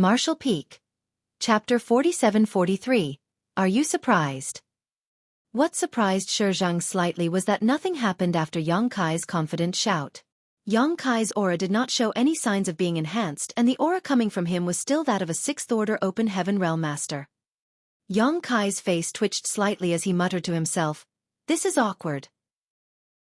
Martial Peak. Chapter 47-43. Are you surprised? What surprised Xueqi slightly was that nothing happened after Yang Kai's confident shout. Yang Kai's aura did not show any signs of being enhanced, and the aura coming from him was still that of a sixth-order open heaven realm master. Yang Kai's face twitched slightly as he muttered to himself, "This is awkward."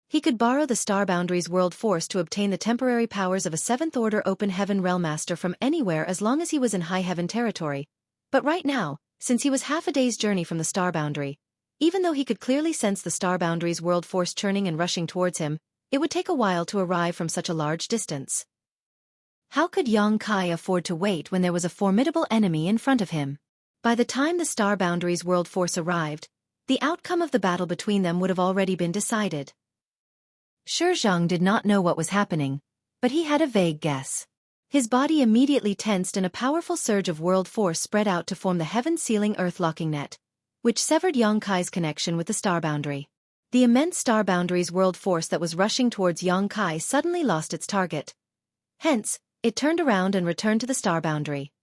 He could borrow the Star Boundaries world force to obtain the temporary powers of a seventh-order open heaven realm master from anywhere as long as he was in high heaven territory. But right now, since he was half a day's journey from the Star Boundary, even though he could clearly sense the Star Boundaries world force churning and rushing towards him, it would take a while to arrive from such a large distance. How could Yang Kai afford to wait when there was a formidable enemy in front of him? By the time the Star Boundaries world force arrived, the outcome of the battle between them would have already been decided. Xueqi did not know what was happening, but he had a vague guess. His body immediately tensed and a powerful surge of world force spread out to form the heaven-sealing earth-locking net, which severed Yang Kai's connection with the Star Boundary. The immense Star Boundaries world force that was rushing towards Yang Kai suddenly lost its target. Hence, it turned around and returned to the Star Boundary.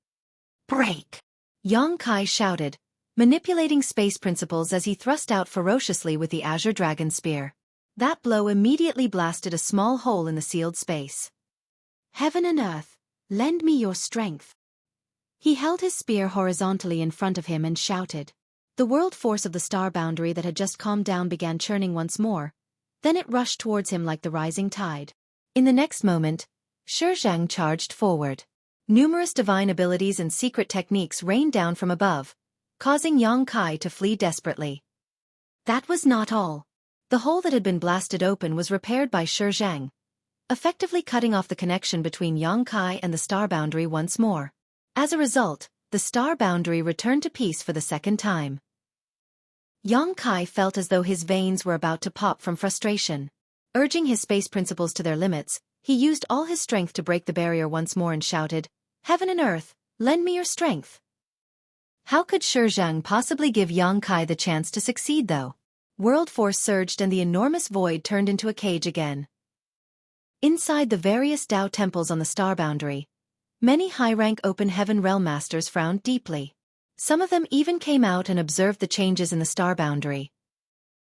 "Break!" Yang Kai shouted, manipulating space principles as he thrust out ferociously with the Azure Dragon Spear. That blow immediately blasted a small hole in the sealed space. "Heaven and earth, lend me your strength." He held his spear horizontally in front of him and shouted. The world force of the Star Boundary that had just calmed down began churning once more, then it rushed towards him like the rising tide. In the next moment, Xueqi charged forward. Numerous divine abilities and secret techniques rained down from above, causing Yang Kai to flee desperately. That was not all. The hole that had been blasted open was repaired by Xueqi, effectively cutting off the connection between Yang Kai and the Star Boundary once more. As a result, the Star Boundary returned to peace for the second time. Yang Kai felt as though his veins were about to pop from frustration. Urging his space principles to their limits, he used all his strength to break the barrier once more and shouted, "Heaven and earth, lend me your strength." How could Xueqi possibly give Yang Kai the chance to succeed though? World force surged and the enormous void turned into a cage again. Inside the various Tao temples on the Star Boundary, many high-rank open heaven realm masters frowned deeply. Some of them even came out and observed the changes in the Star Boundary.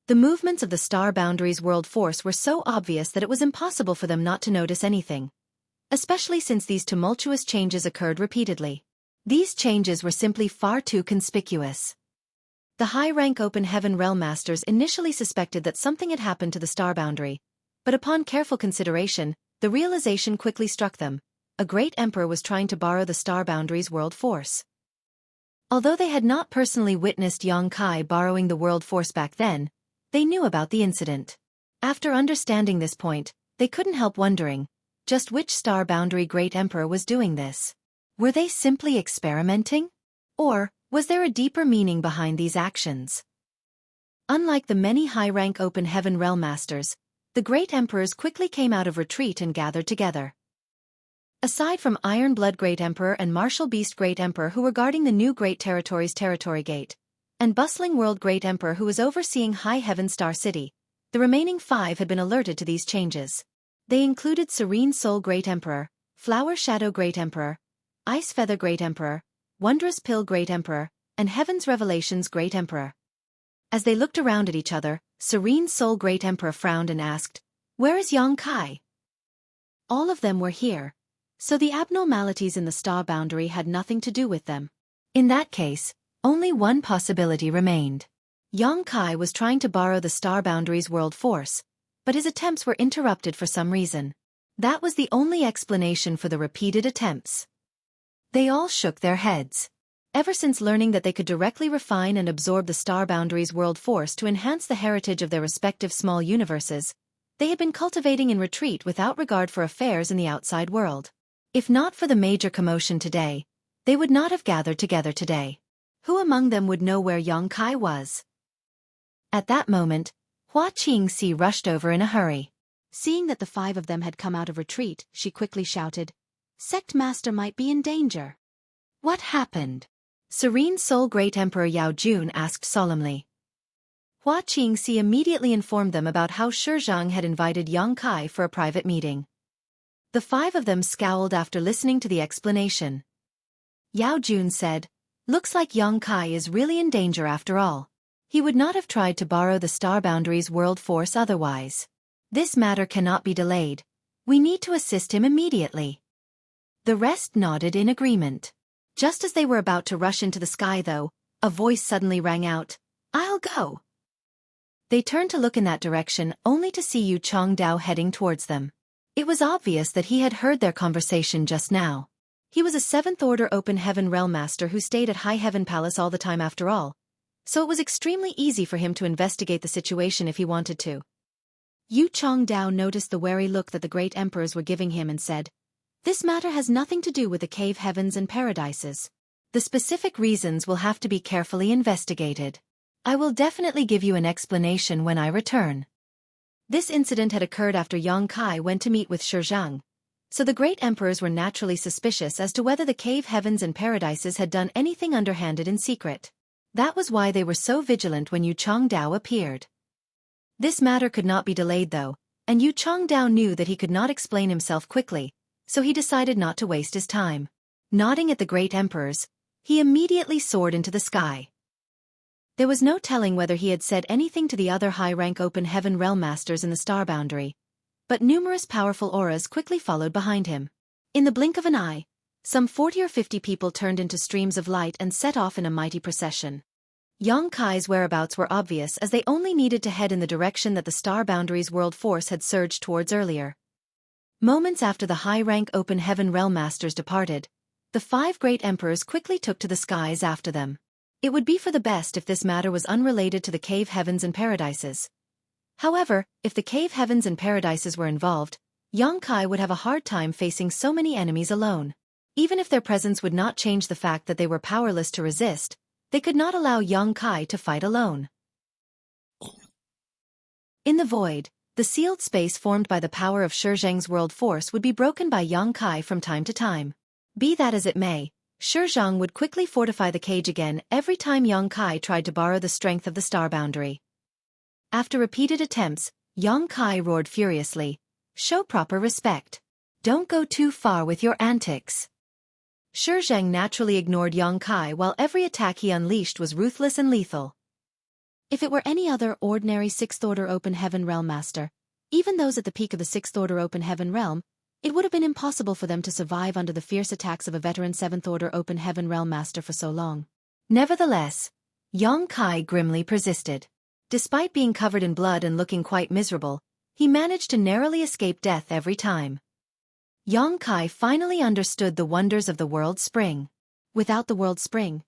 The movements of the Star Boundary's world force were so obvious that it was impossible for them not to notice anything, especially since these tumultuous changes occurred repeatedly. These changes were simply far too conspicuous. The high-rank open heaven realm masters initially suspected that something had happened to the Star Boundary, but upon careful consideration, the realization quickly struck them. A great emperor was trying to borrow the Star Boundary's world force. Although they had not personally witnessed Yang Kai borrowing the world force back then, they knew about the incident. After understanding this point, they couldn't help wondering, just which Star Boundary great emperor was doing this? Were they simply experimenting? Or was there a deeper meaning behind these actions? Unlike the many high-rank open heaven realm masters, the great emperors quickly came out of retreat and gathered together. Aside from Iron Blood Great Emperor and Martial Beast Great Emperor who were guarding the new Great Territories Territory Gate, and Bustling World Great Emperor who was overseeing High Heaven Star City, the remaining 5 had been alerted to these changes. They included Serene Soul Great Emperor, Flower Shadow Great Emperor, Ice Feather Great Emperor, Wondrous Pill Great Emperor, and Heaven's Revelations Great Emperor. As they looked around at each other, Serene Soul Great Emperor frowned and asked, "Where is Yang Kai?" All of them were here, so the abnormalities in the Star Boundary had nothing to do with them. In that case, only one possibility remained. Yang Kai was trying to borrow the Star Boundary's world force, but his attempts were interrupted for some reason. That was the only explanation for the repeated attempts. They all shook their heads. Ever since learning that they could directly refine and absorb the Star Boundary's world force to enhance the heritage of their respective small universes, they had been cultivating in retreat without regard for affairs in the outside world. If not for the major commotion today, they would not have gathered together today. Who among them would know where Yang Kai was? At that moment, Xueqi rushed over in a hurry. Seeing that the 5 of them had come out of retreat, she quickly shouted, "Sect Master might be in danger." "What happened?" Serene Soul Great Emperor Yao Jun asked solemnly. Xueqi immediately informed them about how Xueqi had invited Yang Kai for a private meeting. The 5 of them scowled after listening to the explanation. Yao Jun said, "Looks like Yang Kai is really in danger after all. He would not have tried to borrow the Star Boundary's world force otherwise. This matter cannot be delayed. We need to assist him immediately." The rest nodded in agreement. Just as they were about to rush into the sky though, a voice suddenly rang out, "I'll go." They turned to look in that direction only to see Yu Chongdao heading towards them. It was obvious that he had heard their conversation just now. He was a 7th Order Open Heaven Realm Master who stayed at High Heaven Palace all the time after all, so it was extremely easy for him to investigate the situation if he wanted to. Yu Chongdao noticed the wary look that the great emperors were giving him and said, "This matter has nothing to do with the cave heavens and paradises. The specific reasons will have to be carefully investigated. I will definitely give you an explanation when I return." This incident had occurred after Yang Kai went to meet with Xueqi, so the great emperors were naturally suspicious as to whether the cave heavens and paradises had done anything underhanded in secret. That was why they were so vigilant when Yu Chongdao appeared. This matter could not be delayed though, and Yu Chongdao knew that he could not explain himself quickly, so he decided not to waste his time. Nodding at the great emperors, he immediately soared into the sky. There was no telling whether he had said anything to the other high-rank Open Heaven Realm Masters in the Star Boundary, but numerous powerful auras quickly followed behind him. In the blink of an eye, some 40 or 50 people turned into streams of light and set off in a mighty procession. Yang Kai's whereabouts were obvious as they only needed to head in the direction that the Star Boundary's world force had surged towards earlier. Moments after the high-rank Open Heaven Realm Masters departed, the 5 great emperors quickly took to the skies after them. It would be for the best if this matter was unrelated to the cave heavens and paradises. However, if the cave heavens and paradises were involved, Yang Kai would have a hard time facing so many enemies alone. Even if their presence would not change the fact that they were powerless to resist, they could not allow Yang Kai to fight alone. In the void, the sealed space formed by the power of Xueqi's world force would be broken by Yang Kai from time to time. Be that as it may, Xueqi would quickly fortify the cage again every time Yang Kai tried to borrow the strength of the Star Boundary. After repeated attempts, Yang Kai roared furiously, "Show proper respect. Don't go too far with your antics." Xueqi naturally ignored Yang Kai while every attack he unleashed was ruthless and lethal. If it were any other ordinary 6th Order Open Heaven Realm Master, even those at the peak of the 6th Order Open Heaven Realm, it would have been impossible for them to survive under the fierce attacks of a veteran 7th Order Open Heaven Realm Master for so long. Nevertheless, Yang Kai grimly persisted. Despite being covered in blood and looking quite miserable, he managed to narrowly escape death every time. Yang Kai finally understood the wonders of the World Spring. Without the World Spring,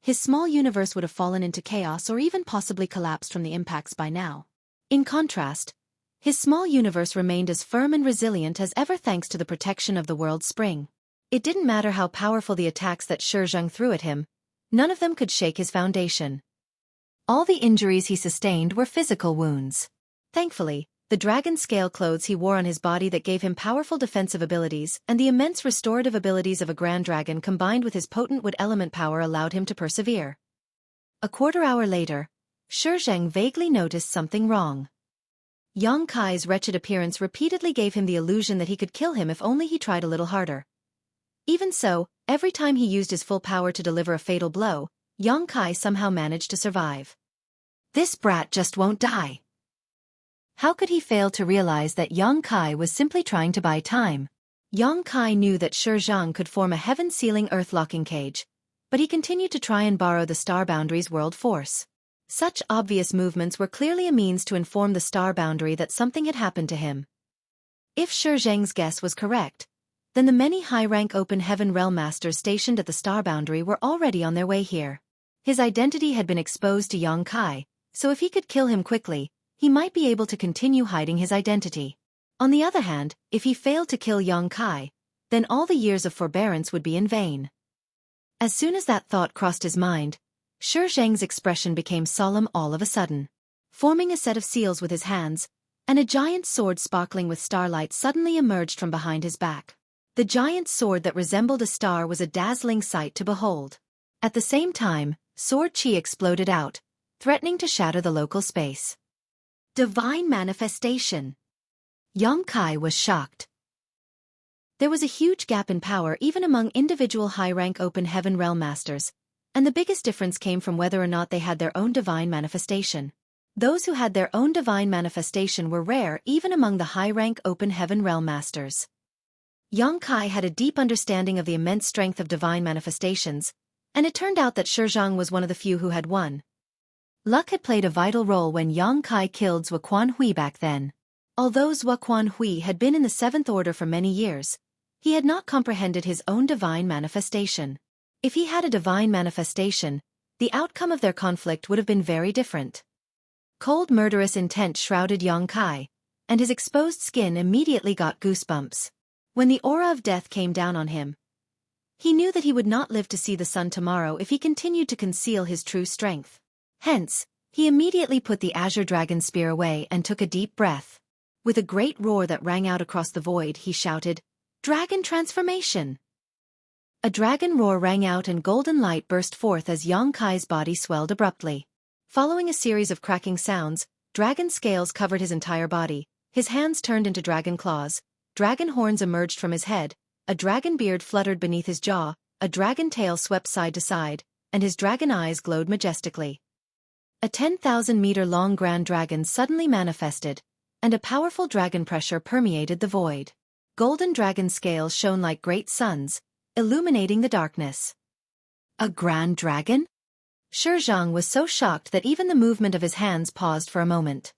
his small universe would have fallen into chaos or even possibly collapsed from the impacts by now. In contrast, his small universe remained as firm and resilient as ever thanks to the protection of the World Spring. It didn't matter how powerful the attacks that Xueqi threw at him, none of them could shake his foundation. All the injuries he sustained were physical wounds. Thankfully, the dragon scale clothes he wore on his body that gave him powerful defensive abilities and the immense restorative abilities of a grand dragon combined with his potent wood element power allowed him to persevere. A quarter hour later, Xueqi vaguely noticed something wrong. Yang Kai's wretched appearance repeatedly gave him the illusion that he could kill him if only he tried a little harder. Even so, every time he used his full power to deliver a fatal blow, Yang Kai somehow managed to survive. This brat just won't die. How could he fail to realize that Yang Kai was simply trying to buy time? Yang Kai knew that Xueqi could form a heaven-sealing earth-locking cage, but he continued to try and borrow the Star Boundary's world force. Such obvious movements were clearly a means to inform the Star Boundary that something had happened to him. If Xueqi's guess was correct, then the many high-rank Open Heaven Realm Masters stationed at the Star Boundary were already on their way here. His identity had been exposed to Yang Kai, so if he could kill him quickly, he might be able to continue hiding his identity. On the other hand, if he failed to kill Yang Kai, then all the years of forbearance would be in vain. As soon as that thought crossed his mind, Xueqi's expression became solemn all of a sudden. Forming a set of seals with his hands, and a giant sword sparkling with starlight suddenly emerged from behind his back. The giant sword that resembled a star was a dazzling sight to behold. At the same time, sword chi exploded out, threatening to shatter the local space. Divine manifestation. Yang Kai was shocked. There was a huge gap in power even among individual high-rank open heaven realm masters, and the biggest difference came from whether or not they had their own divine manifestation. Those who had their own divine manifestation were rare even among the high-rank open heaven realm masters. Yang Kai had a deep understanding of the immense strength of divine manifestations, and it turned out that Xueqi was one of the few who had one. Luck had played a vital role when Yang Kai killed Xueqi back then. Although Xueqi had been in the Seventh Order for many years, he had not comprehended his own divine manifestation. If he had a divine manifestation, the outcome of their conflict would have been very different. Cold murderous intent shrouded Yang Kai, and his exposed skin immediately got goosebumps. When the aura of death came down on him, he knew that he would not live to see the sun tomorrow if he continued to conceal his true strength. Hence, he immediately put the azure dragon spear away and took a deep breath. With a great roar that rang out across the void, he shouted, "Dragon transformation!" A dragon roar rang out and golden light burst forth as Yang Kai's body swelled abruptly. Following a series of cracking sounds, dragon scales covered his entire body, his hands turned into dragon claws, dragon horns emerged from his head, a dragon beard fluttered beneath his jaw, a dragon tail swept side to side, and his dragon eyes glowed majestically. A 10,000-meter-long grand dragon suddenly manifested, and a powerful dragon pressure permeated the void. Golden dragon scales shone like great suns, illuminating the darkness. A grand dragon? Xueqi was so shocked that even the movement of his hands paused for a moment.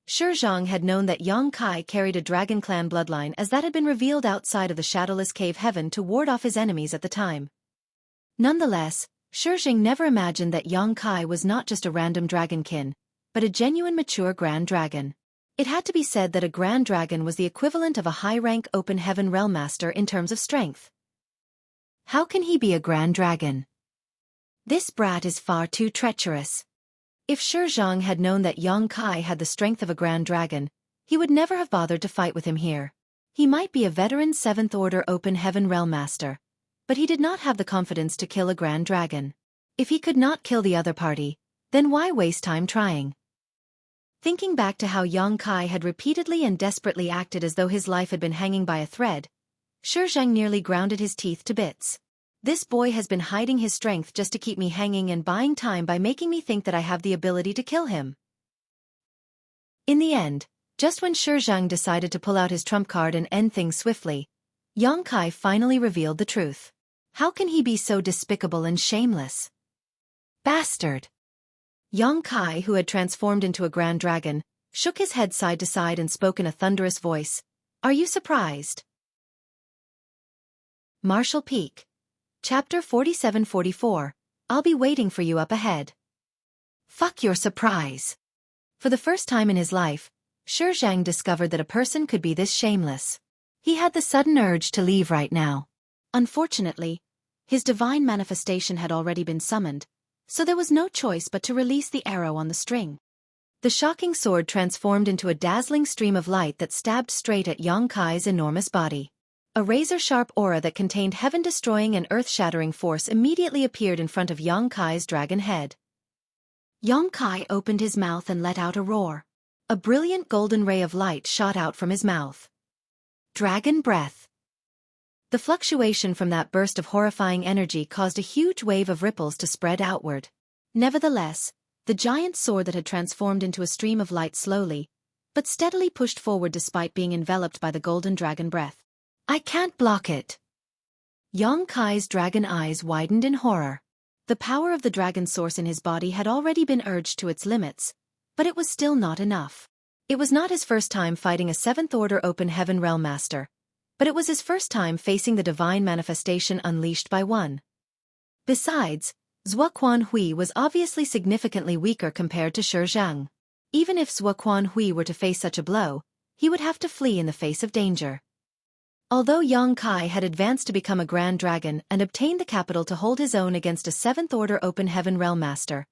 Xueqi had known that Yang Kai carried a dragon clan bloodline, as that had been revealed outside of the shadowless cave heaven to ward off his enemies at the time. Nonetheless, Xueqi never imagined that Yang Kai was not just a random dragonkin, but a genuine mature grand dragon. It had to be said that a grand dragon was the equivalent of a high-rank open heaven realm master in terms of strength. How can he be a grand dragon? This brat is far too treacherous. If Xueqi had known that Yang Kai had the strength of a grand dragon, he would never have bothered to fight with him here. He might be a veteran Seventh Order open heaven realm master, but he did not have the confidence to kill a grand dragon. If he could not kill the other party, then why waste time trying? Thinking back to how Yang Kai had repeatedly and desperately acted as though his life had been hanging by a thread, Xueqi nearly grounded his teeth to bits. This boy has been hiding his strength just to keep me hanging and buying time by making me think that I have the ability to kill him. In the end, just when Xueqi decided to pull out his trump card and end things swiftly, Yang Kai finally revealed the truth. How can he be so despicable and shameless? Bastard! Yang Kai, who had transformed into a grand dragon, shook his head side to side and spoke in a thunderous voice. Are you surprised? Marshall Peak. Chapter 47-44. I'll be waiting for you up ahead. Fuck your surprise. For the first time in his life, Xueqi discovered that a person could be this shameless. He had the sudden urge to leave right now. Unfortunately, his divine manifestation had already been summoned, so there was no choice but to release the arrow on the string. The shocking sword transformed into a dazzling stream of light that stabbed straight at Yang Kai's enormous body. A razor-sharp aura that contained heaven-destroying and earth-shattering force immediately appeared in front of Yang Kai's dragon head. Yang Kai opened his mouth and let out a roar. A brilliant golden ray of light shot out from his mouth. Dragon breath. The fluctuation from that burst of horrifying energy caused a huge wave of ripples to spread outward. Nevertheless, the giant sword that had transformed into a stream of light slowly, but steadily pushed forward despite being enveloped by the golden dragon breath. I can't block it. Yang Kai's dragon eyes widened in horror. The power of the dragon source in his body had already been urged to its limits, but it was still not enough. It was not his first time fighting a Seventh Order open heaven realm master, but it was his first time facing the divine manifestation unleashed by one. Besides, Xueqi was obviously significantly weaker compared to Xueqi. Even if Xueqi were to face such a blow, he would have to flee in the face of danger. Although Yang Kai had advanced to become a grand dragon and obtained the capital to hold his own against a Seventh Order open heaven realm master,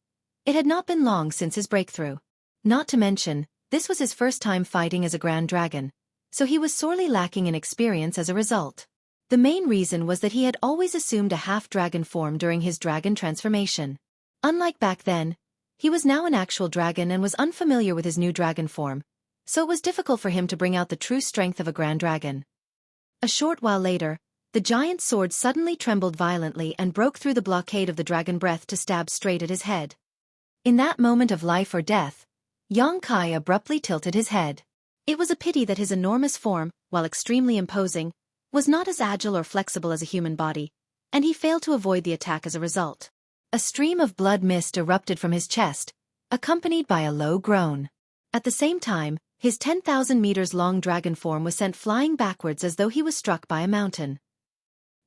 it had not been long since his breakthrough. Not to mention, this was his first time fighting as a grand dragon, so he was sorely lacking in experience as a result. The main reason was that he had always assumed a half-dragon form during his dragon transformation. Unlike back then, he was now an actual dragon and was unfamiliar with his new dragon form, so it was difficult for him to bring out the true strength of a grand dragon. A short while later, the giant's sword suddenly trembled violently and broke through the blockade of the dragon breath to stab straight at his head. In that moment of life or death, Xueqi abruptly tilted his head. It was a pity that his enormous form, while extremely imposing, was not as agile or flexible as a human body, and he failed to avoid the attack as a result. A stream of blood mist erupted from his chest, accompanied by a low groan. At the same time, his 10,000 meters long dragon form was sent flying backwards as though he was struck by a mountain.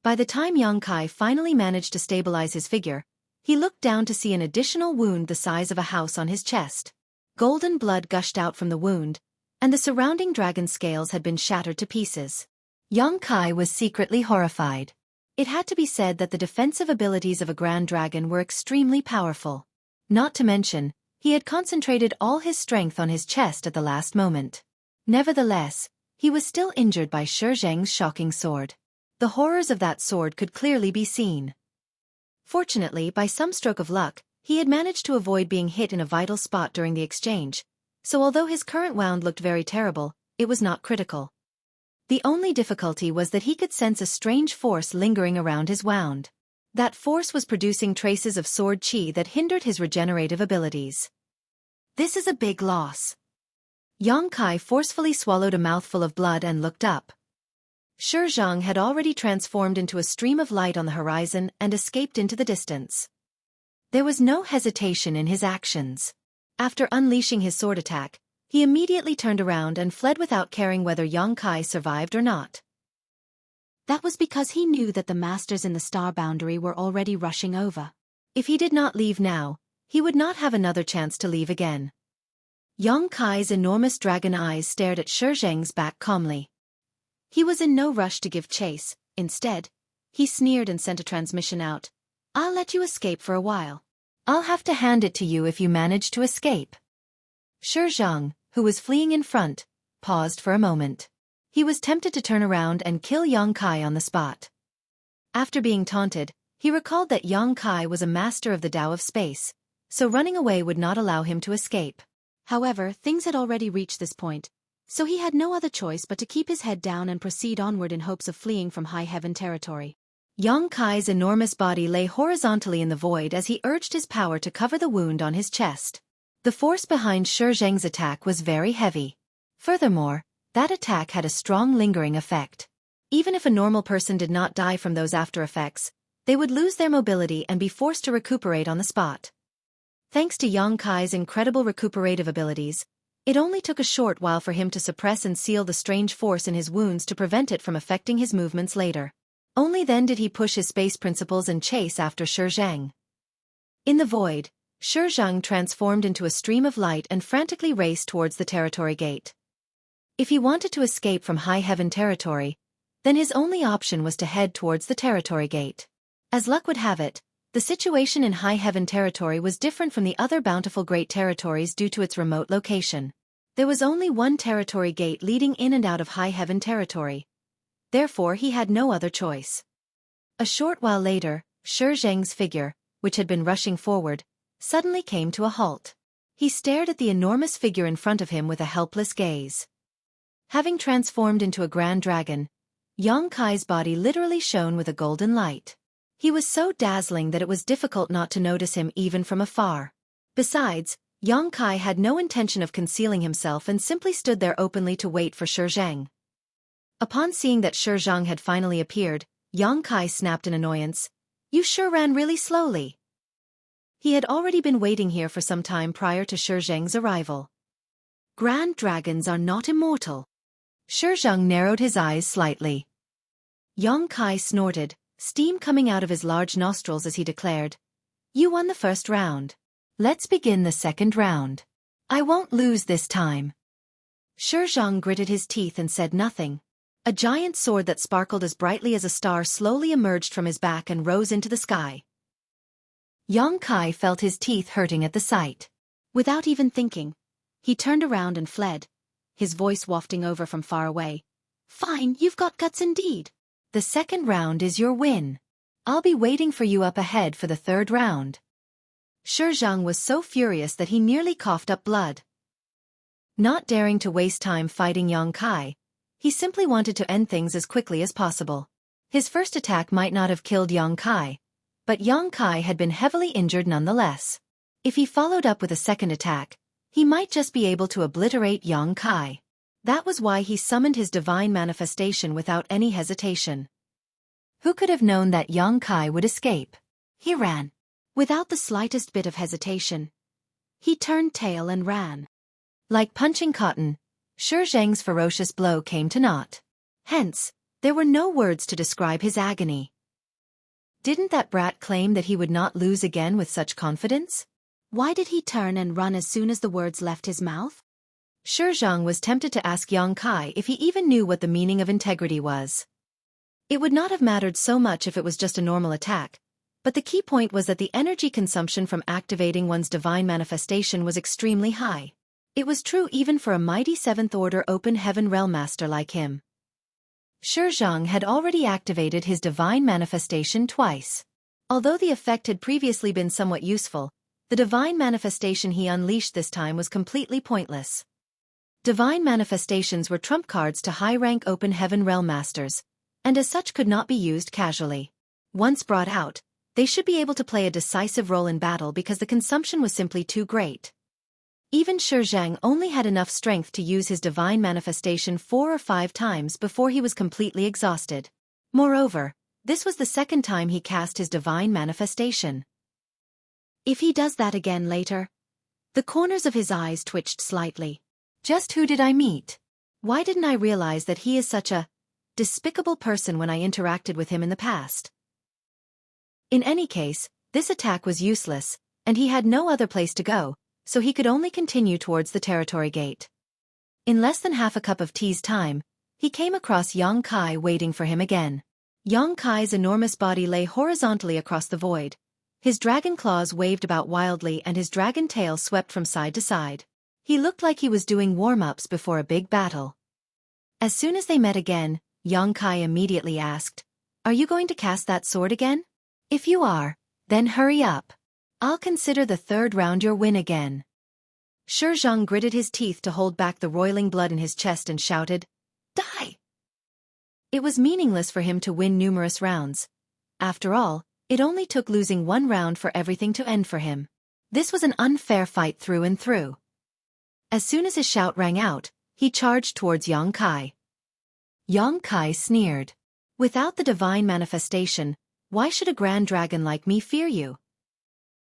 By the time Xueqi finally managed to stabilize his figure, he looked down to see an additional wound the size of a house on his chest. Golden blood gushed out from the wound, and the surrounding dragon scales had been shattered to pieces. Xueqi was secretly horrified. It had to be said that the defensive abilities of a grand dragon were extremely powerful. Not to mention, he had concentrated all his strength on his chest at the last moment. Nevertheless, he was still injured by Xueqi's shocking sword. The horrors of that sword could clearly be seen. Fortunately, by some stroke of luck, he had managed to avoid being hit in a vital spot during the exchange, so although his current wound looked very terrible, it was not critical. The only difficulty was that he could sense a strange force lingering around his wound. That force was producing traces of sword chi that hindered his regenerative abilities. This is a big loss. Xueqi forcefully swallowed a mouthful of blood and looked up. Xueqi had already transformed into a stream of light on the horizon and escaped into the distance. There was no hesitation in his actions. After unleashing his sword attack, he immediately turned around and fled without caring whether Xueqi survived or not. That was because he knew that the masters in the star boundary were already rushing over. If he did not leave now, he would not have another chance to leave again. Xueqi's enormous dragon eyes stared at Xueqi's back calmly. He was in no rush to give chase. Instead, he sneered and sent a transmission out. "I'll let you escape for a while. I'll have to hand it to you if you manage to escape." Xueqi, who was fleeing in front, paused for a moment. He was tempted to turn around and kill Xueqi on the spot. After being taunted, he recalled that Xueqi was a master of the Tao of space, so running away would not allow him to escape. However, things had already reached this point, so he had no other choice but to keep his head down and proceed onward in hopes of fleeing from high heaven territory. Xueqi's enormous body lay horizontally in the void as he urged his power to cover the wound on his chest. The force behind Xueqi's attack was very heavy. Furthermore, that attack had a strong lingering effect. Even if a normal person did not die from those after effects, they would lose their mobility and be forced to recuperate on the spot. Thanks to Xueqi's incredible recuperative abilities, it only took a short while for him to suppress and seal the strange force in his wounds to prevent it from affecting his movements later. Only then did he push his space principles and chase after Xueqi. In the void, Xueqi transformed into a stream of light and frantically raced towards the territory gate. If he wanted to escape from high heaven territory, then his only option was to head towards the territory gate. As luck would have it, the situation in high heaven territory was different from the other bountiful great territories due to its remote location. There was only one territory gate leading in and out of high heaven territory. Therefore he had no other choice. A short while later, Xueqi's figure, which had been rushing forward, suddenly came to a halt. He stared at the enormous figure in front of him with a helpless gaze. Having transformed into a grand dragon, Xueqi's body literally shone with a golden light. He was so dazzling that it was difficult not to notice him even from afar. Besides, Xueqi had no intention of concealing himself and simply stood there openly to wait for Xueqi. Upon seeing that Xueqi had finally appeared, Xueqi snapped in annoyance, "You sure ran really slowly." He had already been waiting here for some time prior to Xueqi's arrival. Grand dragons are not immortal. Xueqi narrowed his eyes slightly. Xueqi snorted, steam coming out of his large nostrils as he declared, "You won the first round. Let's begin the second round. I won't lose this time." Xueqi gritted his teeth and said nothing. A giant sword that sparkled as brightly as a star slowly emerged from his back and rose into the sky. Xueqi felt his teeth hurting at the sight. Without even thinking, he turned around and fled, his voice wafting over from far away. "Fine, you've got guts indeed. The second round is your win. I'll be waiting for you up ahead for the third round." Xueqi was so furious that he nearly coughed up blood. Not daring to waste time fighting Xueqi, He simply wanted to end things as quickly as possible. His first attack might not have killed Yang Kai, but Yang Kai had been heavily injured nonetheless. If he followed up with a second attack, he might just be able to obliterate Yang Kai. That was why he summoned his divine manifestation without any hesitation. Who could have known that Yang Kai would escape? He ran. Without the slightest bit of hesitation. He turned tail and ran. Like punching cotton, Shi Zheng's ferocious blow came to naught. Hence, there were no words to describe his agony. Didn't that brat claim that he would not lose again with such confidence? Why did he turn and run as soon as the words left his mouth? Shi Zheng was tempted to ask Yang Kai if he even knew what the meaning of integrity was. It would not have mattered so much if it was just a normal attack, but the key point was that the energy consumption from activating one's divine manifestation was extremely high. It was true even for a mighty 7th Order Open Heaven Realm Master like him. Shi Zheng had already activated his divine manifestation twice. Although the effect had previously been somewhat useful, the divine manifestation he unleashed this time was completely pointless. Divine manifestations were trump cards to high-rank Open Heaven Realm Masters, and as such could not be used casually. Once brought out, they should be able to play a decisive role in battle because the consumption was simply too great. Even Shi Zheng only had enough strength to use his divine manifestation 4 or 5 times before he was completely exhausted. Moreover, this was the second time he cast his divine manifestation. If he does that again later... The corners of his eyes twitched slightly. Just who did I meet? Why didn't I realize that he is such a despicable person when I interacted with him in the past? In any case, this attack was useless, and he had no other place to go, so he could only continue towards the territory gate. In less than half a cup of tea's time, he came across Yang Kai waiting for him again. Yang Kai's enormous body lay horizontally across the void. His dragon claws waved about wildly and his dragon tail swept from side to side. He looked like he was doing warm-ups before a big battle. As soon as they met again, Yang Kai immediately asked, "Are you going to cast that sword again? If you are, then hurry up. I'll consider the 3rd round your win again." Shi Zheng gritted his teeth to hold back the roiling blood in his chest and shouted, "Die!" It was meaningless for him to win numerous rounds. After all, it only took losing 1 round for everything to end for him. This was an unfair fight through and through. As soon as his shout rang out, he charged towards Yang Kai. Yang Kai sneered. "Without the divine manifestation, why should a grand dragon like me fear you?"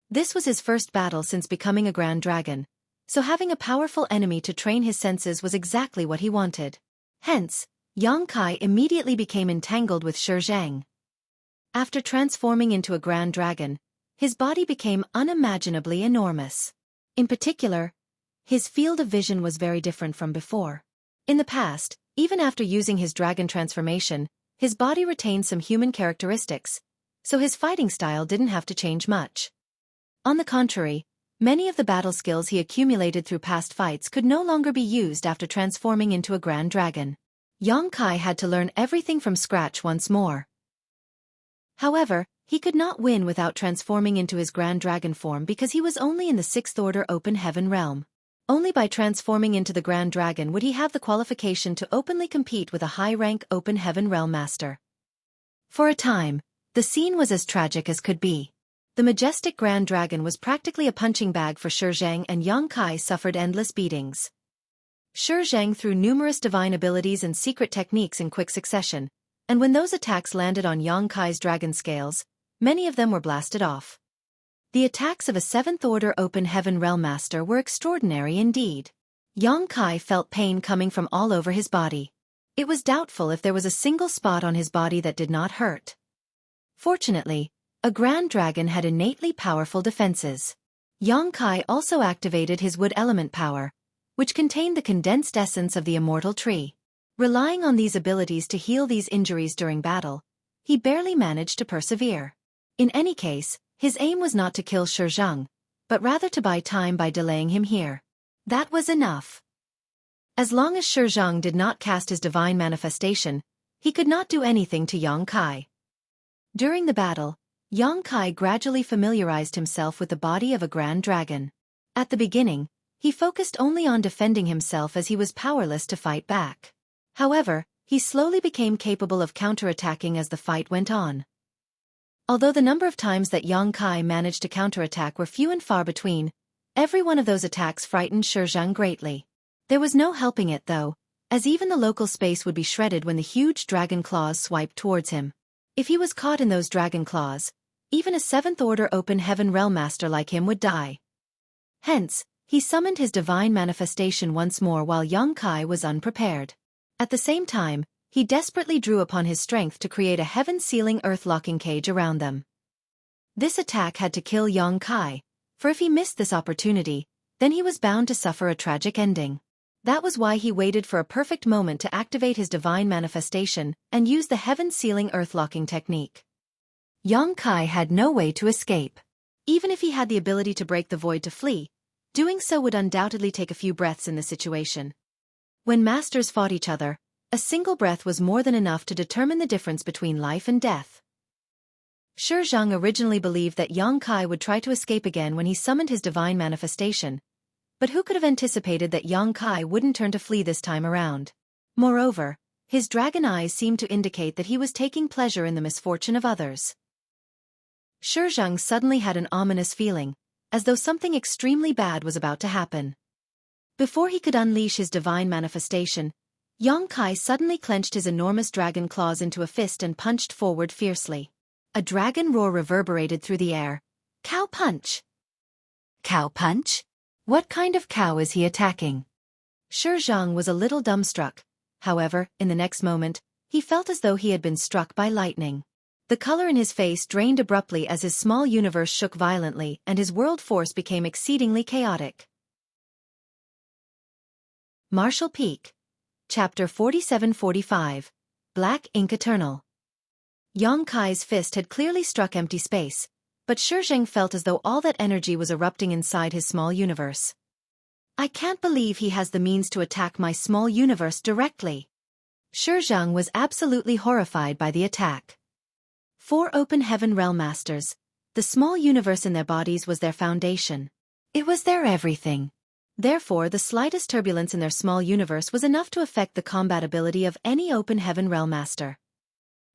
This was his first battle since becoming a grand dragon, so having a powerful enemy to train his senses was exactly what he wanted. Hence, Yang Kai immediately became entangled with Shi Zheng. After transforming into a grand dragon, his body became unimaginably enormous. In particular, his field of vision was very different from before. In the past, even after using his dragon transformation, his body retained some human characteristics, so his fighting style didn't have to change much. On the contrary, many of the battle skills he accumulated through past fights could no longer be used after transforming into a grand dragon. Yang Kai had to learn everything from scratch once more. However, he could not win without transforming into his grand dragon form because he was only in the 6th Order Open Heaven realm. Only by transforming into the grand dragon would he have the qualification to openly compete with a high-rank Open Heaven realm master. For a time, the scene was as tragic as could be. The majestic grand dragon was practically a punching bag for Shi Zheng, and Yang Kai suffered endless beatings. Shi Zheng threw numerous divine abilities and secret techniques in quick succession, and when those attacks landed on Yang Kai's dragon scales, many of them were blasted off. The attacks of a 7th Order Open Heaven Realm Master were extraordinary indeed. Yang Kai felt pain coming from all over his body. It was doubtful if there was a single spot on his body that did not hurt. Fortunately, a grand dragon had innately powerful defenses. Yang Kai also activated his wood element power, which contained the condensed essence of the immortal tree. Relying on these abilities to heal these injuries during battle, he barely managed to persevere. In any case, his aim was not to kill Shi Zheng, but rather to buy time by delaying him here. That was enough. As long as Shi Zheng did not cast his divine manifestation, he could not do anything to Yang Kai. During the battle, Yang Kai gradually familiarized himself with the body of a grand dragon. At the beginning, he focused only on defending himself as he was powerless to fight back. However, he slowly became capable of counterattacking as the fight went on. Although the number of times that Yang Kai managed to counterattack were few and far between, every one of those attacks frightened Xueqi greatly. There was no helping it though, as even the local space would be shredded when the huge dragon claws swiped towards him. If he was caught in those dragon claws, even a 7th-order open heaven realm master like him would die. Hence, he summoned his divine manifestation once more while Yang Kai was unprepared. At the same time, he desperately drew upon his strength to create a heaven-sealing earth-locking cage around them. This attack had to kill Yang Kai, for if he missed this opportunity, then he was bound to suffer a tragic ending. That was why he waited for a perfect moment to activate his divine manifestation and use the heaven-sealing earth-locking technique. Yang Kai had no way to escape. Even if he had the ability to break the void to flee, doing so would undoubtedly take a few breaths in this situation. When masters fought each other, a single breath was more than enough to determine the difference between life and death. Xueqi originally believed that Yang Kai would try to escape again when he summoned his divine manifestation, but who could have anticipated that Yang Kai wouldn't turn to flee this time around? Moreover, his dragon eyes seemed to indicate that he was taking pleasure in the misfortune of others. Xueqi suddenly had an ominous feeling, as though something extremely bad was about to happen. Before he could unleash his divine manifestation, Yang Kai suddenly clenched his enormous dragon claws into a fist and punched forward fiercely. A dragon roar reverberated through the air. Cow punch! Cow punch? What kind of cow is he attacking? Xueqi was a little dumbstruck. However, in the next moment, he felt as though he had been struck by lightning. The color in his face drained abruptly as his small universe shook violently and his world force became exceedingly chaotic. Martial Peak. Chapter 47-45. Black Ink Eternal. Yang Kai's fist had clearly struck empty space, but Xueqi felt as though all that energy was erupting inside his small universe. I can't believe he has the means to attack my small universe directly. Xueqi was absolutely horrified by the attack. 4 open heaven realm masters, the small universe in their bodies was their foundation. It was their everything. Therefore, the slightest turbulence in their small universe was enough to affect the combatability of any open heaven realm master.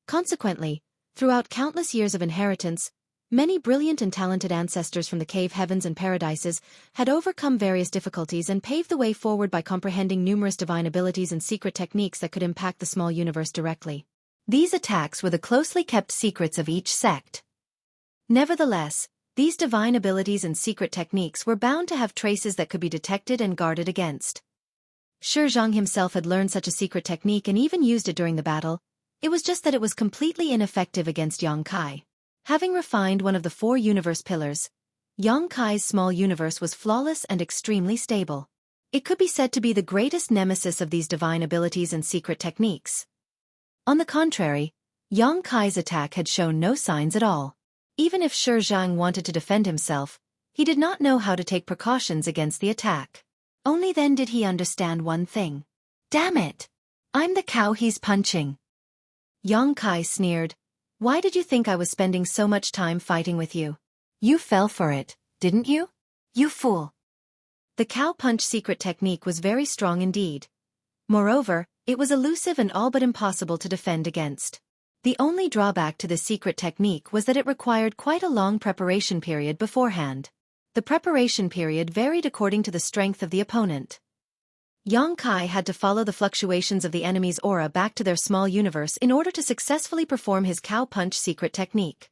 Consequently, throughout countless years of inheritance, many brilliant and talented ancestors from the cave heavens and paradises had overcome various difficulties and paved the way forward by comprehending numerous divine abilities and secret techniques that could impact the small universe directly. These attacks were the closely kept secrets of each sect. Nevertheless, these divine abilities and secret techniques were bound to have traces that could be detected and guarded against. Xueqi himself had learned such a secret technique and even used it during the battle. It was just that it was completely ineffective against Yang Kai. Having refined one of the 4 universe pillars, Yang Kai's small universe was flawless and extremely stable. It could be said to be the greatest nemesis of these divine abilities and secret techniques. On the contrary, Yang Kai's attack had shown no signs at all. Even if Xueqi wanted to defend himself, he did not know how to take precautions against the attack. Only then did he understand one thing. Damn it! I'm the cow he's punching. Yang Kai sneered. Why did you think I was spending so much time fighting with you? You fell for it, didn't you? You fool! The cow punch secret technique was very strong indeed. Moreover, it was elusive and all but impossible to defend against. The only drawback to this secret technique was that it required quite a long preparation period beforehand. The preparation period varied according to the strength of the opponent. Yang Kai had to follow the fluctuations of the enemy's aura back to their small universe in order to successfully perform his cow punch secret technique.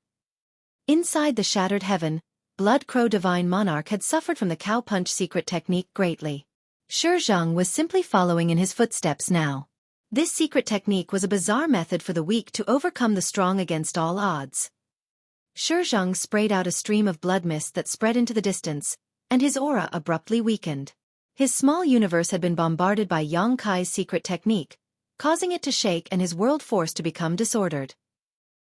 Inside the shattered heaven, Blood Crow Divine Monarch had suffered from the cow punch secret technique greatly. Xueqi was simply following in his footsteps now. This secret technique was a bizarre method for the weak to overcome the strong against all odds. Xueqi sprayed out a stream of blood mist that spread into the distance, and his aura abruptly weakened. His small universe had been bombarded by Yang Kai's secret technique, causing it to shake and his world force to become disordered.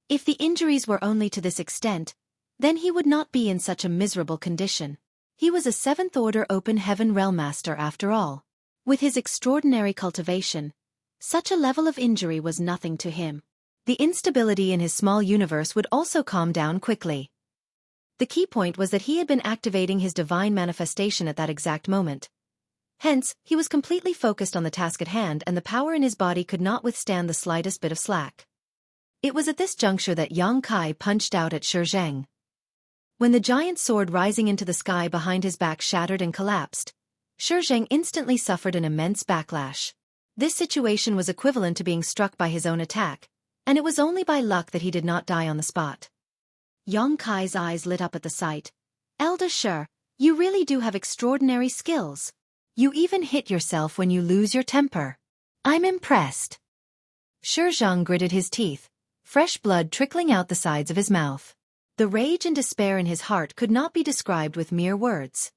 If the injuries were only to this extent, then he would not be in such a miserable condition. He was a 7th-order open heaven realm master after all. With his extraordinary cultivation, such a level of injury was nothing to him. The instability in his small universe would also calm down quickly. The key point was that he had been activating his divine manifestation at that exact moment. Hence, he was completely focused on the task at hand and the power in his body could not withstand the slightest bit of slack. It was at this juncture that Yang Kai punched out at Xueqi. When the giant sword rising into the sky behind his back shattered and collapsed, Xueqi instantly suffered an immense backlash. This situation was equivalent to being struck by his own attack, and it was only by luck that he did not die on the spot. Yang Kai's eyes lit up at the sight. "Elder Shi, you really do have extraordinary skills. You even hit yourself when you lose your temper. I'm impressed." Xueqi gritted his teeth, fresh blood trickling out the sides of his mouth. The rage and despair in his heart could not be described with mere words.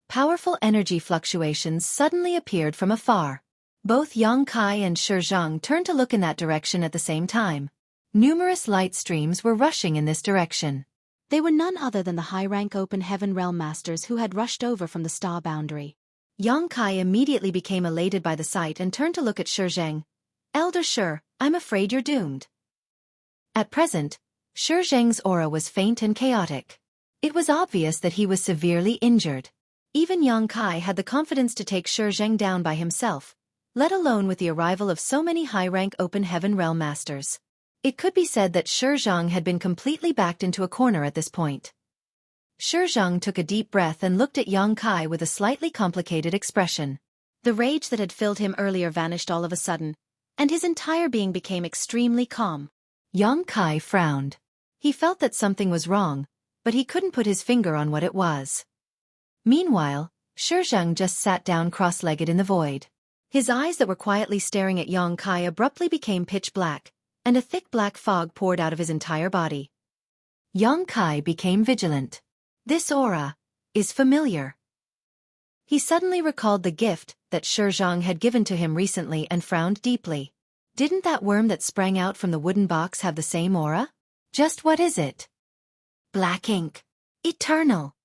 Powerful energy fluctuations suddenly appeared from afar. Both Yang Kai and Xueqi turned to look in that direction at the same time. Numerous light streams were rushing in this direction. They were none other than the high-rank Open Heaven Realm Masters who had rushed over from the star boundary. Yang Kai immediately became elated by the sight and turned to look at Xueqi. "Elder Shi, I'm afraid you're doomed." At present, Xueqi's aura was faint and chaotic. It was obvious that he was severely injured. Even Yang Kai had the confidence to take Xueqi down by himself, let alone with the arrival of so many high-rank Open Heaven Realm Masters. It could be said that Xueqi had been completely backed into a corner at this point. Xueqi took a deep breath and looked at Yang Kai with a slightly complicated expression. The rage that had filled him earlier vanished all of a sudden, and his entire being became extremely calm. Yang Kai frowned. He felt that something was wrong, but he couldn't put his finger on what it was. Meanwhile, Xueqi just sat down cross-legged in the void. His eyes that were quietly staring at Yang Kai abruptly became pitch black, and a thick black fog poured out of his entire body. Yang Kai became vigilant. This aura is familiar. He suddenly recalled the gift that Xueqi had given to him recently and frowned deeply. Didn't that worm that sprang out from the wooden box have the same aura? Just what is it? Black ink. Eternal.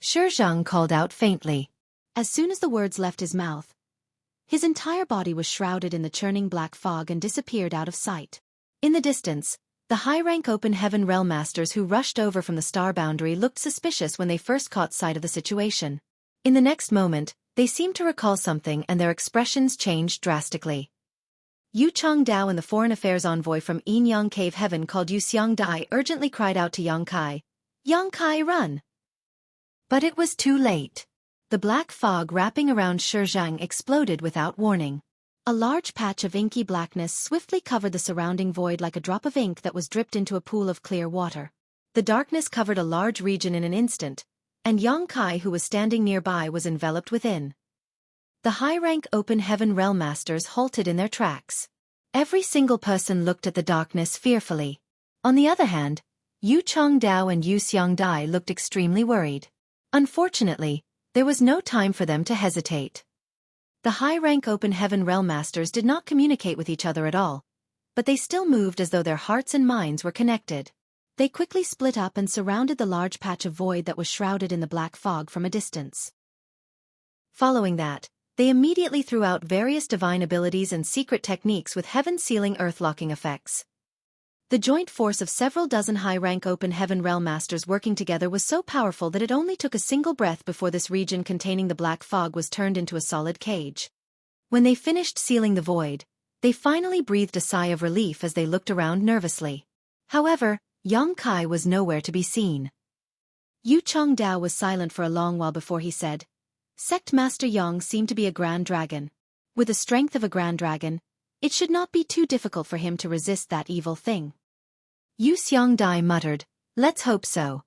Xueqi called out faintly. As soon as the words left his mouth, his entire body was shrouded in the churning black fog and disappeared out of sight. In the distance, the high-rank Open Heaven Realm Masters who rushed over from the star boundary looked suspicious when they first caught sight of the situation. In the next moment, they seemed to recall something and their expressions changed drastically. Yu Changdao and the foreign affairs envoy from Yin Cave Heaven called Yu Xiangdai urgently cried out to Yang Kai, "Yang Kai, run!" But it was too late. The black fog wrapping around Xueqi exploded without warning. A large patch of inky blackness swiftly covered the surrounding void like a drop of ink that was dripped into a pool of clear water. The darkness covered a large region in an instant, and Yang Kai, who was standing nearby, was enveloped within. The high-rank Open Heaven Realm Masters halted in their tracks. Every single person looked at the darkness fearfully. On the other hand, Yu Changdao and Yu Xiangdai looked extremely worried. Unfortunately, there was no time for them to hesitate. The high-rank Open Heaven Realm Masters did not communicate with each other at all, but they still moved as though their hearts and minds were connected. They quickly split up and surrounded the large patch of void that was shrouded in the black fog from a distance. Following that, they immediately threw out various divine abilities and secret techniques with heaven-sealing earth-locking effects. The joint force of several dozen high-rank Open Heaven Realm Masters working together was so powerful that it only took a single breath before this region containing the black fog was turned into a solid cage. When they finished sealing the void, they finally breathed a sigh of relief as they looked around nervously. However, Yang Kai was nowhere to be seen. Yu Changdao was silent for a long while before he said, "Sect Master Yang seemed to be a grand dragon. With the strength of a grand dragon, it should not be too difficult for him to resist that evil thing." Yu Xiangdai muttered, "Let's hope so."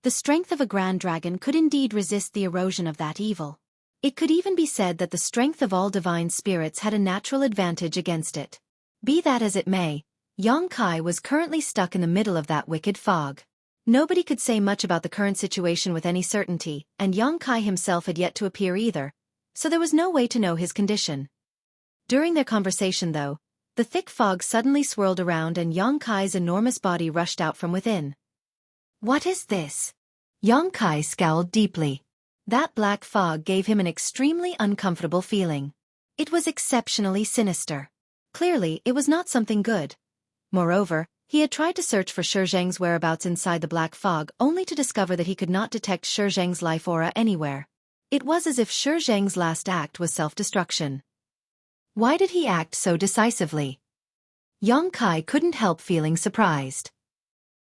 The strength of a grand dragon could indeed resist the erosion of that evil. It could even be said that the strength of all divine spirits had a natural advantage against it. Be that as it may, Yang Kai was currently stuck in the middle of that wicked fog. Nobody could say much about the current situation with any certainty, and Yang Kai himself had yet to appear either, so there was no way to know his condition. During their conversation, though, the thick fog suddenly swirled around and Yang Kai's enormous body rushed out from within. "What is this?" Yang Kai scowled deeply. That black fog gave him an extremely uncomfortable feeling. It was exceptionally sinister. Clearly, it was not something good. Moreover, he had tried to search for Xueqi's whereabouts inside the black fog only to discover that he could not detect Xueqi's life aura anywhere. It was as if Shi Zheng's last act was self-destruction. Why did he act so decisively? Yang Kai couldn't help feeling surprised.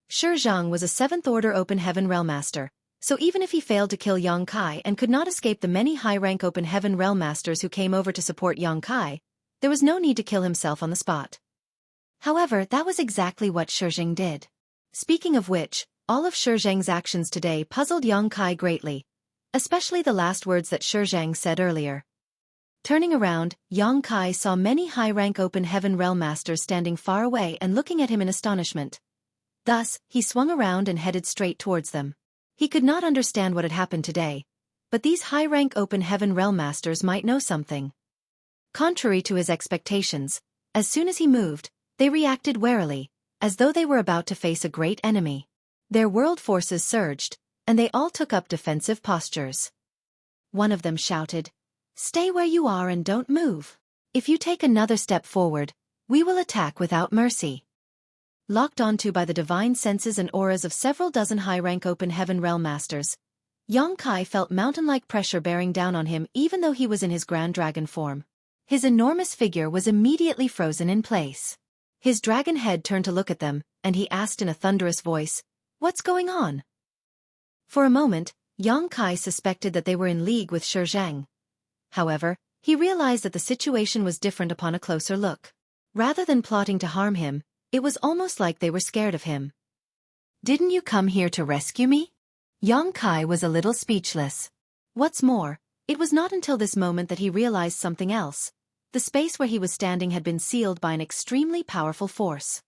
Shi Zheng was a 7th Order Open Heaven Realm Master, so even if he failed to kill Yang Kai and could not escape the many high-rank Open Heaven Realm Masters who came over to support Yang Kai, there was no need to kill himself on the spot. However, that was exactly what Shi Zheng did. Speaking of which, all of Shi Zheng's actions today puzzled Yang Kai greatly, especially the last words that Shi Zheng said earlier. Turning around, Yang Kai saw many high-rank Open Heaven Realm Masters standing far away and looking at him in astonishment. Thus, he swung around and headed straight towards them. He could not understand what had happened today, but these high-rank Open Heaven Realm Masters might know something. Contrary to his expectations, as soon as he moved, they reacted warily, as though they were about to face a great enemy. Their world forces surged, and they all took up defensive postures. One of them shouted, "Stay where you are and don't move. If you take another step forward, we will attack without mercy." Locked onto by the divine senses and auras of several dozen high-rank Open Heaven Realm Masters, Yang Kai felt mountain-like pressure bearing down on him even though he was in his Grand Dragon form. His enormous figure was immediately frozen in place. His dragon head turned to look at them, and he asked in a thunderous voice, "What's going on?" For a moment, Yang Kai suspected that they were in league with Shi Zheng. However, he realized that the situation was different upon a closer look. Rather than plotting to harm him, it was almost like they were scared of him. "Didn't you come here to rescue me?" Yang Kai was a little speechless. What's more, it was not until this moment that he realized something else. The space where he was standing had been sealed by an extremely powerful force.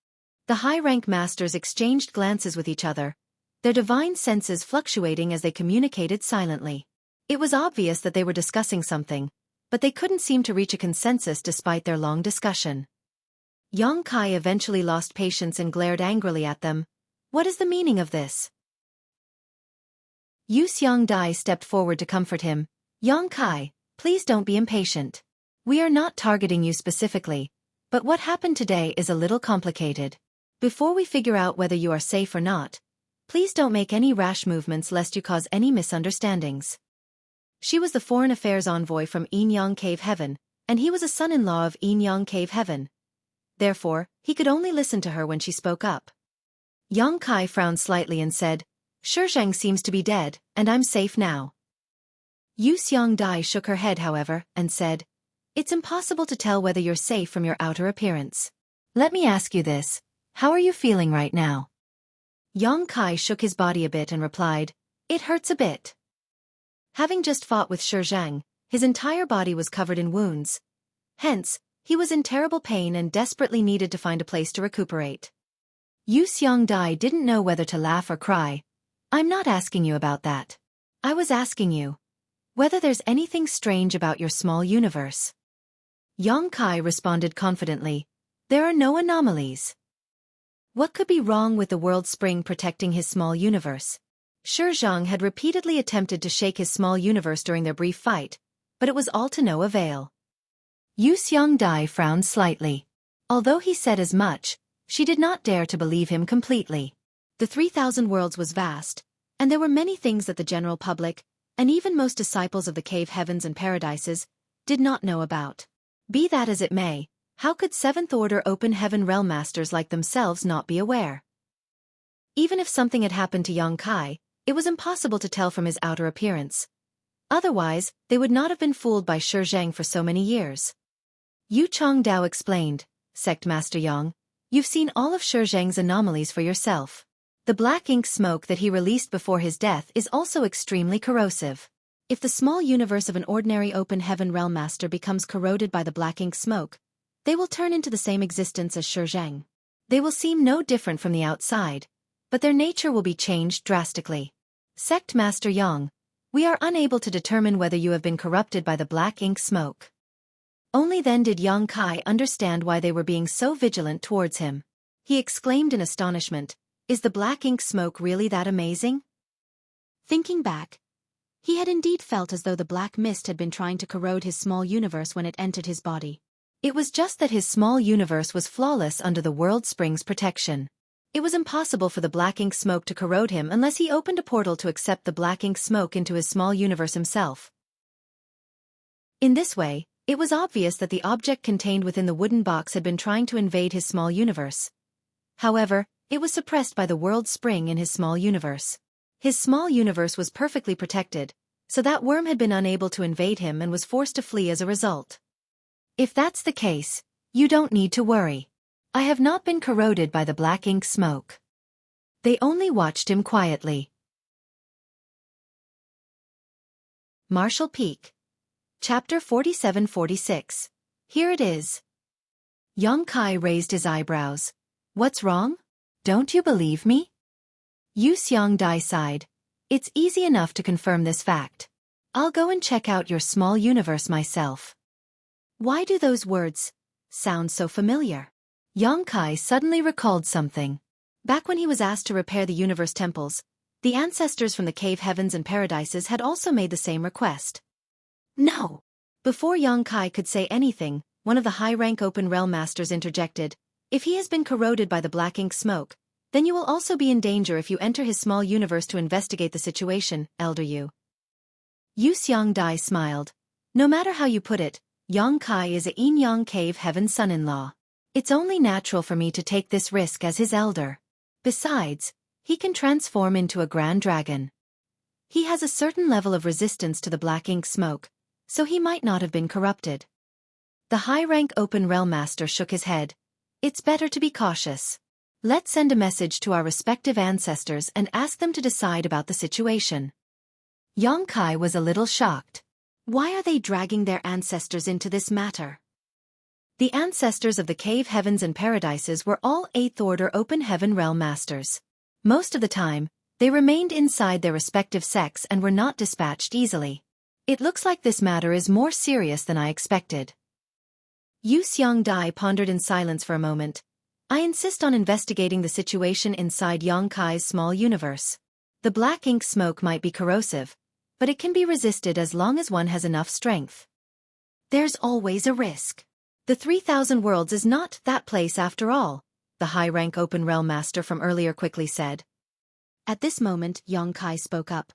The high-rank masters exchanged glances with each other, their divine senses fluctuating as they communicated silently. It was obvious that they were discussing something, but they couldn't seem to reach a consensus despite their long discussion. Yang Kai eventually lost patience and glared angrily at them. "What is the meaning of this?" Yu Xiangdai stepped forward to comfort him. "Yang Kai, please don't be impatient. We are not targeting you specifically, but what happened today is a little complicated. Before we figure out whether you are safe or not, please don't make any rash movements lest you cause any misunderstandings." She was the foreign affairs envoy from Yin Yang Cave Heaven, and he was a son-in-law of Yin Yang Cave Heaven. Therefore, he could only listen to her when she spoke up. Yang Kai frowned slightly and said, "Shi Zheng seems to be dead, and I'm safe now." Yu Xiangdai shook her head however, and said, "It's impossible to tell whether you're safe from your outer appearance. Let me ask you this, how are you feeling right now?" Yang Kai shook his body a bit and replied, "It hurts a bit." Having just fought with Shi Zheng, his entire body was covered in wounds. Hence, he was in terrible pain and desperately needed to find a place to recuperate. Yu Xiangdai didn't know whether to laugh or cry. "I'm not asking you about that. I was asking you whether there's anything strange about your small universe." Yang Kai responded confidently, "There are no anomalies." What could be wrong with the world spring protecting his small universe? Shi Zheng had repeatedly attempted to shake his small universe during their brief fight, but it was all to no avail. Yu Xiangdai frowned slightly. Although he said as much, she did not dare to believe him completely. The 3,000 worlds was vast, and there were many things that the general public, and even most disciples of the cave heavens and paradises, did not know about. Be that as it may, how could 7th Order Open Heaven Realm Masters like themselves not be aware? Even if something had happened to Yang Kai, it was impossible to tell from his outer appearance. Otherwise, they would not have been fooled by Shi Zheng for so many years. Yu Changdao explained, "Sect Master Yang, you've seen all of Shi Zheng's anomalies for yourself. The black ink smoke that he released before his death is also extremely corrosive. If the small universe of an ordinary Open Heaven Realm Master becomes corroded by the black ink smoke, they will turn into the same existence as Shi Zheng. They will seem no different from the outside, but their nature will be changed drastically. Sect Master Yang, we are unable to determine whether you have been corrupted by the black ink smoke." Only then did Yang Kai understand why they were being so vigilant towards him. He exclaimed in astonishment, "Is the black ink smoke really that amazing?" Thinking back, he had indeed felt as though the black mist had been trying to corrode his small universe when it entered his body. It was just that his small universe was flawless under the world spring's protection. It was impossible for the black ink smoke to corrode him unless he opened a portal to accept the black ink smoke into his small universe himself, In this way, it was obvious that the object contained within the wooden box had been trying to invade his small universe. However, it was suppressed by the world spring in his small universe. His small universe was perfectly protected, so that worm had been unable to invade him and was forced to flee as a result. If that's the case, you don't need to worry. I have not been corroded by the black ink smoke. They only watched him quietly. Marshall Peak. Chapter 47-46. Here it is. Xueqi raised his eyebrows. What's wrong? Don't you believe me? Xueqi sighed. It's easy enough to confirm this fact. I'll go and check out your small universe myself. Why do those words sound so familiar? Xueqi suddenly recalled something. Back when he was asked to repair the universe temples, the ancestors from the cave heavens and paradises had also made the same request. No! Before Xueqi could say anything, one of the high-rank open realm masters interjected. If he has been corroded by the black ink smoke, then you will also be in danger if you enter his small universe to investigate the situation, Elder Yu. Xueqi smiled. No matter how you put it, Xueqi is a Yin-Yang Cave Heaven son-in-law. It's only natural for me to take this risk as his elder. Besides, he can transform into a grand dragon. He has a certain level of resistance to the black ink smoke, so he might not have been corrupted. The high-rank open realm master shook his head. It's better to be cautious. Let's send a message to our respective ancestors and ask them to decide about the situation. Xueqi was a little shocked. Why are they dragging their ancestors into this matter? The ancestors of the cave heavens and paradises were all 8th order open heaven realm masters. Most of the time, they remained inside their respective sects and were not dispatched easily. It looks like this matter is more serious than I expected. Xueqi pondered in silence for a moment. I insist on investigating the situation inside Xueqi's small universe. The black ink smoke might be corrosive, but it can be resisted as long as one has enough strength. There's always a risk. The 3,000 Worlds is not that place after all, the high-rank open realm master from earlier quickly said. At this moment, Xueqi spoke up.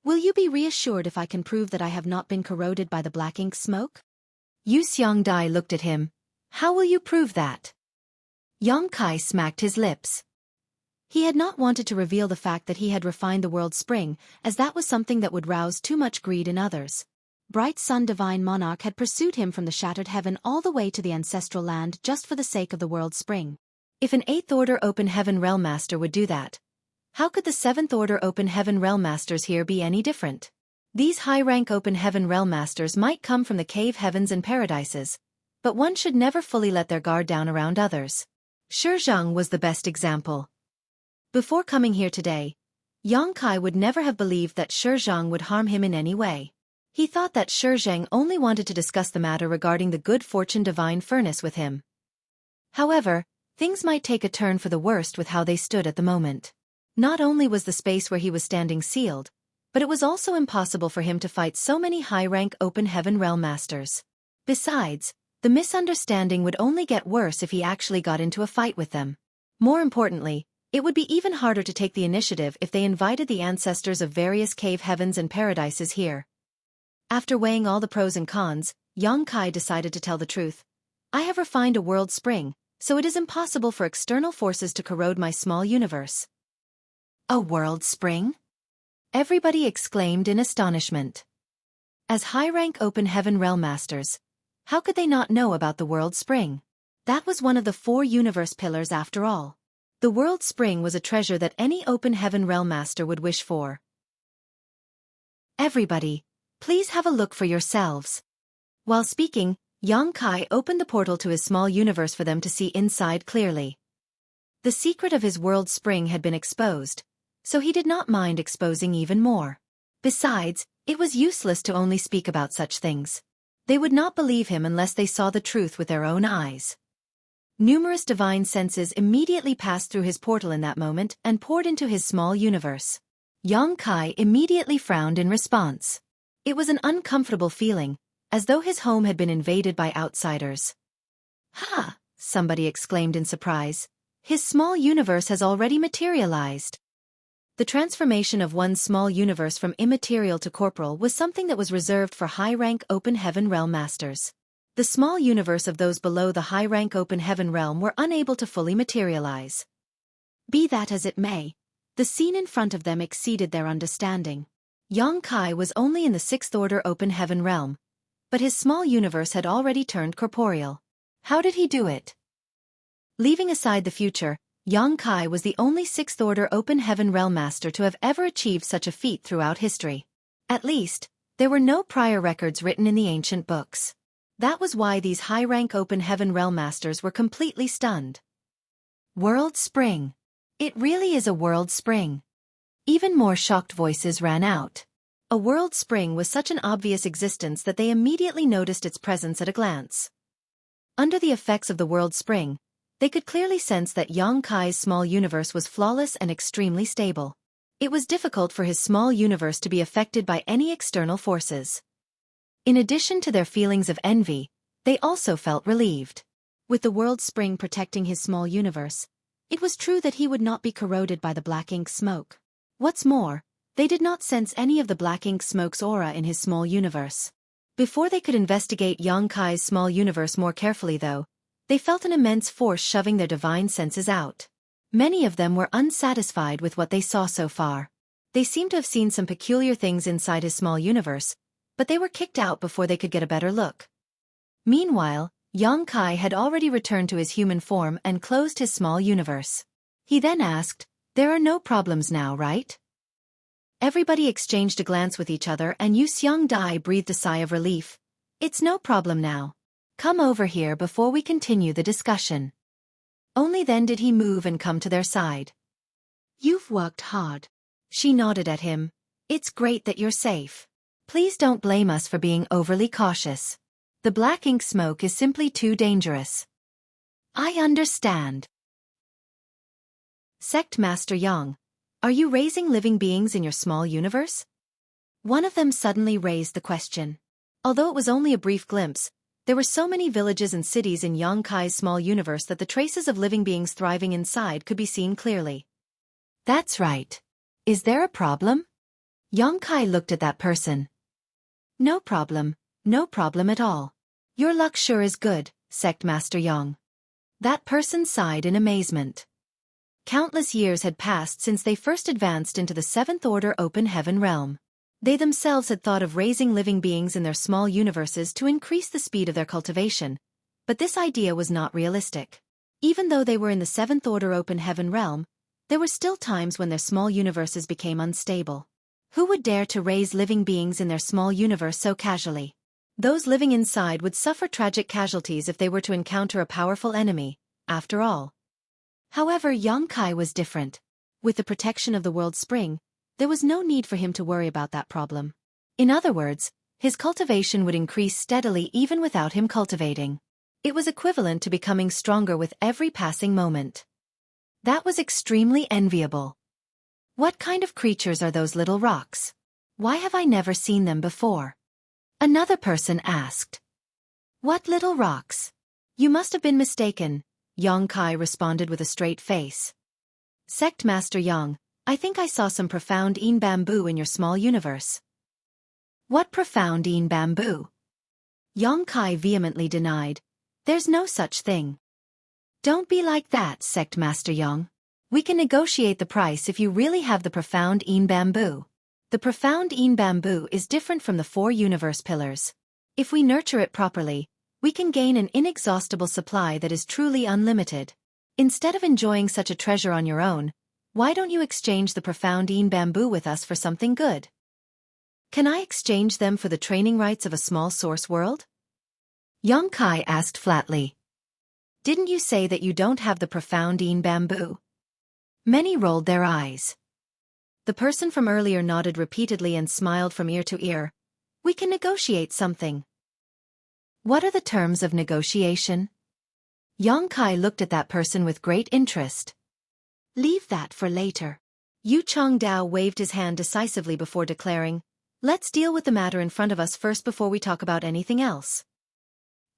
Will you be reassured if I can prove that I have not been corroded by the black ink smoke? Xueqi looked at him. How will you prove that? Xueqi smacked his lips. He had not wanted to reveal the fact that he had refined the world spring, as that was something that would rouse too much greed in others. Bright Sun Divine Monarch had pursued him from the shattered heaven all the way to the ancestral land just for the sake of the world spring. If an 8th order open heaven realm master would do that, how could the 7th order open heaven realm masters here be any different? These high-rank open heaven realm masters might come from the cave heavens and paradises, but one should never fully let their guard down around others. Xueqi was the best example. Before coming here today, Xueqi would never have believed that Xueqi would harm him in any way. He thought that Xueqi only wanted to discuss the matter regarding the good fortune divine furnace with him. However, things might take a turn for the worst with how they stood at the moment. Not only was the space where he was standing sealed, but it was also impossible for him to fight so many high-rank open heaven realm masters. Besides, the misunderstanding would only get worse if he actually got into a fight with them. More importantly, it would be even harder to take the initiative if they invited the ancestors of various cave heavens and paradises here. After weighing all the pros and cons, Xueqi decided to tell the truth. I have refined a world spring, so it is impossible for external forces to corrode my small universe. A world spring? Everybody exclaimed in astonishment. As high-rank open heaven realm masters, how could they not know about the world spring? That was one of the 4 universe pillars after all. The world spring was a treasure that any open heaven realm master would wish for. Everybody, please have a look for yourselves. While speaking, Xueqi opened the portal to his small universe for them to see inside clearly. The secret of his world spring had been exposed, so he did not mind exposing even more. Besides, it was useless to only speak about such things. They would not believe him unless they saw the truth with their own eyes. Numerous divine senses immediately passed through his portal in that moment and poured into his small universe. Xueqi immediately frowned in response. It was an uncomfortable feeling, as though his home had been invaded by outsiders. Ha! Somebody exclaimed in surprise. His small universe has already materialized. The transformation of one's small universe from immaterial to corporal was something that was reserved for high-rank open heaven realm masters. The small universe of those below the high-rank open heaven realm were unable to fully materialize. Be that as it may, the scene in front of them exceeded their understanding. Xueqi was only in the 6th order open heaven realm, but his small universe had already turned corporeal. How did he do it? Leaving aside the future, Xueqi was the only 6th order open heaven realm master to have ever achieved such a feat throughout history. At least, there were no prior records written in the ancient books. That was why these high-rank open heaven realm masters were completely stunned. World Spring. It really is a world spring. Even more shocked voices rang out. A world spring was such an obvious existence that they immediately noticed its presence at a glance. Under the effects of the world spring, they could clearly sense that Xueqi's small universe was flawless and extremely stable. It was difficult for his small universe to be affected by any external forces. In addition to their feelings of envy, they also felt relieved. With the world spring protecting his small universe, it was true that he would not be corroded by the black ink smoke. What's more, they did not sense any of the black ink smoke's aura in his small universe. Before they could investigate Xueqi's small universe more carefully though, they felt an immense force shoving their divine senses out. Many of them were unsatisfied with what they saw so far. They seemed to have seen some peculiar things inside his small universe, but they were kicked out before they could get a better look. Meanwhile, Xueqi had already returned to his human form and closed his small universe. He then asked, "There are no problems now, right?" Everybody exchanged a glance with each other and Yu Xiangdai breathed a sigh of relief. "It's no problem now. Come over here before we continue the discussion." Only then did he move and come to their side. "You've worked hard." She nodded at him. "It's great that you're safe. Please don't blame us for being overly cautious. The black ink smoke is simply too dangerous." "I understand." Sect Master Yang, are you raising living beings in your small universe? One of them suddenly raised the question. Although it was only a brief glimpse, there were so many villages and cities in Xueqi's small universe that the traces of living beings thriving inside could be seen clearly. "That's right. Is there a problem?" Xueqi looked at that person. No problem at all. Your luck sure is good, Sect Master Yang." That person sighed in amazement. Countless years had passed since they first advanced into the 7th order open heaven realm. They themselves had thought of raising living beings in their small universes to increase the speed of their cultivation, but this idea was not realistic. Even though they were in the 7th order open heaven realm, there were still times when their small universes became unstable. Who would dare to raise living beings in their small universe so casually? Those living inside would suffer tragic casualties if they were to encounter a powerful enemy, after all. However, Xueqi was different. With the protection of the world spring, there was no need for him to worry about that problem. In other words, his cultivation would increase steadily even without him cultivating. It was equivalent to becoming stronger with every passing moment. That was extremely enviable. What kind of creatures are those little rocks? Why have I never seen them before? Another person asked. What little rocks? You must have been mistaken, Xueqi responded with a straight face. Sect Master Yang, I think I saw some profound een bamboo in your small universe. What profound een bamboo? Xueqi vehemently denied. There's no such thing. Don't be like that, Sect Master Yang. We can negotiate the price if you really have the profound een bamboo. The profound een bamboo is different from the 4 universe pillars. If we nurture it properly, we can gain an inexhaustible supply that is truly unlimited. Instead of enjoying such a treasure on your own, why don't you exchange the profound een bamboo with us for something good? Can I exchange them for the training rights of a small source world? Xueqi asked flatly. Didn't you say that you don't have the profound een bamboo? Many rolled their eyes. The person from earlier nodded repeatedly and smiled from ear to ear. We can negotiate something. What are the terms of negotiation? Xueqi looked at that person with great interest. Leave that for later. Yu Changdao waved his hand decisively before declaring, let's deal with the matter in front of us first before we talk about anything else.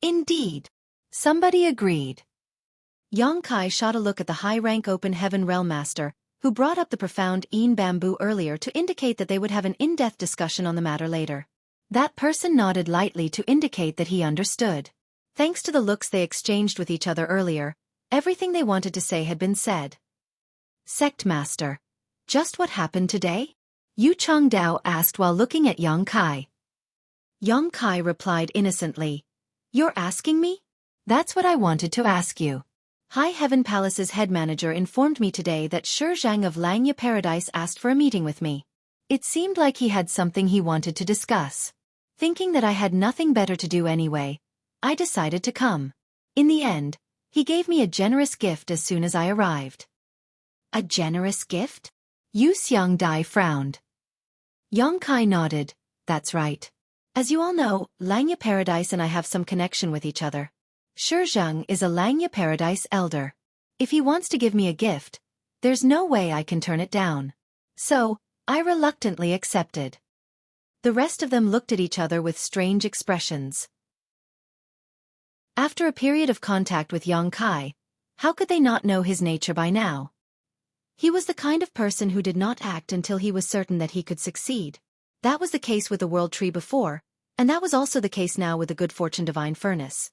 Indeed. Somebody agreed. Xueqi shot a look at the high-rank open heaven realm master, who brought up the profound Een bamboo earlier to indicate that they would have an in-depth discussion on the matter later. That person nodded lightly to indicate that he understood. Thanks to the looks they exchanged with each other earlier, everything they wanted to say had been said. Sect Master. Just what happened today? Yu Changdao asked while looking at Yang Kai. Yang Kai replied innocently. You're asking me? That's what I wanted to ask you. High Heaven Palace's head manager informed me today that Shi Zhang of Langya Paradise asked for a meeting with me. It seemed like he had something he wanted to discuss. Thinking that I had nothing better to do anyway, I decided to come. In the end, he gave me a generous gift as soon as I arrived. A generous gift? Yu Xiangdai frowned. Yang Kai nodded. That's right. As you all know, Langya Paradise and I have some connection with each other. Shi Zhang is a Langya Paradise elder. If he wants to give me a gift, there's no way I can turn it down. So, I reluctantly accepted. The rest of them looked at each other with strange expressions. After a period of contact with Yang Kai, how could they not know his nature by now? He was the kind of person who did not act until he was certain that he could succeed. That was the case with the World Tree before, and that was also the case now with the Good Fortune Divine Furnace.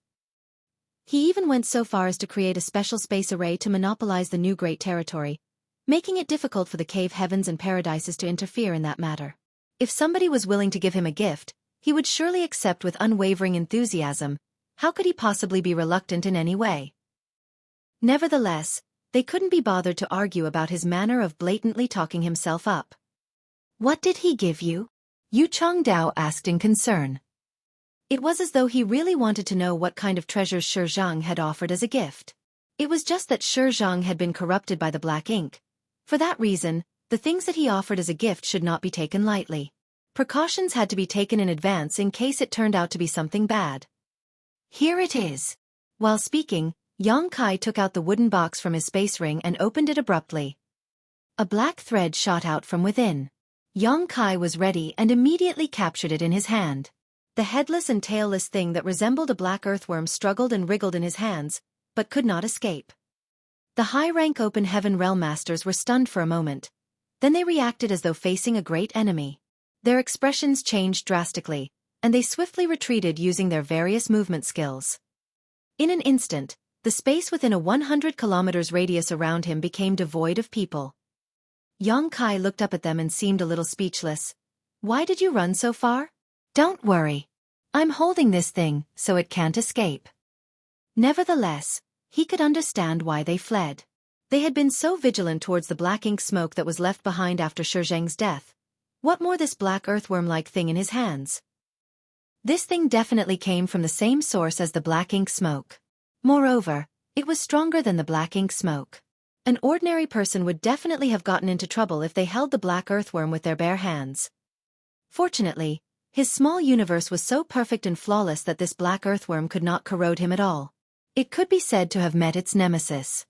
He even went so far as to create a special space array to monopolize the new Great Territory, making it difficult for the cave heavens and paradises to interfere in that matter. If somebody was willing to give him a gift, he would surely accept with unwavering enthusiasm. How could he possibly be reluctant in any way? Nevertheless, they couldn't be bothered to argue about his manner of blatantly talking himself up. What did he give you? Yu Changdao asked in concern. It was as though he really wanted to know what kind of treasures Shi Zhang had offered as a gift. It was just that Shi Zhang had been corrupted by the black ink. For that reason, the things that he offered as a gift should not be taken lightly. Precautions had to be taken in advance in case it turned out to be something bad. Here it is. While speaking, Yang Kai took out the wooden box from his space ring and opened it abruptly. A black thread shot out from within. Yang Kai was ready and immediately captured it in his hand. The headless and tailless thing that resembled a black earthworm struggled and wriggled in his hands, but could not escape. The high-rank Open Heaven Realm Masters were stunned for a moment. Then they reacted as though facing a great enemy. Their expressions changed drastically, and they swiftly retreated using their various movement skills. In an instant, the space within a 100 kilometers radius around him became devoid of people. Yang Kai looked up at them and seemed a little speechless. Why did you run so far? Don't worry. I'm holding this thing, so it can't escape. Nevertheless, he could understand why they fled. They had been so vigilant towards the black ink smoke that was left behind after Shi Zhang's death. What more this black earthworm-like thing in his hands? This thing definitely came from the same source as the black ink smoke. Moreover, it was stronger than the black ink smoke. An ordinary person would definitely have gotten into trouble if they held the black earthworm with their bare hands. Fortunately, his small universe was so perfect and flawless that this black earthworm could not corrode him at all. It could be said to have met its nemesis.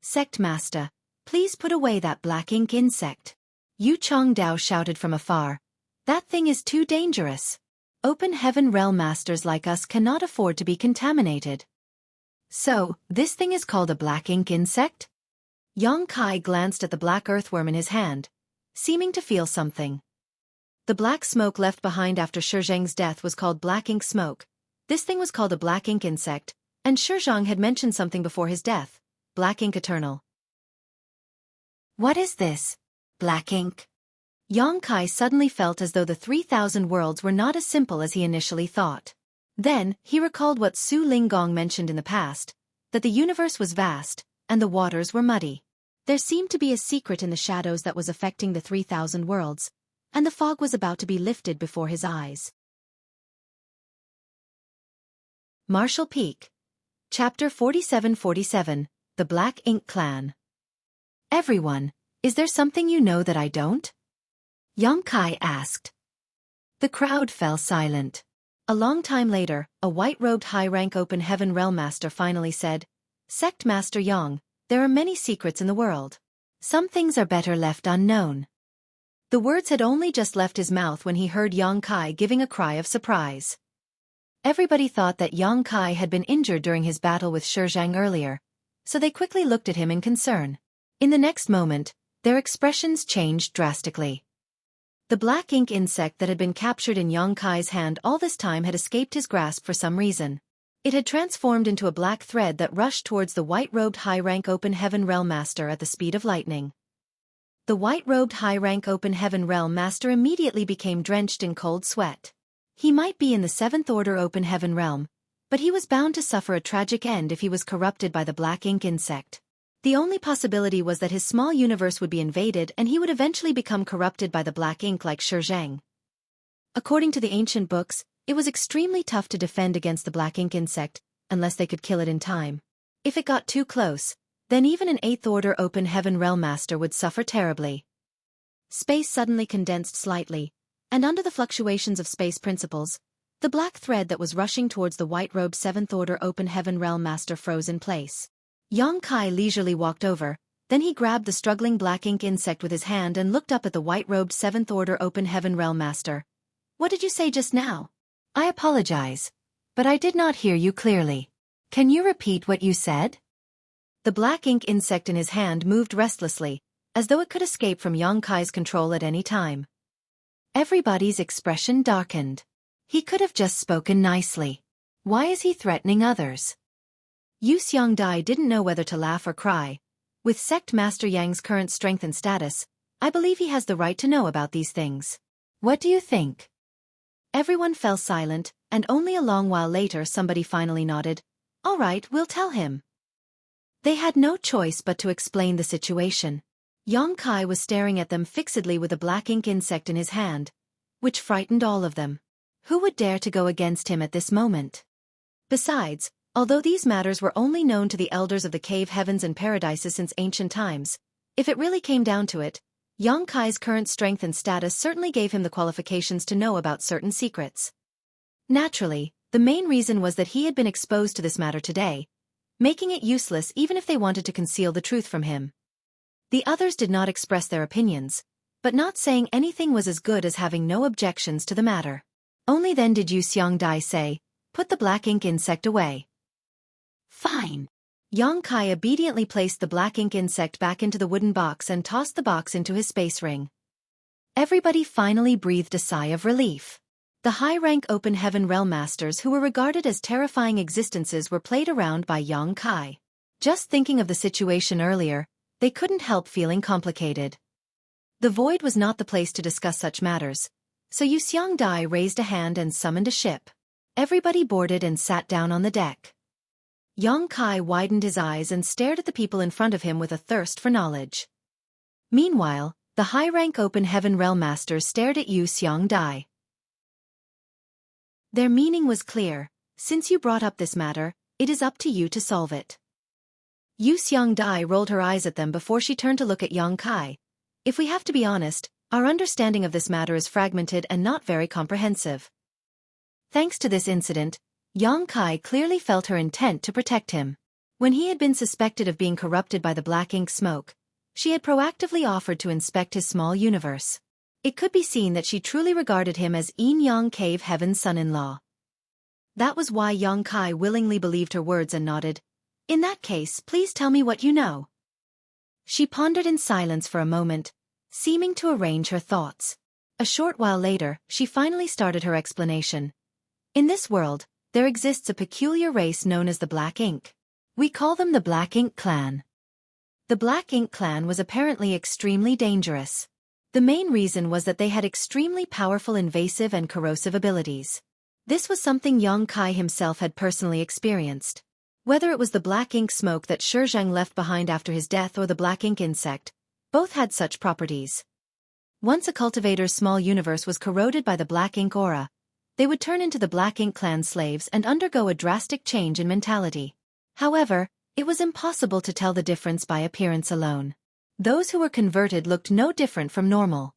Sect Master, please put away that black ink insect. Yu Changdao shouted from afar. That thing is too dangerous. Open Heaven Realm Masters like us cannot afford to be contaminated. So, this thing is called a black ink insect? Yang Kai glanced at the black earthworm in his hand, seeming to feel something. The black smoke left behind after Shi Zhang's death was called black ink smoke. This thing was called a black ink insect, and Shi Zhang had mentioned something before his death. Black ink eternal. What is this? Black ink? Yang Kai suddenly felt as though the 3,000 worlds were not as simple as he initially thought. Then, he recalled what Su Linggong mentioned in the past, that the universe was vast, and the waters were muddy. There seemed to be a secret in the shadows that was affecting the 3,000 worlds, and the fog was about to be lifted before his eyes. Marshall Peak. Chapter 4747, The Black Ink Clan. Everyone, is there something you know that I don't? Yang Kai asked. The crowd fell silent. A long time later, a white-robed high-rank Open Heaven Realm Master finally said, Sect Master Yang, there are many secrets in the world. Some things are better left unknown. The words had only just left his mouth when he heard Yang Kai giving a cry of surprise. Everybody thought that Yang Kai had been injured during his battle with Shi Zhang earlier, so they quickly looked at him in concern. In the next moment, their expressions changed drastically. The black ink insect that had been captured in Yang Kai's hand all this time had escaped his grasp for some reason. It had transformed into a black thread that rushed towards the white-robed high-rank Open Heaven Realm Master at the speed of lightning. The white-robed high-rank Open Heaven Realm Master immediately became drenched in cold sweat. He might be in the 7th Order Open Heaven Realm, but he was bound to suffer a tragic end if he was corrupted by the black ink insect. The only possibility was that his small universe would be invaded and he would eventually become corrupted by the black ink like Xueqi. According to the ancient books, it was extremely tough to defend against the black ink insect, unless they could kill it in time. If it got too close, then even an 8th Order Open Heaven Realm Master would suffer terribly. Space suddenly condensed slightly, and under the fluctuations of space principles, the black thread that was rushing towards the white-robed 7th Order Open Heaven Realm Master froze in place. Yang Kai leisurely walked over, then he grabbed the struggling black ink insect with his hand and looked up at the white-robed 7th Order Open Heaven Realm Master. "What did you say just now?" "I apologize, but I did not hear you clearly. Can you repeat what you said?" The black ink insect in his hand moved restlessly, as though it could escape from Yang Kai's control at any time. Everybody's expression darkened. He could have just spoken nicely. Why is he threatening others? Xueqi didn't know whether to laugh or cry. With Sect Master Yang's current strength and status, I believe he has the right to know about these things. What do you think? Everyone fell silent, and only a long while later somebody finally nodded. "All right, we'll tell him." They had no choice but to explain the situation. Yang Kai was staring at them fixedly with a black ink insect in his hand, which frightened all of them. Who would dare to go against him at this moment? Besides, although these matters were only known to the elders of the cave heavens and paradises since ancient times, if it really came down to it, Yang Kai's current strength and status certainly gave him the qualifications to know about certain secrets. Naturally, the main reason was that he had been exposed to this matter today, making it useless even if they wanted to conceal the truth from him. The others did not express their opinions, but not saying anything was as good as having no objections to the matter. Only then did Xueqi say, "Put the black ink insect away." "Fine." Yang Kai obediently placed the black ink insect back into the wooden box and tossed the box into his space ring. Everybody finally breathed a sigh of relief. The high-rank Open Heaven Realm Masters who were regarded as terrifying existences were played around by Yang Kai. Just thinking of the situation earlier, they couldn't help feeling complicated. The void was not the place to discuss such matters, so Xueqi raised a hand and summoned a ship. Everybody boarded and sat down on the deck. Yang Kai widened his eyes and stared at the people in front of him with a thirst for knowledge. Meanwhile, the high-rank Open Heaven Realm Masters stared at Xueqi. Their meaning was clear: since you brought up this matter, it is up to you to solve it. Xueqi rolled her eyes at them before she turned to look at Yang Kai. "If we have to be honest, our understanding of this matter is fragmented and not very comprehensive." Thanks to this incident, Yang Kai clearly felt her intent to protect him. When he had been suspected of being corrupted by the black ink smoke, she had proactively offered to inspect his small universe. It could be seen that she truly regarded him as Yin Yang Cave Heaven's son-in-law. That was why Yang Kai willingly believed her words and nodded. "In that case, please tell me what you know." She pondered in silence for a moment, seeming to arrange her thoughts. A short while later, she finally started her explanation. "In this world, there exists a peculiar race known as the Black Ink. We call them the Black Ink Clan. The Black Ink Clan was apparently extremely dangerous. The main reason was that they had extremely powerful invasive and corrosive abilities. This was something Yang Kai himself had personally experienced. Whether it was the black ink smoke that Xueqi left behind after his death or the black ink insect, both had such properties. Once a cultivator's small universe was corroded by the black ink aura, they would turn into the Black Ink Clan slaves and undergo a drastic change in mentality. However, it was impossible to tell the difference by appearance alone. Those who were converted looked no different from normal.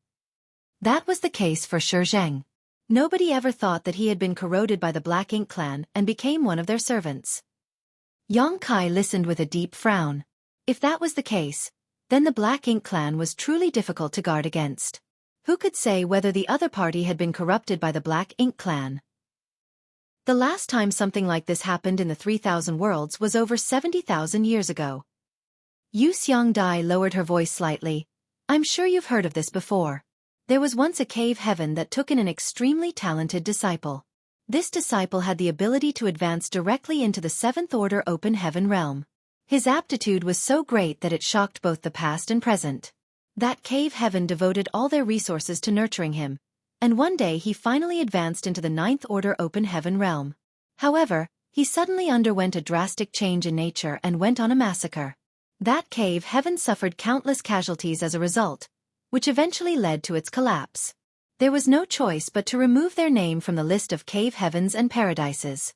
That was the case for Xueqi. Nobody ever thought that he had been corroded by the Black Ink Clan and became one of their servants. Yang Kai listened with a deep frown. If that was the case, then the Black Ink Clan was truly difficult to guard against. Who could say whether the other party had been corrupted by the Black Ink Clan? The last time something like this happened in the 3,000 worlds was over 70,000 years ago. Xueqi lowered her voice slightly. I'm sure you've heard of this before. There was once a cave heaven that took in an extremely talented disciple. This disciple had the ability to advance directly into the seventh order open heaven realm. His aptitude was so great that it shocked both the past and present. That cave heaven devoted all their resources to nurturing him, and one day he finally advanced into the ninth order open heaven realm. However, he suddenly underwent a drastic change in nature and went on a massacre. That cave heaven suffered countless casualties as a result, which eventually led to its collapse. There was no choice but to remove their name from the list of cave heavens and paradises.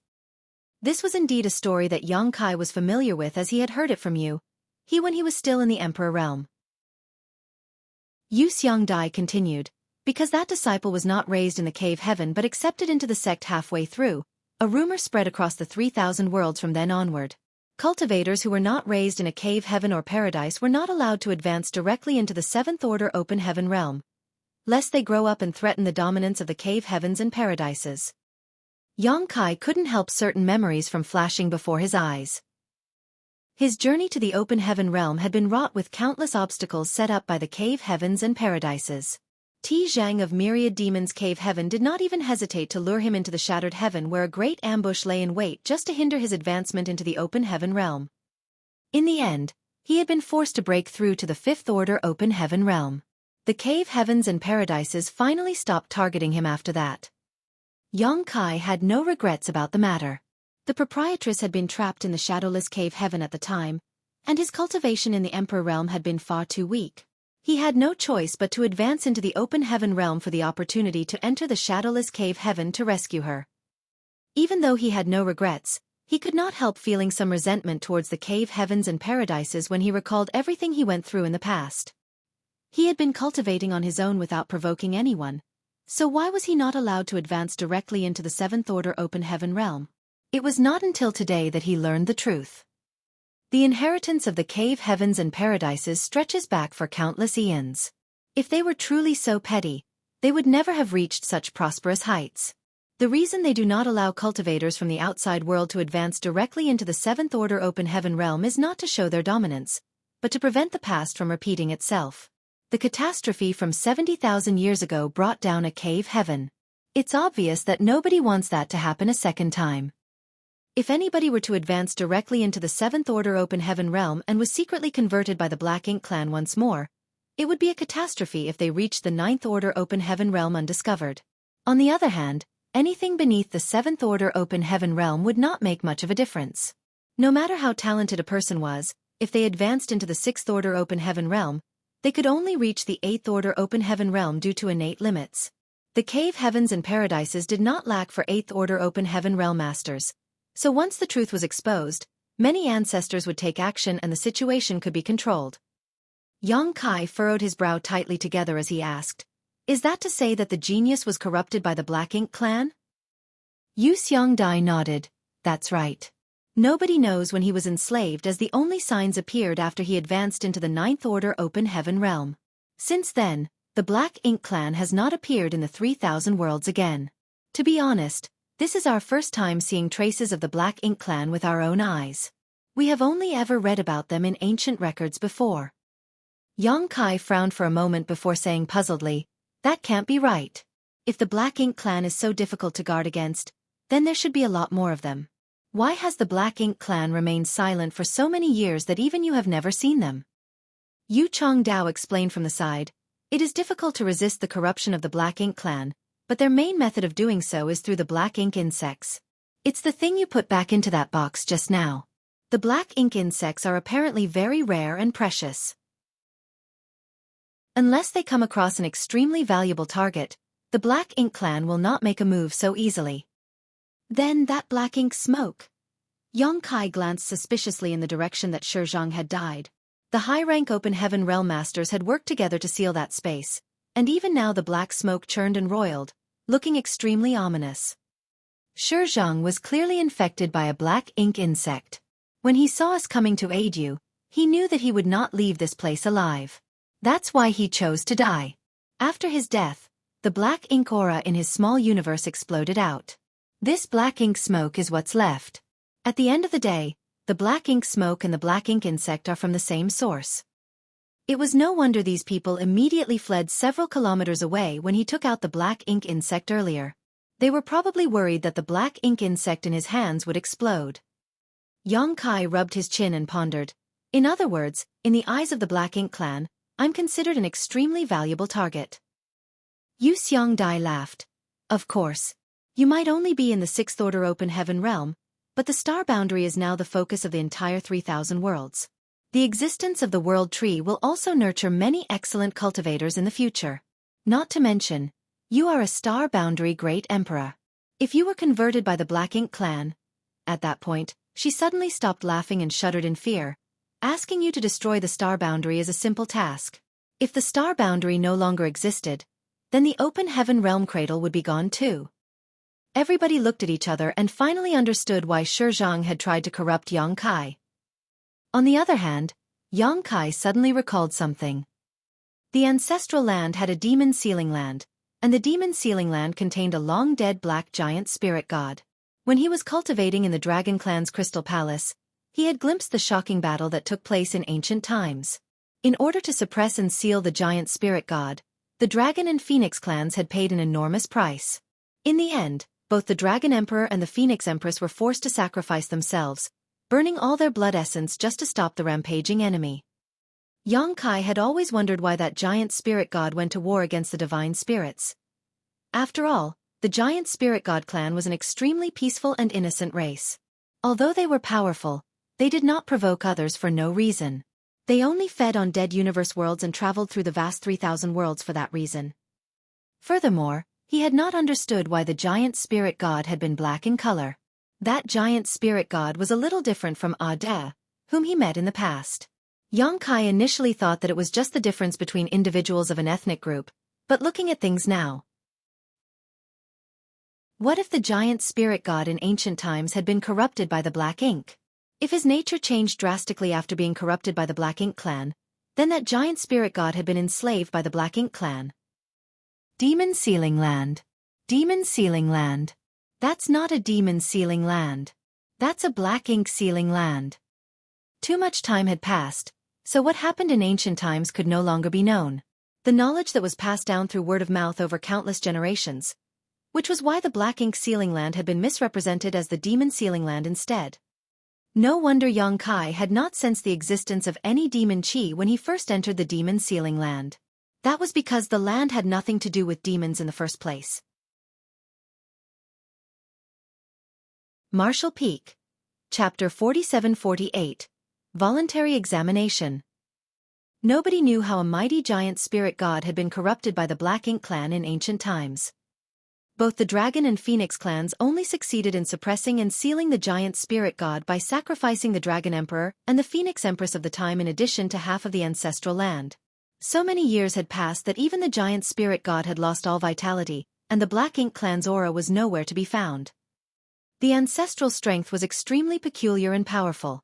This was indeed a story that Xueqi was familiar with, as he had heard it from you, when he was still in the Emperor realm. Xueqi continued, because that disciple was not raised in the cave heaven but accepted into the sect halfway through, a rumor spread across the 3,000 worlds from then onward. Cultivators who were not raised in a cave heaven or paradise were not allowed to advance directly into the seventh order open heaven realm, lest they grow up and threaten the dominance of the cave heavens and paradises. Xueqi couldn't help certain memories from flashing before his eyes. His journey to the open heaven realm had been wrought with countless obstacles set up by the cave heavens and paradises. Zhang of Myriad Demons Cave Heaven did not even hesitate to lure him into the Shattered Heaven, where a great ambush lay in wait just to hinder his advancement into the open heaven realm. In the end, he had been forced to break through to the fifth order open heaven realm. The cave heavens and paradises finally stopped targeting him after that. Xueqi had no regrets about the matter. The proprietress had been trapped in the shadowless cave heaven at the time, and his cultivation in the Emperor realm had been far too weak. He had no choice but to advance into the open heaven realm for the opportunity to enter the shadowless cave heaven to rescue her. Even though he had no regrets, he could not help feeling some resentment towards the cave heavens and paradises when he recalled everything he went through in the past. He had been cultivating on his own without provoking anyone, so why was he not allowed to advance directly into the seventh order open heaven realm? It was not until today that he learned the truth. The inheritance of the cave heavens and paradises stretches back for countless eons. If they were truly so petty, they would never have reached such prosperous heights. The reason they do not allow cultivators from the outside world to advance directly into the seventh order open heaven realm is not to show their dominance, but to prevent the past from repeating itself. The catastrophe from 70,000 years ago brought down a cave heaven. It's obvious that nobody wants that to happen a second time. If anybody were to advance directly into the seventh order open heaven realm and was secretly converted by the Black Ink clan once more, it would be a catastrophe if they reached the ninth order open heaven realm undiscovered. On the other hand, anything beneath the seventh order open heaven realm would not make much of a difference. No matter how talented a person was, if they advanced into the sixth order open heaven realm, they could only reach the eighth order open heaven realm due to innate limits. The cave heavens and paradises did not lack for eighth order open heaven realm masters. So once the truth was exposed, many ancestors would take action and the situation could be controlled. Xueqi furrowed his brow tightly together as he asked, "Is that to say that the genius was corrupted by the Black Ink clan?" Xueqi nodded. "That's right. Nobody knows when he was enslaved, as the only signs appeared after he advanced into the ninth order open heaven realm. Since then, the Black Ink clan has not appeared in the 3,000 worlds again. To be honest, this is our first time seeing traces of the Black Ink clan with our own eyes. We have only ever read about them in ancient records before." Xueqi frowned for a moment before saying puzzledly, "That can't be right. If the Black Ink clan is so difficult to guard against, then there should be a lot more of them. Why has the Black Ink clan remained silent for so many years that even you have never seen them?" Yu Chongdao explained from the side, "It is difficult to resist the corruption of the Black Ink clan, but their main method of doing so is through the black ink insects. It's the thing you put back into that box just now. The black ink insects are apparently very rare and precious. Unless they come across an extremely valuable target, the Black Ink clan will not make a move so easily." "Then that black ink smoke?" Xueqi glanced suspiciously in the direction that Xuezhang had died. The high-rank open heaven realm masters had worked together to seal that space, and even now the black smoke churned and roiled, looking extremely ominous. Xuezhang was clearly infected by a black ink insect. When he saw us coming to aid you, he knew that he would not leave this place alive. That's why he chose to die. After his death, the black ink aura in his small universe exploded out. This black ink smoke is what's left. At the end of the day, the black ink smoke and the black ink insect are from the same source. It was no wonder these people immediately fled several kilometers away when he took out the black ink insect earlier. They were probably worried that the black ink insect in his hands would explode. Yang Kai rubbed his chin and pondered. In other words, in the eyes of the Black Ink clan, I'm considered an extremely valuable target. Yu Xiangdai laughed. Of course. You might only be in the Sixth Order Open Heaven realm, but the star boundary is now the focus of the entire 3,000 worlds. The existence of the world tree will also nurture many excellent cultivators in the future. Not to mention, you are a star boundary great emperor. If you were converted by the Black Ink clan... At that point, she suddenly stopped laughing and shuddered in fear. Asking you to destroy the star boundary is a simple task. If the star boundary no longer existed, then the open heaven realm cradle would be gone too. Everybody looked at each other and finally understood why Xueqi had tried to corrupt Yang Kai. On the other hand, Yang Kai suddenly recalled something. The ancestral land had a demon sealing land, and the demon sealing land contained a long-dead black giant spirit god. When he was cultivating in the Dragon Clan's Crystal Palace, he had glimpsed the shocking battle that took place in ancient times. In order to suppress and seal the giant spirit god, the Dragon and Phoenix clans had paid an enormous price. In the end, both the Dragon Emperor and the Phoenix Empress were forced to sacrifice themselves, burning all their blood essence just to stop the rampaging enemy. Yang Kai had always wondered why that giant spirit god went to war against the divine spirits. After all, the giant spirit god clan was an extremely peaceful and innocent race. Although they were powerful, they did not provoke others for no reason. They only fed on dead universe worlds and traveled through the vast 3,000 worlds for that reason. Furthermore, he had not understood why the giant spirit god had been black in color. That giant spirit god was a little different from Ada, whom he met in the past. Yang Kai initially thought that it was just the difference between individuals of an ethnic group, but looking at things now. What if the giant spirit god in ancient times had been corrupted by the Black Ink? If his nature changed drastically after being corrupted by the Black Ink clan, then that giant spirit god had been enslaved by the Black Ink clan. Demon Sealing Land. Demon Sealing Land. That's not a demon sealing land. That's a Black Ink sealing land. Too much time had passed, so what happened in ancient times could no longer be known. The knowledge that was passed down through word of mouth over countless generations, which was why the Black Ink sealing land had been misrepresented as the demon sealing land instead. No wonder Yang Kai had not sensed the existence of any demon chi when he first entered the demon sealing land. That was because the land had nothing to do with demons in the first place. Martial Peak. Chapter 47-48. Voluntary Examination. Nobody knew how a mighty giant spirit god had been corrupted by the Black Ink clan in ancient times. Both the Dragon and Phoenix clans only succeeded in suppressing and sealing the giant spirit god by sacrificing the Dragon Emperor and the Phoenix Empress of the time in addition to half of the ancestral land. So many years had passed that even the giant spirit god had lost all vitality, and the Black Ink clan's aura was nowhere to be found. The ancestral strength was extremely peculiar and powerful.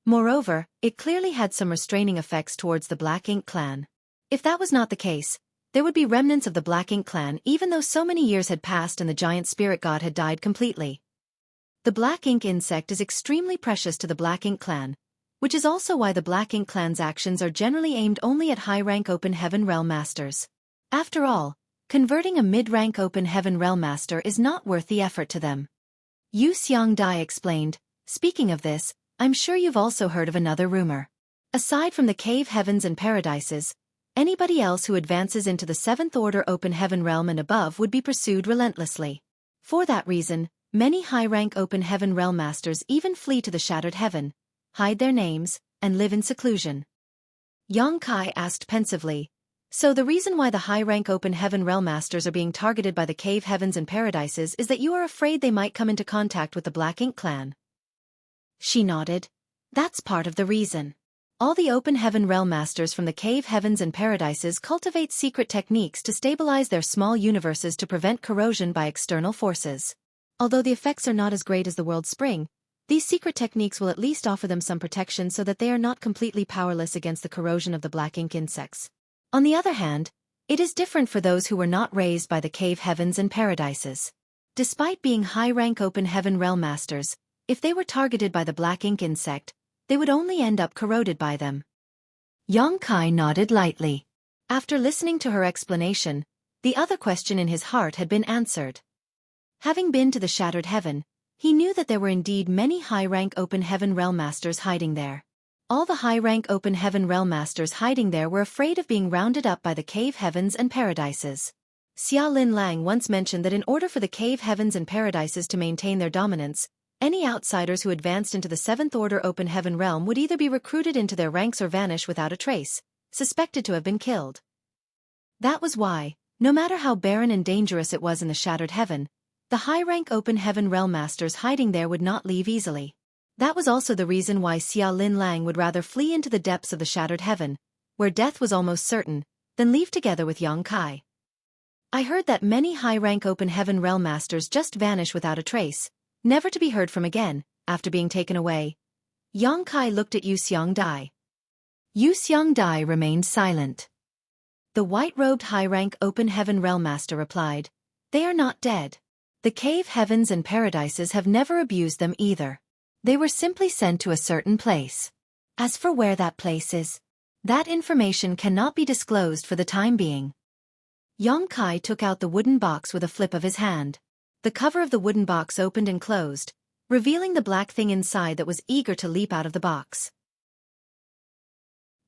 Moreover, it clearly had some restraining effects towards the Black Ink clan. If that was not the case, there would be remnants of the Black Ink clan even though so many years had passed and the giant spirit god had died completely. The Black Ink insect is extremely precious to the Black Ink clan, which is also why the Black Ink clan's actions are generally aimed only at high-rank Open Heaven Realm Masters. After all, converting a mid-rank Open Heaven Realm Master is not worth the effort to them. Yu Xiangdai explained, speaking of this, I'm sure you've also heard of another rumor. Aside from the cave heavens and paradises, anybody else who advances into the Seventh Order Open Heaven Realm and above would be pursued relentlessly. For that reason, many high-rank Open Heaven Realm Masters even flee to the Shattered Heaven, hide their names, and live in seclusion. Yang Kai asked pensively, so the reason why the high-rank Open Heaven Realm Masters are being targeted by the cave heavens and paradises is that you are afraid they might come into contact with the Black Ink clan? She nodded. That's part of the reason. All the Open Heaven Realm Masters from the cave heavens and paradises cultivate secret techniques to stabilize their small universes to prevent corrosion by external forces. Although the effects are not as great as the World Spring, these secret techniques will at least offer them some protection so that they are not completely powerless against the corrosion of the Black Ink insects. On the other hand, it is different for those who were not raised by the cave heavens and paradises. Despite being high-rank Open Heaven Realm Masters, if they were targeted by the Black Ink insect, they would only end up corroded by them. Yang Kai nodded lightly. After listening to her explanation, the other question in his heart had been answered. Having been to the Shattered Heaven, he knew that there were indeed many high-rank Open Heaven Realm Masters hiding there. All the high-rank Open Heaven Realm Masters hiding there were afraid of being rounded up by the Cave Heavens and Paradises. Xia Lin Lang once mentioned that in order for the Cave Heavens and Paradises to maintain their dominance, any outsiders who advanced into the Seventh Order Open Heaven realm would either be recruited into their ranks or vanish without a trace, suspected to have been killed. That was why, no matter how barren and dangerous it was in the Shattered Heaven, the high-rank Open Heaven Realm Masters hiding there would not leave easily. That was also the reason why Xia Lin Lang would rather flee into the depths of the Shattered Heaven, where death was almost certain, than leave together with Yang Kai. I heard that many high-rank Open Heaven Realm Masters just vanish without a trace, never to be heard from again, after being taken away. Yang Kai looked at Yu Xiangdai. Yu Xiangdai remained silent. The white-robed high-rank Open Heaven Realm Master replied, "They are not dead. The Cave Heavens and Paradises have never abused them either. They were simply sent to a certain place. As for where that place is, that information cannot be disclosed for the time being." Yang Kai took out the wooden box with a flip of his hand. The cover of the wooden box opened and closed, revealing the black thing inside that was eager to leap out of the box.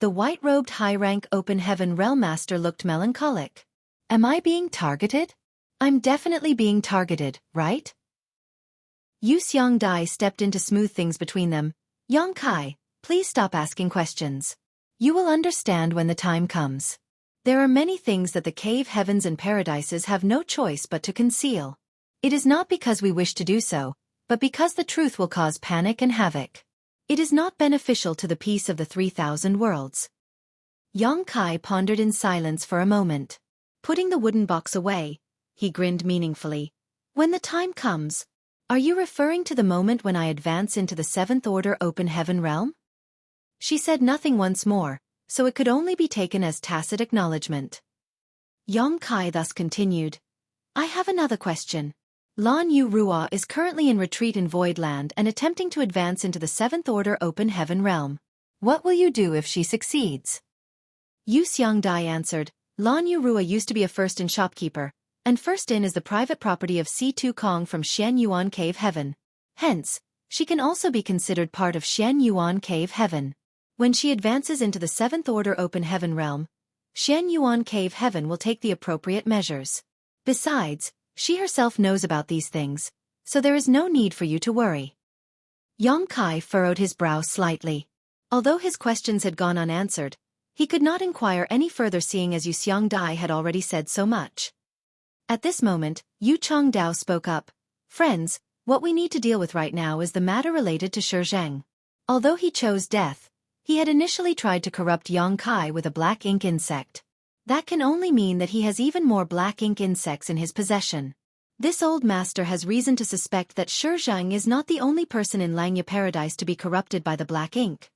The white-robed high-rank Open Heaven Realm Master looked melancholic. "Am I being targeted? I'm definitely being targeted, right?" Yu Xiangdai stepped in to smooth things between them. "Yang Kai, please stop asking questions. You will understand when the time comes. There are many things that the Cave Heavens and Paradises have no choice but to conceal. It is not because we wish to do so, but because the truth will cause panic and havoc. It is not beneficial to the peace of the 3,000 worlds." Yang Kai pondered in silence for a moment. Putting the wooden box away, he grinned meaningfully. "When the time comes, are you referring to the moment when I advance into the Seventh Order Open Heaven realm?" She said nothing once more, so it could only be taken as tacit acknowledgement. Yang Kai thus continued, "I have another question. Lan Yu Rua is currently in retreat in Voidland and attempting to advance into the Seventh Order Open Heaven realm. What will you do if she succeeds?" Yu Xiangdai answered, "Lan Yu Rua used to be a First-In shopkeeper, and First-In is the private property of C2 Kong from Xian Yuan Cave Heaven. Hence, she can also be considered part of Xian Yuan Cave Heaven. When she advances into the Seventh Order Open Heaven realm, Xian Yuan Cave Heaven will take the appropriate measures. Besides, she herself knows about these things, so there is no need for you to worry." Yang Kai furrowed his brow slightly. Although his questions had gone unanswered, he could not inquire any further seeing as Yu Xiangdai had already said so much. At this moment, Yu Changdao spoke up. "Friends, what we need to deal with right now is the matter related to Shizheng. Although he chose death, he had initially tried to corrupt Yang Kai with a black ink insect. That can only mean that he has even more black ink insects in his possession. This old master has reason to suspect that Shizheng is not the only person in Langya Paradise to be corrupted by the black ink."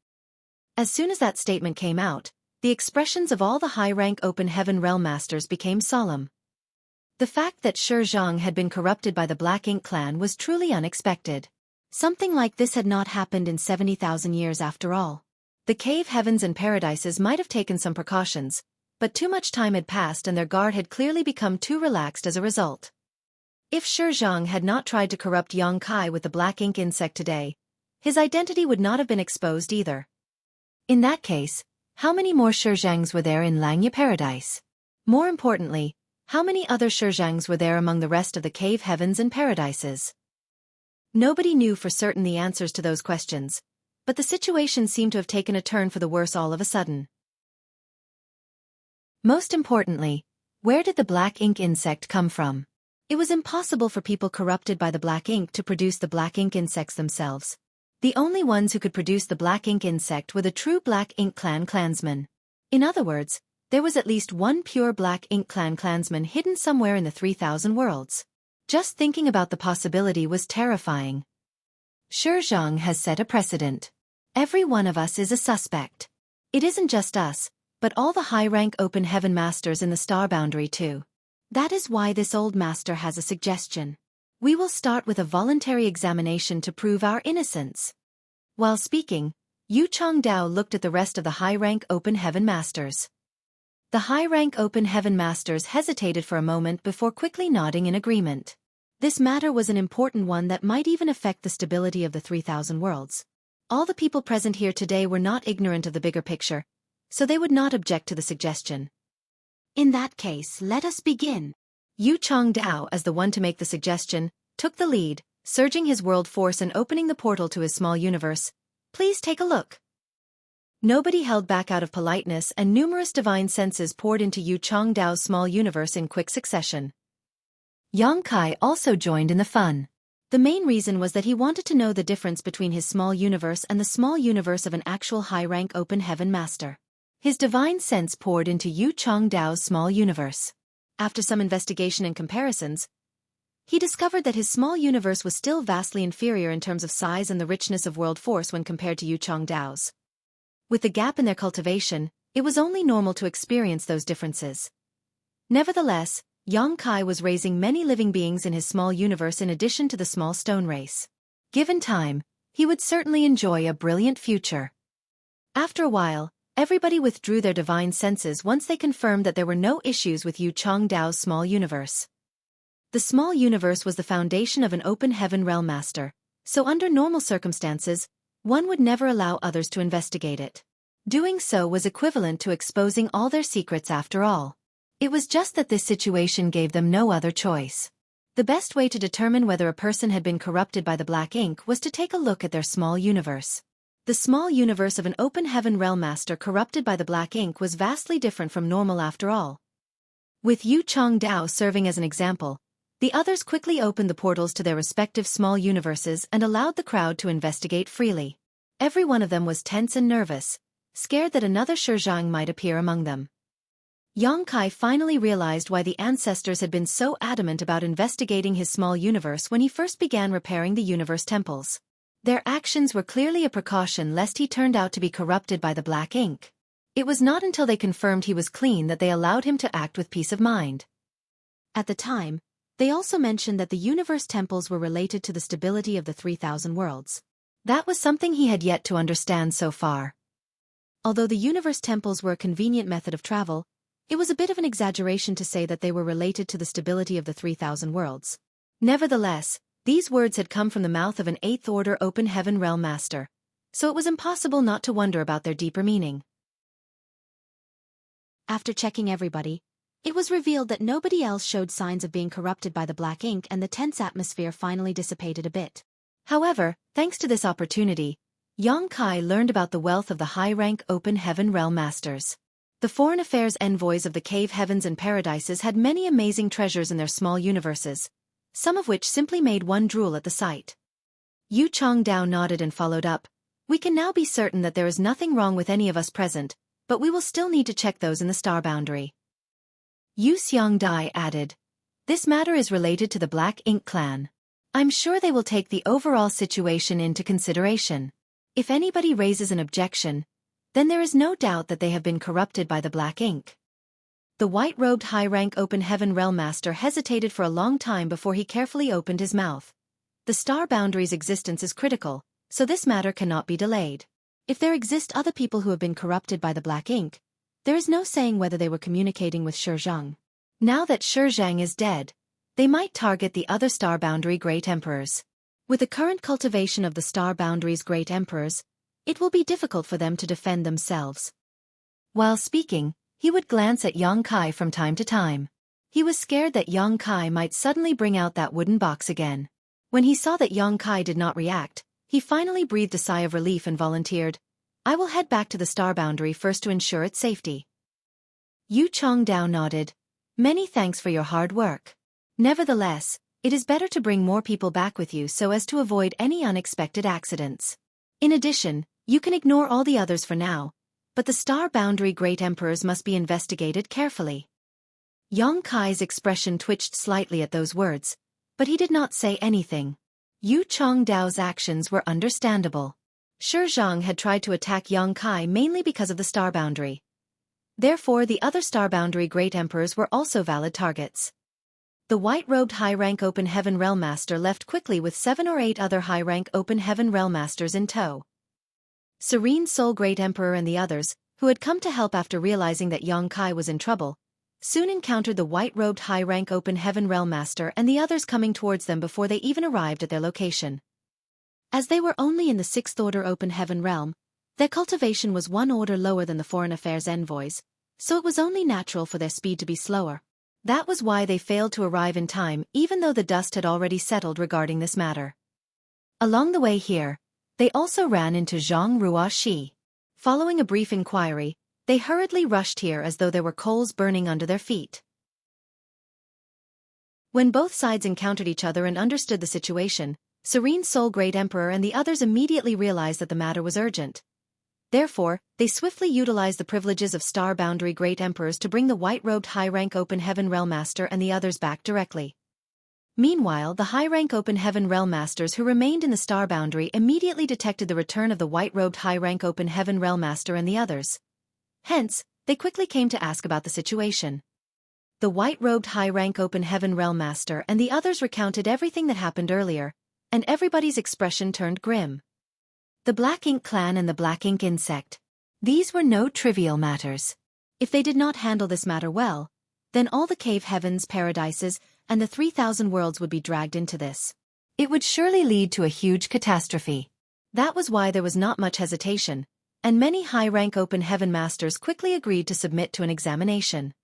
As soon as that statement came out, the expressions of all the high-rank Open Heaven Realm Masters became solemn. The fact that Shizheng had been corrupted by the Black Ink clan was truly unexpected. Something like this had not happened in 70,000 years after all. The Cave Heavens and Paradises might have taken some precautions, but too much time had passed and their guard had clearly become too relaxed as a result. If Shizheng had not tried to corrupt Yang Kai with the black ink insect today, his identity would not have been exposed either. In that case, how many more Shizhengs were there in Langya Paradise? More importantly, how many other Shizhengs were there among the rest of the Cave Heavens and Paradises? Nobody knew for certain the answers to those questions, but the situation seemed to have taken a turn for the worse all of a sudden. Most importantly, where did the black ink insect come from? It was impossible for people corrupted by the black ink to produce the black ink insects themselves. The only ones who could produce the black ink insect were the true Black Ink Clan clansmen. In other words, there was at least one pure Black Ink Clan clansman hidden somewhere in the 3,000 worlds. Just thinking about the possibility was terrifying. Shizheng has set a precedent. Every one of us is a suspect. It isn't just us, but all the high-rank Open Heaven Masters in the Star Boundary too. That is why this old master has a suggestion. We will start with a voluntary examination to prove our innocence. While speaking, Yu Changdao looked at the rest of the high-rank Open Heaven Masters. The high-rank Open Heaven Masters hesitated for a moment before quickly nodding in agreement. This matter was an important one that might even affect the stability of the 3,000 worlds. All the people present here today were not ignorant of the bigger picture, so they would not object to the suggestion. In that case, let us begin. Yu Changdao, as the one to make the suggestion, took the lead, surging his world force and opening the portal to his small universe. Please take a look. Nobody held back out of politeness, and numerous divine senses poured into Yu Changdao's small universe in quick succession. Yang Kai also joined in the fun. The main reason was that he wanted to know the difference between his small universe and the small universe of an actual high-rank Open Heaven Master. His divine sense poured into Yu Changdao's small universe. After some investigation and comparisons, he discovered that his small universe was still vastly inferior in terms of size and the richness of world force when compared to Yu Changdao's. With the gap in their cultivation, it was only normal to experience those differences. Nevertheless, Yang Kai was raising many living beings in his small universe in addition to the small stone race. Given time, he would certainly enjoy a brilliant future. After a while, everybody withdrew their divine senses once they confirmed that there were no issues with Yu Changdao's small universe. The small universe was the foundation of an Open Heaven Realm Master, so under normal circumstances, one would never allow others to investigate it. Doing so was equivalent to exposing all their secrets after all. It was just that this situation gave them no other choice. The best way to determine whether a person had been corrupted by the black ink was to take a look at their small universe. The small universe of an Open Heaven Realm Master corrupted by the black ink was vastly different from normal after all. With Yu Changdao serving as an example, the others quickly opened the portals to their respective small universes and allowed the crowd to investigate freely. Every one of them was tense and nervous, scared that another Xueqi might appear among them. Yang Kai finally realized why the ancestors had been so adamant about investigating his small universe when he first began repairing the universe temples. Their actions were clearly a precaution lest he turned out to be corrupted by the black ink. It was not until they confirmed he was clean that they allowed him to act with peace of mind. At the time, they also mentioned that the universe temples were related to the stability of the 3,000 worlds. That was something he had yet to understand so far. Although the universe temples were a convenient method of travel, it was a bit of an exaggeration to say that they were related to the stability of the 3,000 worlds. Nevertheless, these words had come from the mouth of an 8th Order Open Heaven Realm Master, so it was impossible not to wonder about their deeper meaning. After checking everybody, it was revealed that nobody else showed signs of being corrupted by the black ink, and the tense atmosphere finally dissipated a bit. However, thanks to this opportunity, Yang Kai learned about the wealth of the high-rank Open Heaven Realm Masters. The foreign affairs envoys of the cave heavens and paradises had many amazing treasures in their small universes, some of which simply made one drool at the sight. Yu Changdao nodded and followed up. We can now be certain that there is nothing wrong with any of us present, but we will still need to check those in the star boundary. Yu Xiangdai added, this matter is related to the Black Ink clan. I'm sure they will take the overall situation into consideration. If anybody raises an objection, then there is no doubt that they have been corrupted by the black ink. The white-robed high-rank Open Heaven Realm Master hesitated for a long time before he carefully opened his mouth. The star boundary's existence is critical, so this matter cannot be delayed. If there exist other people who have been corrupted by the black ink, there is no saying whether they were communicating with Xueqi. Now that Xueqi is dead, they might target the other star boundary great emperors. With the current cultivation of the star boundary's great emperors, it will be difficult for them to defend themselves. While speaking, he would glance at Yang Kai from time to time. He was scared that Yang Kai might suddenly bring out that wooden box again. When he saw that Yang Kai did not react, he finally breathed a sigh of relief and volunteered, I will head back to the star boundary first to ensure its safety. Yu Changdao nodded. Many thanks for your hard work. Nevertheless, it is better to bring more people back with you so as to avoid any unexpected accidents. In addition, you can ignore all the others for now, but the star boundary great emperors must be investigated carefully. Yang Kai's expression twitched slightly at those words, but he did not say anything. Yu Changdao's actions were understandable. Xueqi had tried to attack Yang Kai mainly because of the star boundary. Therefore the other star boundary great emperors were also valid targets. The white-robed high-rank Open Heaven Realm Master left quickly with 7 or 8 other high-rank Open Heaven Realm Masters in tow. Serene Soul Great Emperor and the others, who had come to help after realizing that Yongkai was in trouble, soon encountered the white-robed high-rank Open Heaven Realm Master and the others coming towards them before they even arrived at their location. As they were only in the 6th Order Open Heaven Realm, their cultivation was one order lower than the Foreign Affairs envoys, so it was only natural for their speed to be slower. That was why they failed to arrive in time even though the dust had already settled regarding this matter. Along the way here, they also ran into Zhang Ruoxi. Following a brief inquiry, they hurriedly rushed here as though there were coals burning under their feet. When both sides encountered each other and understood the situation, Serene Soul Great Emperor and the others immediately realized that the matter was urgent. Therefore, they swiftly utilized the privileges of Star Boundary Great Emperors to bring the white-robed high-rank Open Heaven Realm Master and the others back directly. Meanwhile, the high-rank Open Heaven Realm Masters who remained in the Star Boundary immediately detected the return of the white-robed high-rank Open Heaven Realm Master and the others. Hence, they quickly came to ask about the situation. The white-robed high-rank Open Heaven Realm Master and the others recounted everything that happened earlier, and everybody's expression turned grim. The Black Ink Clan and the Black Ink Insect. These were no trivial matters. If they did not handle this matter well, then all the cave heavens, paradises, and the 3,000 worlds would be dragged into this. It would surely lead to a huge catastrophe. That was why there was not much hesitation, and many high-rank Open Heaven Masters quickly agreed to submit to an examination.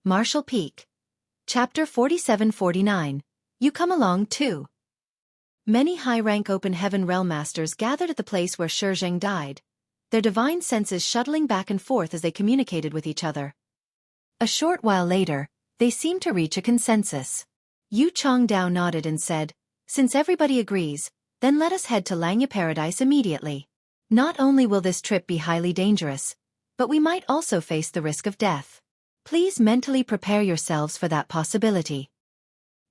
Martial Peak. Chapter 47-49. You come along too. Many high-rank Open Heaven Realm Masters gathered at the place where Xueqi died, their divine senses shuttling back and forth as they communicated with each other. A short while later, they seemed to reach a consensus. Yu Chongdao nodded and said, "Since everybody agrees, then let us head to Langya Paradise immediately. Not only will this trip be highly dangerous, but we might also face the risk of death. Please mentally prepare yourselves for that possibility."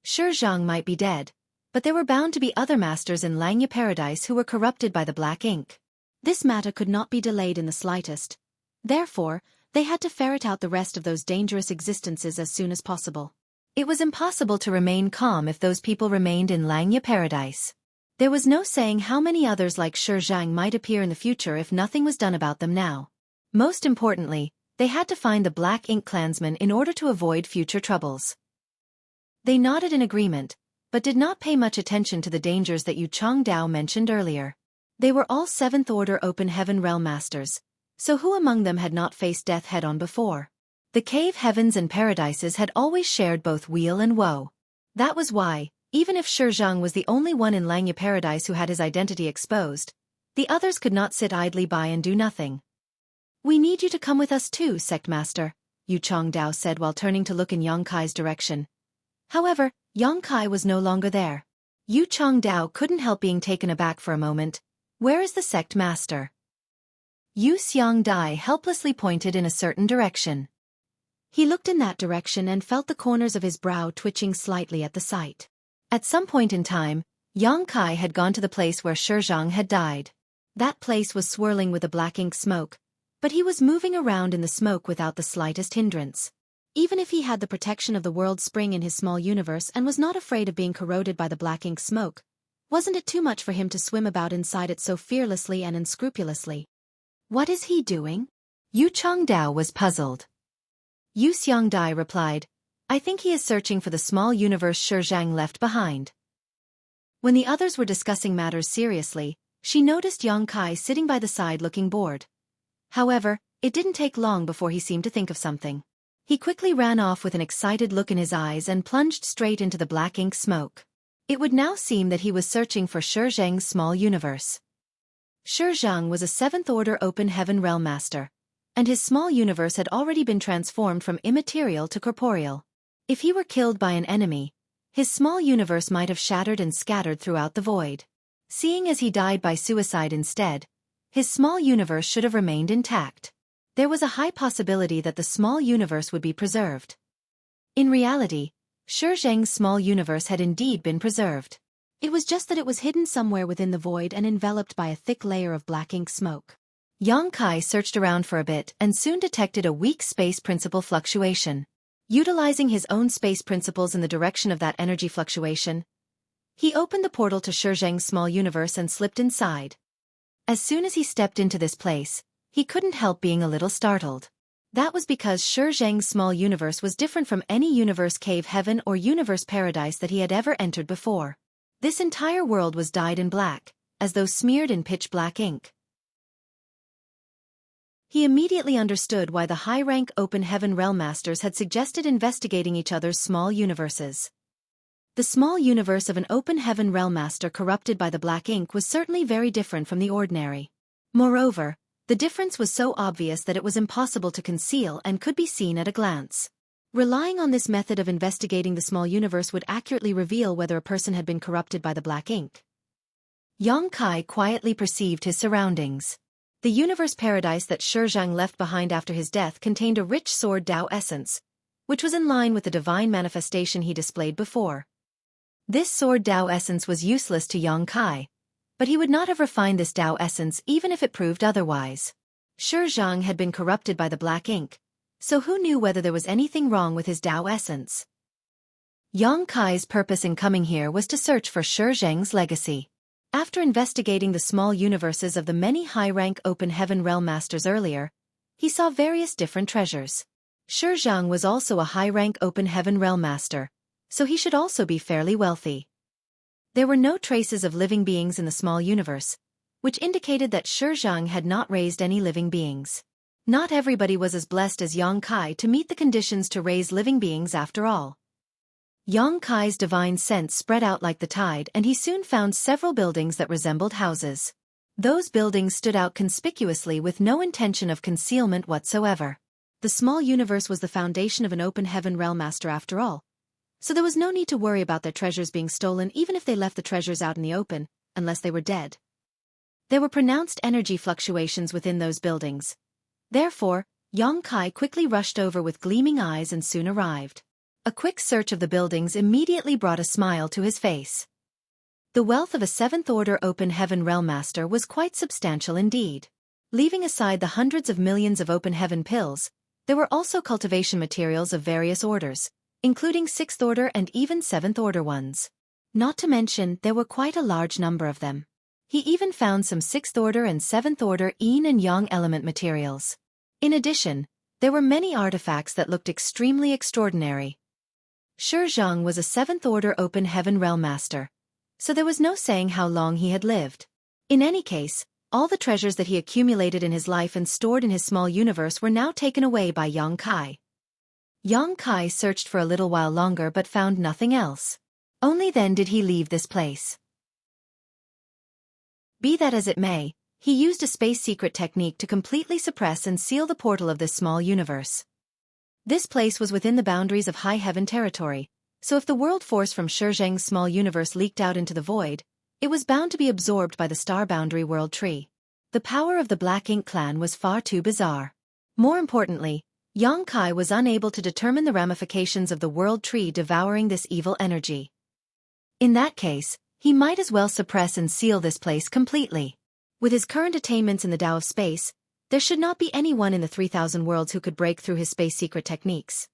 Xueqi might be dead, but there were bound to be other masters in Langya Paradise who were corrupted by the black ink. This matter could not be delayed in the slightest. Therefore, they had to ferret out the rest of those dangerous existences as soon as possible. It was impossible to remain calm if those people remained in Langya Paradise. There was no saying how many others like Xueqi might appear in the future if nothing was done about them now. Most importantly, they had to find the Black Ink clansmen in order to avoid future troubles. They nodded in agreement, but did not pay much attention to the dangers that Yu Chongdao mentioned earlier. They were all 7th Order Open Heaven Realm Masters, so who among them had not faced death head-on before? The cave heavens and paradises had always shared both weal and woe. That was why, even if Xueqi was the only one in Langya Paradise who had his identity exposed, the others could not sit idly by and do nothing. "We need you to come with us too, Sect Master," Yu Chongdao said while turning to look in Yongkai's direction. However, Yongkai was no longer there. Yu Chongdao couldn't help being taken aback for a moment. "Where is the Sect Master?" Yu Xiangdai helplessly pointed in a certain direction. He looked in that direction and felt the corners of his brow twitching slightly at the sight. At some point in time, Yongkai had gone to the place where Xueqi had died. That place was swirling with a black ink smoke, but he was moving around in the smoke without the slightest hindrance. Even if he had the protection of the world spring in his small universe and was not afraid of being corroded by the black ink smoke, wasn't it too much for him to swim about inside it so fearlessly and unscrupulously? What is he doing? Yu Chongdao was puzzled. Yu Xiangdai replied, "I think he is searching for the small universe Xueqi left behind." When the others were discussing matters seriously, she noticed Yongkai sitting by the side looking bored. However, it didn't take long before he seemed to think of something. He quickly ran off with an excited look in his eyes and plunged straight into the black ink smoke. It would now seem that he was searching for Xueqi's small universe. Xueqi was a 7th Order Open Heaven Realm Master, and his small universe had already been transformed from immaterial to corporeal. If he were killed by an enemy, his small universe might have shattered and scattered throughout the void. Seeing as he died by suicide instead, his small universe should have remained intact. There was a high possibility that the small universe would be preserved. In reality, Xueqi's small universe had indeed been preserved. It was just that it was hidden somewhere within the void and enveloped by a thick layer of black ink smoke. Yongkai searched around for a bit and soon detected a weak space principle fluctuation. Utilizing his own space principles in the direction of that energy fluctuation, He opened the portal to Xueqi's small universe and slipped inside. As soon as he stepped into this place, he couldn't help being a little startled. That was because Xueqi's small universe was different from any universe cave heaven or universe paradise that he had ever entered before. This entire world was dyed in black, as though smeared in pitch-black ink. He immediately understood why the high-rank Open Heaven Realm Masters had suggested investigating each other's small universes. The small universe of an Open Heaven Realm Master corrupted by the black ink was certainly very different from the ordinary. Moreover, the difference was so obvious that it was impossible to conceal and could be seen at a glance. Relying on this method of investigating the small universe would accurately reveal whether a person had been corrupted by the black ink. Xueqi quietly perceived his surroundings. The universe paradise that Xueqi left behind after his death contained a rich sword Tao essence, which was in line with the divine manifestation he displayed before. This sword Tao essence was useless to Xueqi, but he would not have refined this Tao essence even if it proved otherwise. Xueqi had been corrupted by the black ink, so who knew whether there was anything wrong with his Tao essence? Xueqi's purpose in coming here was to search for Xueqi's legacy. After investigating the small universes of the many high-rank Open Heaven Realm Masters earlier, he saw various different treasures. Xueqi was also a high-rank Open Heaven Realm Master, so he should also be fairly wealthy. There were no traces of living beings in the small universe, which indicated that Xueqi had not raised any living beings. Not everybody was as blessed as Xueqi to meet the conditions to raise living beings after all. Xueqi's divine sense spread out like the tide and he soon found several buildings that resembled houses. Those buildings stood out conspicuously with no intention of concealment whatsoever. The small universe was the foundation of an Open Heaven Realm Master after all, so there was no need to worry about their treasures being stolen even if they left the treasures out in the open, unless they were dead. There were pronounced energy fluctuations within those buildings. Therefore, Xueqi quickly rushed over with gleaming eyes and soon arrived. A quick search of the buildings immediately brought a smile to his face. The wealth of a 7th-order Open Heaven Realm Master was quite substantial indeed. Leaving aside the hundreds of millions of Open Heaven pills, there were also cultivation materials of various orders, including 6th-order and even 7th-order ones. Not to mention, there were quite a large number of them. He even found some 6th-order and 7th-order yin and yang element materials. In addition, there were many artifacts that looked extremely extraordinary. Xueqi was a 7th-order Open Heaven Realm Master, so there was no saying how long he had lived. In any case, all the treasures that he accumulated in his life and stored in his small universe were now taken away by Xueqi. Xueqi searched for a little while longer but found nothing else. Only then did he leave this place. Be that as it may, he used a space secret technique to completely suppress and seal the portal of this small universe. This place was within the boundaries of High Heaven territory, so if the world force from Xueqi's small universe leaked out into the void, it was bound to be absorbed by the star boundary world tree. The power of the Black Ink clan was far too bizarre. More importantly, Xueqi was unable to determine the ramifications of the world tree devouring this evil energy. In that case, he might as well suppress and seal this place completely. With his current attainments in the Tao of space, there should not be anyone in the 3,000 worlds who could break through his space secret techniques.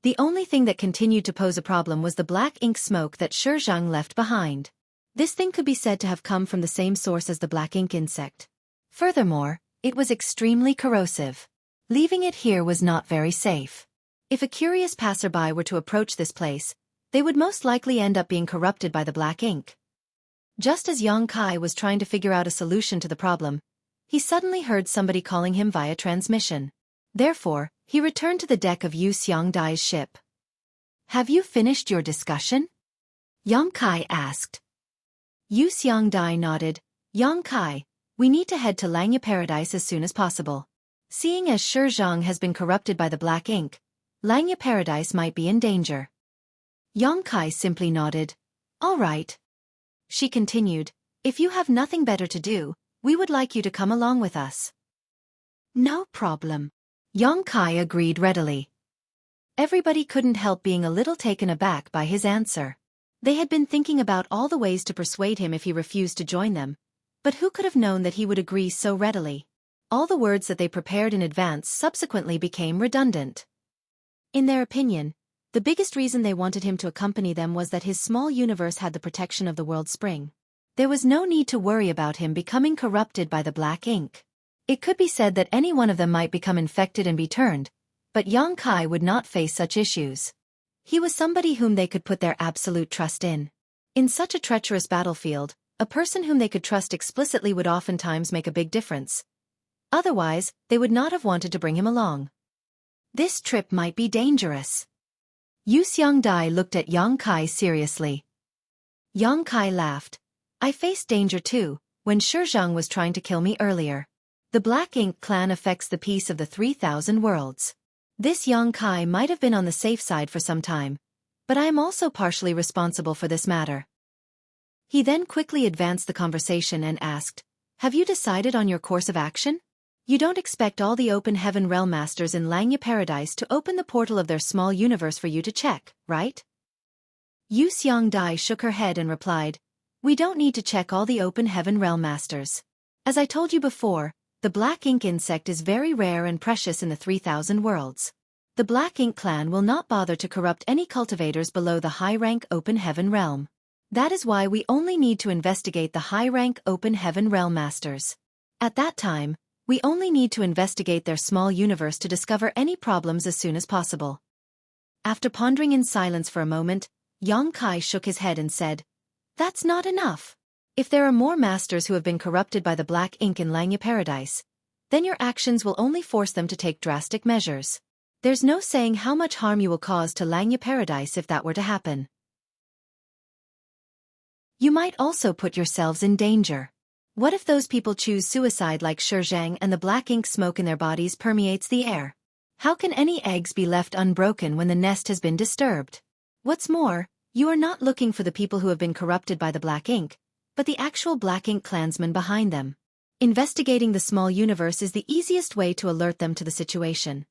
The only thing that continued to pose a problem was the black ink smoke that Xueqi left behind. This thing could be said to have come from the same source as the black ink insect. Furthermore, it was extremely corrosive. Leaving it here was not very safe. If a curious passerby were to approach this place, they would most likely end up being corrupted by the black ink. Just as Xueqi was trying to figure out a solution to the problem, he suddenly heard somebody calling him via transmission. Therefore, he returned to the deck of Xueqi ship. "Have you finished your discussion?" Xueqi asked. Xueqi nodded. "Xueqi, we need to head to Langya Paradise as soon as possible. Seeing as Xueqi has been corrupted by the black ink, Langya Paradise might be in danger." Xueqi simply nodded. "All right." She continued, "If you have nothing better to do, we would like you to come along with us." "No problem." Xueqi agreed readily. Everybody couldn't help being a little taken aback by his answer. They had been thinking about all the ways to persuade him if he refused to join them, but who could have known that he would agree so readily? All the words that they prepared in advance subsequently became redundant. In their opinion, The biggest reason they wanted him to accompany them was that his small universe had the protection of the world spring. There was no need to worry about him becoming corrupted by the black ink. It could be said that any one of them might become infected and be turned, but Yang Kai would not face such issues. He was somebody whom they could put their absolute trust in. In such a treacherous battlefield, a person whom they could trust explicitly would oftentimes make a big difference. Otherwise, they would not have wanted to bring him along. This trip might be dangerous. Yu Xiangdai looked at Yang Kai seriously. Yang Kai laughed. I faced danger too, when Shizhang was trying to kill me earlier. The Black Ink clan affects the peace of the 3,000 worlds. This Yang Kai might have been on the safe side for some time, but I am also partially responsible for this matter. He then quickly advanced the conversation and asked, have you decided on your course of action? You don't expect all the Open Heaven Realm Masters in Langya Paradise to open the portal of their small universe for you to check, right? Yu Xiangdai shook her head and replied, we don't need to check all the Open Heaven Realm Masters. As I told you before, the Black Ink insect is very rare and precious in the 3,000 worlds. The Black Ink clan will not bother to corrupt any cultivators below the high-rank Open Heaven Realm. That is why we only need to investigate the high-rank Open Heaven Realm Masters. At that time, we only need to investigate their small universe to discover any problems as soon as possible. After pondering in silence for a moment, Yang Kai shook his head and said, that's not enough. If there are more masters who have been corrupted by the Black Ink in Langya Paradise, then your actions will only force them to take drastic measures. There's no saying how much harm you will cause to Langya Paradise if that were to happen. You might also put yourselves in danger. What if those people choose suicide like Shizhang and the Black Ink smoke in their bodies permeates the air? How can any eggs be left unbroken when the nest has been disturbed? What's more, you are not looking for the people who have been corrupted by the Black Ink, but the actual Black Ink clansmen behind them. Investigating the small universe is the easiest way to alert them to the situation.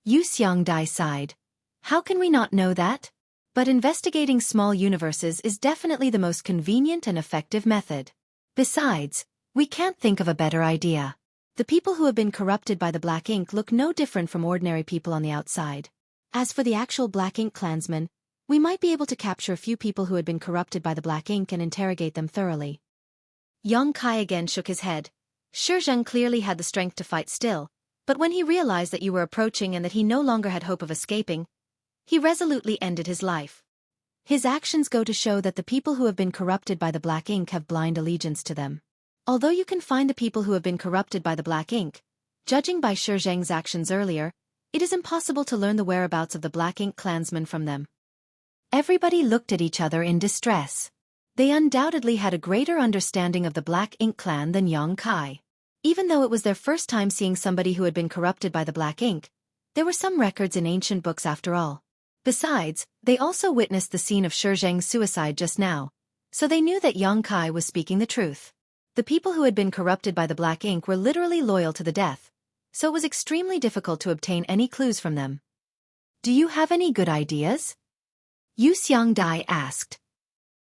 Yu Xiangdai sighed. How can we not know that? But investigating small universes is definitely the most convenient and effective method. Besides, we can't think of a better idea. The people who have been corrupted by the Black Ink look no different from ordinary people on the outside. As for the actual Black Ink clansmen, we might be able to capture a few people who had been corrupted by the Black Ink and interrogate them thoroughly. Yang Kai again shook his head. Shizhang clearly had the strength to fight still, but when he realized that you were approaching and that he no longer had hope of escaping, he resolutely ended his life. His actions go to show that the people who have been corrupted by the Black Ink have blind allegiance to them. Although you can find the people who have been corrupted by the Black Ink, judging by Shizhang's actions earlier, it is impossible to learn the whereabouts of the Black Ink clansmen from them. Everybody looked at each other in distress. They undoubtedly had a greater understanding of the Black Ink clan than Yang Kai. Even though it was their first time seeing somebody who had been corrupted by the Black Ink, there were some records in ancient books after all. Besides, they also witnessed the scene of Shizhang's suicide just now, so they knew that Yang Kai was speaking the truth. The people who had been corrupted by the Black Ink were literally loyal to the death, so it was extremely difficult to obtain any clues from them. Do you have any good ideas? Yu Xiangdai asked.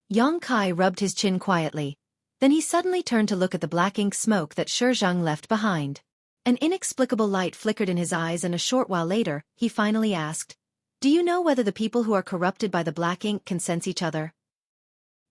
Yang Kai rubbed his chin quietly. Then he suddenly turned to look at the Black Ink smoke that Shizhang left behind. An inexplicable light flickered in his eyes and a short while later, he finally asked, do you know whether the people who are corrupted by the Black Ink can sense each other?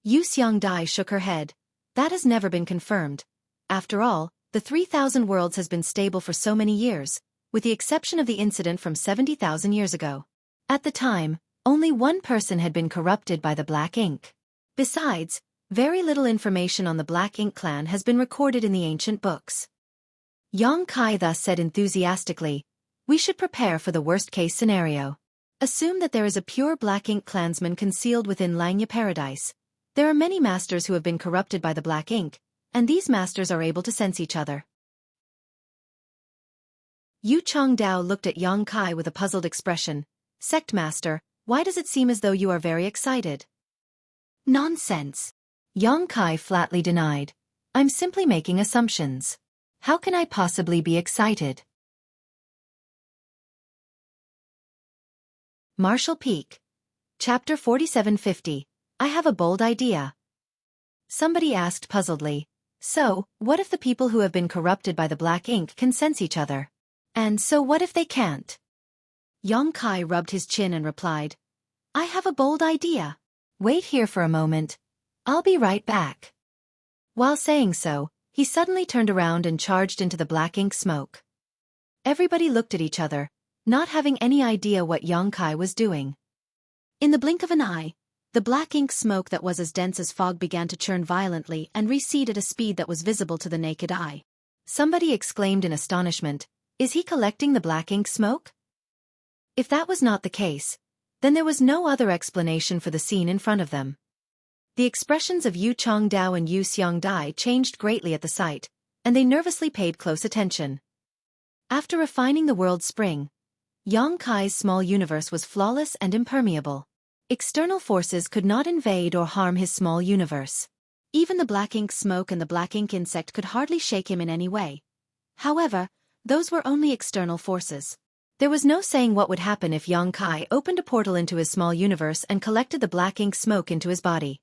Yu Xiangdai shook her head. That has never been confirmed. After all, the 3,000 worlds has been stable for so many years, with the exception of the incident from 70,000 years ago. At the time, only one person had been corrupted by the Black Ink. Besides, very little information on the Black Ink clan has been recorded in the ancient books. Yang Kai thus said enthusiastically, we should prepare for the worst-case scenario. Assume that there is a pure Black Ink clansman concealed within Langya Paradise. There are many masters who have been corrupted by the Black Ink, and these masters are able to sense each other. Yu Changdao looked at Yang Kai with a puzzled expression. Sect Master, why does it seem as though you are very excited? Nonsense. Yang Kai flatly denied. I'm simply making assumptions. How can I possibly be excited? Marshall Peak. Chapter 4750. I have a bold idea. Somebody asked puzzledly. So, what if the people who have been corrupted by the Black Ink can sense each other? And so what if they can't? Kai rubbed his chin and replied, I have a bold idea. Wait here for a moment. I'll be right back. While saying so, he suddenly turned around and charged into the black ink smoke. Everybody looked at each other, not having any idea what Kai was doing. In the blink of an eye, the black ink smoke that was as dense as fog began to churn violently and recede at a speed that was visible to the naked eye. Somebody exclaimed in astonishment, Is he collecting the black ink smoke? If that was not the case, then there was no other explanation for the scene in front of them. The expressions of Yu Changdao and Yu Xiangdai changed greatly at the sight, and they nervously paid close attention. After refining the world spring, Kai's small universe was flawless and impermeable. External forces could not invade or harm his small universe. Even the black ink smoke and the black ink insect could hardly shake him in any way. However, those were only external forces. There was no saying what would happen if Kai opened a portal into his small universe and collected the black ink smoke into his body.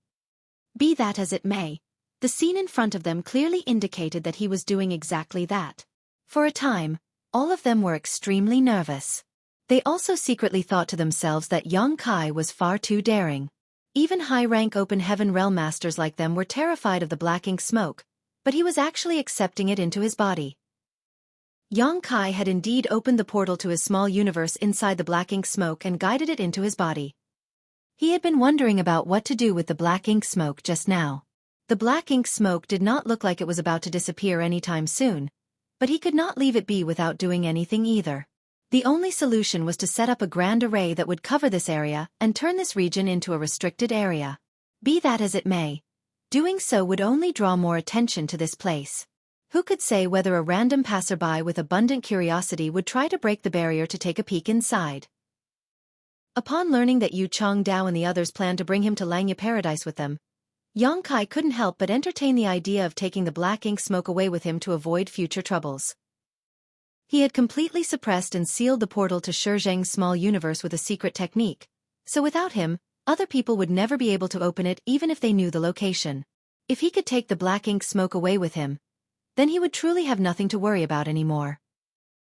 Be that as it may, the scene in front of them clearly indicated that he was doing exactly that. For a time, all of them were extremely nervous. They also secretly thought to themselves that Kai was far too daring. Even high-rank open heaven realm masters like them were terrified of the black ink smoke, but he was actually accepting it into his body. Kai had indeed opened the portal to his small universe inside the black ink smoke and guided it into his body. He had been wondering about what to do with the black ink smoke just now. The black ink smoke did not look like it was about to disappear anytime soon, but he could not leave it be without doing anything either. The only solution was to set up a grand array that would cover this area and turn this region into a restricted area. Be that as it may, doing so would only draw more attention to this place. Who could say whether a random passerby with abundant curiosity would try to break the barrier to take a peek inside? Upon learning that Yu Changdao and the others planned to bring him to Langya Paradise with them, Kai couldn't help but entertain the idea of taking the black ink smoke away with him to avoid future troubles. He had completely suppressed and sealed the portal to Shizheng's small universe with a secret technique, so without him, other people would never be able to open it even if they knew the location. If he could take the black ink smoke away with him, then he would truly have nothing to worry about anymore.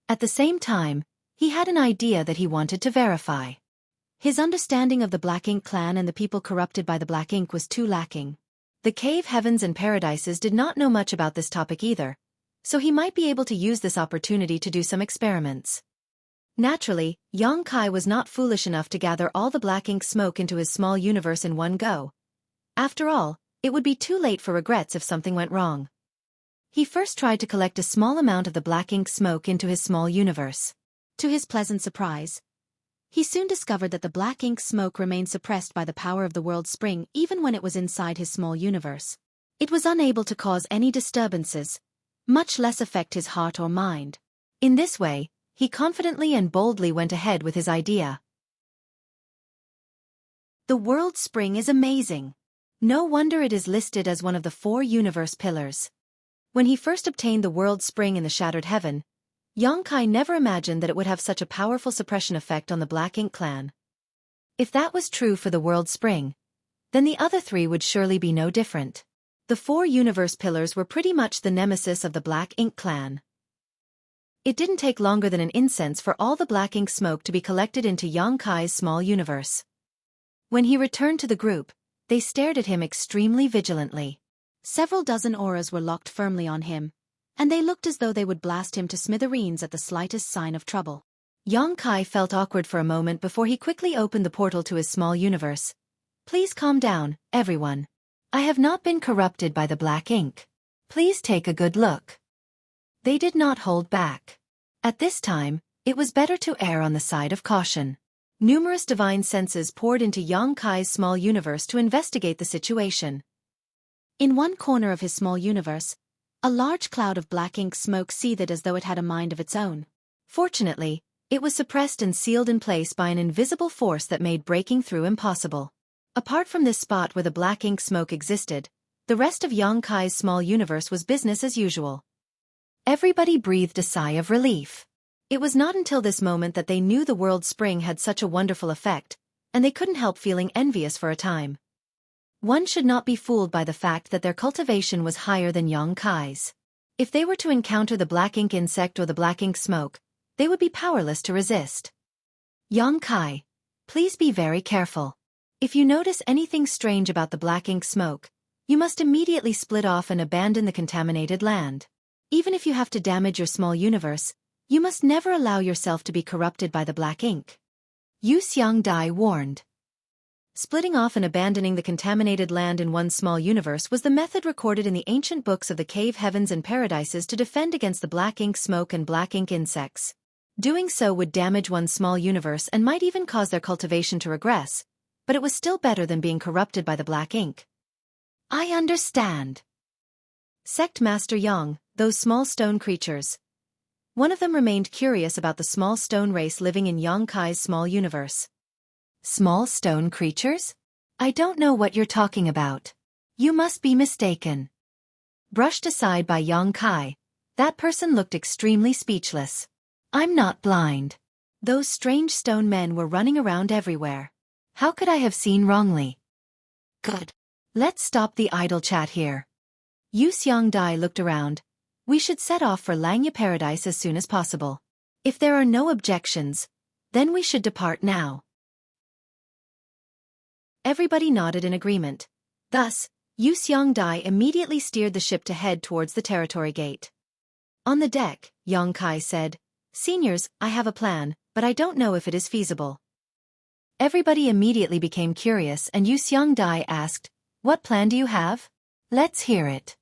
At the same time, he had an idea that he wanted to verify. His understanding of the Black Ink clan and the people corrupted by the Black Ink was too lacking. The cave heavens and paradises did not know much about this topic either, so he might be able to use this opportunity to do some experiments. Naturally, Kai was not foolish enough to gather all the Black Ink smoke into his small universe in one go. After all, it would be too late for regrets if something went wrong. He first tried to collect a small amount of the black ink smoke into his small universe. To his pleasant surprise, he soon discovered that the black ink smoke remained suppressed by the power of the world spring even when it was inside his small universe. It was unable to cause any disturbances, much less affect his heart or mind. In this way, he confidently and boldly went ahead with his idea. The world spring is amazing. No wonder it is listed as one of the 4 universe pillars. When he first obtained the world spring in the Shattered Heaven, Kai never imagined that it would have such a powerful suppression effect on the Black Ink clan. If that was true for the world spring, then the other 3 would surely be no different. The 4 universe pillars were pretty much the nemesis of the Black Ink clan. It didn't take longer than an incense for all the black ink smoke to be collected into Kai's small universe. When he returned to the group, they stared at him extremely vigilantly. Several dozen auras were locked firmly on him, and they looked as though they would blast him to smithereens at the slightest sign of trouble. Kai felt awkward for a moment before he quickly opened the portal to his small universe. Please calm down, everyone. I have not been corrupted by the black ink. Please take a good look. They did not hold back. At this time, it was better to err on the side of caution. Numerous divine senses poured into Kai's small universe to investigate the situation. In one corner of his small universe, a large cloud of black ink smoke seethed as though it had a mind of its own. Fortunately, it was suppressed and sealed in place by an invisible force that made breaking through impossible. Apart from this spot where the black ink smoke existed, the rest of Kai's small universe was business as usual. Everybody breathed a sigh of relief. It was not until this moment that they knew the world spring had such a wonderful effect, and they couldn't help feeling envious for a time. One should not be fooled by the fact that their cultivation was higher than Kai's. If they were to encounter the black ink insect or the black ink smoke, they would be powerless to resist. Yang Kai, please be very careful. If you notice anything strange about the black ink smoke, you must immediately split off and abandon the contaminated land. Even if you have to damage your small universe, you must never allow yourself to be corrupted by the black ink. Yu Xiangdai warned. Splitting off and abandoning the contaminated land in one's small universe was the method recorded in the ancient books of the cave heavens and paradises to defend against the black ink smoke and black ink insects. Doing so would damage one's small universe and might even cause their cultivation to regress, but it was still better than being corrupted by the black ink. I understand. Sect Master Yang, those small stone creatures. One of them remained curious about the small stone race living in Yang Kai's small universe. Small stone creatures? I don't know what you're talking about. You must be mistaken. Brushed aside by Yang Kai, that person looked extremely speechless. I'm not blind. Those strange stone men were running around everywhere. How could I have seen wrongly? Good. Let's stop the idle chat here. Yu Xiangdai looked around. We should set off for Langya Paradise as soon as possible. If there are no objections, then we should depart now. Everybody nodded in agreement. Thus, Yu Xiangdai immediately steered the ship to head towards the territory gate. On the deck, Yang Kai said, "Seniors, I have a plan, but I don't know if it is feasible." Everybody immediately became curious and Yu Xiangdai asked, "What plan do you have? Let's hear it."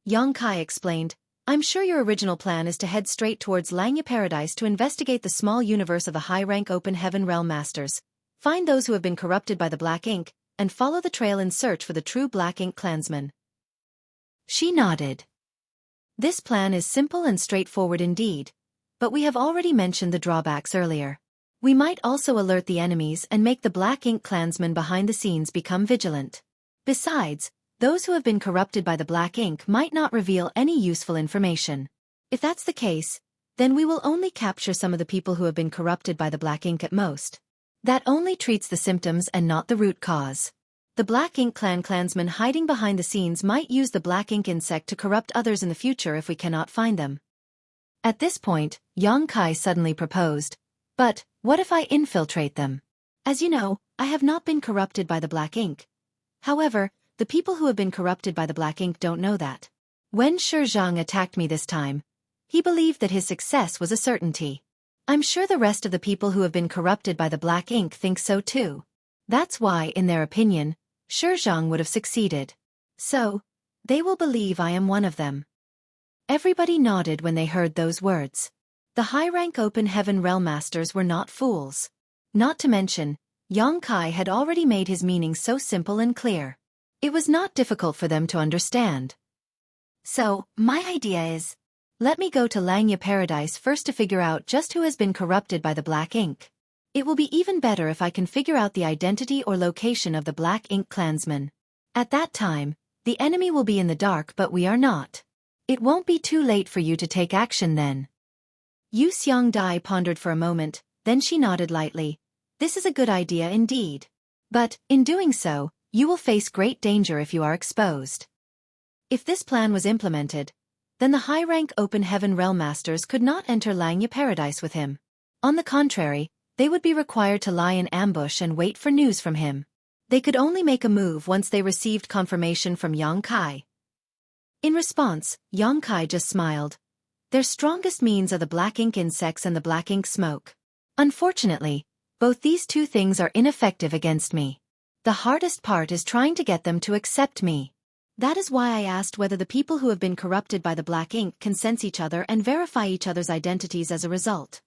Yang Kai explained, "I'm sure your original plan is to head straight towards Langya Paradise to investigate the small universe of the high-rank Open Heaven Realm Masters, find those who have been corrupted by the black ink, and follow the trail in search for the true black ink clansmen." She nodded. This plan is simple and straightforward indeed, but we have already mentioned the drawbacks earlier. We might also alert the enemies and make the black ink clansmen behind the scenes become vigilant. Besides, those who have been corrupted by the black ink might not reveal any useful information. If that's the case, then we will only capture some of the people who have been corrupted by the black ink at most. That only treats the symptoms and not the root cause. The black ink clansmen hiding behind the scenes might use the black ink insect to corrupt others in the future if we cannot find them. At this point, Yang Kai suddenly proposed, "But, what if I infiltrate them? As you know, I have not been corrupted by the black ink. However, the people who have been corrupted by the black ink don't know that. When Xueqi attacked me this time, he believed that his success was a certainty. I'm sure the rest of the people who have been corrupted by the black ink think so too. That's why, in their opinion, Xueqi would have succeeded. So, they will believe I am one of them." Everybody nodded when they heard those words. The high-rank Open Heaven Realm Masters were not fools. Not to mention, Yang Kai had already made his meaning so simple and clear. It was not difficult for them to understand. So, my idea is, let me go to Langya Paradise first to figure out just who has been corrupted by the black ink. It will be even better if I can figure out the identity or location of the black ink clansmen. At that time, the enemy will be in the dark but we are not. It won't be too late for you to take action then. Yu Xiangdai pondered for a moment, then she nodded lightly. This is a good idea indeed. But, in doing so, you will face great danger if you are exposed. If this plan was implemented, then the high-rank Open Heaven Realm Masters could not enter Langya Paradise with him. On the contrary, they would be required to lie in ambush and wait for news from him. They could only make a move once they received confirmation from Yang Kai. In response, Yang Kai just smiled. Their strongest means are the black ink insects and the black ink smoke. Unfortunately, both these two things are ineffective against me. The hardest part is trying to get them to accept me. That is why I asked whether the people who have been corrupted by the black ink can sense each other and verify each other's identities as a result.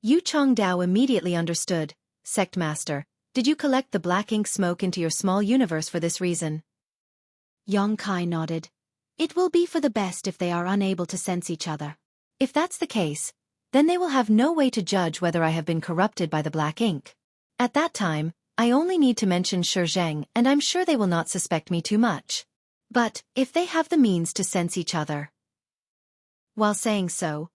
Yu Chongdao immediately understood. Sect Master, did you collect the black ink smoke into your small universe for this reason? Yang Kai nodded. It will be for the best if they are unable to sense each other. If that's the case, then they will have no way to judge whether I have been corrupted by the black ink. At that time, I only need to mention Xueqi and I'm sure they will not suspect me too much. But, if they have the means to sense each other. While saying so,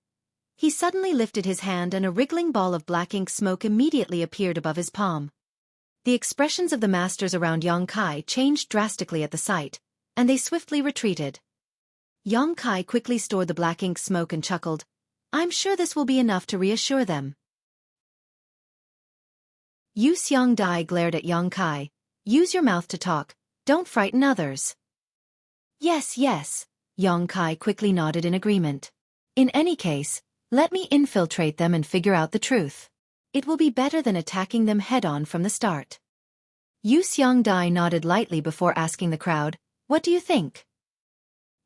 he suddenly lifted his hand and a wriggling ball of black ink smoke immediately appeared above his palm. The expressions of the masters around Yang Kai changed drastically at the sight, and they swiftly retreated. Yang Kai quickly stored the black ink smoke and chuckled. I'm sure this will be enough to reassure them. Yu Xiongdai glared at Yang Kai. Use your mouth to talk, don't frighten others. Yes, yes, Yang Kai quickly nodded in agreement. In any case, let me infiltrate them and figure out the truth. It will be better than attacking them head-on from the start. Yu Xiongdai nodded lightly before asking the crowd, what do you think?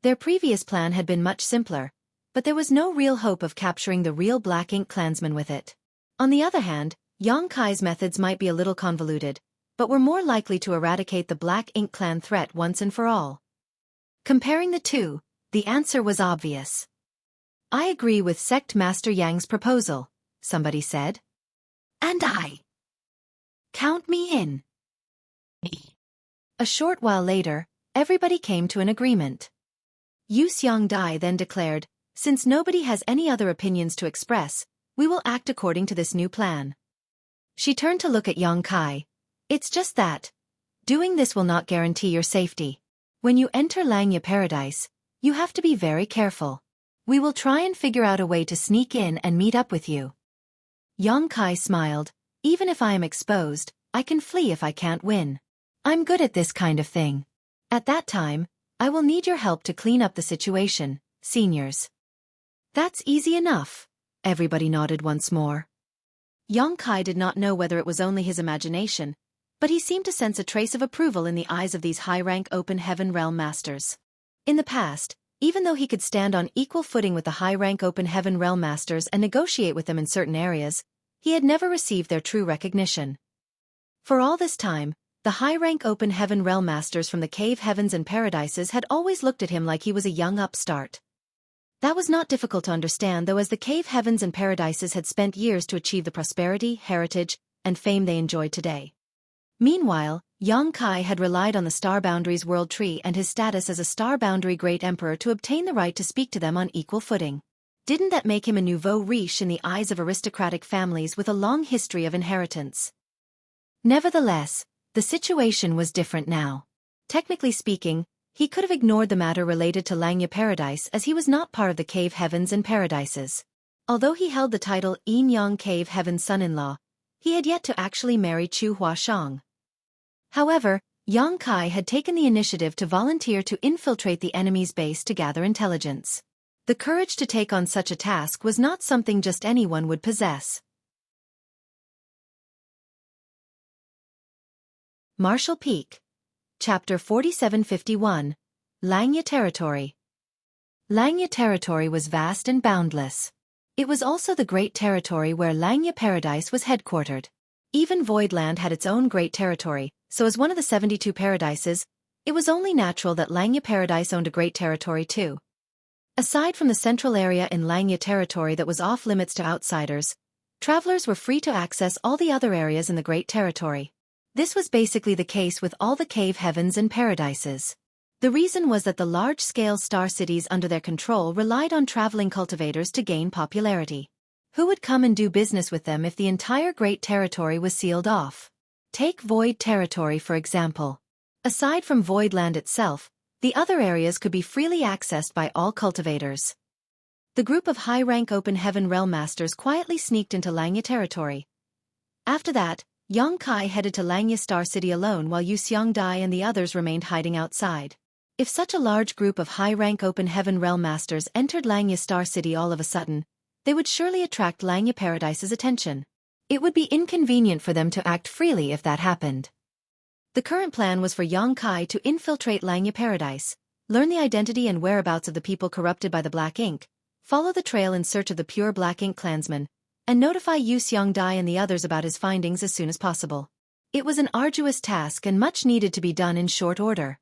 Their previous plan had been much simpler, but there was no real hope of capturing the real Black Ink clansmen with it. On the other hand, Yang Kai's methods might be a little convoluted, but were more likely to eradicate the Black Ink clan threat once and for all. Comparing the two, the answer was obvious. I agree with Sect Master Yang's proposal, somebody said. And I. Count me in. A short while later, everybody came to an agreement. Yu Xiongdai then declared, since nobody has any other opinions to express, we will act according to this new plan. She turned to look at Yang Kai. It's just that. Doing this will not guarantee your safety. When you enter Langya Paradise, you have to be very careful. We will try and figure out a way to sneak in and meet up with you. Yang Kai smiled. Even if I am exposed, I can flee if I can't win. I'm good at this kind of thing. At that time, I will need your help to clean up the situation, seniors. That's easy enough. Everybody nodded once more. Yang Kai did not know whether it was only his imagination, but he seemed to sense a trace of approval in the eyes of these high-rank Open Heaven Realm Masters. In the past, even though he could stand on equal footing with the high-rank Open Heaven Realm Masters and negotiate with them in certain areas, he had never received their true recognition. For all this time, the high-rank Open Heaven Realm Masters from the Cave Heavens and Paradises had always looked at him like he was a young upstart. That was not difficult to understand, though, as the Cave Heavens and Paradises had spent years to achieve the prosperity, heritage, and fame they enjoyed today. Meanwhile, Yang Kai had relied on the Star Boundaries World Tree and his status as a Star Boundary Great Emperor to obtain the right to speak to them on equal footing. Didn't that make him a nouveau riche in the eyes of aristocratic families with a long history of inheritance? Nevertheless, the situation was different now. Technically speaking, he could have ignored the matter related to Langya Paradise as he was not part of the Cave Heavens and Paradises. Although he held the title Yin Yang Cave Heaven's son-in-law, he had yet to actually marry Chu Huashang. However, Yang Kai had taken the initiative to volunteer to infiltrate the enemy's base to gather intelligence. The courage to take on such a task was not something just anyone would possess. Marshall Peak. Chapter 4751. Langya Territory. Langya Territory was vast and boundless. It was also the great territory where Langya Paradise was headquartered. Even Voidland had its own great territory, so as one of the 72 paradises, it was only natural that Langya Paradise owned a great territory too. Aside from the central area in Langya Territory that was off-limits to outsiders, travelers were free to access all the other areas in the great territory. This was basically the case with all the Cave Heavens and Paradises. The reason was that the large-scale star cities under their control relied on traveling cultivators to gain popularity. Who would come and do business with them if the entire great territory was sealed off? Take Void Territory for example. Aside from Voidland itself, the other areas could be freely accessed by all cultivators. The group of high-rank Open Heaven Realm Masters quietly sneaked into Langya Territory. After that, Yang Kai headed to Langya Star City alone while Yu Xiongdai and the others remained hiding outside. If such a large group of high-rank Open Heaven Realm Masters entered Langya Star City all of a sudden, they would surely attract Langya Paradise's attention. It would be inconvenient for them to act freely if that happened. The current plan was for Yang Kai to infiltrate Langya Paradise, learn the identity and whereabouts of the people corrupted by the Black Ink, follow the trail in search of the pure Black Ink clansmen, and notify Yu Xiongdai and the others about his findings as soon as possible. It was an arduous task and much needed to be done in short order.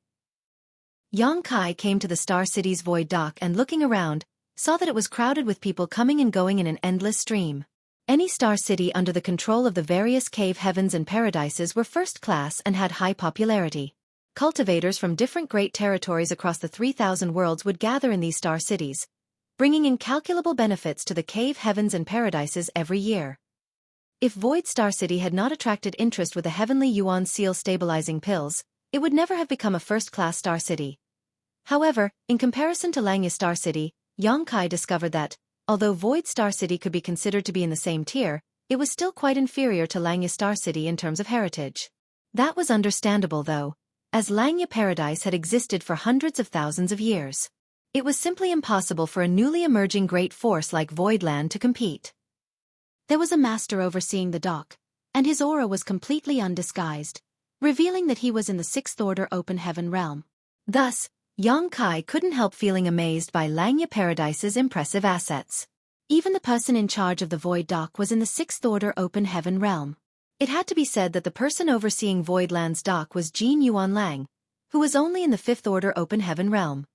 Yang Kai came to the Star City's Void Dock and looking around, saw that it was crowded with people coming and going in an endless stream. Any star city under the control of the various Cave Heavens and Paradises were first class and had high popularity. Cultivators from different great territories across the 3,000 worlds would gather in these star cities, bringing incalculable benefits to the Cave Heavens and Paradises every year. If Void Star City had not attracted interest with the Heavenly Yuan Seal stabilizing pills, it would never have become a first-class star city. However, in comparison to Langya Star City, Yang Kai discovered that, although Void Star City could be considered to be in the same tier, it was still quite inferior to Langya Star City in terms of heritage. That was understandable though, as Langya Paradise had existed for hundreds of thousands of years. It was simply impossible for a newly emerging great force like Voidland to compete. There was a master overseeing the dock, and his aura was completely undisguised, revealing that he was in the Sixth Order Open Heaven realm. Thus, Yang Kai couldn't help feeling amazed by Langya Paradise's impressive assets. Even the person in charge of the Void Dock was in the Sixth Order Open Heaven realm. It had to be said that the person overseeing Voidland's dock was Jin Yuan Lang, who was only in the Fifth Order Open Heaven realm.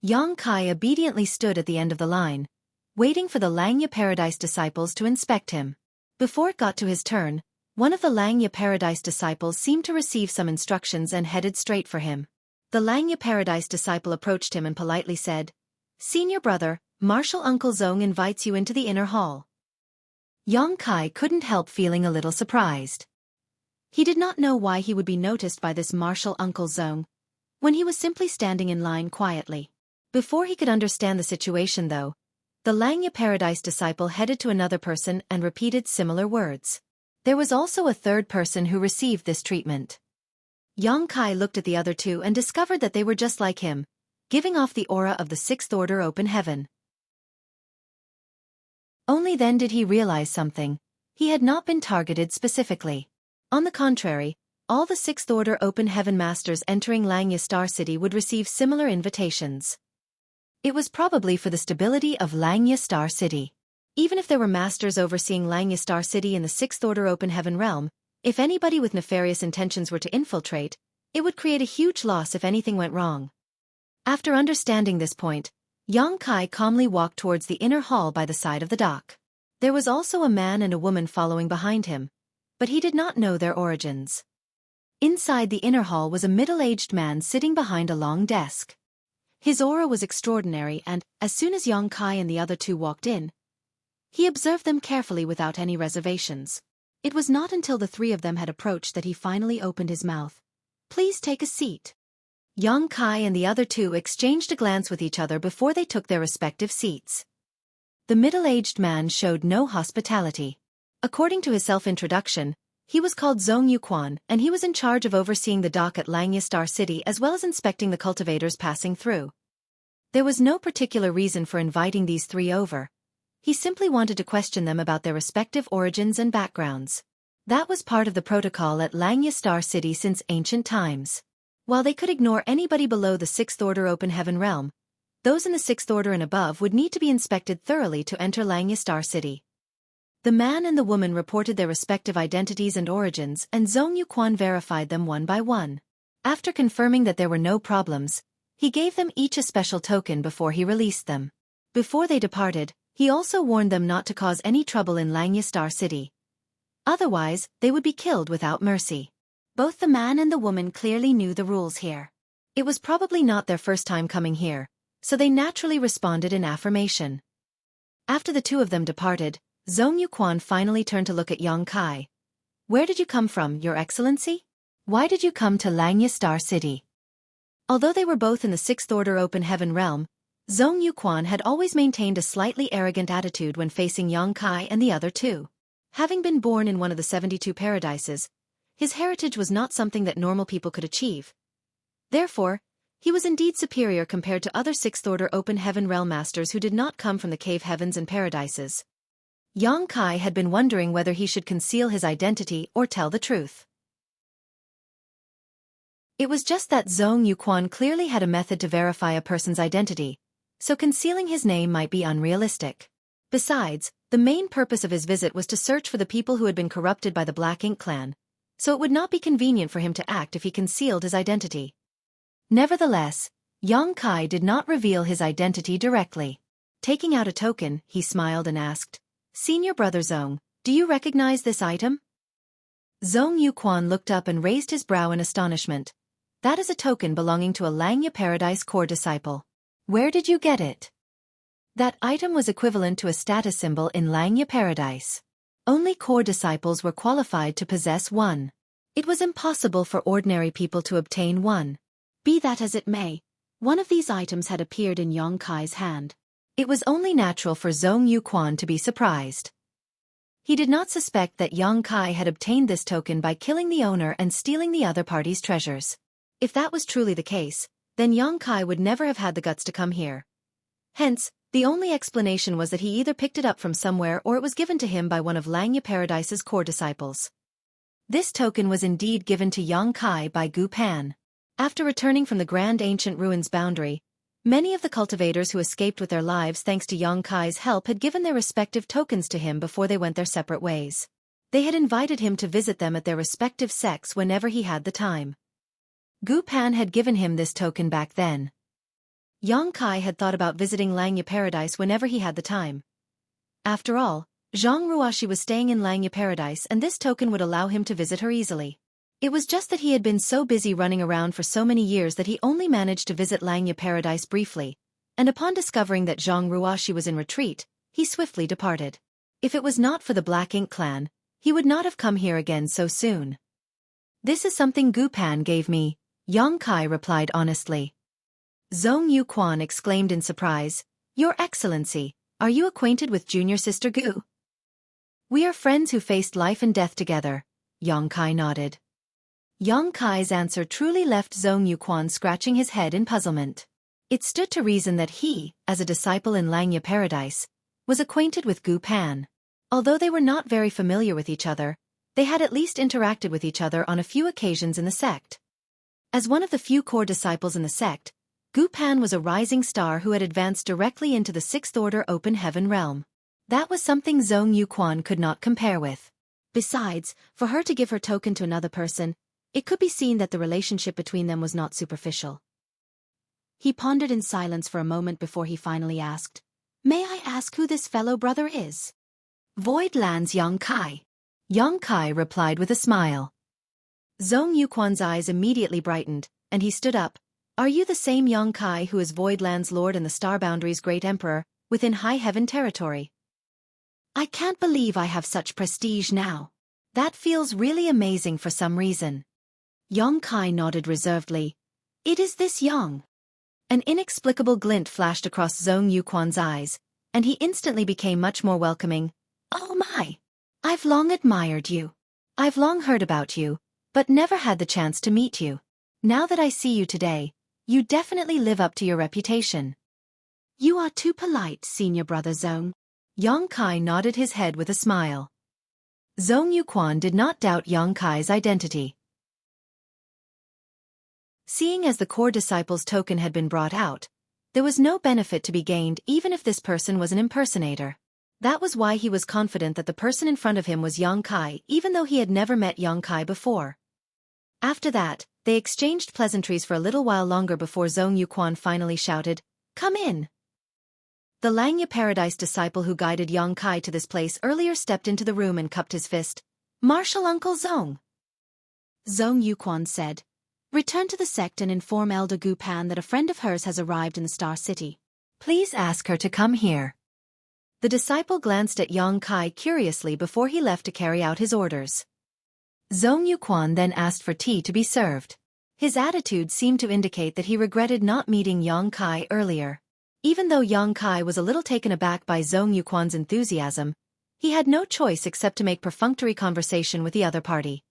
Yang Kai obediently stood at the end of the line, waiting for the Langya Paradise disciples to inspect him. Before it got to his turn, one of the Langya Paradise disciples seemed to receive some instructions and headed straight for him. The Langya Paradise disciple approached him and politely said, "Senior brother, Martial Uncle Zong invites you into the inner hall." Yang Kai couldn't help feeling a little surprised. He did not know why he would be noticed by this Martial Uncle Zong, when he was simply standing in line quietly. Before he could understand the situation though, the Langya Paradise disciple headed to another person and repeated similar words. There was also a third person who received this treatment. Yang Kai looked at the other two and discovered that they were just like him, giving off the aura of the Sixth Order Open Heaven. Only then did he realize something. He had not been targeted specifically. On the contrary, all the Sixth Order Open Heaven Masters entering Langya Star City would receive similar invitations. It was probably for the stability of Langya Star City. Even if there were masters overseeing Langya Star City in the Sixth Order Open Heaven realm, if anybody with nefarious intentions were to infiltrate, it would create a huge loss if anything went wrong. After understanding this point, Yang Kai calmly walked towards the inner hall by the side of the dock. There was also a man and a woman following behind him, but he did not know their origins. Inside the inner hall was a middle-aged man sitting behind a long desk. His aura was extraordinary and, as soon as Yang Kai and the other two walked in, he observed them carefully without any reservations. It was not until the three of them had approached that he finally opened his mouth. "Please take a seat." Yang Kai and the other two exchanged a glance with each other before they took their respective seats. The middle-aged man showed no hospitality. According to his self-introduction, he was called Zong Yuquan and he was in charge of overseeing the dock at Langya Star City as well as inspecting the cultivators passing through. There was no particular reason for inviting these three over. He simply wanted to question them about their respective origins and backgrounds. That was part of the protocol at Langya Star City since ancient times. While they could ignore anybody below the Sixth Order Open Heaven realm, those in the Sixth Order and above would need to be inspected thoroughly to enter Langya Star City. The man and the woman reported their respective identities and origins and Zong Yuquan verified them one by one. After confirming that there were no problems, he gave them each a special token before he released them. Before they departed, he also warned them not to cause any trouble in Langya Star City. Otherwise, they would be killed without mercy. Both the man and the woman clearly knew the rules here. It was probably not their first time coming here, so they naturally responded in affirmation. After the two of them departed, Zong Yuquan finally turned to look at Yang Kai. "Where did you come from, Your Excellency? Why did you come to Langya Star City?" Although they were both in the Sixth Order Open Heaven realm, Zong Yuquan had always maintained a slightly arrogant attitude when facing Yang Kai and the other two. Having been born in one of the 72 paradises, his heritage was not something that normal people could achieve. Therefore, he was indeed superior compared to other Sixth Order Open Heaven realm masters who did not come from the cave heavens and paradises. Yang Kai had been wondering whether he should conceal his identity or tell the truth. It was just that Zong Yuquan clearly had a method to verify a person's identity, so concealing his name might be unrealistic. Besides, the main purpose of his visit was to search for the people who had been corrupted by the Black Ink clan, so it would not be convenient for him to act if he concealed his identity. Nevertheless, Yang Kai did not reveal his identity directly. Taking out a token, he smiled and asked, "Senior Brother Zong, do you recognize this item?" Zong Yuquan looked up and raised his brow in astonishment. "That is a token belonging to a Langya Paradise core disciple. Where did you get it?" That item was equivalent to a status symbol in Langya Paradise. Only core disciples were qualified to possess one. It was impossible for ordinary people to obtain one. Be that as it may, one of these items had appeared in Yang Kai's hand. It was only natural for Zong Yuquan to be surprised. He did not suspect that Yang Kai had obtained this token by killing the owner and stealing the other party's treasures. If that was truly the case, then Yang Kai would never have had the guts to come here. Hence, the only explanation was that he either picked it up from somewhere or it was given to him by one of Langya Paradise's core disciples. This token was indeed given to Yang Kai by Gu Pan. After returning from the Grand Ancient Ruins boundary, many of the cultivators who escaped with their lives thanks to Yang Kai's help had given their respective tokens to him before they went their separate ways. They had invited him to visit them at their respective sects whenever he had the time. Gu Pan had given him this token back then. Yang Kai had thought about visiting Langya Paradise whenever he had the time. After all, Zhang Ruoxi was staying in Langya Paradise and this token would allow him to visit her easily. It was just that he had been so busy running around for so many years that he only managed to visit Langya Paradise briefly, and upon discovering that Zhang Ruoxi was in retreat, he swiftly departed. If it was not for the Black Ink clan, he would not have come here again so soon. This is something Gu Pan gave me, Yang Kai replied honestly. Zhong Yuquan exclaimed in surprise, Your Excellency, are you acquainted with junior sister Gu? We are friends who faced life and death together, Yang Kai nodded. Yang Kai's answer truly left Zhong Yuquan scratching his head in puzzlement. It stood to reason that he, as a disciple in Langya Paradise, was acquainted with Gu Pan. Although they were not very familiar with each other, they had at least interacted with each other on a few occasions in the sect. As one of the few core disciples in the sect, Gu Pan was a rising star who had advanced directly into the Sixth Order Open Heaven realm. That was something Zhong Yuquan could not compare with. Besides, for her to give her token to another person, it could be seen that the relationship between them was not superficial. He pondered in silence for a moment before he finally asked, May I ask who this fellow brother is? Voidland's Yang Kai. Yang Kai replied with a smile. Zhong Yuquan's eyes immediately brightened, and he stood up. Are you the same Yang Kai who is Voidland's lord and the Star Boundary's great emperor, within High Heaven territory? I can't believe I have such prestige now. That feels really amazing for some reason. Yang Kai nodded reservedly. It is this Yang. An inexplicable glint flashed across Zhong Yuquan's eyes, and he instantly became much more welcoming. Oh my! I've long admired you. I've long heard about you, but never had the chance to meet you. Now that I see you today, you definitely live up to your reputation. You are too polite, senior brother Zhong. Yang Kai nodded his head with a smile. Zhong Yuquan did not doubt Yang Kai's identity. Seeing as the core disciple's token had been brought out, there was no benefit to be gained even if this person was an impersonator. That was why he was confident that the person in front of him was Yang Kai even though he had never met Yang Kai before. After that, they exchanged pleasantries for a little while longer before Zhong Yuquan finally shouted, Come in! The Langya Paradise disciple who guided Yang Kai to this place earlier stepped into the room and cupped his fist. Martial Uncle Zhong! Zhong Yuquan said, Return to the sect and inform Elder Gu Pan that a friend of hers has arrived in the Star City. Please ask her to come here. The disciple glanced at Yang Kai curiously before he left to carry out his orders. Zhong Yuquan then asked for tea to be served. His attitude seemed to indicate that he regretted not meeting Yang Kai earlier. Even though Yang Kai was a little taken aback by Zhong Yuquan's enthusiasm, he had no choice except to make perfunctory conversation with the other party.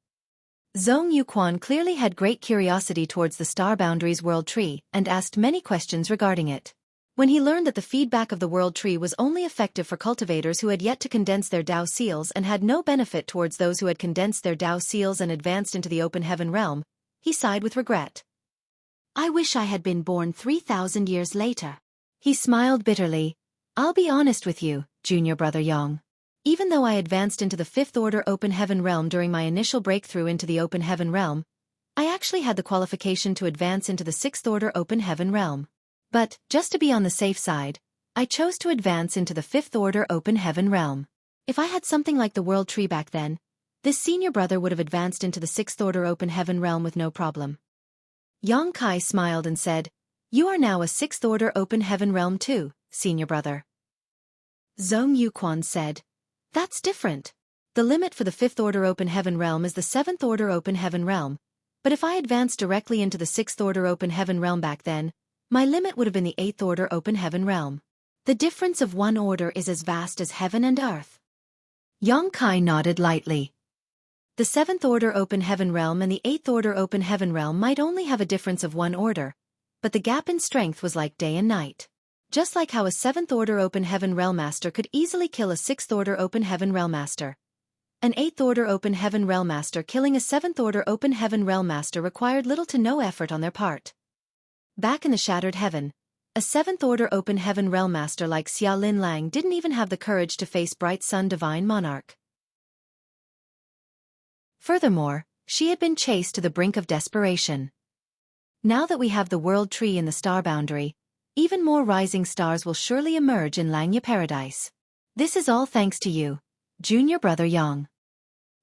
Zhong Yuquan clearly had great curiosity towards the Star Boundary's World Tree and asked many questions regarding it. When he learned that the feedback of the World Tree was only effective for cultivators who had yet to condense their Dao seals and had no benefit towards those who had condensed their Dao seals and advanced into the Open Heaven realm, he sighed with regret. I wish I had been born 3,000 years later. He smiled bitterly. I'll be honest with you, junior brother Yang. Even though I advanced into the Fifth Order Open Heaven realm during my initial breakthrough into the Open Heaven realm, I actually had the qualification to advance into the Sixth Order Open Heaven realm. But, just to be on the safe side, I chose to advance into the Fifth Order Open Heaven realm. If I had something like the World Tree back then, this senior brother would have advanced into the Sixth Order Open Heaven realm with no problem. Yang Kai smiled and said, You are now a Sixth Order Open Heaven realm too, senior brother. Zhong Yuquan said, That's different. The limit for the Fifth Order Open Heaven realm is the Seventh Order Open Heaven realm, but if I advanced directly into the Sixth Order Open Heaven realm back then, my limit would have been the Eighth Order Open Heaven realm. The difference of one order is as vast as heaven and earth. Yang Kai nodded lightly. The 7th Order Open Heaven Realm and the 8th Order Open Heaven Realm might only have a difference of 1 order, but the gap in strength was like day and night. Just like how a 7th Order Open Heaven Realm Master could easily kill a 6th Order Open Heaven Realm Master. An 8th Order Open Heaven Realm Master killing a 7th Order Open Heaven Realm Master required little to no effort on their part. Back in the Shattered Heaven, a 7th Order Open Heaven Realm Master like Xia Lin Lang didn't even have the courage to face Bright Sun Divine Monarch. Furthermore, she had been chased to the brink of desperation. Now that we have the World Tree in the star boundary, even more rising stars will surely emerge in Langya Paradise. This is all thanks to you, junior brother Yang.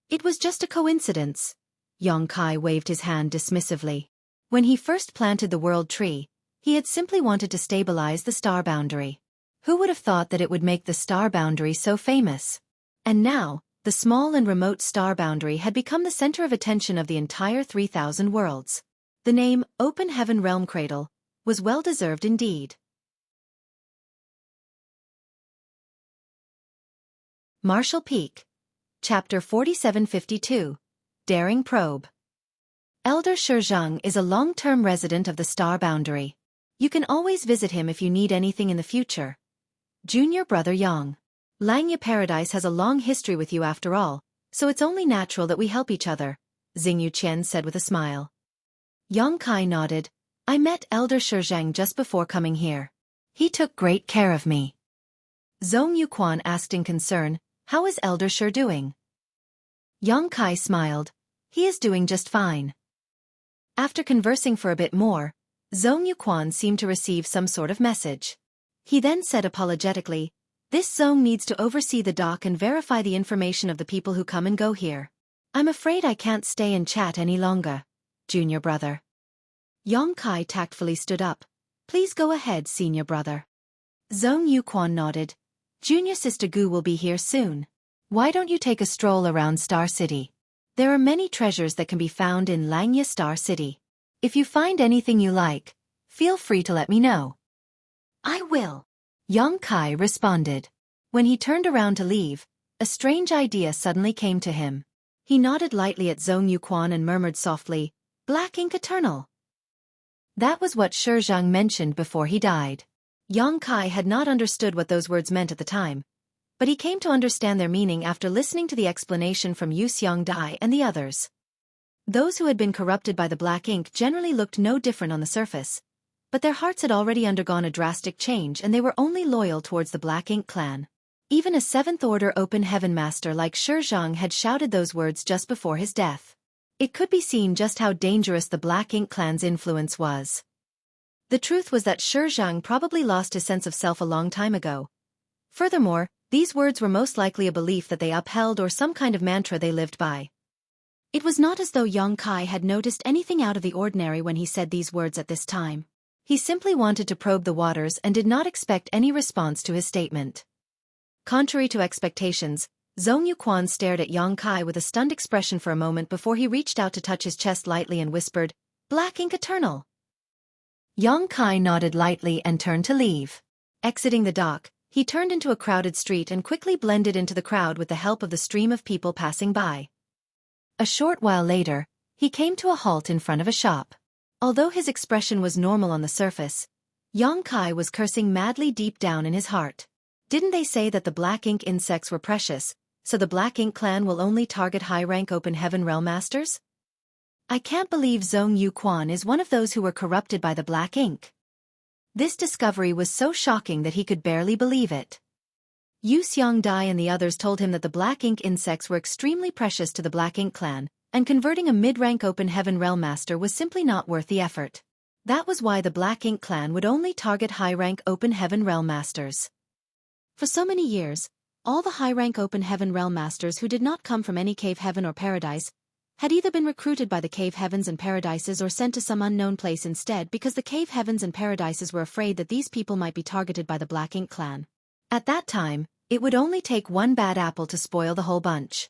It was just a coincidence. Yang Kai waved his hand dismissively. When he first planted the World Tree, he had simply wanted to stabilize the star boundary. Who would have thought that it would make the star boundary so famous? And now, the small and remote star boundary had become the center of attention of the entire 3,000 worlds. The name, Open Heaven Realm Cradle, was well-deserved indeed. Martial Peak. Chapter 4752. Daring Probe. Elder Xueqi is a long-term resident of the star boundary. You can always visit him if you need anything in the future. Junior brother Yang. Langya Paradise has a long history with you after all, so it's only natural that we help each other, Xing Yuqian said with a smile. Yang Kai nodded. I met Elder Xueqi just before coming here. He took great care of me. Zhong Yuquan asked in concern, how is Elder Xueqi doing? Yang Kai smiled. He is doing just fine. After conversing for a bit more, Zhong Yuquan seemed to receive some sort of message. He then said apologetically, this Zhong needs to oversee the dock and verify the information of the people who come and go here. I'm afraid I can't stay and chat any longer, junior brother. Yang Kai tactfully stood up. Please go ahead, senior brother. Zhong Yuquan nodded. Junior sister Gu will be here soon. Why don't you take a stroll around Star City? There are many treasures that can be found in Langya Star City. If you find anything you like, feel free to let me know. I will. Yang Kai responded. When he turned around to leave, a strange idea suddenly came to him. He nodded lightly at Zhong Yuquan and murmured softly, Black Ink Eternal. That was what Xueqi mentioned before he died. Yang Kai had not understood what those words meant at the time, but he came to understand their meaning after listening to the explanation from Yu Xiangdai and the others. Those who had been corrupted by the black ink generally looked no different on the surface, but their hearts had already undergone a drastic change and they were only loyal towards the Black Ink clan. Even a 7th Order Open Heaven Master like Xueqi had shouted those words just before his death. It could be seen just how dangerous the Black Ink clan's influence was. The truth was that Xueqi probably lost his sense of self a long time ago. Furthermore, these words were most likely a belief that they upheld or some kind of mantra they lived by. It was not as though Yang Kai had noticed anything out of the ordinary when he said these words at this time. He simply wanted to probe the waters and did not expect any response to his statement. Contrary to expectations, Zhong Yuquan stared at Yang Kai with a stunned expression for a moment before he reached out to touch his chest lightly and whispered, Black Ink Eternal. Yang Kai nodded lightly and turned to leave. Exiting the dock, he turned into a crowded street and quickly blended into the crowd with the help of the stream of people passing by. A short while later, he came to a halt in front of a shop. Although his expression was normal on the surface, Yang Kai was cursing madly deep down in his heart. Didn't they say that the Black Ink insects were precious, so the Black Ink clan will only target high-rank Open Heaven Realm Masters? I can't believe Zhong Yuquan is one of those who were corrupted by the Black Ink. This discovery was so shocking that he could barely believe it. Yu Xiangdai and the others told him that the Black Ink insects were extremely precious to the Black Ink clan, and converting a mid-rank Open Heaven Realm Master was simply not worth the effort. That was why the Black Ink clan would only target high-rank Open Heaven Realm Masters. For so many years, all the high-rank Open Heaven Realm Masters who did not come from any cave heaven or paradise had either been recruited by the cave heavens and paradises or sent to some unknown place instead because the cave heavens and paradises were afraid that these people might be targeted by the Black Ink clan. At that time, it would only take one bad apple to spoil the whole bunch.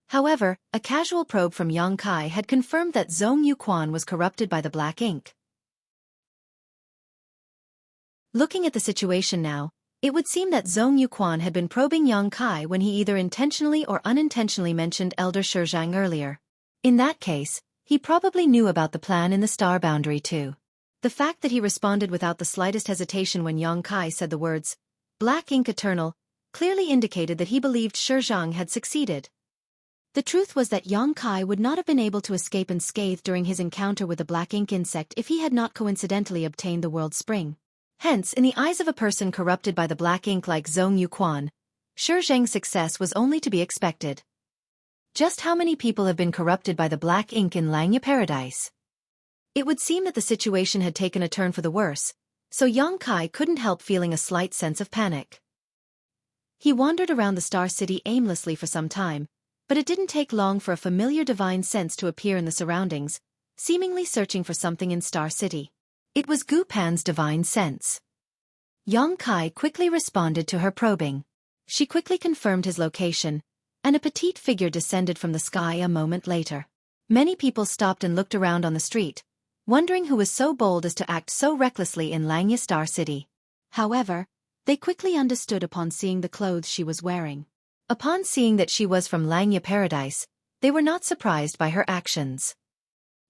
However, a casual probe from Yang Kai had confirmed that Zhong Yuquan was corrupted by the Black Ink. Looking at the situation now, It would seem that Zhong Yuquan had been probing Yang Kai when he either intentionally or unintentionally mentioned Elder Shizhang earlier. In that case, he probably knew about the plan in the star boundary too. The fact that he responded without the slightest hesitation when Yang Kai said the words, "Black Ink Eternal," clearly indicated that he believed Shizhang had succeeded. The truth was that Yang Kai would not have been able to escape unscathed during his encounter with the black ink insect if he had not coincidentally obtained the world spring. Hence, in the eyes of a person corrupted by the black ink like Zhong Yuquan, Shizhang's success was only to be expected. Just how many people have been corrupted by the black ink in Langya Paradise? It would seem that the situation had taken a turn for the worse, so Yang Kai couldn't help feeling a slight sense of panic. He wandered around the Star City aimlessly for some time, but it didn't take long for a familiar divine sense to appear in the surroundings, seemingly searching for something in Star City. It was Gu Pan's divine sense. Yang Kai quickly responded to her probing. She quickly confirmed his location, and a petite figure descended from the sky a moment later. Many people stopped and looked around on the street, wondering who was so bold as to act so recklessly in Langya Star City. However, they quickly understood upon seeing the clothes she was wearing. Upon seeing that she was from Langya Paradise, they were not surprised by her actions.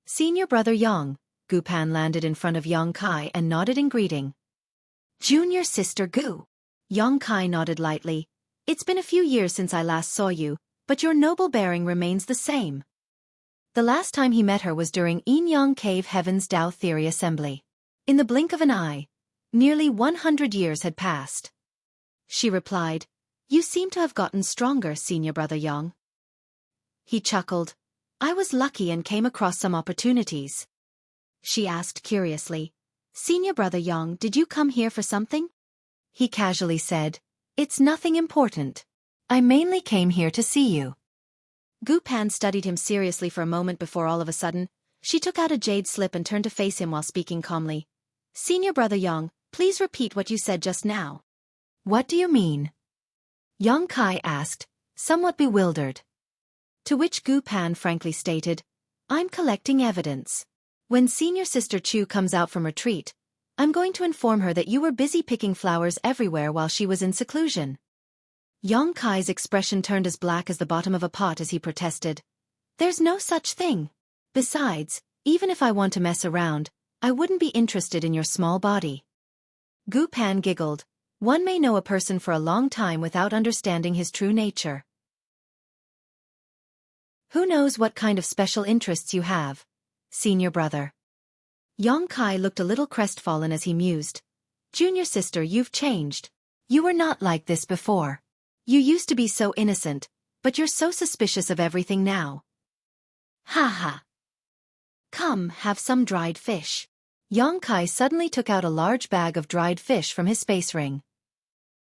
"Senior brother Yang," Gu Pan landed in front of Yang Kai and nodded in greeting. "Junior sister Gu." Yang Kai nodded lightly. "It's been a few years since I last saw you, but your noble bearing remains the same." The last time he met her was during Yin Yang Cave Heaven's Tao Theory Assembly. In the blink of an eye, nearly 100 years had passed. She replied, "You seem to have gotten stronger, senior brother Yang." He chuckled. "I was lucky and came across some opportunities." She asked curiously, "Senior brother Yang, did you come here for something?" He casually said, "It's nothing important. I mainly came here to see you." Gu Pan studied him seriously for a moment before all of a sudden, she took out a jade slip and turned to face him while speaking calmly. "Senior brother Yang, please repeat what you said just now." "What do you mean?" Yang Kai asked, somewhat bewildered. To which Gu Pan frankly stated, "I'm collecting evidence. When senior sister Chu comes out from retreat, I'm going to inform her that you were busy picking flowers everywhere while she was in seclusion." Yang Kai's expression turned as black as the bottom of a pot as he protested. "There's no such thing. Besides, even if I want to mess around, I wouldn't be interested in your small body." Gu Pan giggled. One may know a person for a long time without understanding his true nature. Who knows what kind of special interests you have, senior brother? Yang Kai looked a little crestfallen as he mused. "Junior sister, you've changed. You were not like this before. You used to be so innocent, but you're so suspicious of everything now." "Ha ha. Come, have some dried fish." Yang Kai suddenly took out a large bag of dried fish from his space ring.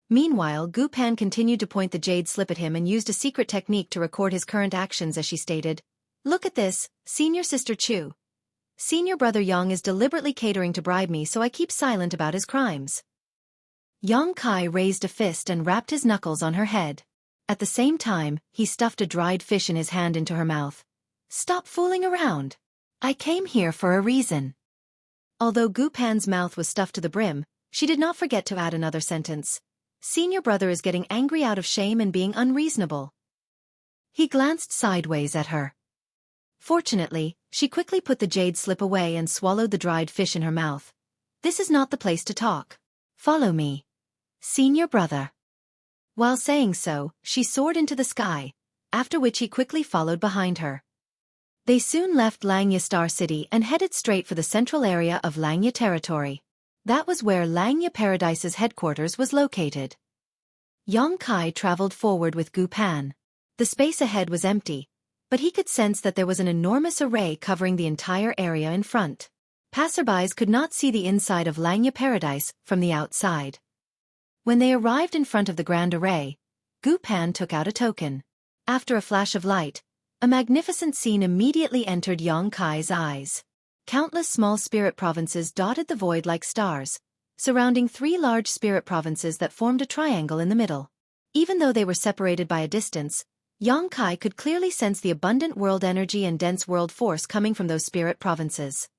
Meanwhile, Gu Pan continued to point the jade slip at him and used a secret technique to record his current actions as she stated, "Look at this, senior sister Chu. Senior brother Yang is deliberately catering to bribe me, so I keep silent about his crimes." Yang Kai raised a fist and rapped his knuckles on her head. At the same time, he stuffed a dried fish in his hand into her mouth. "Stop fooling around. I came here for a reason." Although Gu Pan's mouth was stuffed to the brim, she did not forget to add another sentence. "Senior brother is getting angry out of shame and being unreasonable." He glanced sideways at her. Fortunately, she quickly put the jade slip away and swallowed the dried fish in her mouth. "This is not the place to talk. Follow me, senior brother." While saying so, she soared into the sky, after which he quickly followed behind her. They soon left Langya Star City and headed straight for the central area of Langya territory. That was where Langya Paradise's headquarters was located. Yang Kai traveled forward with Gu Pan. The space ahead was empty, but he could sense that there was an enormous array covering the entire area in front. Passerbys could not see the inside of Langya Paradise from the outside. When they arrived in front of the grand array, Gu Pan took out a token. After a flash of light, a magnificent scene immediately entered Yang Kai's eyes. Countless small spirit provinces dotted the void like stars, surrounding 3 large spirit provinces that formed a triangle in the middle. Even though they were separated by a distance, Yang Kai could clearly sense the abundant world energy and dense world force coming from those spirit provinces.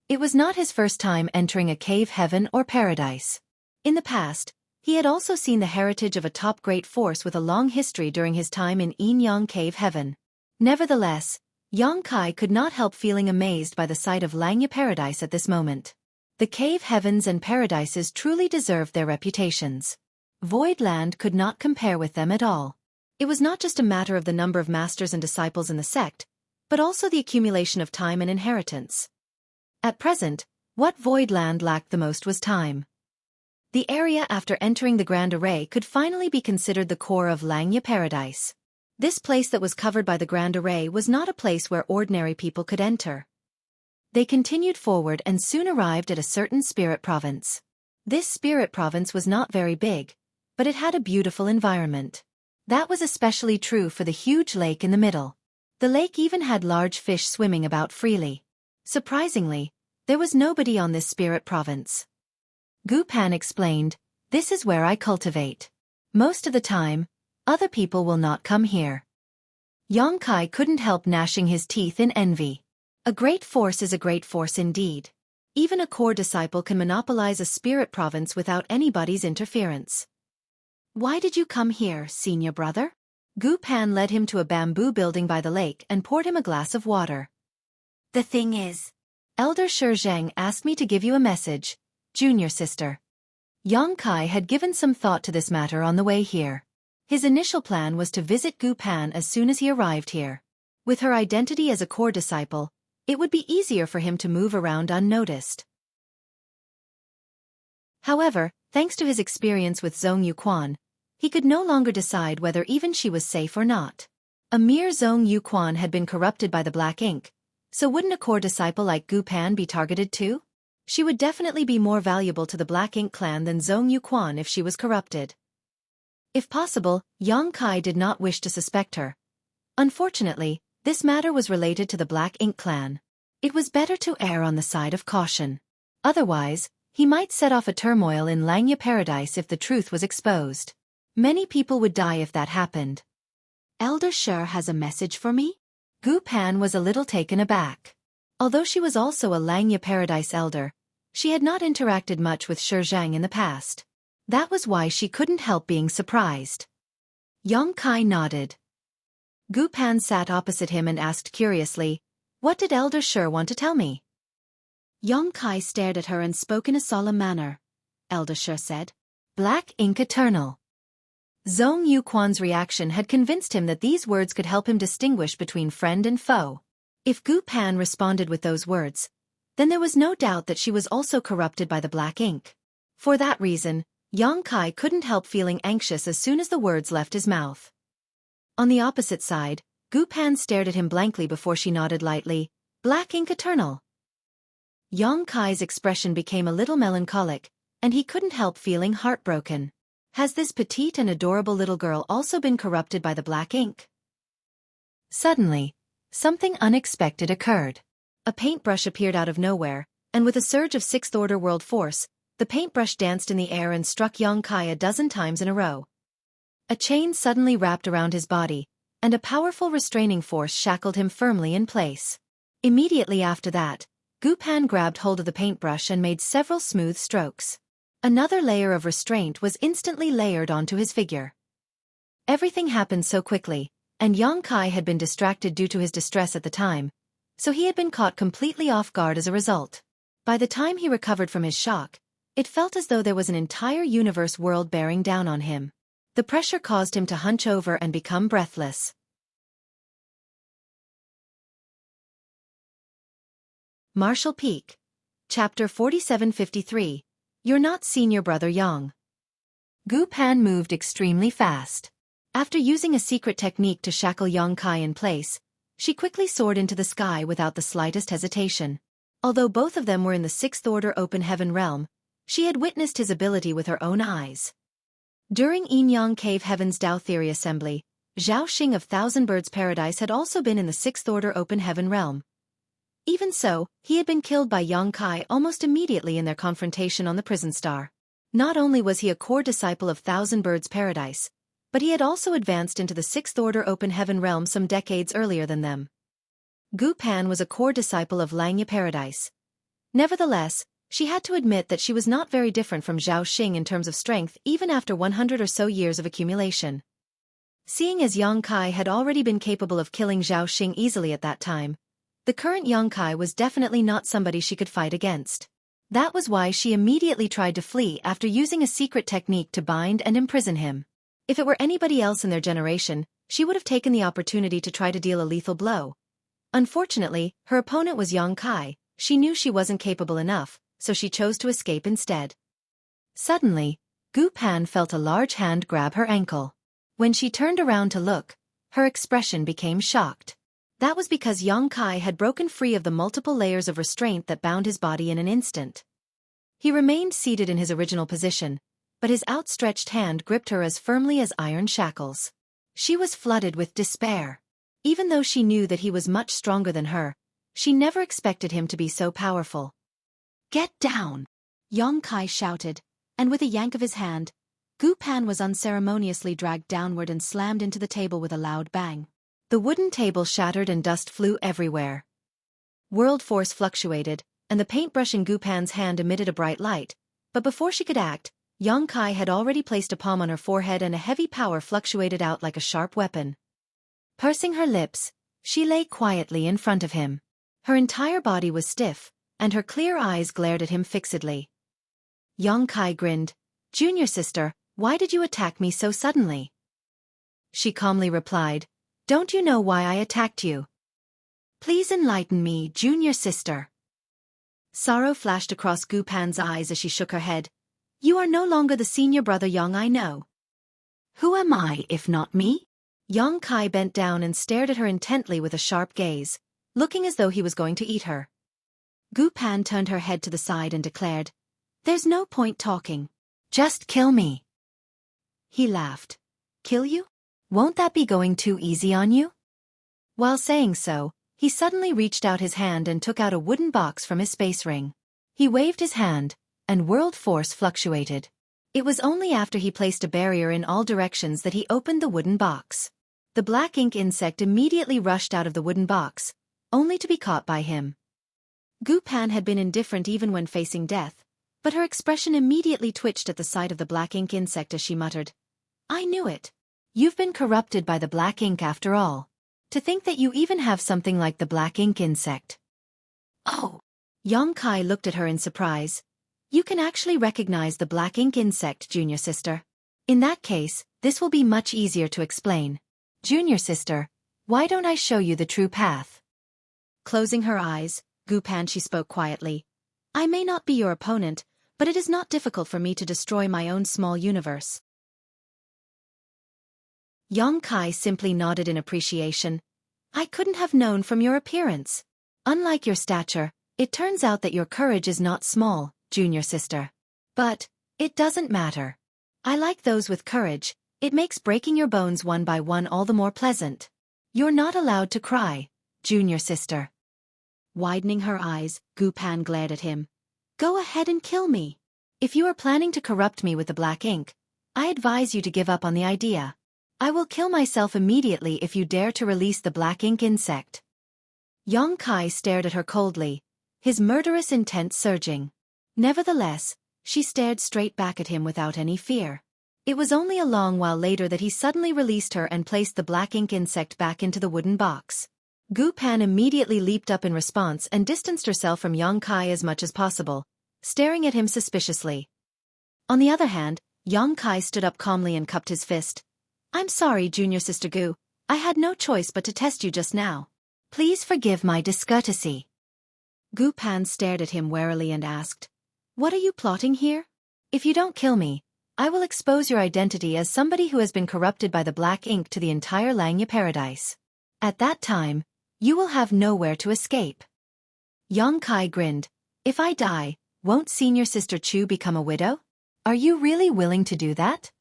It was not his first time entering a cave heaven or paradise. In the past, He had also seen the heritage of a top great force with a long history during his time in Yin Yang Cave Heaven. Nevertheless, Yang Kai could not help feeling amazed by the sight of Langya Paradise at this moment. The cave heavens and paradises truly deserved their reputations. Void Land could not compare with them at all. It was not just a matter of the number of masters and disciples in the sect, but also the accumulation of time and inheritance. At present, what Void Land lacked the most was time. The area after entering the Grand Array could finally be considered the core of Langya Paradise. This place that was covered by the Grand Array was not a place where ordinary people could enter. They continued forward and soon arrived at a certain spirit province. This spirit province was not very big, but it had a beautiful environment. That was especially true for the huge lake in the middle. The lake even had large fish swimming about freely. Surprisingly, there was nobody on this spirit province. Gu Pan explained, "This is where I cultivate. Most of the time, other people will not come here." Yang Kai couldn't help gnashing his teeth in envy. A great force is a great force indeed. Even a core disciple can monopolize a spirit province without anybody's interference. "Why did you come here, senior brother?" Gu Pan led him to a bamboo building by the lake and poured him a glass of water. "The thing is, Elder Xueqi asked me to give you a message, junior sister." Yang Kai had given some thought to this matter on the way here. His initial plan was to visit Gu Pan as soon as he arrived here. With her identity as a core disciple, it would be easier for him to move around unnoticed. However, thanks to his experience with Zhong Yuquan, he could no longer decide whether even she was safe or not. A mere Zhong Yuquan had been corrupted by the black ink, so wouldn't a core disciple like Gu Pan be targeted too? She would definitely be more valuable to the Black Ink clan than Zhong Yuquan if she was corrupted. If possible, Yang Kai did not wish to suspect her. Unfortunately, this matter was related to the Black Ink clan. It was better to err on the side of caution. Otherwise, he might set off a turmoil in Langya Paradise if the truth was exposed. Many people would die if that happened. "Elder Shi has a message for me?" Gu Pan was a little taken aback. Although she was also a Langya Paradise elder, she had not interacted much with Xueqi in the past. That was why she couldn't help being surprised. Yang Kai nodded. Gu Pan sat opposite him and asked curiously, "What did Elder Shi want to tell me?" Yang Kai stared at her and spoke in a solemn manner. Elder Shi said, "Black Ink Eternal." Zhong Yuquan's reaction had convinced him that these words could help him distinguish between friend and foe. If Gu Pan responded with those words, then there was no doubt that she was also corrupted by the black ink. For that reason, Yang Kai couldn't help feeling anxious as soon as the words left his mouth. On the opposite side, Gu Pan stared at him blankly before she nodded lightly, "Black Ink Eternal." Yang Kai's expression became a little melancholic, and he couldn't help feeling heartbroken. Has this petite and adorable little girl also been corrupted by the black ink? Suddenly, something unexpected occurred. A paintbrush appeared out of nowhere, and with a surge of sixth-order world force, the paintbrush danced in the air and struck Yang Kai a dozen times in a row. A chain suddenly wrapped around his body, and a powerful restraining force shackled him firmly in place. Immediately after that, Gu Pan grabbed hold of the paintbrush and made several smooth strokes. Another layer of restraint was instantly layered onto his figure. Everything happened so quickly, and Yang Kai had been distracted due to his distress at the time, so he had been caught completely off guard as a result. By the time he recovered from his shock, it felt as though there was an entire universe world bearing down on him. The pressure caused him to hunch over and become breathless. Martial Peak. Chapter 4753. You're not senior brother Yang. Gu Pan moved extremely fast. After using a secret technique to shackle Yang Kai in place, she quickly soared into the sky without the slightest hesitation. Although both of them were in the sixth-order open heaven realm, she had witnessed his ability with her own eyes. During Yin Yang Cave Heaven's Tao Theory Assembly, Zhao Xing of Thousand Birds Paradise had also been in the sixth-order open heaven realm. Even so, he had been killed by Yang Kai almost immediately in their confrontation on the prison star. Not only was he a core disciple of Thousand Birds Paradise, but he had also advanced into the sixth-order open heaven realm some decades earlier than them. Gu Pan was a core disciple of Langya Paradise. Nevertheless, She had to admit that she was not very different from Zhao Xing in terms of strength even after 100 or so years of accumulation. Seeing as Yang Kai had already been capable of killing Zhao Xing easily at that time, the current Yang Kai was definitely not somebody she could fight against. That was why she immediately tried to flee after using a secret technique to bind and imprison him. If it were anybody else in their generation, she would have taken the opportunity to try to deal a lethal blow. Unfortunately, her opponent was Yang Kai. She knew she wasn't capable enough, so she chose to escape instead. Suddenly, Gu Pan felt a large hand grab her ankle. When she turned around to look, her expression became shocked. That was because Yang Kai had broken free of the multiple layers of restraint that bound his body in an instant. He remained seated in his original position, but his outstretched hand gripped her as firmly as iron shackles. She was flooded with despair. Even though she knew that he was much stronger than her, she never expected him to be so powerful. "Get down!" Yang Kai shouted, and with a yank of his hand, Gu Pan was unceremoniously dragged downward and slammed into the table with a loud bang. The wooden table shattered and dust flew everywhere. World force fluctuated, and the paintbrush in Gu Pan's hand emitted a bright light, but before she could act, Yang Kai had already placed a palm on her forehead and a heavy power fluctuated out like a sharp weapon. Pursing her lips, she lay quietly in front of him. Her entire body was stiff, and her clear eyes glared at him fixedly. Yang Kai grinned. "Junior sister, why did you attack me so suddenly?" She calmly replied, "Don't you know why I attacked you? Please enlighten me, junior sister." Sorrow flashed across Gu Pan's eyes as she shook her head. "You are no longer the senior brother Yang I know." "Who am I, if not me?" Yang Kai bent down and stared at her intently with a sharp gaze, looking as though he was going to eat her. Gu Pan turned her head to the side and declared, "There's no point talking. Just kill me." He laughed. "Kill you? Won't that be going too easy on you?" While saying so, he suddenly reached out his hand and took out a wooden box from his space ring. He waved his hand, and world force fluctuated. It was only after he placed a barrier in all directions that he opened the wooden box. The black ink insect immediately rushed out of the wooden box, only to be caught by him. Gu Pan had been indifferent even when facing death, but her expression immediately twitched at the sight of the black ink insect as she muttered, "I knew it. You've been corrupted by the black ink after all. To think that you even have something like the black ink insect." "Oh!" Yang Kai looked at her in surprise. "You can actually recognize the black ink insect, junior sister. In that case, this will be much easier to explain. Junior sister, why don't I show you the true path?" Closing her eyes, Gu Pan, she spoke quietly. "I may not be your opponent, but it is not difficult for me to destroy my own small universe." Yang Kai simply nodded in appreciation. "I couldn't have known from your appearance. Unlike your stature, it turns out that your courage is not small, junior sister. But it doesn't matter. I like those with courage. It makes breaking your bones one by one all the more pleasant. You're not allowed to cry, junior sister." Widening her eyes, Gu Pan glared at him. "Go ahead and kill me. If you are planning to corrupt me with the black ink, I advise you to give up on the idea. I will kill myself immediately if you dare to release the black ink insect." Yang Kai stared at her coldly, his murderous intent surging. Nevertheless, she stared straight back at him without any fear. It was only a long while later that he suddenly released her and placed the black ink insect back into the wooden box. Gu Pan immediately leaped up in response and distanced herself from Yang Kai as much as possible, staring at him suspiciously. On the other hand, Yang Kai stood up calmly and cupped his fist. "I'm sorry, junior sister Gu. I had no choice but to test you just now. Please forgive my discourtesy." Gu Pan stared at him warily and asked, "What are you plotting here? If you don't kill me, I will expose your identity as somebody who has been corrupted by the black ink to the entire Langya paradise. At that time, you will have nowhere to escape." Yang Kai grinned. "If I die, won't senior sister Chu become a widow? Are you really willing to do that?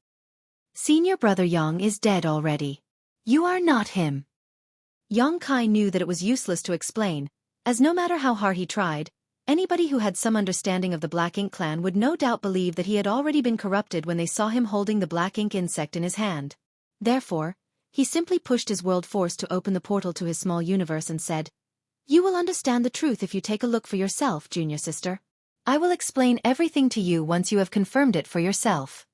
Senior brother Yang is dead already. You are not him." Yang Kai knew that it was useless to explain, as no matter how hard he tried, anybody who had some understanding of the Black Ink clan would no doubt believe that he had already been corrupted when they saw him holding the black ink insect in his hand. Therefore, he simply pushed his world force to open the portal to his small universe and said, "You will understand the truth if you take a look for yourself, junior sister. I will explain everything to you once you have confirmed it for yourself.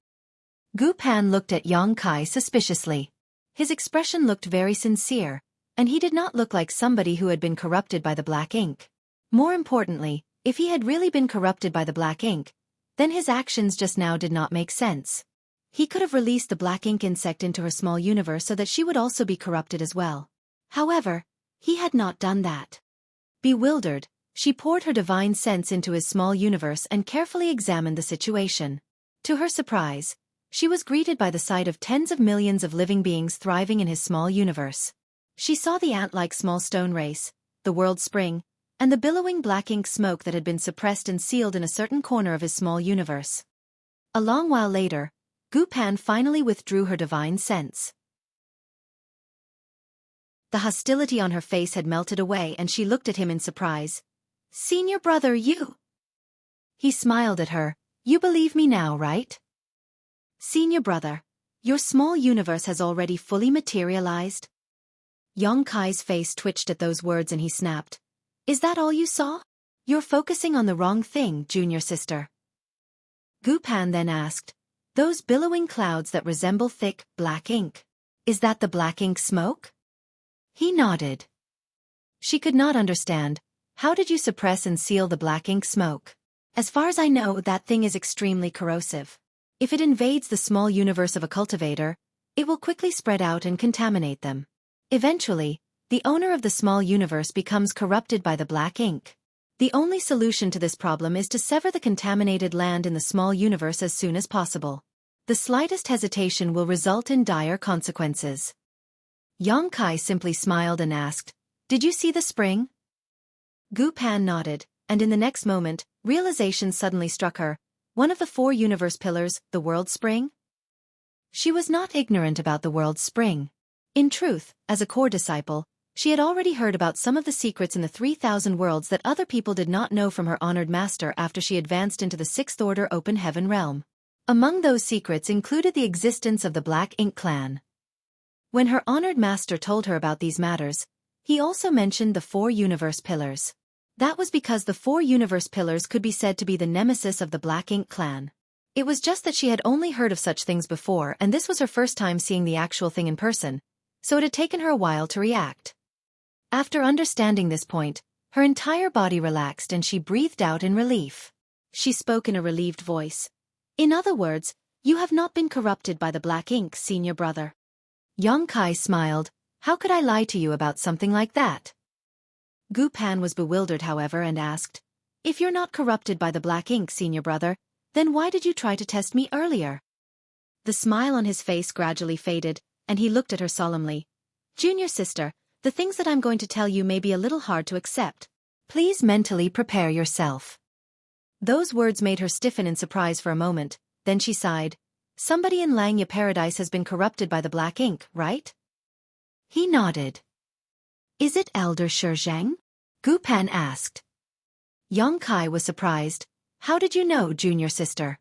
Gu Pan looked at Yang Kai suspiciously. His expression looked very sincere, and he did not look like somebody who had been corrupted by the black ink. More importantly, if he had really been corrupted by the black ink, then his actions just now did not make sense. He could have released the black ink insect into her small universe so that she would also be corrupted as well. However, he had not done that. Bewildered, she poured her divine sense into his small universe and carefully examined the situation. To her surprise, she was greeted by the sight of tens of millions of living beings thriving in his small universe. She saw the ant-like small stone race, the world spring, and the billowing black ink smoke that had been suppressed and sealed in a certain corner of his small universe. A long while later, Gu Pan finally withdrew her divine sense. The hostility on her face had melted away and she looked at him in surprise. "Senior brother, you..." He smiled at her. "You believe me now, right?" "Senior brother, your small universe has already fully materialized?" Yang Kai's face twitched at those words and he snapped. "Is that all you saw? You're focusing on the wrong thing, junior sister." Gu Pan then asked, "Those billowing clouds that resemble thick, black ink. Is that the black ink smoke?" He nodded. She could not understand. "How did you suppress and seal the black ink smoke?" "As far as I know, that thing is extremely corrosive. If it invades the small universe of a cultivator, it will quickly spread out and contaminate them. Eventually, the owner of the small universe becomes corrupted by the black ink. The only solution to this problem is to sever the contaminated land in the small universe as soon as possible. The slightest hesitation will result in dire consequences." Yang Kai simply smiled and asked, "Did you see the spring?" Gu Pan nodded, and in the next moment, realization suddenly struck her. One of the 4 universe pillars, the world spring? She was not ignorant about the world spring. In truth, as a core disciple, she had already heard about some of the secrets in the 3,000 worlds that other people did not know from her honored master after she advanced into the 6th Order Open Heaven realm. Among those secrets included the existence of the Black Ink clan. When her honored master told her about these matters, he also mentioned the 4 universe pillars. That was because the 4 universe pillars could be said to be the nemesis of the Black Ink clan. It was just that she had only heard of such things before and this was her first time seeing the actual thing in person, so it had taken her a while to react. After understanding this point, her entire body relaxed and she breathed out in relief. She spoke in a relieved voice. "In other words, you have not been corrupted by the black ink, senior brother." Yang Kai smiled. "How could I lie to you about something like that?" Gu Pan was bewildered however and asked, "If you're not corrupted by the black ink, senior brother, then why did you try to test me earlier?" The smile on his face gradually faded, and he looked at her solemnly. "Junior sister, the things that I'm going to tell you may be a little hard to accept. Please mentally prepare yourself." Those words made her stiffen in surprise for a moment, then she sighed. "Somebody in Langya Paradise has been corrupted by the black ink, right?" He nodded. "Is it Elder Xueqi?" Gu Pan asked. Yang Kai was surprised. "How did you know, junior sister?"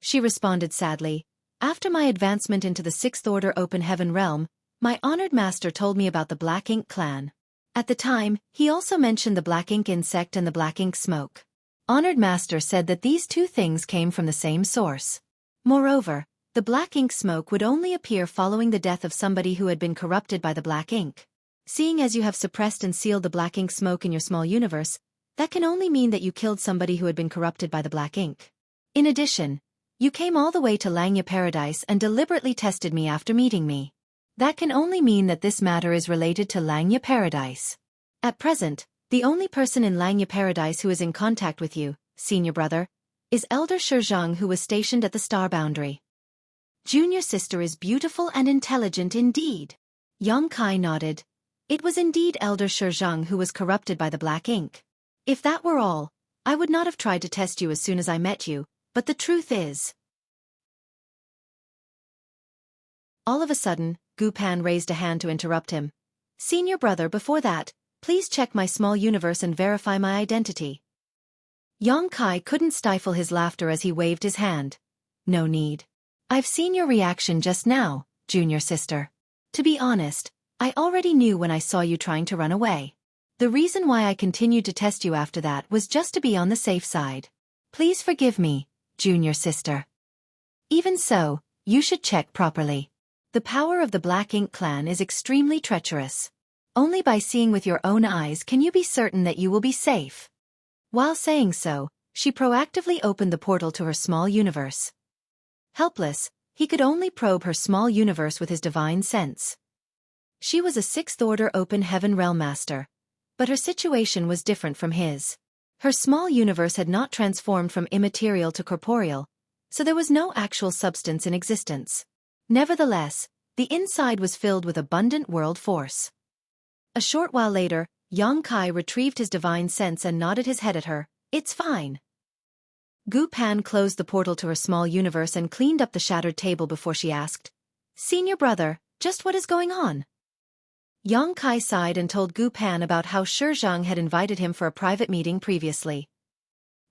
She responded sadly. "After my advancement into the 6th Order Open Heaven realm, my honored master told me about the Black Ink clan. At the time, he also mentioned the black ink insect and the black ink smoke. Honored master said that these 2 things came from the same source. Moreover, the black ink smoke would only appear following the death of somebody who had been corrupted by the black ink. Seeing as you have suppressed and sealed the black ink smoke in your small universe, that can only mean that you killed somebody who had been corrupted by the black ink. In addition, you came all the way to Langya Paradise and deliberately tested me after meeting me. That can only mean that this matter is related to Langya Paradise. At present, the only person in Langya Paradise who is in contact with you, senior brother, is Elder Xueqi who was stationed at the star boundary. Junior sister is beautiful and intelligent indeed." Yang Kai nodded. It was indeed Elder Xueqi who was corrupted by the black ink. If that were all, I would not have tried to test you as soon as I met you, but the truth is... All of a sudden, Gu Pan raised a hand to interrupt him. "Senior brother, before that, please check my small universe and verify my identity." Yang Kai couldn't stifle his laughter as he waved his hand. "No need. I've seen your reaction just now, junior sister. To be honest, I already knew when I saw you trying to run away. The reason why I continued to test you after that was just to be on the safe side. Please forgive me, junior sister. Even so, you should check properly. The power of the Black Ink clan is extremely treacherous. Only by seeing with your own eyes can you be certain that you will be safe. While saying so, she proactively opened the portal to her small universe. Helpless, he could only probe her small universe with his divine sense. She was a 6th Order Open Heaven Realm Master, but her situation was different from his. Her small universe had not transformed from immaterial to corporeal, so there was no actual substance in existence. Nevertheless, the inside was filled with abundant world force. A short while later, Yang Kai retrieved his divine sense and nodded his head at her. It's fine. Gu Pan closed the portal to her small universe and cleaned up the shattered table before she asked, Senior brother, just what is going on? Yang Kai sighed and told Gu Pan about how Xueqi had invited him for a private meeting previously.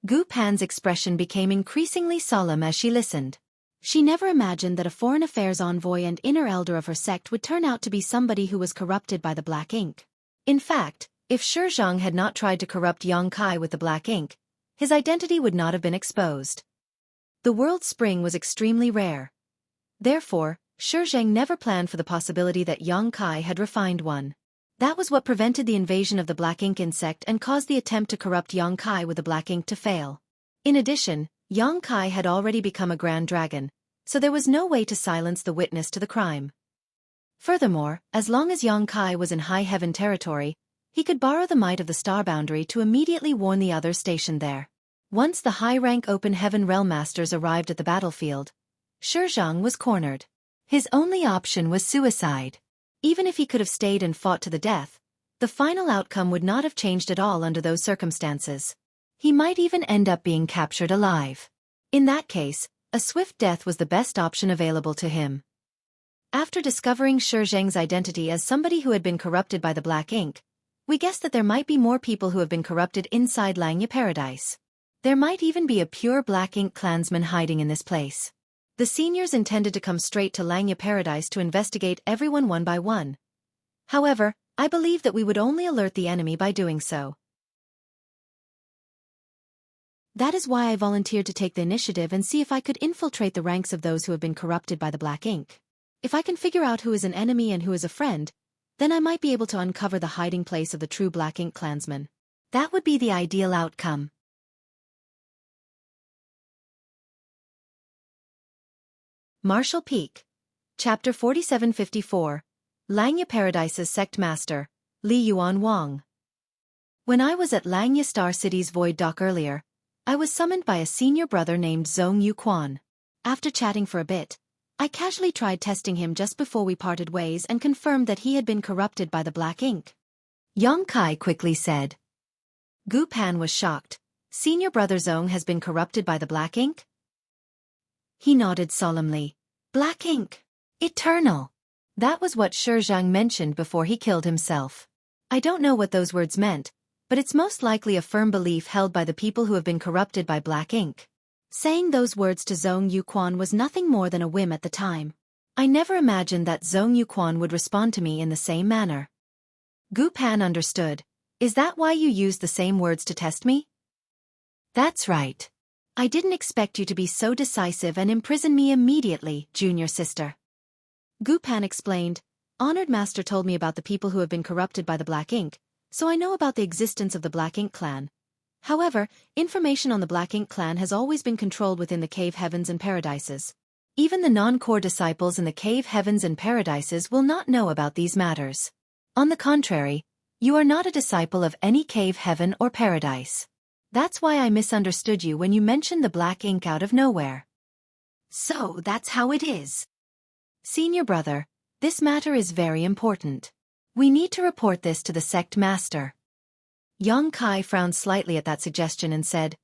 Gu Pan's expression became increasingly solemn as she listened. She never imagined that a foreign affairs envoy and inner elder of her sect would turn out to be somebody who was corrupted by the Black Ink. In fact, if Xueqi had not tried to corrupt Yang Kai with the Black Ink, his identity would not have been exposed. The world spring was extremely rare. Therefore, Xueqi never planned for the possibility that Yang Kai had refined one. That was what prevented the invasion of the Black Ink insect and caused the attempt to corrupt Yang Kai with the Black Ink to fail. In addition, Yang Kai had already become a Grand Dragon, so there was no way to silence the witness to the crime. Furthermore, as long as Yang Kai was in High Heaven territory, he could borrow the might of the Star Boundary to immediately warn the others stationed there. Once the high-rank Open Heaven Realm Masters arrived at the battlefield, Xueqi was cornered. His only option was suicide. Even if he could have stayed and fought to the death, the final outcome would not have changed at all under those circumstances. He might even end up being captured alive. In that case, a swift death was the best option available to him. After discovering Xueqi's identity as somebody who had been corrupted by the Black Ink, we guessed that there might be more people who have been corrupted inside Langya Paradise. There might even be a pure Black Ink clansman hiding in this place. The seniors intended to come straight to Langya Paradise to investigate everyone one by one. However, I believe that we would only alert the enemy by doing so. That is why I volunteered to take the initiative and see if I could infiltrate the ranks of those who have been corrupted by the Black Ink. If I can figure out who is an enemy and who is a friend, then I might be able to uncover the hiding place of the true Black Ink clansman. That would be the ideal outcome. Martial Peak. Chapter 4754. Langya Paradise's Sect Master, Li Yuan Wang. When I was at Langya Star City's Void Dock earlier, I was summoned by a senior brother named Zhong Yuquan. After chatting for a bit, I casually tried testing him just before we parted ways and confirmed that he had been corrupted by the Black Ink. Yang Kai quickly said. Gu Pan was shocked. Senior brother Zhong has been corrupted by the Black Ink? He nodded solemnly. Black Ink. Eternal. That was what Xueqi mentioned before he killed himself. I don't know what those words meant, but it's most likely a firm belief held by the people who have been corrupted by Black Ink. Saying those words to Zhong Yuquan was nothing more than a whim at the time. I never imagined that Zhong Yuquan would respond to me in the same manner. Gu Pan understood. Is that why you used the same words to test me? That's right. I didn't expect you to be so decisive and imprison me immediately, junior sister. Gu Pan explained. Honored Master told me about the people who have been corrupted by the Black Ink, so I know about the existence of the Black Ink clan. However, information on the Black Ink clan has always been controlled within the Cave Heavens and Paradises. Even the non-core disciples in the Cave Heavens and Paradises will not know about these matters. On the contrary, you are not a disciple of any Cave Heaven or Paradise. That's why I misunderstood you when you mentioned the Black Ink out of nowhere. So that's how it is. Senior brother, this matter is very important. We need to report this to the sect master. Yang Kai frowned slightly at that suggestion and said,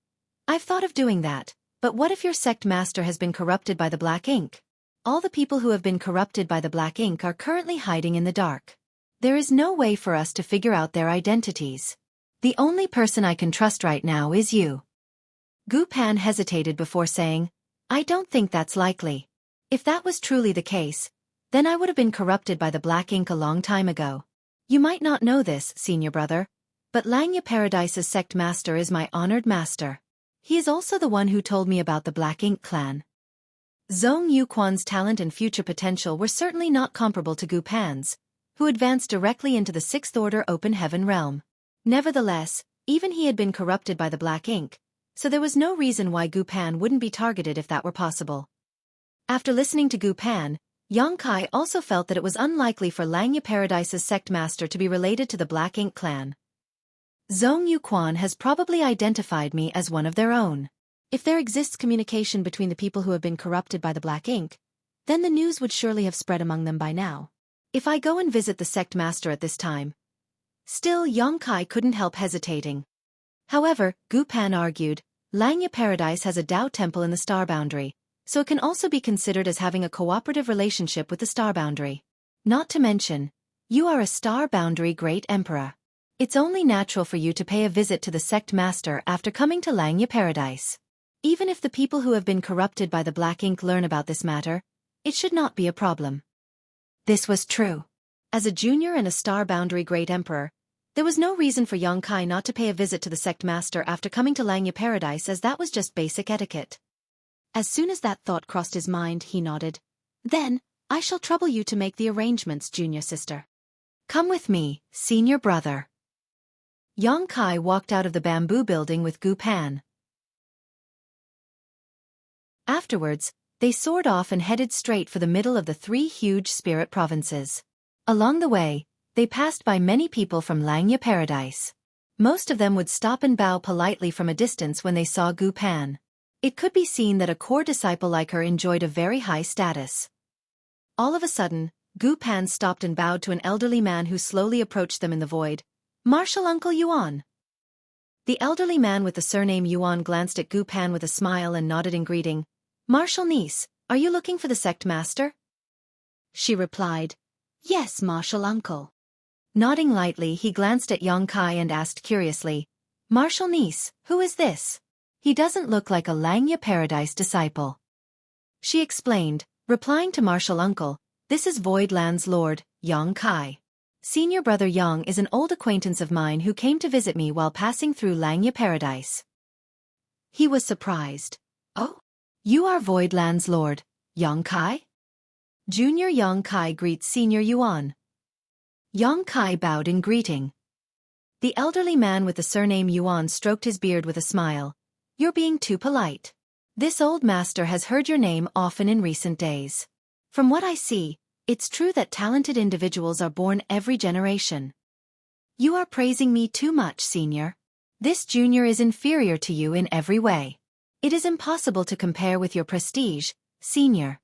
I've thought of doing that, but what if your sect master has been corrupted by the Black Ink? All the people who have been corrupted by the Black Ink are currently hiding in the dark. There is no way for us to figure out their identities. The only person I can trust right now is you. Gu Pan hesitated before saying, I don't think that's likely. If that was truly the case, then I would have been corrupted by the Black Ink a long time ago. You might not know this, senior brother, But Langya Paradise's sect master is my honored master. He is also the one who told me about the Black Ink clan. Zhong Yuquan's talent and future potential were certainly not comparable to Gu Pan's, who advanced directly into the Sixth Order Open Heaven realm. Nevertheless, even he had been corrupted by the Black Ink, so there was no reason why Gu Pan wouldn't be targeted if that were possible. After listening to Gu Pan, Yang Kai also felt that it was unlikely for Langya Paradise's sect master to be related to the Black Ink clan. Zhong Yuquan has probably identified me as one of their own. If there exists communication between the people who have been corrupted by the Black Ink, then the news would surely have spread among them by now. If I go and visit the sect master at this time. Still, Yang Kai couldn't help hesitating. However, Gu Pan argued, Langya Paradise has a Tao temple in the star boundary, so it can also be considered as having a cooperative relationship with the star boundary. Not to mention, you are a star boundary great emperor. It's only natural for you to pay a visit to the sect master after coming to Langya Paradise. Even if the people who have been corrupted by the Black Ink learn about this matter, it should not be a problem. This was true. As a junior and a star boundary great emperor, there was no reason for Yang Kai not to pay a visit to the sect master after coming to Langya Paradise, as that was just basic etiquette. As soon as that thought crossed his mind, he nodded. Then, I shall trouble you to make the arrangements, junior sister. Come with me, senior brother. Yang Kai walked out of the bamboo building with Gu Pan. Afterwards, they soared off and headed straight for the middle of the three huge spirit provinces. Along the way, they passed by many people from Langya Paradise. Most of them would stop and bow politely from a distance when they saw Gu Pan. It could be seen that a core disciple like her enjoyed a very high status. All of a sudden, Gu Pan stopped and bowed to an elderly man who slowly approached them in the void. Martial Uncle Yuan. The elderly man with the surname Yuan glanced at Gu Pan with a smile and nodded in greeting. Martial niece, are you looking for the sect master? She replied, Yes, martial uncle. Nodding lightly, he glanced at Yang Kai and asked curiously, Martial niece, who is this? He doesn't look like a Langya Paradise disciple. She explained, replying to martial uncle, This is Voidland's lord, Yang Kai. Senior brother Yang is an old acquaintance of mine who came to visit me while passing through Langya Paradise. He was surprised. Oh, you are Voidland's lord, Yang Kai? Junior Yang Kai greets Senior Yuan. Yang Kai bowed in greeting. The elderly man with the surname Yuan stroked his beard with a smile. You're being too polite. This old master has heard your name often in recent days. From what I see, it's true that talented individuals are born every generation. You are praising me too much, senior. This junior is inferior to you in every way. It is impossible to compare with your prestige, senior.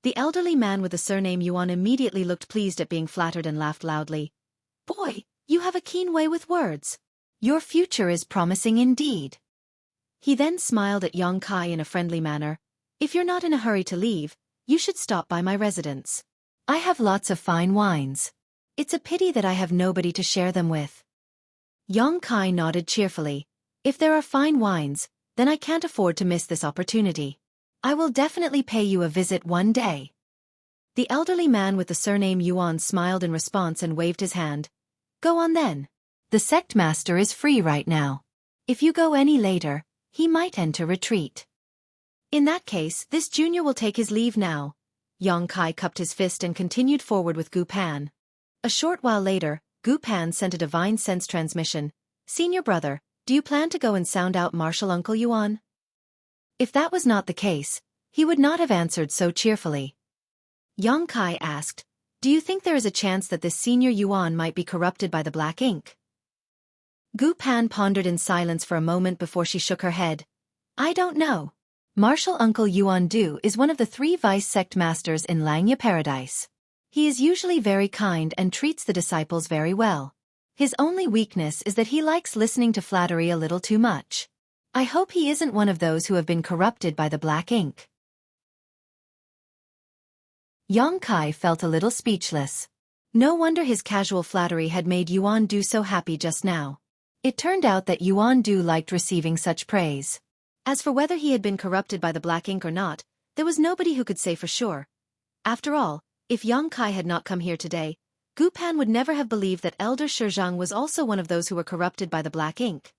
The elderly man with the surname Yuan immediately looked pleased at being flattered and laughed loudly. Boy, you have a keen way with words. Your future is promising indeed. He then smiled at Yang Kai in a friendly manner. If you're not in a hurry to leave, you should stop by my residence. I have lots of fine wines. It's a pity that I have nobody to share them with. Yang Kai nodded cheerfully. If there are fine wines, then I can't afford to miss this opportunity. I will definitely pay you a visit one day. The elderly man with the surname Yuan smiled in response and waved his hand. Go on then. The sect master is free right now. If you go any later, he might enter retreat. In that case, this junior will take his leave now. Yang Kai cupped his fist and continued forward with Gu Pan. A short while later, Gu Pan sent a divine sense transmission. Senior brother, do you plan to go and sound out martial uncle Yuan? If that was not the case, he would not have answered so cheerfully. Yang Kai asked, do you think there is a chance that this senior Yuan might be corrupted by the Black Ink? Gu Pan pondered in silence for a moment before she shook her head. I don't know. Martial Uncle Yuan Du is one of the 3 vice sect masters in Langya Paradise. He is usually very kind and treats the disciples very well. His only weakness is that he likes listening to flattery a little too much. I hope he isn't one of those who have been corrupted by the Black Ink. Yang Kai felt a little speechless. No wonder his casual flattery had made Yuan Du so happy just now. It turned out that Yuan Du liked receiving such praise. As for whether he had been corrupted by the Black Ink or not, there was nobody who could say for sure. After all, if Yang Kai had not come here today, Gu Pan would never have believed that Elder Xueqi was also one of those who were corrupted by the black ink.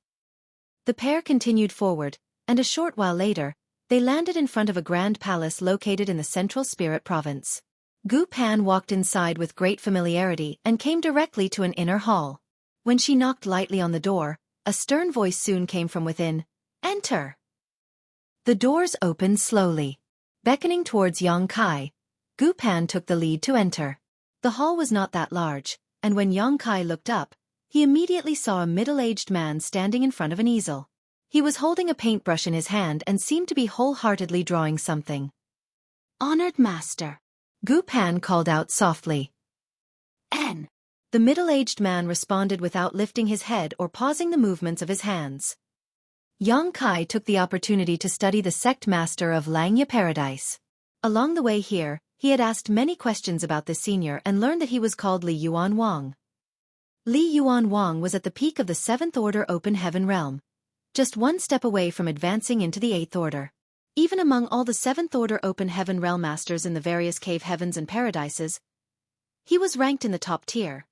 The pair continued forward, and a short while later, they landed in front of a grand palace located in the central spirit province. Gu Pan walked inside with great familiarity and came directly to an inner hall. When she knocked lightly on the door, a stern voice soon came from within. "Enter." The doors opened slowly. Beckoning towards Yang Kai, Gu Pan took the lead to enter. The hall was not that large, and when Yang Kai looked up, he immediately saw a middle-aged man standing in front of an easel. He was holding a paintbrush in his hand and seemed to be wholeheartedly drawing something. "Honored master," Gu Pan called out softly. "N." The middle-aged man responded without lifting his head or pausing the movements of his hands. Yang Kai took the opportunity to study the sect master of Langya Paradise. Along the way here, he had asked many questions about this senior and learned that he was called Li Yuan Wang. Li Yuan Wang was at the peak of the 7th Order Open Heaven realm, just one step away from advancing into the 8th Order. Even among all the 7th Order Open Heaven realm masters in the various cave heavens and paradises, he was ranked in the top tier.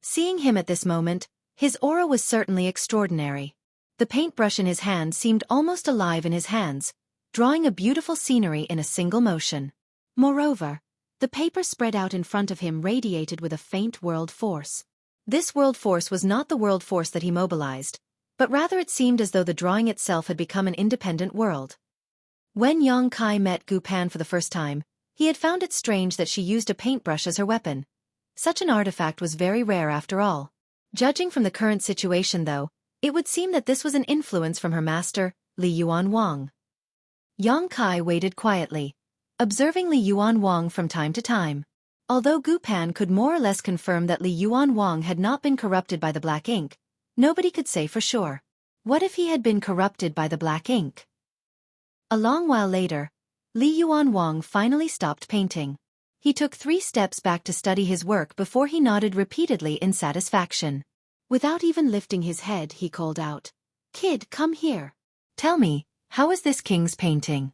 Seeing him at this moment, his aura was certainly extraordinary. The paintbrush in his hand seemed almost alive in his hands, drawing a beautiful scenery in a single motion. Moreover, the paper spread out in front of him radiated with a faint world force. This world force was not the world force that he mobilized, but rather it seemed as though the drawing itself had become an independent world. When Yang Kai met Gu Pan for the first time, he had found it strange that she used a paintbrush as her weapon. Such an artifact was very rare after all. Judging from the current situation though, it would seem that this was an influence from her master, Li Yuan Wang. Yang Kai waited quietly, observing Li Yuan Wang from time to time. Although Gu Pan could more or less confirm that Li Yuan Wang had not been corrupted by the black ink, nobody could say for sure. What if he had been corrupted by the black ink? A long while later, Li Yuan Wang finally stopped painting. He took 3 steps back to study his work before he nodded repeatedly in satisfaction. Without even lifting his head, he called out, "Kid, come here. Tell me, how is this king's painting?"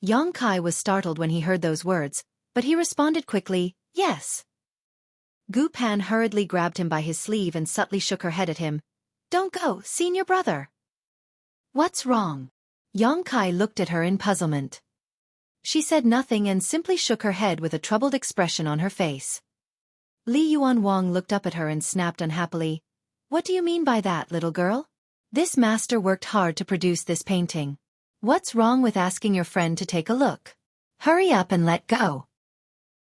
Yang Kai was startled when he heard those words, but he responded quickly, "Yes." Gu Pan hurriedly grabbed him by his sleeve and subtly shook her head at him. "Don't go, senior brother." "What's wrong?" Yang Kai looked at her in puzzlement. She said nothing and simply shook her head with a troubled expression on her face. Li Yuan Wang looked up at her and snapped unhappily, "What do you mean by that, little girl? This master worked hard to produce this painting. What's wrong with asking your friend to take a look? Hurry up and let go."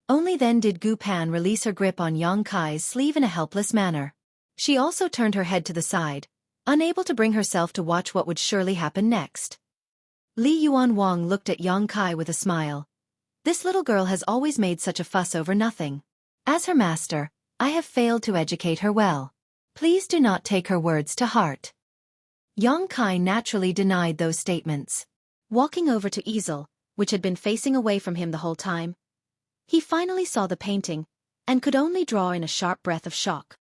Only then did Gu Pan release her grip on Yang Kai's sleeve in a helpless manner. She also turned her head to the side, unable to bring herself to watch what would surely happen next. Li Yuan Wang looked at Yang Kai with a smile. "This little girl has always made such a fuss over nothing. As her master, I have failed to educate her well. Please do not take her words to heart." Yang Kai naturally denied those statements. Walking over to easel, which had been facing away from him the whole time, he finally saw the painting, and could only draw in a sharp breath of shock.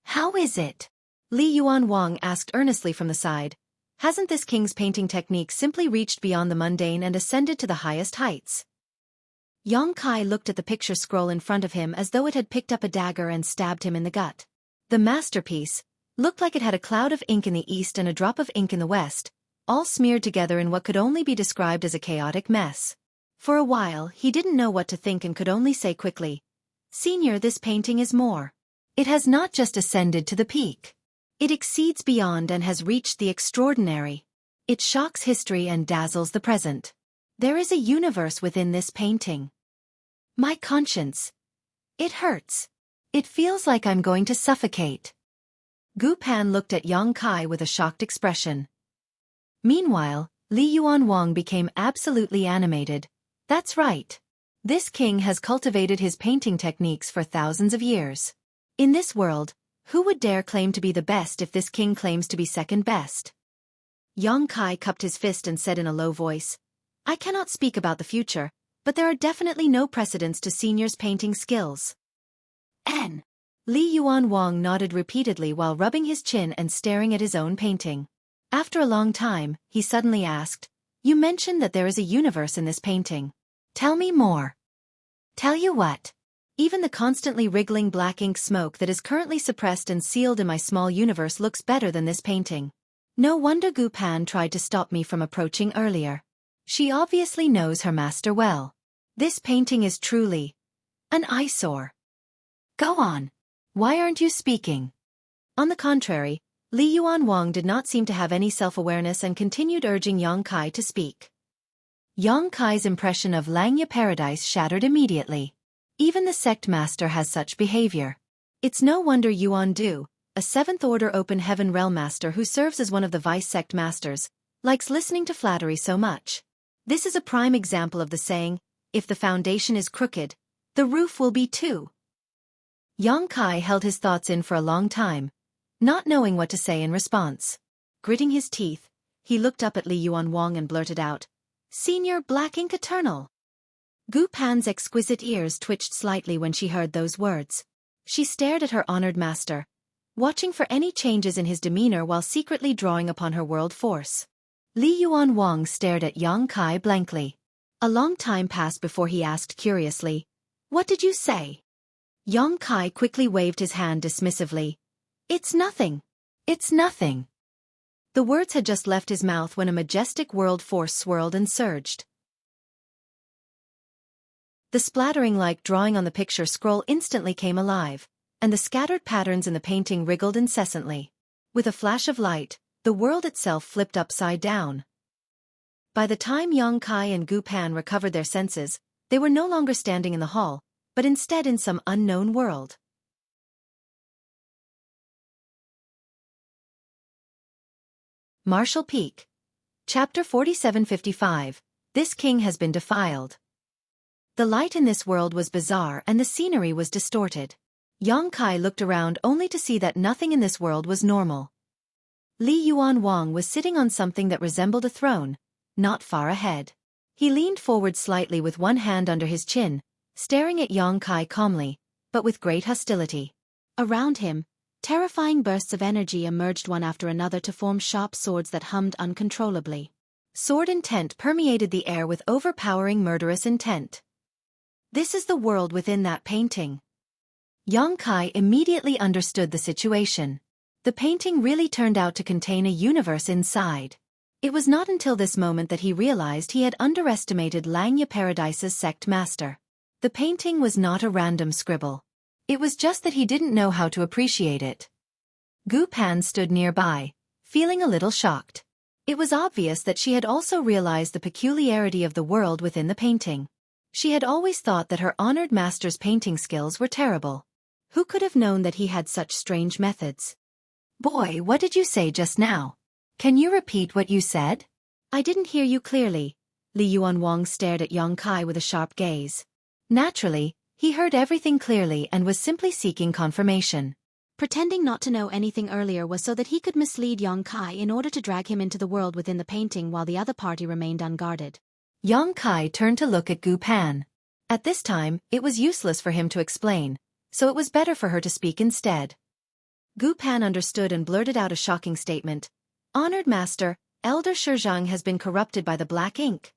"How is it?" Li Yuan Wang asked earnestly from the side. "Hasn't this king's painting technique simply reached beyond the mundane and ascended to the highest heights?" Yang Kai looked at the picture scroll in front of him as though it had picked up a dagger and stabbed him in the gut. The masterpiece looked like it had a cloud of ink in the east and a drop of ink in the west, all smeared together in what could only be described as a chaotic mess. For a while, he didn't know what to think and could only say quickly, "Senior, this painting is more. It has not just ascended to the peak. It exceeds beyond and has reached the extraordinary. It shocks history and dazzles the present. There is a universe within this painting. My conscience. It hurts. It feels like I'm going to suffocate." Gu Pan looked at Yang Kai with a shocked expression. Meanwhile, Li Yuan Wang became absolutely animated. "That's right. This king has cultivated his painting techniques for thousands of years. In this world, who would dare claim to be the best if this king claims to be second best?" Yang Kai cupped his fist and said in a low voice, "I cannot speak about the future, but there are definitely no precedents to senior's painting skills." "N." Li Yuan Wang nodded repeatedly while rubbing his chin and staring at his own painting. After a long time, he suddenly asked, "You mentioned that there is a universe in this painting. Tell me more." "Tell you what?" Even the constantly wriggling black ink smoke that is currently suppressed and sealed in my small universe looks better than this painting. No wonder Gu Pan tried to stop me from approaching earlier. She obviously knows her master well. This painting is truly an eyesore. Go on. Why aren't you speaking? On the contrary, Li Yuan Wang did not seem to have any self-awareness and continued urging Yang Kai to speak. Yang Kai's impression of Langya Paradise shattered immediately. Even the sect master has such behavior. It's no wonder Yuan Du, a 7th Order Open Heaven Realm Master who serves as one of the vice sect masters, likes listening to flattery so much. This is a prime example of the saying, if the foundation is crooked, the roof will be too. Yang Kai held his thoughts in for a long time, not knowing what to say in response. Gritting his teeth, he looked up at Li Yuan Wang and blurted out, "Senior Black Ink Eternal." Gu Pan's exquisite ears twitched slightly when she heard those words. She stared at her honored master, watching for any changes in his demeanor while secretly drawing upon her world force. Li Yuan Wang stared at Yang Kai blankly. A long time passed before he asked curiously, "What did you say?" Yang Kai quickly waved his hand dismissively. "It's nothing. It's nothing." The words had just left his mouth when a majestic world force swirled and surged. The splattering-like drawing on the picture scroll instantly came alive, and the scattered patterns in the painting wriggled incessantly. With a flash of light, the world itself flipped upside down. By the time Yang Kai and Gu Pan recovered their senses, they were no longer standing in the hall, but instead in some unknown world. Marshall Peak. Chapter 4755. This king has been defiled. The light in this world was bizarre and the scenery was distorted. Yang Kai looked around only to see that nothing in this world was normal. Li Yuan Wang was sitting on something that resembled a throne, not far ahead. He leaned forward slightly with one hand under his chin, staring at Yang Kai calmly, but with great hostility. Around him, terrifying bursts of energy emerged one after another to form sharp swords that hummed uncontrollably. Sword intent permeated the air with overpowering murderous intent. This is the world within that painting. Yang Kai immediately understood the situation. The painting really turned out to contain a universe inside. It was not until this moment that he realized he had underestimated Langya Paradise's sect master. The painting was not a random scribble. It was just that he didn't know how to appreciate it. Gu Pan stood nearby, feeling a little shocked. It was obvious that she had also realized the peculiarity of the world within the painting. She had always thought that her honored master's painting skills were terrible. Who could have known that he had such strange methods? "Boy, what did you say just now? Can you repeat what you said?" "I didn't hear you clearly." Li Yuan Wang stared at Yang Kai with a sharp gaze. Naturally, he heard everything clearly and was simply seeking confirmation. Pretending not to know anything earlier was so that he could mislead Yang Kai in order to drag him into the world within the painting while the other party remained unguarded. Yang Kai turned to look at Gu Pan. At this time, it was useless for him to explain, so it was better for her to speak instead. Gu Pan understood and blurted out a shocking statement. "Honored Master, Elder Xueqi has been corrupted by the black ink."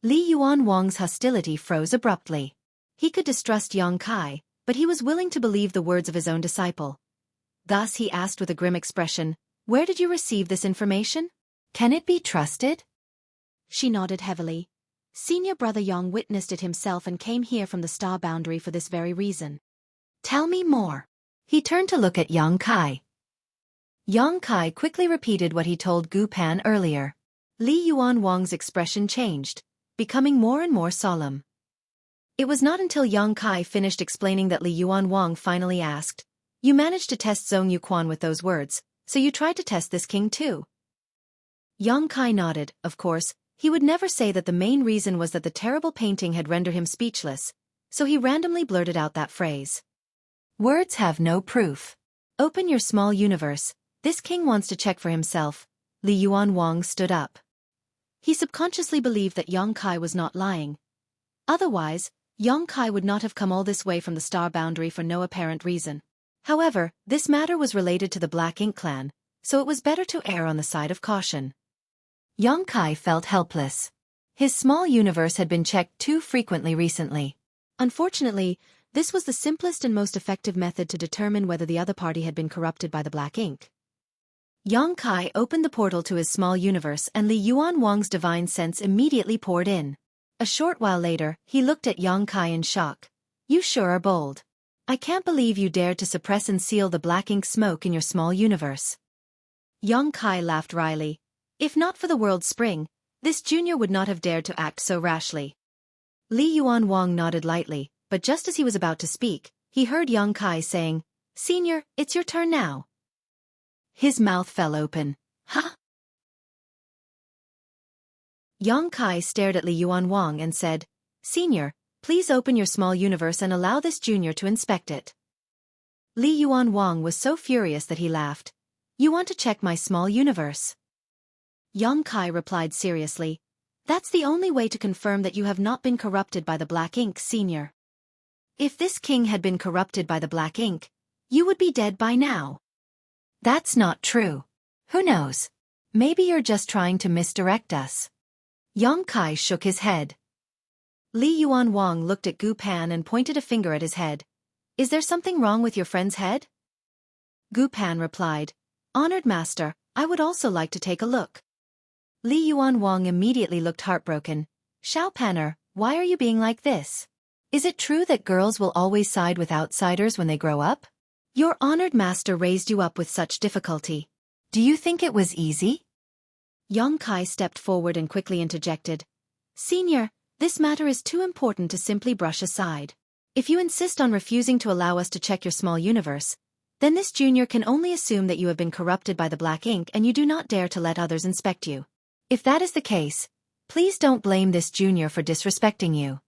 Li Yuan Wang's hostility froze abruptly. He could distrust Yang Kai, but he was willing to believe the words of his own disciple. Thus he asked with a grim expression, "Where did you receive this information? Can it be trusted?" She nodded heavily. "Senior brother Yang witnessed it himself and came here from the star boundary for this very reason." "Tell me more." He turned to look at Yang Kai. Yang Kai quickly repeated what he told Gu Pan earlier. Li Yuan Wang's expression changed, becoming more and more solemn. It was not until Yang Kai finished explaining that Li Yuan Wang finally asked, "You managed to test Zhong Yuquan with those words, so you tried to test this king too?" Yang Kai nodded. Of course, he would never say that the main reason was that the terrible painting had rendered him speechless, so he randomly blurted out that phrase. "Words have no proof. Open your small universe. This king wants to check for himself." Li Yuan Wang stood up. He subconsciously believed that Yang Kai was not lying. Otherwise, Yang Kai would not have come all this way from the star boundary for no apparent reason. However, this matter was related to the Black Ink clan, so it was better to err on the side of caution. Yang Kai felt helpless. His small universe had been checked too frequently recently. Unfortunately, This was the simplest and most effective method to determine whether the other party had been corrupted by the black ink. Yang Kai opened the portal to his small universe and Li Yuanwang's divine sense immediately poured in. A short while later, he looked at Yang Kai in shock. You sure are bold. I can't believe you dared to suppress and seal the black ink smoke in your small universe. Yang Kai laughed wryly. If not for the world's spring, this junior would not have dared to act so rashly. Li Yuanwang nodded lightly, but just as he was about to speak, he heard Yang Kai saying, Senior, it's your turn now. His mouth fell open. Huh? Yang Kai stared at Li Yuanwang and said, Senior, please open your small universe and allow this junior to inspect it. Li Yuanwang was so furious that he laughed. You want to check my small universe? Yang Kai replied seriously, That's the only way to confirm that you have not been corrupted by the black ink, Senior. If this king had been corrupted by the black ink, you would be dead by now. That's not true. Who knows? Maybe you're just trying to misdirect us. Yang Kai shook his head. Li Yuanwang looked at Gu Pan and pointed a finger at his head. Is there something wrong with your friend's head? Gu Pan replied, Honored master, I would also like to take a look. Li Yuanwang immediately looked heartbroken. Xiao Panner, why are you being like this? Is it true that girls will always side with outsiders when they grow up? Your honored master raised you up with such difficulty. Do you think it was easy? Yang Kai stepped forward and quickly interjected. Senior, this matter is too important to simply brush aside. If you insist on refusing to allow us to check your small universe, then this junior can only assume that you have been corrupted by the black ink and you do not dare to let others inspect you. If that is the case, please don't blame this junior for disrespecting you.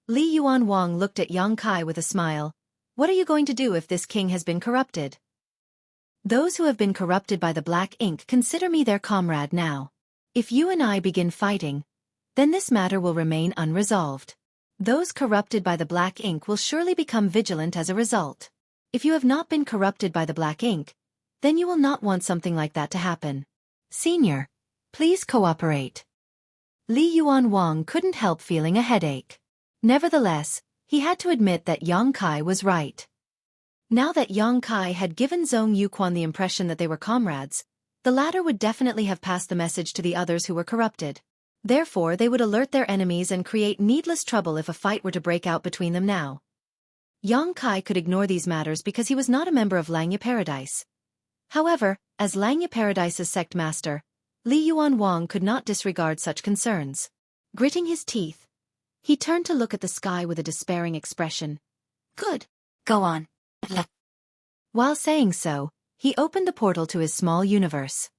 Li Yuanwang looked at Yang Kai with a smile. What are you going to do if this king has been corrupted? Those who have been corrupted by the black ink consider me their comrade now. If you and I begin fighting, then this matter will remain unresolved. Those corrupted by the black ink will surely become vigilant as a result. If you have not been corrupted by the black ink, then you will not want something like that to happen. Senior, please cooperate. Li Yuanwang couldn't help feeling a headache. Nevertheless, he had to admit that Yang Kai was right. Now that Yang Kai had given Zhong Yuquan the impression that they were comrades, the latter would definitely have passed the message to the others who were corrupted. Therefore, they would alert their enemies and create needless trouble if a fight were to break out between them now. Yang Kai could ignore these matters because he was not a member of Langya Paradise. However, as Langya Paradise's sect master, Li Yuanwang could not disregard such concerns. Gritting his teeth, he turned to look at the sky with a despairing expression. Good. Go on. While saying so, he opened the portal to his small universe.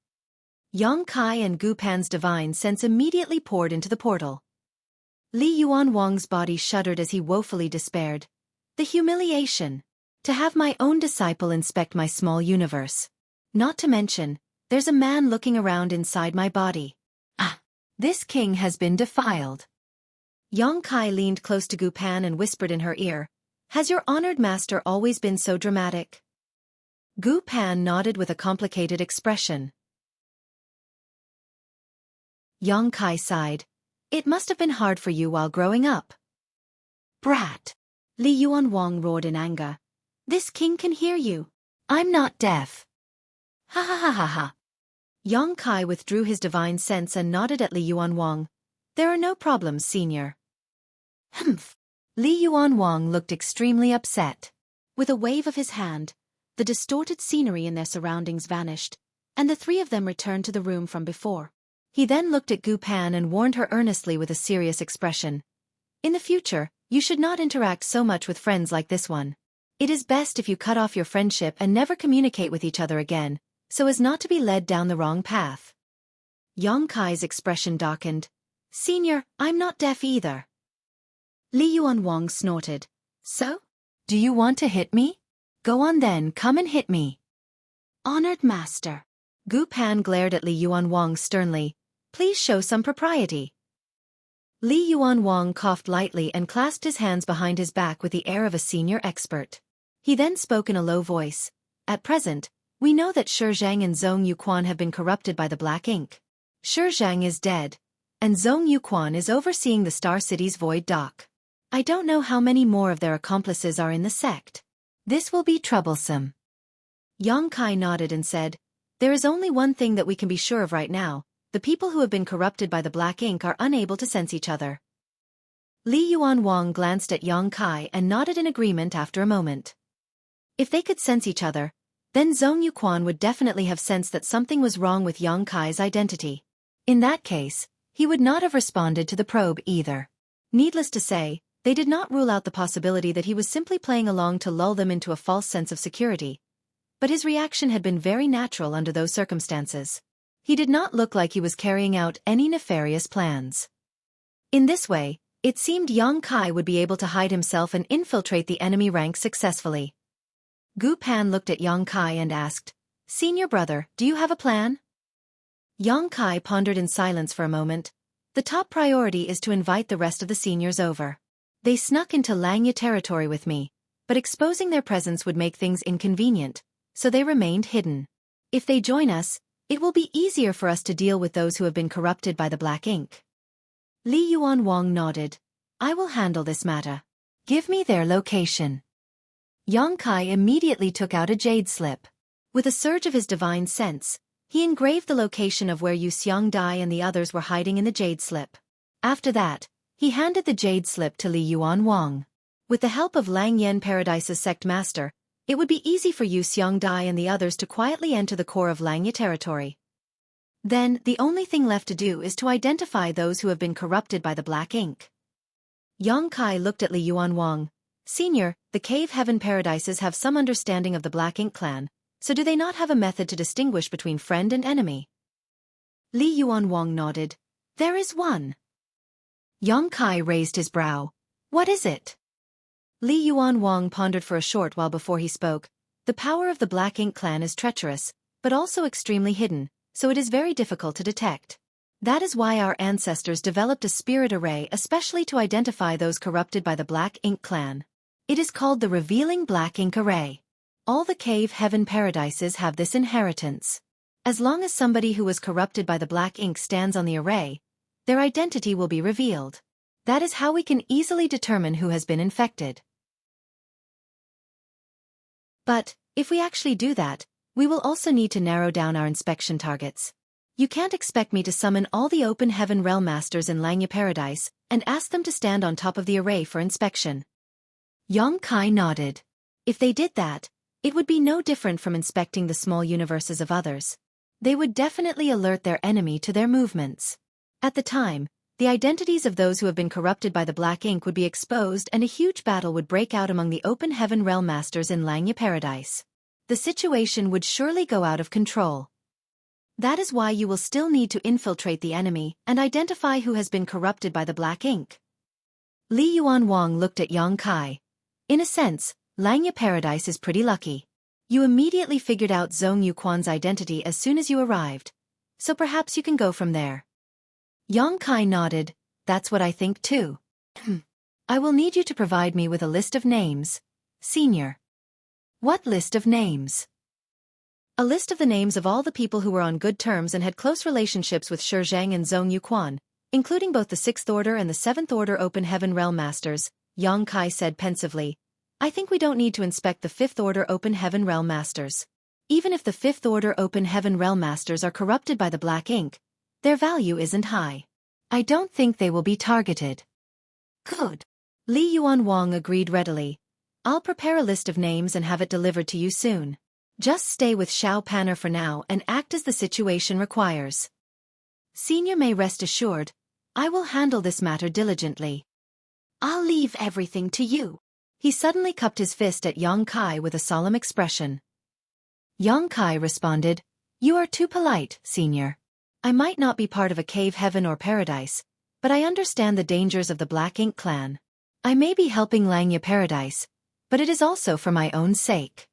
Yang Kai and Gu Pan's divine sense immediately poured into the portal. Li Yuanwang's body shuddered as he woefully despaired. The humiliation! To have my own disciple inspect my small universe. Not to mention, there's a man looking around inside my body. Ah! This king has been defiled. Yang Kai leaned close to Gu Pan and whispered in her ear, Has your honored master always been so dramatic? Gu Pan nodded with a complicated expression. Yang Kai sighed. It must have been hard for you while growing up. Brat! Li Yuanwang roared in anger. This king can hear you. I'm not deaf. Ha ha ha ha ha. Yang Kai withdrew his divine sense and nodded at Li Yuanwang. There are no problems, senior. Humph. Li Yuanwang looked extremely upset. With a wave of his hand, the distorted scenery in their surroundings vanished, and the three of them returned to the room from before. He then looked at Gu Pan and warned her earnestly with a serious expression. In the future, you should not interact so much with friends like this one. It is best if you cut off your friendship and never communicate with each other again, so as not to be led down the wrong path. Yang Kai's expression darkened. Senior, I'm not deaf either. Li Yuanwang snorted. So? Do you want to hit me? Go on then, come and hit me. Honored master. Gu Pan glared at Li Yuanwang sternly. Please show some propriety. Li Yuanwang coughed lightly and clasped his hands behind his back with the air of a senior expert. He then spoke in a low voice. At present, we know that Zhang and Zhong Yuquan have been corrupted by the black ink. Zhang is dead, and Zhong Yuquan is overseeing the Star City's void dock. I don't know how many more of their accomplices are in the sect. This will be troublesome. Yang Kai nodded and said, there is only one thing that we can be sure of right now. The people who have been corrupted by the black ink are unable to sense each other. Li Yuan Wang glanced at Yang Kai and nodded in agreement after a moment. If they could sense each other, then Zhong Yuquan would definitely have sensed that something was wrong with Yang Kai's identity. In that case, he would not have responded to the probe either. Needless to say, they did not rule out the possibility that he was simply playing along to lull them into a false sense of security. But his reaction had been very natural under those circumstances. He did not look like he was carrying out any nefarious plans. In this way, it seemed Yang Kai would be able to hide himself and infiltrate the enemy ranks successfully. Gu Pan looked at Yang Kai and asked, Senior brother, do you have a plan? Yang Kai pondered in silence for a moment. The top priority is to invite the rest of the seniors over. They snuck into Langya territory with me, but exposing their presence would make things inconvenient, so they remained hidden. If they join us, it will be easier for us to deal with those who have been corrupted by the black ink. Li Yuan Wang nodded. I will handle this matter. Give me their location. Yang Kai immediately took out a jade slip. With a surge of his divine sense, he engraved the location of where Yu Xiang Dai and the others were hiding in the jade slip. After that, he handed the jade slip to Li Yuan Wang. With the help of Lang Yen Paradise's sect master, it would be easy for Yu Xiang Dai and the others to quietly enter the core of Langya territory. Then, the only thing left to do is to identify those who have been corrupted by the black ink. Yang Kai looked at Li Yuan Wang. Senior, the Cave Heaven Paradises have some understanding of the black ink clan, so do they not have a method to distinguish between friend and enemy? Li Yuan Wang nodded. There is one. Yang Kai raised his brow. What is it? Li Yuan Wang pondered for a short while before he spoke. The power of the Black Ink clan is treacherous, but also extremely hidden, so it is very difficult to detect. That is why our ancestors developed a spirit array especially to identify those corrupted by the Black Ink clan. It is called the Revealing Black Ink Array. All the Cave Heaven Paradises have this inheritance. As long as somebody who was corrupted by the Black Ink stands on the array, their identity will be revealed. That is how we can easily determine who has been infected. But, if we actually do that, we will also need to narrow down our inspection targets. You can't expect me to summon all the Open Heaven Realm Masters in Langya Paradise and ask them to stand on top of the array for inspection. Yang Kai nodded. If they did that, it would be no different from inspecting the small universes of others. They would definitely alert their enemy to their movements. At the time, the identities of those who have been corrupted by the Black Ink would be exposed and a huge battle would break out among the Open Heaven Realm Masters in Langya Paradise. The situation would surely go out of control. That is why you will still need to infiltrate the enemy and identify who has been corrupted by the Black Ink. Li Yuan Wang looked at Yang Kai. In a sense, Langya Paradise is pretty lucky. You immediately figured out Zhong Yuquan's identity as soon as you arrived, so perhaps you can go from there. Yang Kai nodded. That's what I think too. I will need you to provide me with a list of names, Senior. What list of names? A list of the names of all the people who were on good terms and had close relationships with Shi Zhang and Zhong Yuquan, including both the 6th Order and the 7th Order Open Heaven Realm Masters, Yang Kai said pensively. I think we don't need to inspect the 5th Order Open Heaven Realm Masters. Even if the 5th Order Open Heaven Realm Masters are corrupted by the Black Ink, their value isn't high. I don't think they will be targeted. Good. Li Yuan Wang agreed readily. I'll prepare a list of names and have it delivered to you soon. Just stay with Xiao Panner for now and act as the situation requires. Senior may rest assured, I will handle this matter diligently. I'll leave everything to you. He suddenly cupped his fist at Yang Kai with a solemn expression. Yang Kai responded, You are too polite, Senior. I might not be part of a cave heaven or paradise, but I understand the dangers of the Black Ink clan. I may be helping Langya Paradise, but it is also for my own sake.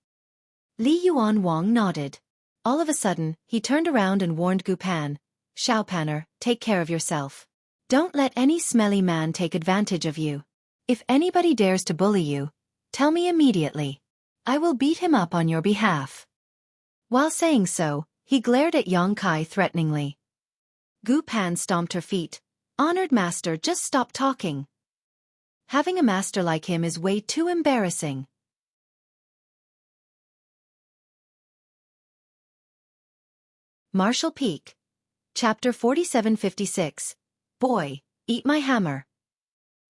Li Yuan Wang nodded. All of a sudden, he turned around and warned Gu Pan, Xiao Panner, take care of yourself. Don't let any smelly man take advantage of you. If anybody dares to bully you, tell me immediately. I will beat him up on your behalf. While saying so, he glared at Yang Kai threateningly. Gu Pan stomped her feet. Honored master, just stop talking. Having a master like him is way too embarrassing. Martial Peak. Chapter 4756. Boy, eat my hammer.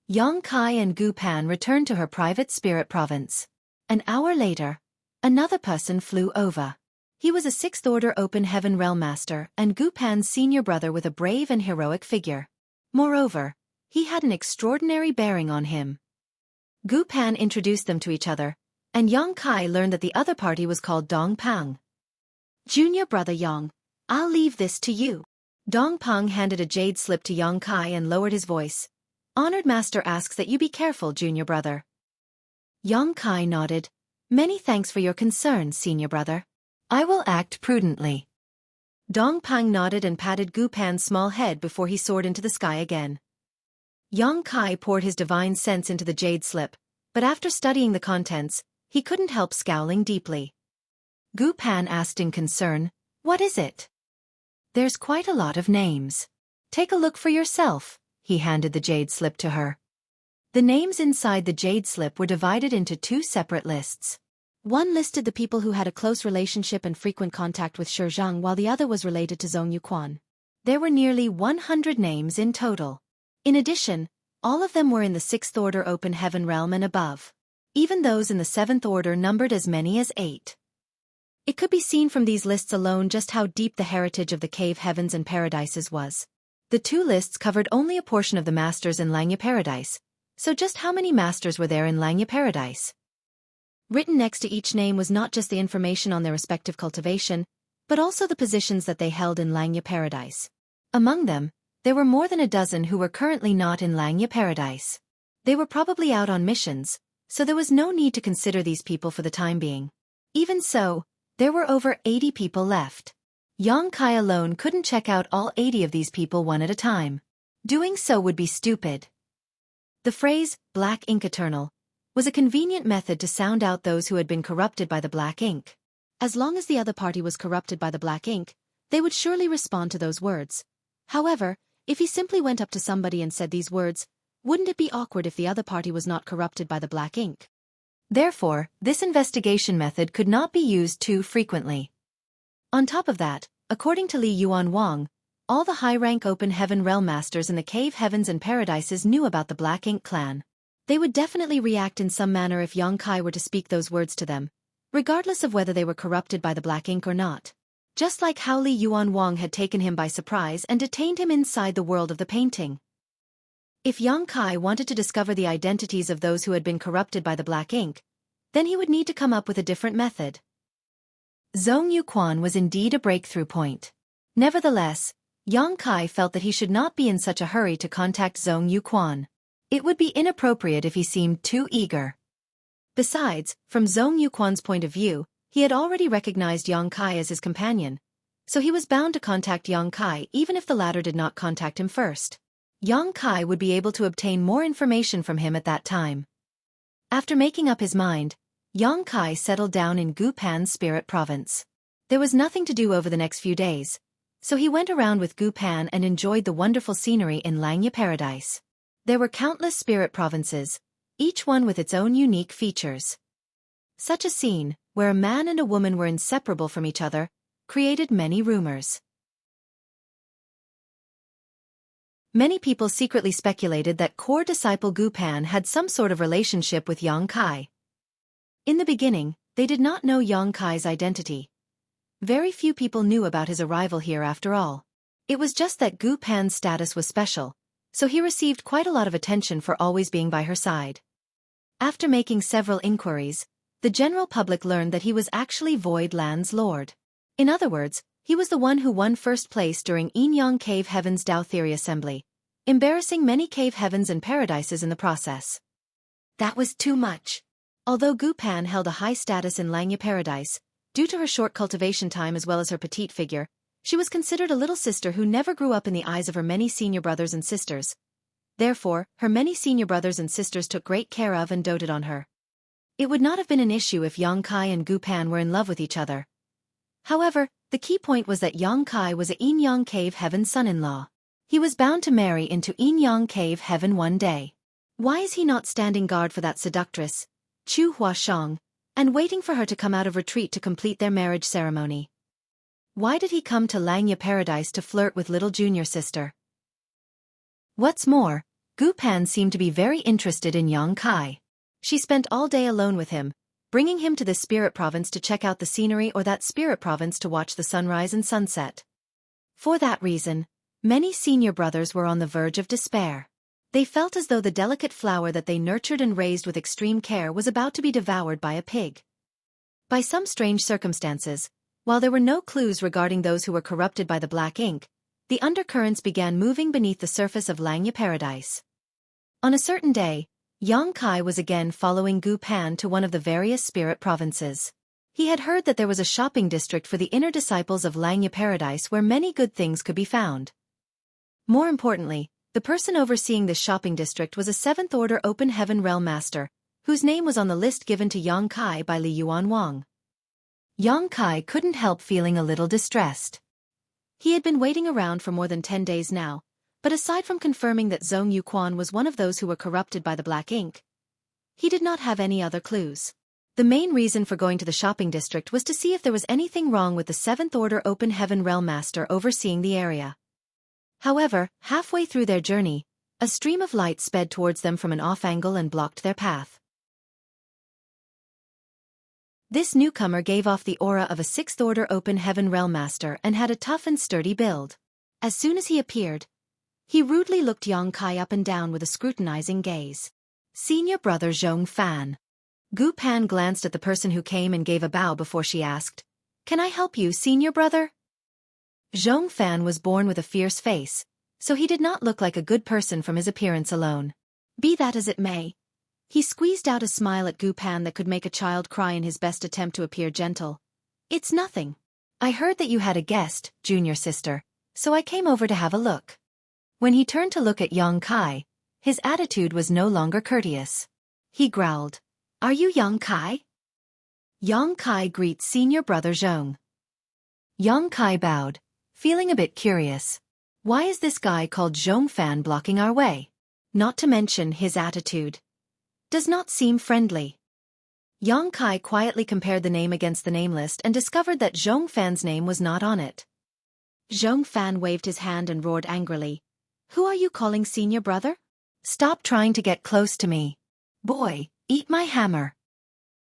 Yang Kai and Gu Pan returned to her private spirit province. An hour later, another person flew over. He was a 6th Order Open Heaven Realm Master and Gu Pan's senior brother with a brave and heroic figure. Moreover, he had an extraordinary bearing on him. Gu Pan introduced them to each other, and Yang Kai learned that the other party was called Dong Pang. Junior brother Yang, I'll leave this to you. Dong Pang handed a jade slip to Yang Kai and lowered his voice. Honored master asks that you be careful, junior brother. Yang Kai nodded. Many thanks for your concern, senior brother. I will act prudently. Dong Pang nodded and patted Gu Pan's small head before he soared into the sky again. Yang Kai poured his divine sense into the jade slip, but after studying the contents, he couldn't help scowling deeply. Gu Pan asked in concern, "What is it?" "There's quite a lot of names. Take a look for yourself," he handed the jade slip to her. The names inside the jade slip were divided into 2 separate lists. One listed the people who had a close relationship and frequent contact with Xueqi, while the other was related to Xueqi. There were nearly 100 names in total. In addition, all of them were in the 6th Order Open Heaven Realm and above. Even those in the 7th Order numbered as many as 8. It could be seen from these lists alone just how deep the heritage of the cave heavens and paradises was. The 2 lists covered only a portion of the masters in Langya Paradise, so just how many masters were there in Langya Paradise? Written next to each name was not just the information on their respective cultivation, but also the positions that they held in Langya Paradise. Among them, there were more than a dozen who were currently not in Langya Paradise. They were probably out on missions, so there was no need to consider these people for the time being. Even so, there were over 80 people left. Yang Kai alone couldn't check out all 80 of these people one at a time. Doing so would be stupid. The phrase, black ink eternal, was a convenient method to sound out those who had been corrupted by the black ink. As long as the other party was corrupted by the black ink, they would surely respond to those words. However, if he simply went up to somebody and said these words, wouldn't it be awkward if the other party was not corrupted by the black ink? Therefore, this investigation method could not be used too frequently. On top of that, according to Li Yuan Wang, all the high-rank Open Heaven Realm Masters in the Cave Heavens and Paradises knew about the Black Ink clan. They would definitely react in some manner if Yang Kai were to speak those words to them, regardless of whether they were corrupted by the black ink or not. Just like how Li Yuan Wang had taken him by surprise and detained him inside the world of the painting. If Yang Kai wanted to discover the identities of those who had been corrupted by the black ink, then he would need to come up with a different method. Xueqi was indeed a breakthrough point. Nevertheless, Yang Kai felt that he should not be in such a hurry to contact Xueqi. It would be inappropriate if he seemed too eager. Besides, from Xueqi's point of view, he had already recognized Yang Kai as his companion, so he was bound to contact Yang Kai even if the latter did not contact him first. Yang Kai would be able to obtain more information from him at that time. After making up his mind, Yang Kai settled down in Gu Pan's spirit province. There was nothing to do over the next few days, so he went around with Gu Pan and enjoyed the wonderful scenery in Langya Paradise. There were countless spirit provinces, each one with its own unique features. Such a scene, where a man and a woman were inseparable from each other, created many rumors. Many people secretly speculated that core disciple Gu Pan had some sort of relationship with Yang Kai. In the beginning, they did not know Yang Kai's identity. Very few people knew about his arrival here after all. It was just that Gu Pan's status was special, so he received quite a lot of attention for always being by her side. After making several inquiries, the general public learned that he was actually Void Land's lord. In other words, he was the one who won first place during Enyang Cave Heaven's Dao Theory Assembly, embarrassing many cave heavens and paradises in the process. That was too much. Although Gu Pan held a high status in Langya Paradise, due to her short cultivation time as well as her petite figure, she was considered a little sister who never grew up in the eyes of her many senior brothers and sisters. Therefore, her many senior brothers and sisters took great care of and doted on her. It would not have been an issue if Yang Kai and Gu Pan were in love with each other. However, the key point was that Yang Kai was a Enyang Cave Heaven son-in-law. He was bound to marry into Enyang Cave Heaven one day. Why is he not standing guard for that seductress, Chu Huashang, and waiting for her to come out of retreat to complete their marriage ceremony? Why did he come to Langya Paradise to flirt with little junior sister? What's more, Gu Pan seemed to be very interested in Yang Kai. She spent all day alone with him, bringing him to this spirit province to check out the scenery or that spirit province to watch the sunrise and sunset. For that reason, many senior brothers were on the verge of despair. They felt as though the delicate flower that they nurtured and raised with extreme care was about to be devoured by a pig. By some strange circumstances, while there were no clues regarding those who were corrupted by the black ink, the undercurrents began moving beneath the surface of Langya Paradise. On a certain day, Yang Kai was again following Gu Pan to one of the various spirit provinces. He had heard that there was a shopping district for the inner disciples of Langya Paradise where many good things could be found. More importantly, the person overseeing this shopping district was a 7th Order Open Heaven Realm Master, whose name was on the list given to Yang Kai by Li Yuan Wang. Yang Kai couldn't help feeling a little distressed. He had been waiting around for more than 10 days now, but aside from confirming that Zhong Yuquan was one of those who were corrupted by the black ink, he did not have any other clues. The main reason for going to the shopping district was to see if there was anything wrong with the 7th Order Open Heaven Realm Master overseeing the area. However, halfway through their journey, a stream of light sped towards them from an off angle and blocked their path. This newcomer gave off the aura of a 6th Order Open Heaven Realm Master and had a tough and sturdy build. As soon as he appeared, he rudely looked Yang Kai up and down with a scrutinizing gaze. Senior brother Zhong Fan. Gu Pan glanced at the person who came and gave a bow before she asked, "Can I help you, senior brother?" Zhong Fan was born with a fierce face, so he did not look like a good person from his appearance alone. Be that as it may, he squeezed out a smile at Gu Pan that could make a child cry in his best attempt to appear gentle. "It's nothing. I heard that you had a guest, junior sister, so I came over to have a look." When he turned to look at Yang Kai, his attitude was no longer courteous. He growled, "Are you Yang Kai?" Yang Kai greets senior brother Zhong. Yang Kai bowed, feeling a bit curious. Why is this guy called Zhong Fan blocking our way? Not to mention his attitude does not seem friendly. Yang Kai quietly compared the name against the name list and discovered that Zhong Fan's name was not on it. Zhong Fan waved his hand and roared angrily. "Who are you calling senior brother? Stop trying to get close to me. Boy, eat my hammer."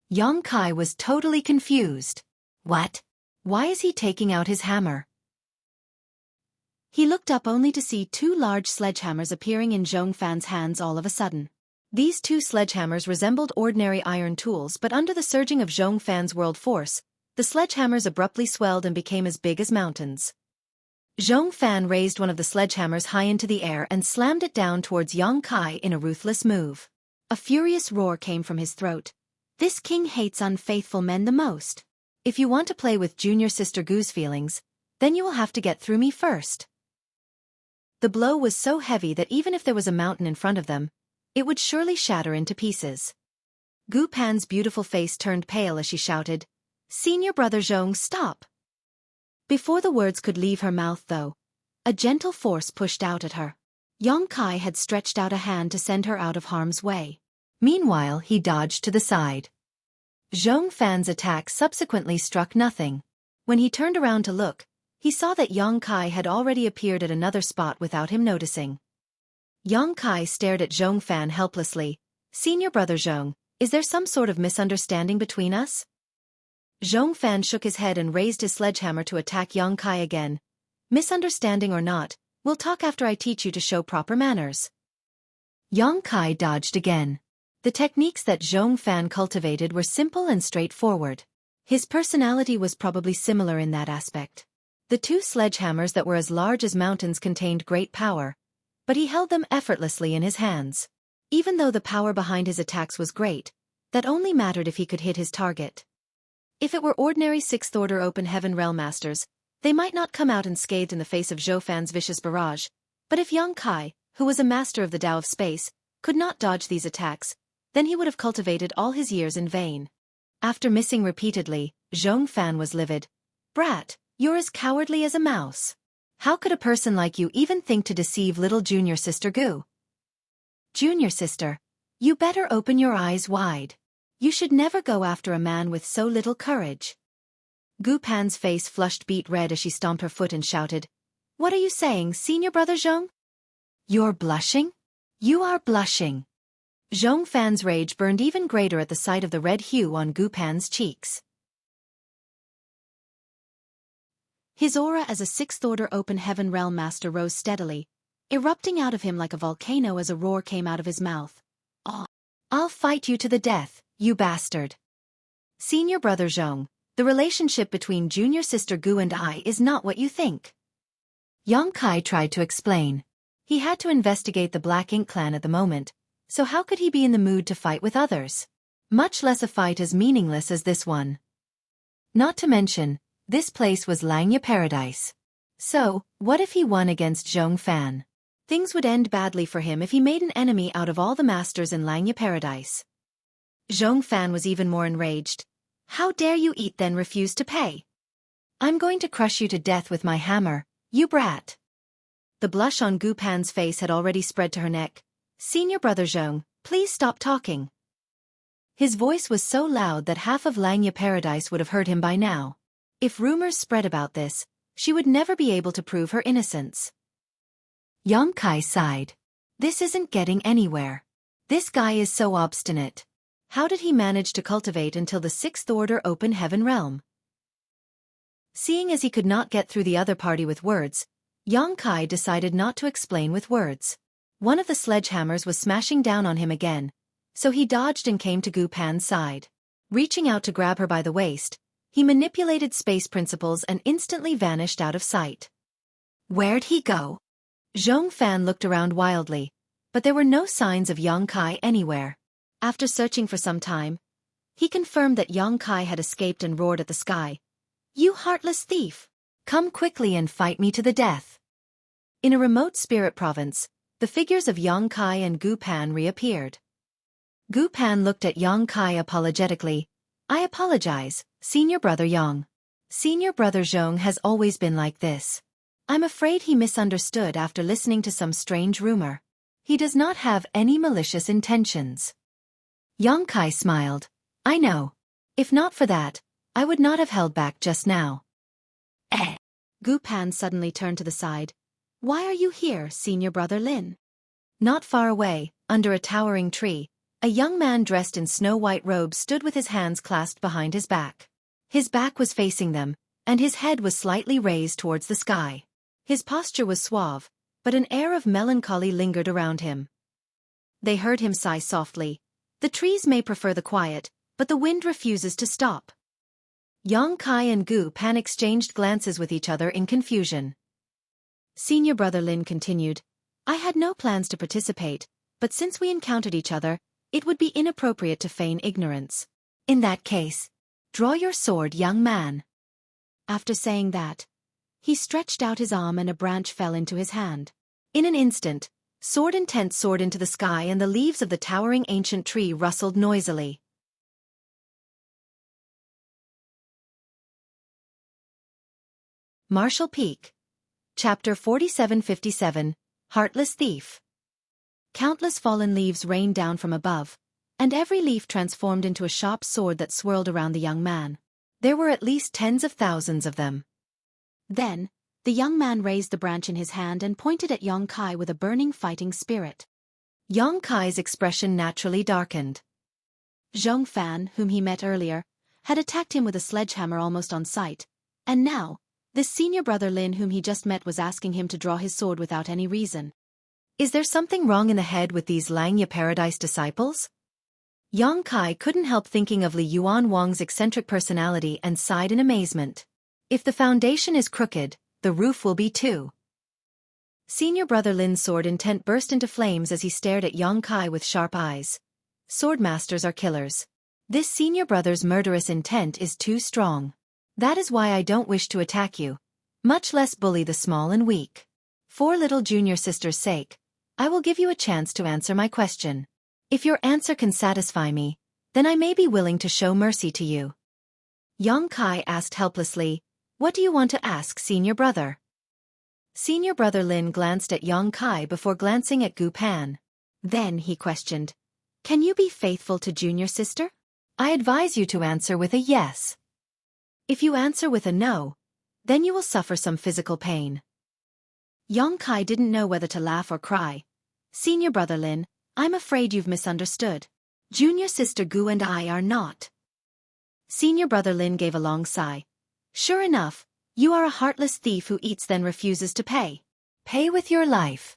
Yang Kai was totally confused. What? Why is he taking out his hammer? He looked up only to see 2 large sledgehammers appearing in Zhong Fan's hands all of a sudden. These 2 sledgehammers resembled ordinary iron tools, but under the surging of Zhong Fan's world force, the sledgehammers abruptly swelled and became as big as mountains. Zhong Fan raised one of the sledgehammers high into the air and slammed it down towards Yang Kai in a ruthless move. A furious roar came from his throat. "This king hates unfaithful men the most. If you want to play with junior sister Gu's feelings, then you will have to get through me first." The blow was so heavy that even if there was a mountain in front of them, it would surely shatter into pieces. Gu Pan's beautiful face turned pale as she shouted, "Senior brother Zhong, stop!" Before the words could leave her mouth though, a gentle force pushed out at her. Yang Kai had stretched out a hand to send her out of harm's way. Meanwhile he dodged to the side. Zhong Fan's attack subsequently struck nothing. When he turned around to look, he saw that Yang Kai had already appeared at another spot without him noticing. Yang Kai stared at Zhong Fan helplessly. "Senior brother Zhong, is there some sort of misunderstanding between us?" Zhong Fan shook his head and raised his sledgehammer to attack Yang Kai again. "Misunderstanding or not, we'll talk after I teach you to show proper manners." Yang Kai dodged again. The techniques that Zhong Fan cultivated were simple and straightforward. His personality was probably similar in that aspect. The 2 sledgehammers that were as large as mountains contained great power, but he held them effortlessly in his hands. Even though the power behind his attacks was great, that only mattered if he could hit his target. If it were ordinary 6th Order Open Heaven Realm Masters, they might not come out unscathed in the face of Zhou Fan's vicious barrage, but if Yang Kai, who was a master of the Tao of Space, could not dodge these attacks, then he would have cultivated all his years in vain. After missing repeatedly, Zhong Fan was livid. "Brat, you're as cowardly as a mouse. How could a person like you even think to deceive little junior sister Gu?" Junior sister, you better open your eyes wide. You should never go after a man with so little courage. Gu Pan's face flushed beet red as she stomped her foot and shouted, "What are you saying, senior brother Zhong? You're blushing? You are blushing." Zhong Fan's rage burned even greater at the sight of the red hue on Gu Pan's cheeks. His aura as a sixth-order open heaven realm master rose steadily, erupting out of him like a volcano as a roar came out of his mouth. "Oh, I'll fight you to the death, you bastard. Senior brother Zhong, the relationship between junior sister Gu and I is not what you think." Yang Kai tried to explain. He had to investigate the Black Ink clan at the moment, so how could he be in the mood to fight with others? Much less a fight as meaningless as this one. Not to mention, this place was Langya Paradise. So, what if he won against Zhong Fan? Things would end badly for him if he made an enemy out of all the masters in Langya Paradise. Zhong Fan was even more enraged. "How dare you eat then refuse to pay? I'm going to crush you to death with my hammer, you brat." The blush on Gu Pan's face had already spread to her neck. "Senior brother Zhong, please stop talking." His voice was so loud that half of Langya Paradise would have heard him by now. If rumors spread about this, she would never be able to prove her innocence. Yang Kai sighed. This isn't getting anywhere. This guy is so obstinate. How did he manage to cultivate until the sixth order open heaven realm? Seeing as he could not get through the other party with words, Yang Kai decided not to explain with words. One of the sledgehammers was smashing down on him again, so he dodged and came to Gu Pan's side. Reaching out to grab her by the waist, he manipulated space principles and instantly vanished out of sight. Where'd he go? Zhong Fan looked around wildly, but there were no signs of Yang Kai anywhere. After searching for some time, he confirmed that Yang Kai had escaped and roared at the sky. "You heartless thief! Come quickly and fight me to the death." In a remote spirit province, the figures of Yang Kai and Gu Pan reappeared. Gu Pan looked at Yang Kai apologetically. "I apologize, senior brother Yang. Senior brother Zhong has always been like this. I'm afraid he misunderstood after listening to some strange rumor. He does not have any malicious intentions." Yang Kai smiled. "I know. If not for that, I would not have held back just now." Gu Pan suddenly turned to the side. "Why are you here, senior brother Lin?" Not far away, under a towering tree, a young man dressed in snow-white robes stood with his hands clasped behind his back. His back was facing them, and his head was slightly raised towards the sky. His posture was suave, but an air of melancholy lingered around him. They heard him sigh softly. The trees may prefer the quiet, but the wind refuses to stop. Yang Kai and Gu Pan exchanged glances with each other in confusion. Senior brother Lin continued, "I had no plans to participate, but since we encountered each other, it would be inappropriate to feign ignorance. In that case, draw your sword, young man." After saying that, he stretched out his arm and a branch fell into his hand. In an instant, sword intent soared into the sky and the leaves of the towering ancient tree rustled noisily. Martial Peak. Chapter 4757, Heartless Thief. Countless fallen leaves rained down from above, and every leaf transformed into a sharp sword that swirled around the young man. There were at least tens of thousands of them. Then, the young man raised the branch in his hand and pointed at Yang Kai with a burning fighting spirit. Yang Kai's expression naturally darkened. Zhong Fan, whom he met earlier, had attacked him with a sledgehammer almost on sight, and now, this senior brother Lin whom he just met was asking him to draw his sword without any reason. Is there something wrong in the head with these Langya Paradise disciples? Yang Kai couldn't help thinking of Li Yuan Wang's eccentric personality and sighed in amazement. If the foundation is crooked, the roof will be too. Senior brother Lin's sword intent burst into flames as he stared at Yang Kai with sharp eyes. Swordmasters are killers. This senior brother's murderous intent is too strong. That is why I don't wish to attack you, much less bully the small and weak. For little junior sister's sake, I will give you a chance to answer my question. If your answer can satisfy me, then I may be willing to show mercy to you." Yang Kai asked helplessly, "What do you want to ask, senior brother?" Senior brother Lin glanced at Yang Kai before glancing at Gu Pan. Then he questioned, "Can you be faithful to junior sister?" I advise you to answer with a yes. If you answer with a no, then you will suffer some physical pain. Yongkai didn't know whether to laugh or cry. Senior brother Lin, I'm afraid you've misunderstood. Junior sister Gu and I are not. Senior brother Lin gave a long sigh. Sure enough, you are a heartless thief who eats then refuses to pay. Pay with your life.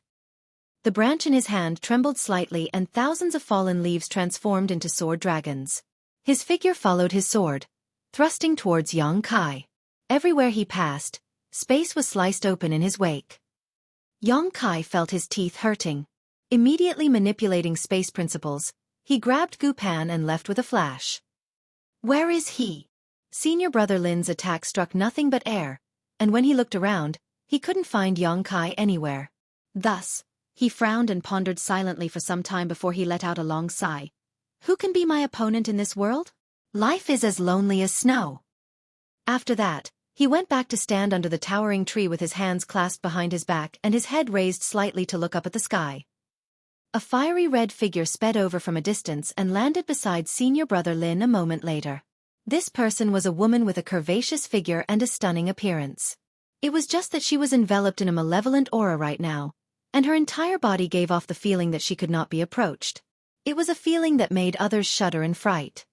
The branch in his hand trembled slightly and thousands of fallen leaves transformed into sword dragons. His figure followed his sword, thrusting towards Yongkai. Everywhere he passed, space was sliced open in his wake. Yongkai felt his teeth hurting. Immediately manipulating space principles, he grabbed Gu Pan and left with a flash. Where is he? Senior brother Lin's attack struck nothing but air, and when he looked around, he couldn't find Yongkai anywhere. Thus, he frowned and pondered silently for some time before he let out a long sigh. Who can be my opponent in this world? Life is as lonely as snow. After that, he went back to stand under the towering tree with his hands clasped behind his back and his head raised slightly to look up at the sky. A fiery red figure sped over from a distance and landed beside senior brother Lin a moment later. This person was a woman with a curvaceous figure and a stunning appearance. It was just that she was enveloped in a malevolent aura right now, and her entire body gave off the feeling that she could not be approached. It was a feeling that made others shudder in fright.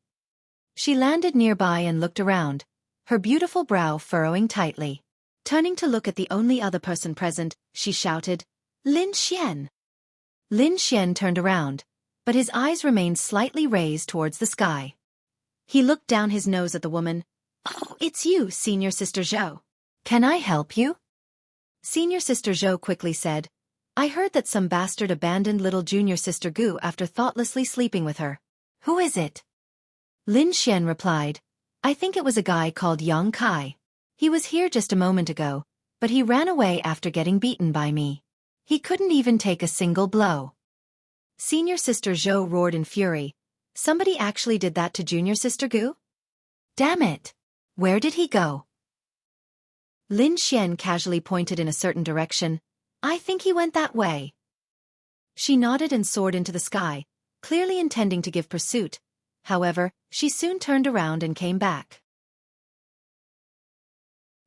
She landed nearby and looked around, her beautiful brow furrowing tightly. Turning to look at the only other person present, she shouted, Lin Xian. Lin Xian turned around, but his eyes remained slightly raised towards the sky. He looked down his nose at the woman. Oh, it's you, Senior Sister Zhou. Can I help you? Senior Sister Zhou quickly said, I heard that some bastard abandoned little junior sister Gu after thoughtlessly sleeping with her. Who is it? Lin Xian replied, I think it was a guy called Yongkai. He was here just a moment ago, but he ran away after getting beaten by me. He couldn't even take a single blow. Senior Sister Zhou roared in fury. Somebody actually did that to junior sister Gu? Damn it! Where did he go? Lin Xian casually pointed in a certain direction. I think he went that way. She nodded and soared into the sky, clearly intending to give pursuit. However, she soon turned around and came back.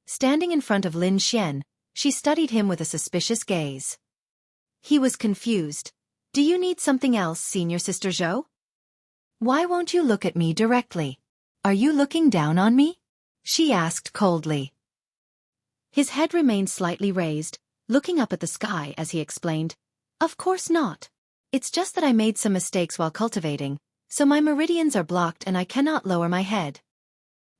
Standing in front of Lin Xian, she studied him with a suspicious gaze. He was confused. Do you need something else, Senior Sister Zhou? Why won't you look at me directly? Are you looking down on me? She asked coldly. His head remained slightly raised, looking up at the sky as he explained, Of course not. It's just that I made some mistakes while cultivating, so my meridians are blocked and I cannot lower my head.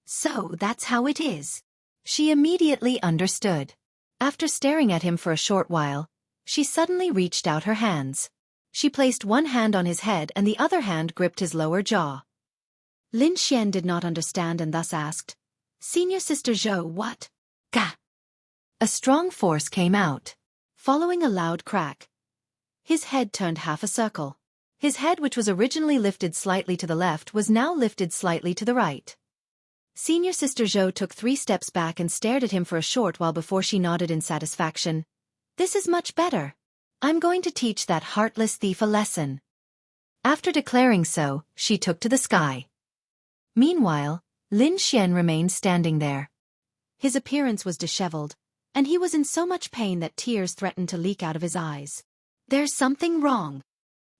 So that's how it is. She immediately understood. After staring at him for a short while, she suddenly reached out her hands. She placed one hand on his head and the other hand gripped his lower jaw. Lin Xian did not understand and thus asked, Senior Sister Zhou, what? Gah! A strong force came out. Following a loud crack, his head turned half a circle. His head, which was originally lifted slightly to the left, was now lifted slightly to the right. Senior Sister Zhou took 3 steps back and stared at him for a short while before she nodded in satisfaction. This is much better. I'm going to teach that heartless thief a lesson. After declaring so, she took to the sky. Meanwhile, Lin Xian remained standing there. His appearance was disheveled, and he was in so much pain that tears threatened to leak out of his eyes. There's something wrong.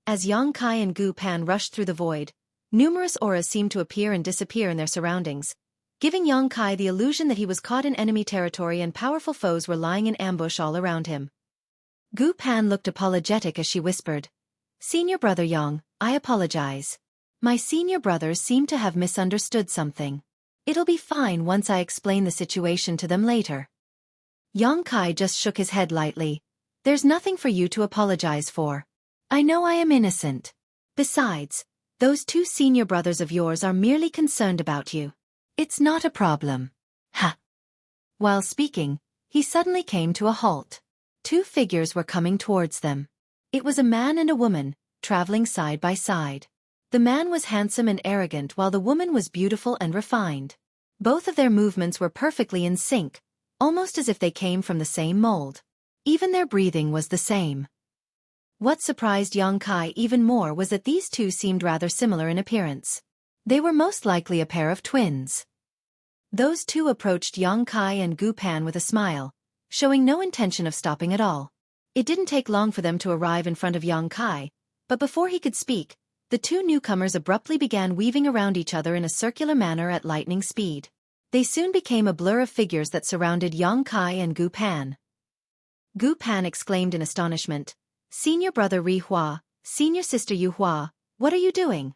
As Yongkai and Gu Pan rushed through the void, numerous auras seemed to appear and disappear in their surroundings, giving Yongkai the illusion that he was caught in enemy territory and powerful foes were lying in ambush all around him. Gu Pan looked apologetic as she whispered, Senior brother Yang, I apologize. My senior brothers seem to have misunderstood something. It'll be fine once I explain the situation to them later. Yongkai just shook his head lightly. There's nothing for you to apologize for. I know I am innocent. Besides, those 2 senior brothers of yours are merely concerned about you. It's not a problem. Ha! While speaking, he suddenly came to a halt. 2 figures were coming towards them. It was a man and a woman, traveling side by side. The man was handsome and arrogant while the woman was beautiful and refined. Both of their movements were perfectly in sync, almost as if they came from the same mold. Even their breathing was the same. What surprised Yang Kai even more was that these two seemed rather similar in appearance. They were most likely a pair of twins. Those two approached Yang Kai and Gu Pan with a smile, showing no intention of stopping at all. It didn't take long for them to arrive in front of Yang Kai, but before he could speak, the two newcomers abruptly began weaving around each other in a circular manner at lightning speed. They soon became a blur of figures that surrounded Yang Kai and Gu Pan. Gu Pan exclaimed in astonishment, "Senior brother Ri Hua, senior sister Yu Hua, what are you doing?"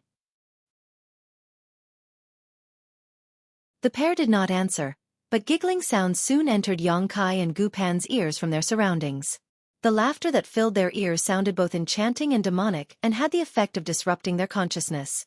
The pair did not answer, but giggling sounds soon entered Yang Kai and Gu Pan's ears from their surroundings. The laughter that filled their ears sounded both enchanting and demonic and had the effect of disrupting their consciousness.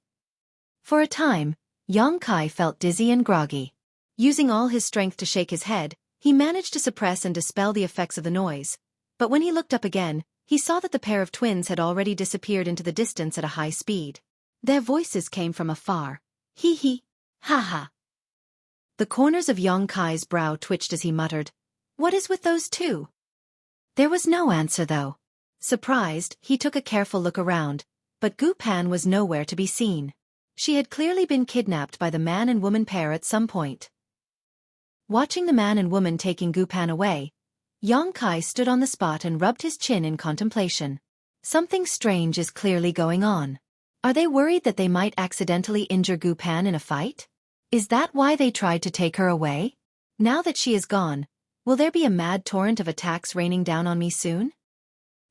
For a time, Yang Kai felt dizzy and groggy. Using all his strength to shake his head, he managed to suppress and dispel the effects of the noise. But when he looked up again, he saw that the pair of twins had already disappeared into the distance at a high speed. Their voices came from afar. Hee hee. Ha ha. The corners of Yang Kai's brow twitched as he muttered, "What is with those two?" There was no answer though. Surprised, he took a careful look around, but Gu Pan was nowhere to be seen. She had clearly been kidnapped by the man and woman pair at some point. Watching the man and woman taking Gu Pan away, Yang Kai stood on the spot and rubbed his chin in contemplation. Something strange is clearly going on. Are they worried that they might accidentally injure Gu Pan in a fight? Is that why they tried to take her away? Now that she is gone, will there be a mad torrent of attacks raining down on me soon?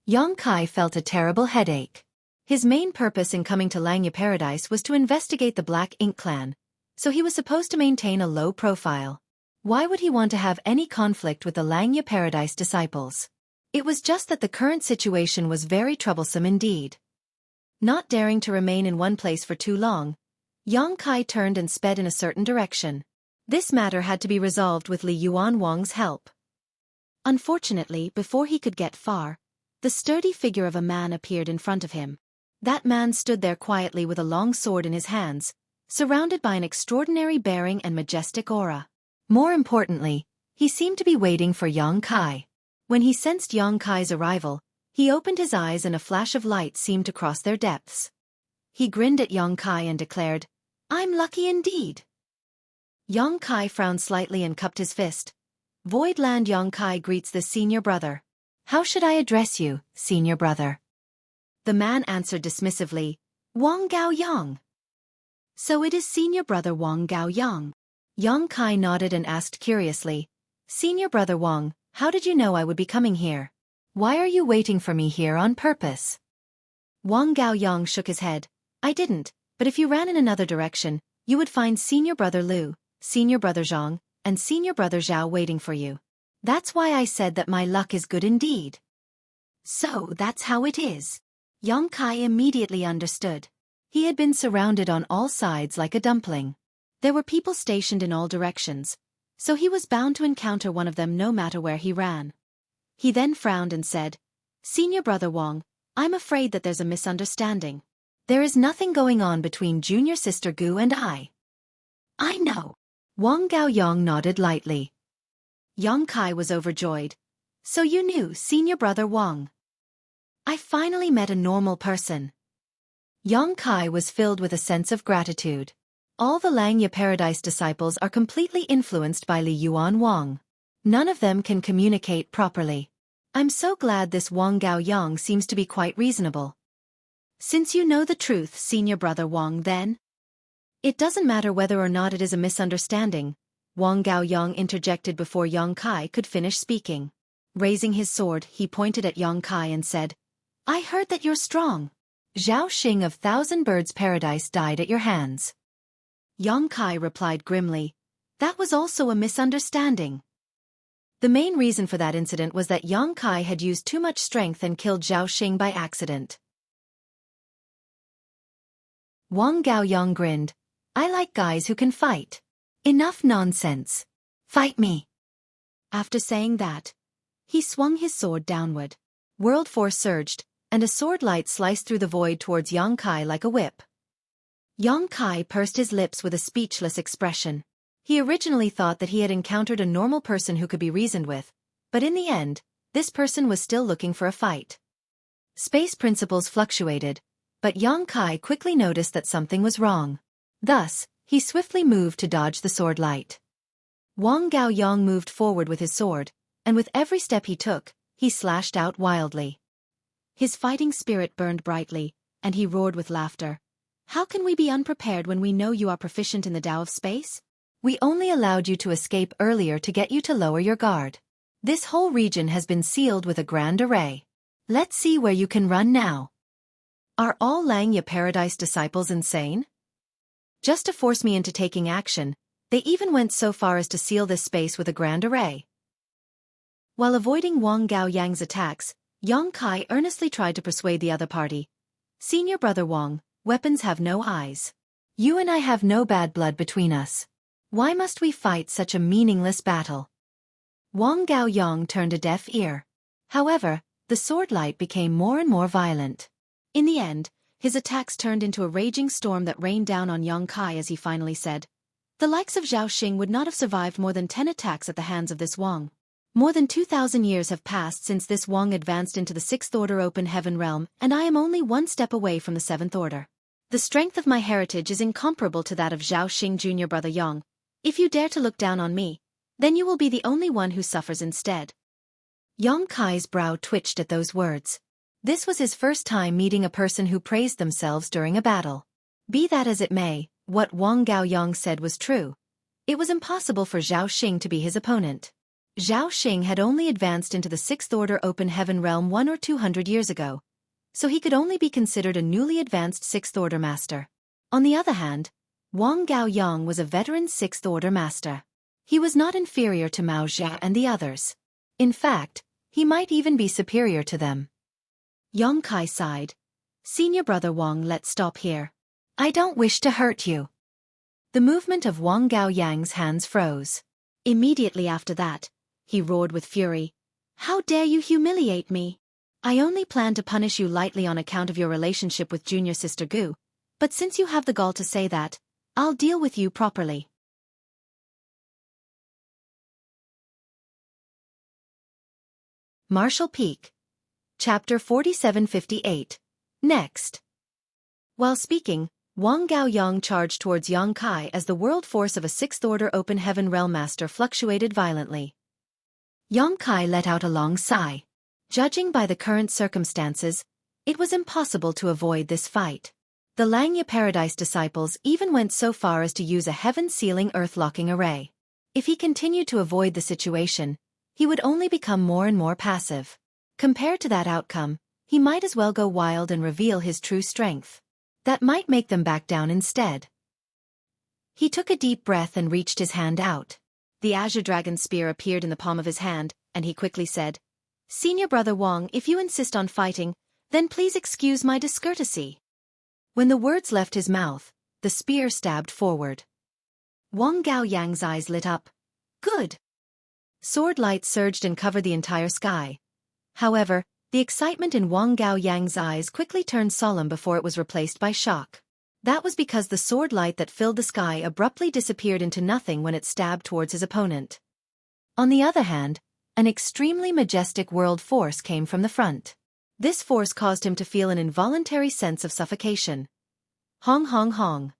Yang Kai felt a terrible headache. His main purpose in coming to Langya Paradise was to investigate the Black Ink clan, so he was supposed to maintain a low profile. Why would he want to have any conflict with the Langya Paradise disciples? It was just that the current situation was very troublesome indeed. Not daring to remain in one place for too long, Yang Kai turned and sped in a certain direction. This matter had to be resolved with Li Yuan Wang's help. Unfortunately, before he could get far, the sturdy figure of a man appeared in front of him. That man stood there quietly with a long sword in his hands, surrounded by an extraordinary bearing and majestic aura. More importantly, he seemed to be waiting for Yang Kai. When he sensed Yang Kai's arrival, he opened his eyes and a flash of light seemed to cross their depths. He grinned at Yang Kai and declared, "I'm lucky indeed." Yang Kai frowned slightly and cupped his fist. "Voidland Yang Kai greets the senior brother. How should I address you, senior brother?" The man answered dismissively, "Wang Gao Yang." "So it is senior brother Wang Gao Yang." Yang Kai nodded and asked curiously, "Senior brother Wang, how did you know I would be coming here? Why are you waiting for me here on purpose?" Wang Gao Yang shook his head. "I didn't, but if you ran in another direction, you would find senior brother Liu, senior brother Zhang, and senior brother Zhao waiting for you. That's why I said that my luck is good indeed." "So that's how it is." Yang Kai immediately understood. He had been surrounded on all sides like a dumpling. There were people stationed in all directions, so he was bound to encounter one of them no matter where he ran. He then frowned and said, "Senior brother Wang, I'm afraid that there's a misunderstanding. There is nothing going on between junior sister Gu and I." "I know." Wang Gao Yang nodded lightly. Yang Kai was overjoyed. "So you knew, senior brother Wang." "I finally met a normal person." Yang Kai was filled with a sense of gratitude. All the Langya Paradise disciples are completely influenced by Li Yuan Wang. None of them can communicate properly. I'm so glad this Wang Gao Yang seems to be quite reasonable. "Since you know the truth, senior brother Wang, then?" "It doesn't matter whether or not it is a misunderstanding," Wang Gao Yang interjected before Yang Kai could finish speaking. Raising his sword, he pointed at Yang Kai and said, "I heard that you're strong. Zhao Xing of Thousand Birds Paradise died at your hands." Yang Kai replied grimly, "That was also a misunderstanding." The main reason for that incident was that Yang Kai had used too much strength and killed Zhao Xing by accident. Wang Gao Yang grinned, "I like guys who can fight. Enough nonsense. Fight me." After saying that, he swung his sword downward. World force surged, and a sword light sliced through the void towards Yang Kai like a whip. Yang Kai pursed his lips with a speechless expression. He originally thought that he had encountered a normal person who could be reasoned with, but in the end, this person was still looking for a fight. Space principles fluctuated, but Yang Kai quickly noticed that something was wrong. Thus, he swiftly moved to dodge the sword light. Wang Gaoyang moved forward with his sword, and with every step he took, he slashed out wildly. His fighting spirit burned brightly, and he roared with laughter. How can we be unprepared when we know you are proficient in the Tao of space? We only allowed you to escape earlier to get you to lower your guard. This whole region has been sealed with a grand array. Let's see where you can run now. Are all Langya Paradise disciples insane? Just to force me into taking action, they even went so far as to seal this space with a grand array. While avoiding Wang Gaoyang's attacks, Yang Kai earnestly tried to persuade the other party. Senior brother Wang, weapons have no eyes. You and I have no bad blood between us. Why must we fight such a meaningless battle? Wang Gaoyang turned a deaf ear. However, the sword light became more and more violent. In the end, his attacks turned into a raging storm that rained down on Yang Kai as he finally said, "The likes of Zhao Xing would not have survived more than 10 attacks at the hands of this Wang. More than 2,000 years have passed since this Wang advanced into the 6th Order Open Heaven realm, and I am only one step away from the 7th Order. The strength of my heritage is incomparable to that of Zhao Xing Jr. Brother Yang. If you dare to look down on me, then you will be the only one who suffers instead." Yang Kai's brow twitched at those words. This was his first time meeting a person who praised themselves during a battle. Be that as it may, what Wang Gaoyang said was true. It was impossible for Zhao Xing to be his opponent. Zhao Xing had only advanced into the 6th Order Open Heaven realm 100 or 200 years ago, so he could only be considered a newly advanced 6th Order master. On the other hand, Wang Gaoyang was a veteran 6th Order master. He was not inferior to Mao Jia and the others. In fact, he might even be superior to them. Yang Kai sighed. "Senior brother Wang, let's stop here. I don't wish to hurt you." The movement of Wang Gaoyang's hands froze. Immediately after that, he roared with fury. "How dare you humiliate me? I only plan to punish you lightly on account of your relationship with junior sister Gu, but since you have the gall to say that, I'll deal with you properly." Martial Peak. Chapter 4758. Next. While speaking, Wang Gaoyang charged towards Yang Kai as the world force of a 6th Order Open Heaven Realm Master fluctuated violently. Yang Kai let out a long sigh. Judging by the current circumstances, it was impossible to avoid this fight. The Langya Paradise disciples even went so far as to use a heaven-sealing earth-locking array. If he continued to avoid the situation, he would only become more and more passive. Compared to that outcome, he might as well go wild and reveal his true strength. That might make them back down instead. He took a deep breath and reached his hand out. The Azure Dragon Spear appeared in the palm of his hand, and he quickly said, "Senior brother Wang, if you insist on fighting, then please excuse my discourtesy." When the words left his mouth, the spear stabbed forward. Wang Gaoyang's eyes lit up. Good! Sword light surged and covered the entire sky. However, the excitement in Wang Gaoyang's eyes quickly turned solemn before it was replaced by shock. That was because the sword light that filled the sky abruptly disappeared into nothing when it stabbed towards his opponent. On the other hand, an extremely majestic world force came from the front. This force caused him to feel an involuntary sense of suffocation. Hong hong hong.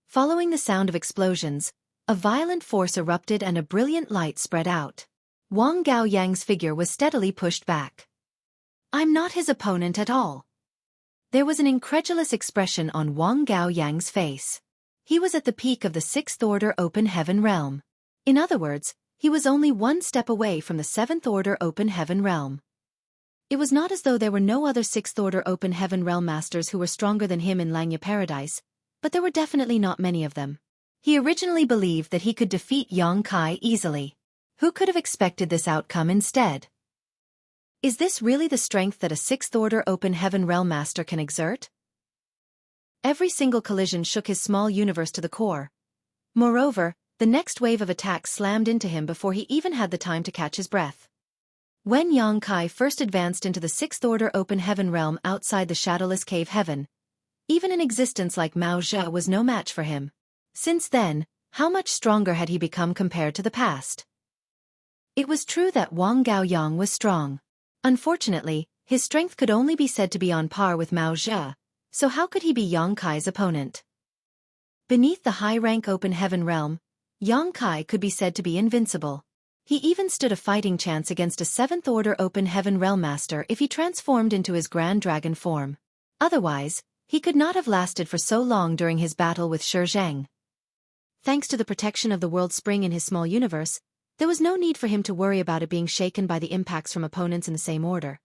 Following the sound of explosions, a violent force erupted and a brilliant light spread out. Wang Gaoyang's figure was steadily pushed back. "I'm not his opponent at all." There was an incredulous expression on Wang Gaoyang's face. He was at the peak of the 6th Order Open Heaven realm. In other words, he was only one step away from the 7th Order Open Heaven realm. It was not as though there were no other 6th Order Open Heaven realm masters who were stronger than him in Langya Paradise, but there were definitely not many of them. He originally believed that he could defeat Yang Kai easily. Who could have expected this outcome instead? Is this really the strength that a 6th Order Open Heaven realm master can exert? Every single collision shook his small universe to the core. Moreover, the next wave of attacks slammed into him before he even had the time to catch his breath. When Yang Kai first advanced into the 6th Order Open Heaven realm outside the shadowless cave heaven, even an existence like Mao Jia was no match for him. Since then, how much stronger had he become compared to the past? It was true that Wang Gaoyang was strong. Unfortunately, His strength could only be said to be on par with Mao Zhe, so how could he be Yang Kai's opponent? Beneath the high-rank open heaven realm, Yang Kai could be said to be invincible. He even stood a fighting chance against a 7th Order Open Heaven Realm Master if he transformed into his Grand Dragon form. Otherwise, he could not have lasted for so long during his battle with Xueqi. Thanks to the protection of the World Spring in his small universe, there was no need for him to worry about it being shaken by the impacts from opponents in the same order.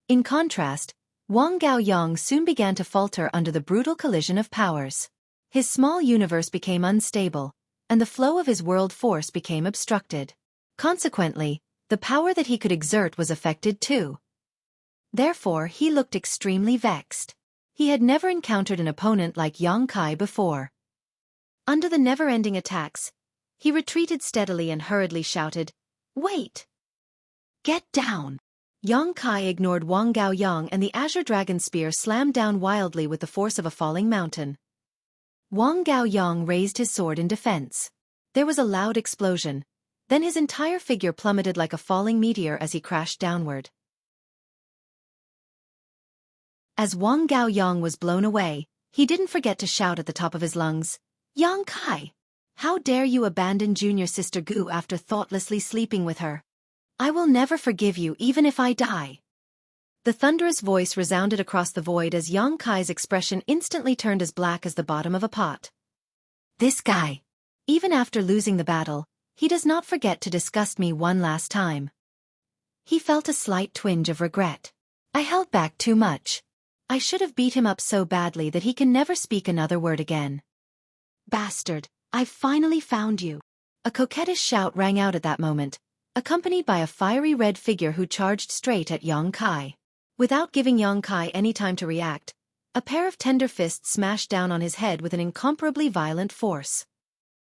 In contrast, Wang Gaoyang soon began to falter under the brutal collision of powers. His small universe became unstable, and the flow of his world force became obstructed. Consequently, the power that he could exert was affected too. Therefore, he looked extremely vexed. He had never encountered an opponent like Yang Kai before. Under the never-ending attacks, he retreated steadily and hurriedly shouted, "Wait! Get down!" Yang Kai ignored Wang Gaoyang and the Azure Dragon Spear slammed down wildly with the force of a falling mountain. Wang Gaoyang raised his sword in defense. There was a loud explosion. Then his entire figure plummeted like a falling meteor as he crashed downward. As Wang Gaoyang was blown away, he didn't forget to shout at the top of his lungs, "Yang Kai! How dare you abandon junior sister Gu after thoughtlessly sleeping with her? I will never forgive you even if I die." The thunderous voice resounded across the void as Yang Kai's expression instantly turned as black as the bottom of a pot. This guy. Even after losing the battle, he does not forget to disgust me one last time. He felt a slight twinge of regret. I held back too much. I should have beat him up so badly that he can never speak another word again. Bastard, I've finally found you. A coquettish shout rang out at that moment, accompanied by a fiery red figure who charged straight at Yang Kai. Without giving Yang Kai any time to react, a pair of tender fists smashed down on his head with an incomparably violent force.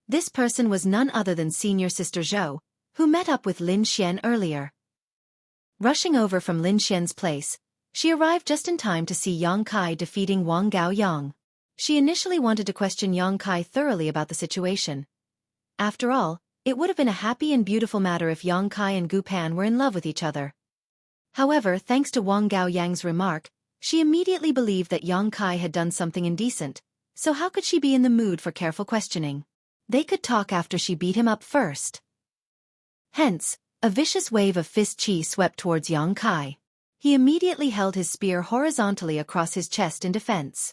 This person was none other than senior sister Zhou, who met up with Lin Xian earlier. Rushing over from Lin Xian's place, she arrived just in time to see Yang Kai defeating Wang Gaoyang. She initially wanted to question Yang Kai thoroughly about the situation. After all, it would have been a happy and beautiful matter if Yang Kai and Gu Pan were in love with each other. However, thanks to Wang Gaoyang's remark, she immediately believed that Yang Kai had done something indecent, so how could she be in the mood for careful questioning? They could talk after she beat him up first. Hence, a vicious wave of fist chi swept towards Yang Kai. He immediately held his spear horizontally across his chest in defense.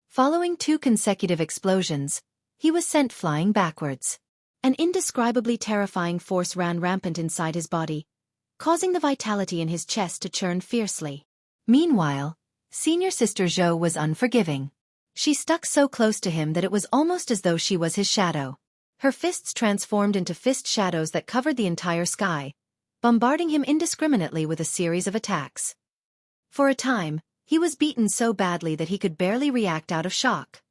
Following 2 consecutive explosions, he was sent flying backwards. An indescribably terrifying force ran rampant inside his body, causing the vitality in his chest to churn fiercely. Meanwhile, senior sister Zhou was unforgiving. She stuck so close to him that it was almost as though she was his shadow. Her fists transformed into fist shadows that covered the entire sky, bombarding him indiscriminately with a series of attacks. For a time, he was beaten so badly that he could barely react out of shock.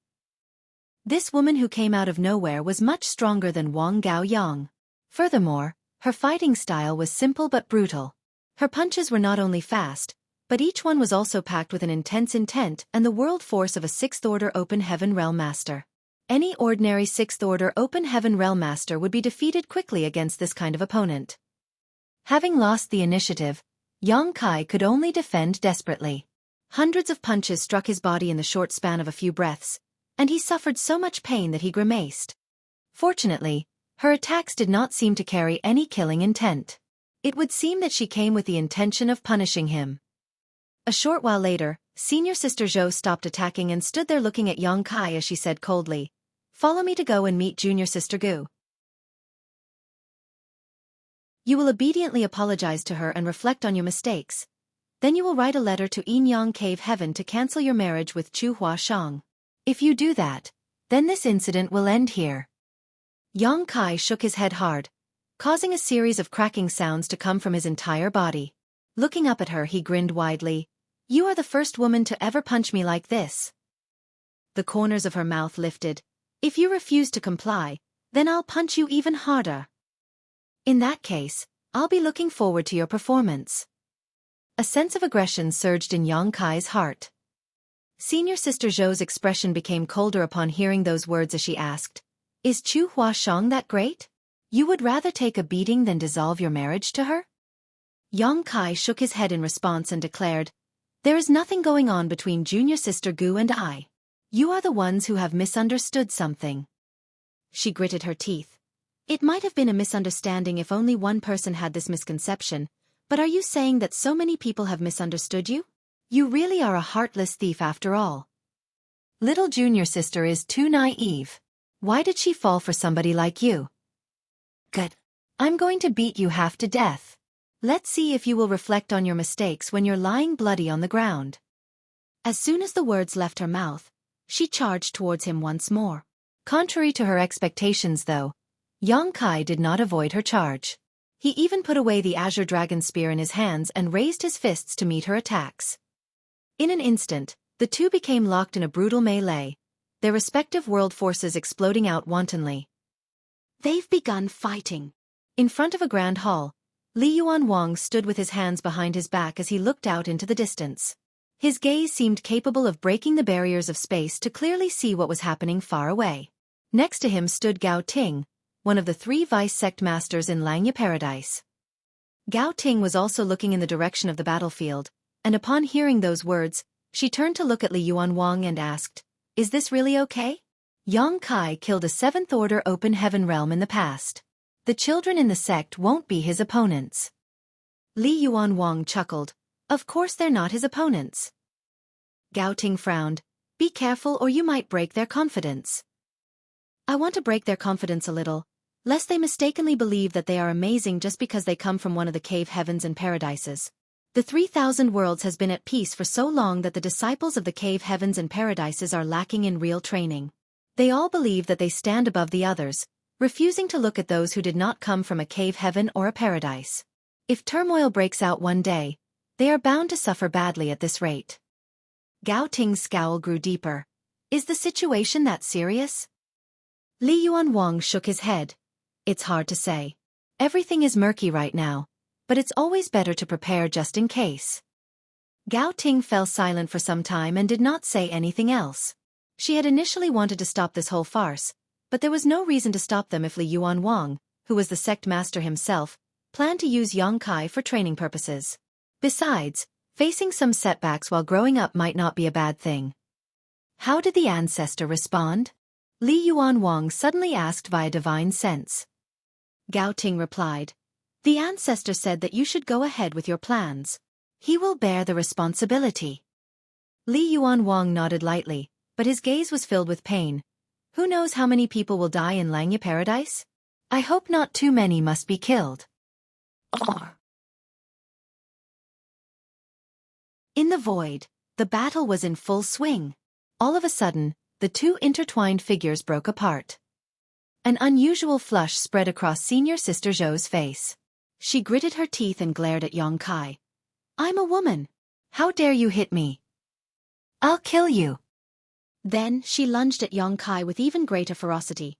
This woman who came out of nowhere was much stronger than Wang Gaoyang. Furthermore, her fighting style was simple but brutal. Her punches were not only fast, but each one was also packed with an intense intent and the world force of a 6th Order Open Heaven Realm Master. Any ordinary 6th Order Open Heaven Realm Master would be defeated quickly against this kind of opponent. Having lost the initiative, Yang Kai could only defend desperately. Hundreds of punches struck his body in the short span of a few breaths, and he suffered so much pain that he grimaced. Fortunately, her attacks did not seem to carry any killing intent. It would seem that she came with the intention of punishing him. A short while later, senior sister Zhou stopped attacking and stood there looking at Yang Kai as she said coldly, "Follow me to go and meet junior sister Gu. You will obediently apologize to her and reflect on your mistakes. Then you will write a letter to Yinyang Cave Heaven to cancel your marriage with Chu Huashang. If you do that, then this incident will end here." Yang Kai shook his head hard, causing a series of cracking sounds to come from his entire body. Looking up at her, he grinned widely. "You are the first woman to ever punch me like this." The corners of her mouth lifted. "If you refuse to comply, then I'll punch you even harder. In that case, I'll be looking forward to your performance." A sense of aggression surged in Yang Kai's heart. Senior sister Zhou's expression became colder upon hearing those words as she asked, "Is Chu Huashang that great? You would rather take a beating than dissolve your marriage to her?" Yang Kai shook his head in response and declared, "There is nothing going on between junior sister Gu and I. You are the ones who have misunderstood something." She gritted her teeth. It might have been a misunderstanding if only one person had this misconception, but are you saying that so many people have misunderstood you? You really are a heartless thief after all. Little junior sister is too naive. Why did she fall for somebody like you? Good. I'm going to beat you half to death. Let's see if you will reflect on your mistakes when you're lying bloody on the ground. As soon as the words left her mouth, she charged towards him once more. Contrary to her expectations though, Yang Kai did not avoid her charge. He even put away the azure dragon spear in his hands and raised his fists to meet her attacks. In an instant, the two became locked in a brutal melee, their respective world forces exploding out wantonly. They've begun fighting. In front of a grand hall, Li Yuanwang stood with his hands behind his back as he looked out into the distance. His gaze seemed capable of breaking the barriers of space to clearly see what was happening far away. Next to him stood Gao Ting, one of the 3 vice sect masters in Langya Paradise. Gao Ting was also looking in the direction of the battlefield, and upon hearing those words, she turned to look at Li Yuanwang and asked, "Is this really okay? Yang Kai killed a 7th Order Open Heaven realm in the past. The children in the sect won't be his opponents." Li Yuanwang chuckled. "Of course they're not his opponents." Gao Ting frowned. "Be careful or you might break their confidence." "I want to break their confidence a little, lest they mistakenly believe that they are amazing just because they come from one of the cave heavens and paradises. The 3,000 worlds has been at peace for so long that the disciples of the cave heavens and paradises are lacking in real training. They all believe that they stand above the others, refusing to look at those who did not come from a cave heaven or a paradise. If turmoil breaks out one day, they are bound to suffer badly at this rate." Gao Ting's scowl grew deeper. "Is the situation that serious?" Li Yuanwang shook his head. "It's hard to say. Everything is murky right now, but it's always better to prepare just in case." Gao Ting fell silent for some time and did not say anything else. She had initially wanted to stop this whole farce, but there was no reason to stop them if Li Yuanwang, who was the sect master himself, planned to use Yang Kai for training purposes. Besides, facing some setbacks while growing up might not be a bad thing. "How did the ancestor respond?" Li Yuanwang suddenly asked via divine sense. Gao Ting replied, "The ancestor said that you should go ahead with your plans. He will bear the responsibility." Li Yuanwang nodded lightly, but his gaze was filled with pain. "Who knows how many people will die in Langya Paradise? I hope not too many must be killed." In the void, the battle was in full swing. All of a sudden, the two intertwined figures broke apart. An unusual flush spread across senior sister Zhou's face. She gritted her teeth and glared at Yang Kai. "I'm a woman. How dare you hit me? I'll kill you." Then she lunged at Yang Kai with even greater ferocity.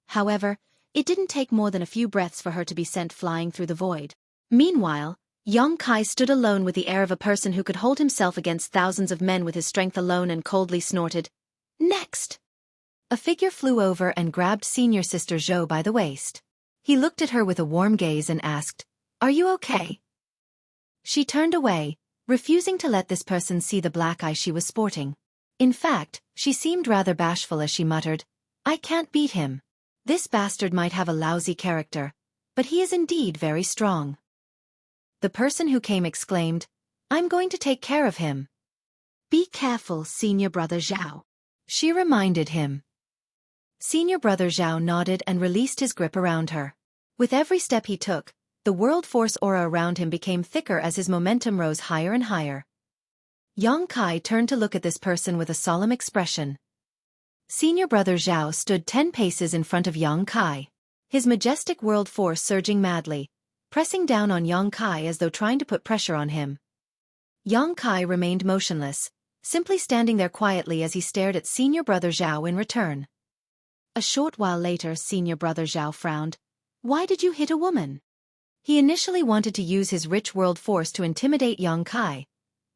However, it didn't take more than a few breaths for her to be sent flying through the void. Meanwhile, Yang Kai stood alone with the air of a person who could hold himself against thousands of men with his strength alone and coldly snorted, "Next!" A figure flew over and grabbed senior sister Zhou by the waist. He looked at her with a warm gaze and asked, "Are you okay?" She turned away, refusing to let this person see the black eye she was sporting. In fact, she seemed rather bashful as she muttered, "I can't beat him. This bastard might have a lousy character, but he is indeed very strong." The person who came exclaimed, "I'm going to take care of him." "Be careful, senior brother Zhao," she reminded him. Senior brother Zhao nodded and released his grip around her. With every step he took, the world force aura around him became thicker as his momentum rose higher and higher. Yang Kai turned to look at this person with a solemn expression. Senior brother Zhao stood 10 paces in front of Yang Kai, his majestic world force surging madly, pressing down on Yang Kai as though trying to put pressure on him. Yang Kai remained motionless, simply standing there quietly as he stared at senior brother Zhao in return. A short while later, senior brother Zhao frowned. "Why did you hit a woman?" He initially wanted to use his rich world force to intimidate Yang Kai,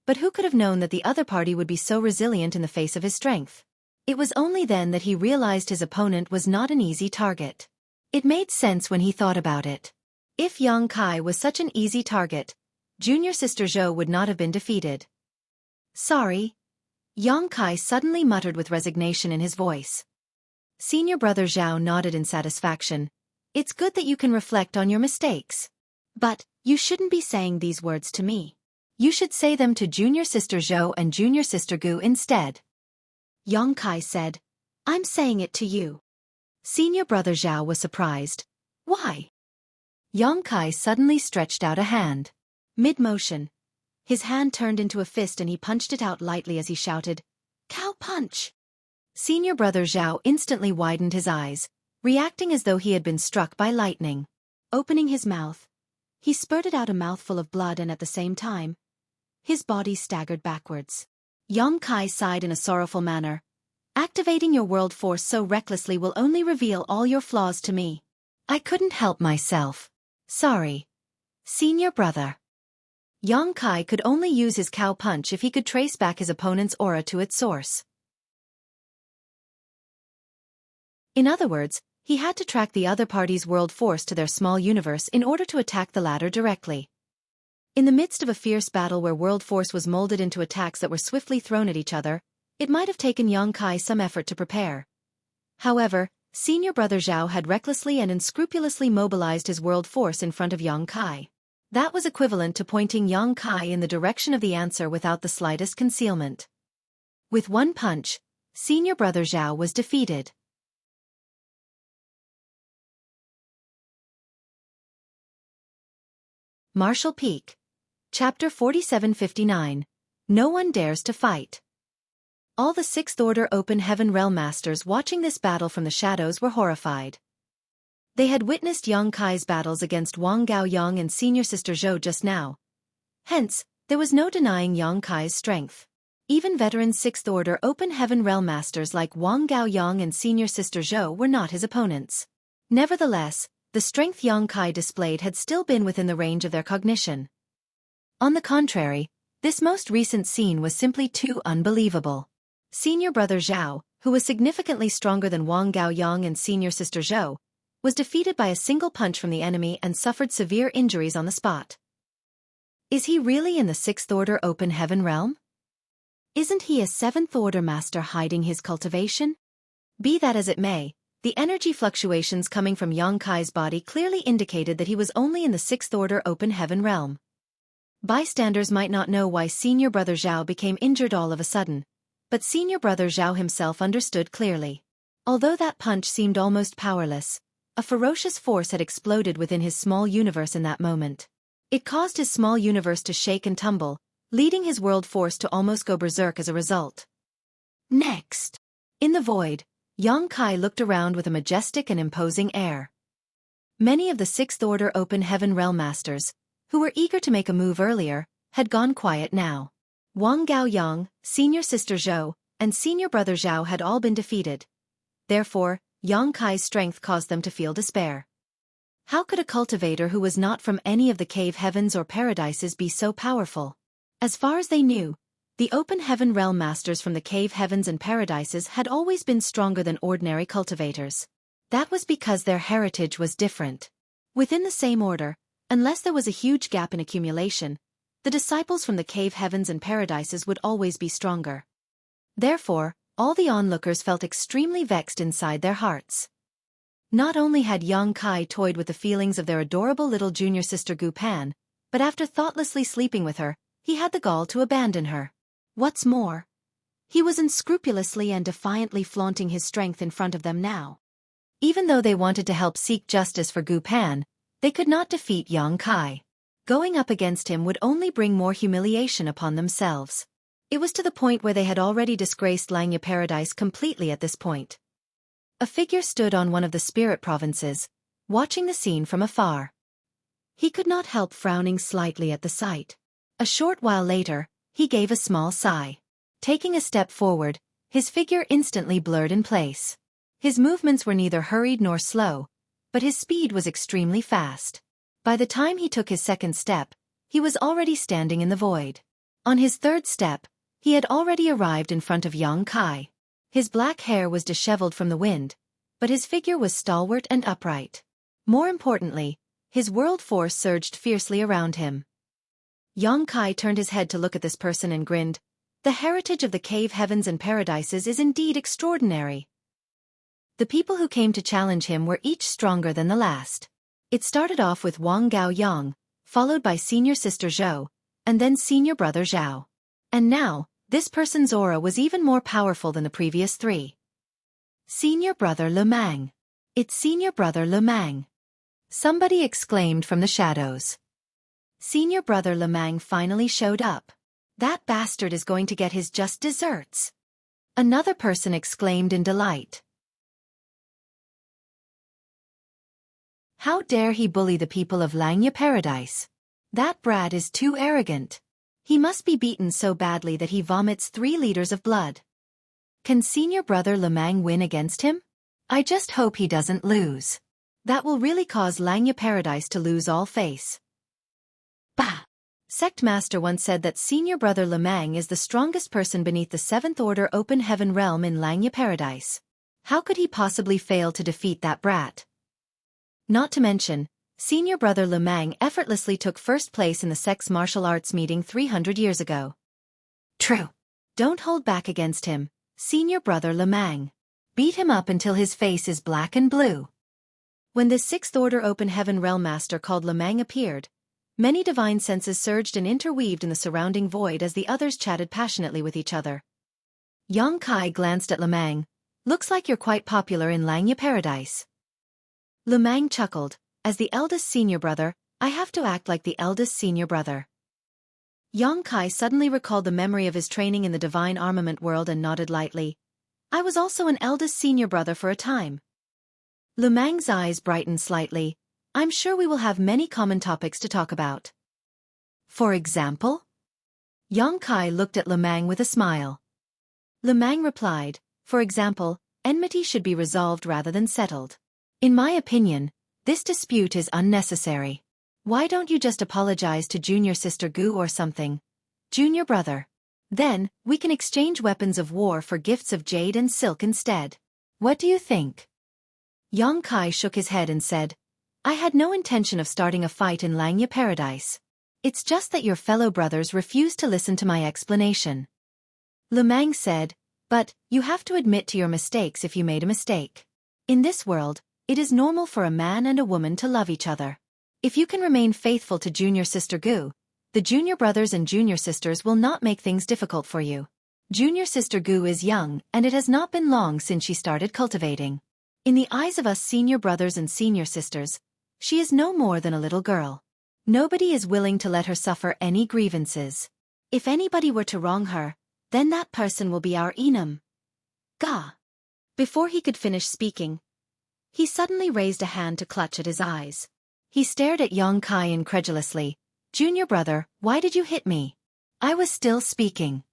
but who could have known that the other party would be so resilient in the face of his strength? It was only then that he realized his opponent was not an easy target. It made sense when he thought about it. If Yang Kai was such an easy target, junior sister Zhou would not have been defeated. Sorry. Yang Kai suddenly muttered with resignation in his voice. Senior brother Zhao nodded in satisfaction. It's good that you can reflect on your mistakes. But, you shouldn't be saying these words to me. You should say them to junior sister Zhou and junior sister Gu instead. Yang Kai said. I'm saying it to you. Senior brother Zhao was surprised. Why? Yang Kai suddenly stretched out a hand. Mid-motion. His hand turned into a fist and he punched it out lightly as he shouted, "Cow punch!" Senior brother Zhao instantly widened his eyes, reacting as though he had been struck by lightning. Opening his mouth, he spurted out a mouthful of blood and at the same time, his body staggered backwards. Yang Kai sighed in a sorrowful manner. Activating your world force so recklessly will only reveal all your flaws to me. I couldn't help myself. Sorry. Senior brother. Yang Kai could only use his cow punch if he could trace back his opponent's aura to its source. In other words, he had to track the other party's world force to their small universe in order to attack the latter directly. In the midst of a fierce battle where world force was molded into attacks that were swiftly thrown at each other, it might have taken Yang Kai some effort to prepare. However, senior brother Zhao had recklessly and unscrupulously mobilized his world force in front of Yang Kai. That was equivalent to pointing Yang Kai in the direction of the answer without the slightest concealment. With one punch, senior brother Zhao was defeated. Martial Peak. Chapter 4759. No one dares to fight. All the Sixth Order Open Heaven Realm Masters watching this battle from the shadows were horrified. They had witnessed Yang Kai's battles against Wang Gaoyang and senior sister Zhou just now. Hence, there was no denying Yang Kai's strength. Even veteran Sixth Order Open Heaven Realm Masters like Wang Gaoyang and senior sister Zhou were not his opponents. Nevertheless, the strength Yang Kai displayed had still been within the range of their cognition. On the contrary, this most recent scene was simply too unbelievable. Senior brother Zhao, who was significantly stronger than Wang Gaoyang and senior sister Zhou, was defeated by a single punch from the enemy and suffered severe injuries on the spot. Is he really in the Sixth Order Open Heaven realm? Isn't he a Seventh Order master hiding his cultivation? Be that as it may, the energy fluctuations coming from Yang Kai's body clearly indicated that he was only in the Sixth Order Open Heaven realm. Bystanders might not know why senior brother Zhao became injured all of a sudden, but senior brother Zhao himself understood clearly. Although that punch seemed almost powerless, a ferocious force had exploded within his small universe in that moment. It caused his small universe to shake and tumble, leading his world force to almost go berserk as a result. Next. In the void, Yang Kai looked around with a majestic and imposing air. Many of the Sixth Order Open Heaven Realm Masters, who were eager to make a move earlier, had gone quiet now. Wang Gaoyang, senior sister Zhou, and senior brother Zhao had all been defeated. Therefore, Yang Kai's strength caused them to feel despair. How could a cultivator who was not from any of the cave heavens or paradises be so powerful? As far as they knew, the Open Heaven Realm Masters from the cave heavens and paradises had always been stronger than ordinary cultivators. That was because their heritage was different. Within the same order, unless there was a huge gap in accumulation, the disciples from the cave heavens and paradises would always be stronger. Therefore, all the onlookers felt extremely vexed inside their hearts. Not only had Yang Kai toyed with the feelings of their adorable little junior sister Gu Pan, but after thoughtlessly sleeping with her, he had the gall to abandon her. What's more, he was unscrupulously and defiantly flaunting his strength in front of them now. Even though they wanted to help seek justice for Gu Pan, they could not defeat Yang Kai. Going up against him would only bring more humiliation upon themselves. It was to the point where they had already disgraced Langya Paradise completely at this point. A figure stood on one of the spirit provinces, watching the scene from afar. He could not help frowning slightly at the sight. A short while later, he gave a small sigh. Taking a step forward, his figure instantly blurred in place. His movements were neither hurried nor slow, but his speed was extremely fast. By the time he took his second step, he was already standing in the void. On his third step, he had already arrived in front of Yang Kai. His black hair was disheveled from the wind, but his figure was stalwart and upright. More importantly, his world force surged fiercely around him. Yang Kai turned his head to look at this person and grinned. The heritage of the cave heavens and paradises is indeed extraordinary. The people who came to challenge him were each stronger than the last. It started off with Wang Gao Yang, followed by senior sister Zhou, and then senior brother Zhao. And now, this person's aura was even more powerful than the previous three. Senior brother Le Mang. It's senior brother Le Mang. Somebody exclaimed from the shadows. Senior brother Le Mang finally showed up. That bastard is going to get his just desserts. Another person exclaimed in delight. How dare he bully the people of Langya Paradise? That brat is too arrogant. He must be beaten so badly that he vomits 3 liters of blood. Can senior brother Le Mang win against him? I just hope he doesn't lose. That will really cause Langya Paradise to lose all face. Bah! Sect Master once said that senior brother Le Mang is the strongest person beneath the 7th Order Open Heaven realm in Langya Paradise. How could he possibly fail to defeat that brat? Not to mention, senior brother Le Mang effortlessly took first place in the sect's martial arts meeting 300 years ago. True. Don't hold back against him, senior brother Le Mang. Beat him up until his face is black and blue. When the 6th Order Open Heaven Realm Master called Le Mang appeared, many divine senses surged and interweaved in the surrounding void as the others chatted passionately with each other. Yang Kai glanced at Le Mang. Looks like you're quite popular in Langya Paradise. Le Mang chuckled. As the eldest senior brother, I have to act like the eldest senior brother. Yang Kai suddenly recalled the memory of his training in the divine armament world and nodded lightly. I was also an eldest senior brother for a time. Le Mang's eyes brightened slightly. I'm sure we will have many common topics to talk about. For example? Yang Kai looked at Le Mang with a smile. Le Mang replied, for example, enmity should be resolved rather than settled. In my opinion, this dispute is unnecessary. Why don't you just apologize to junior sister Gu or something? Junior brother. Then, we can exchange weapons of war for gifts of jade and silk instead. What do you think? Yang Kai shook his head and said, I had no intention of starting a fight in Langya Paradise. It's just that your fellow brothers refused to listen to my explanation. Le Mang said, but, you have to admit to your mistakes if you made a mistake. In this world, it is normal for a man and a woman to love each other. If you can remain faithful to junior sister Gu, the junior brothers and junior sisters will not make things difficult for you. Junior sister Gu is young, and it has not been long since she started cultivating. In the eyes of us senior brothers and senior sisters, she is no more than a little girl. Nobody is willing to let her suffer any grievances. If anybody were to wrong her, then that person will be our enemy. Gah! Before he could finish speaking, he suddenly raised a hand to clutch at his eyes. He stared at Yang Kai incredulously. Junior brother, why did you hit me? I was still speaking.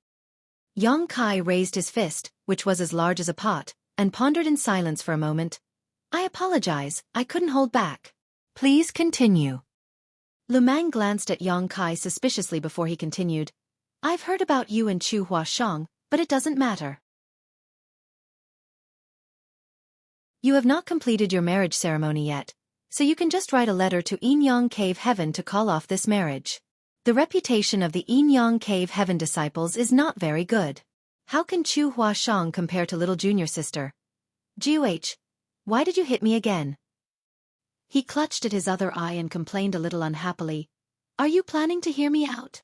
Yang Kai raised his fist, which was as large as a pot, and pondered in silence for a moment. I apologize, I couldn't hold back. Please continue. Le Mang glanced at Yang Kai suspiciously before he continued. I've heard about you and Chu Huashang, but it doesn't matter. You have not completed your marriage ceremony yet, so you can just write a letter to Yin Yang Cave Heaven to call off this marriage. The reputation of the Yin Yang Cave Heaven disciples is not very good. How can Chu Huashang compare to little junior sister? Xueqi, why did you hit me again? He clutched at his other eye and complained a little unhappily. Are you planning to hear me out?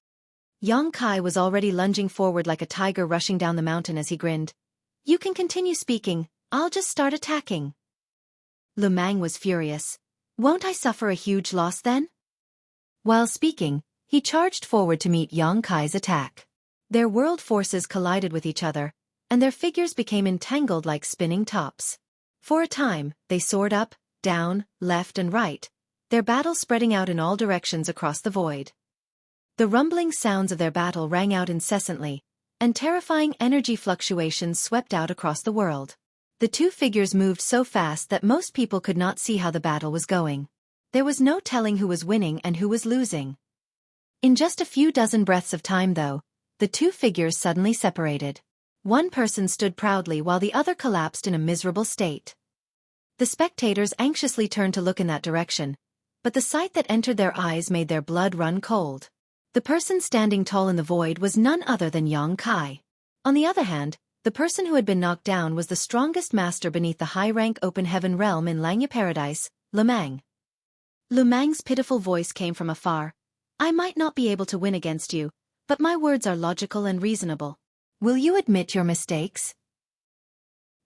Yang Kai was already lunging forward like a tiger rushing down the mountain as he grinned. You can continue speaking, I'll just start attacking. Le Mang was furious. Won't I suffer a huge loss then? While speaking, he charged forward to meet Yang Kai's attack. Their world forces collided with each other, and their figures became entangled like spinning tops. For a time, they soared up, down, left and right, their battle spreading out in all directions across the void. The rumbling sounds of their battle rang out incessantly, and terrifying energy fluctuations swept out across the world. The two figures moved so fast that most people could not see how the battle was going. There was no telling who was winning and who was losing. In just a few dozen breaths of time though, the two figures suddenly separated. One person stood proudly while the other collapsed in a miserable state. The spectators anxiously turned to look in that direction, but the sight that entered their eyes made their blood run cold. The person standing tall in the void was none other than Yang Kai. On the other hand, the person who had been knocked down was the strongest master beneath the high-rank open heaven realm in Langya Paradise, Lemang. Lemang's pitiful voice came from afar. I might not be able to win against you, but my words are logical and reasonable. Will you admit your mistakes?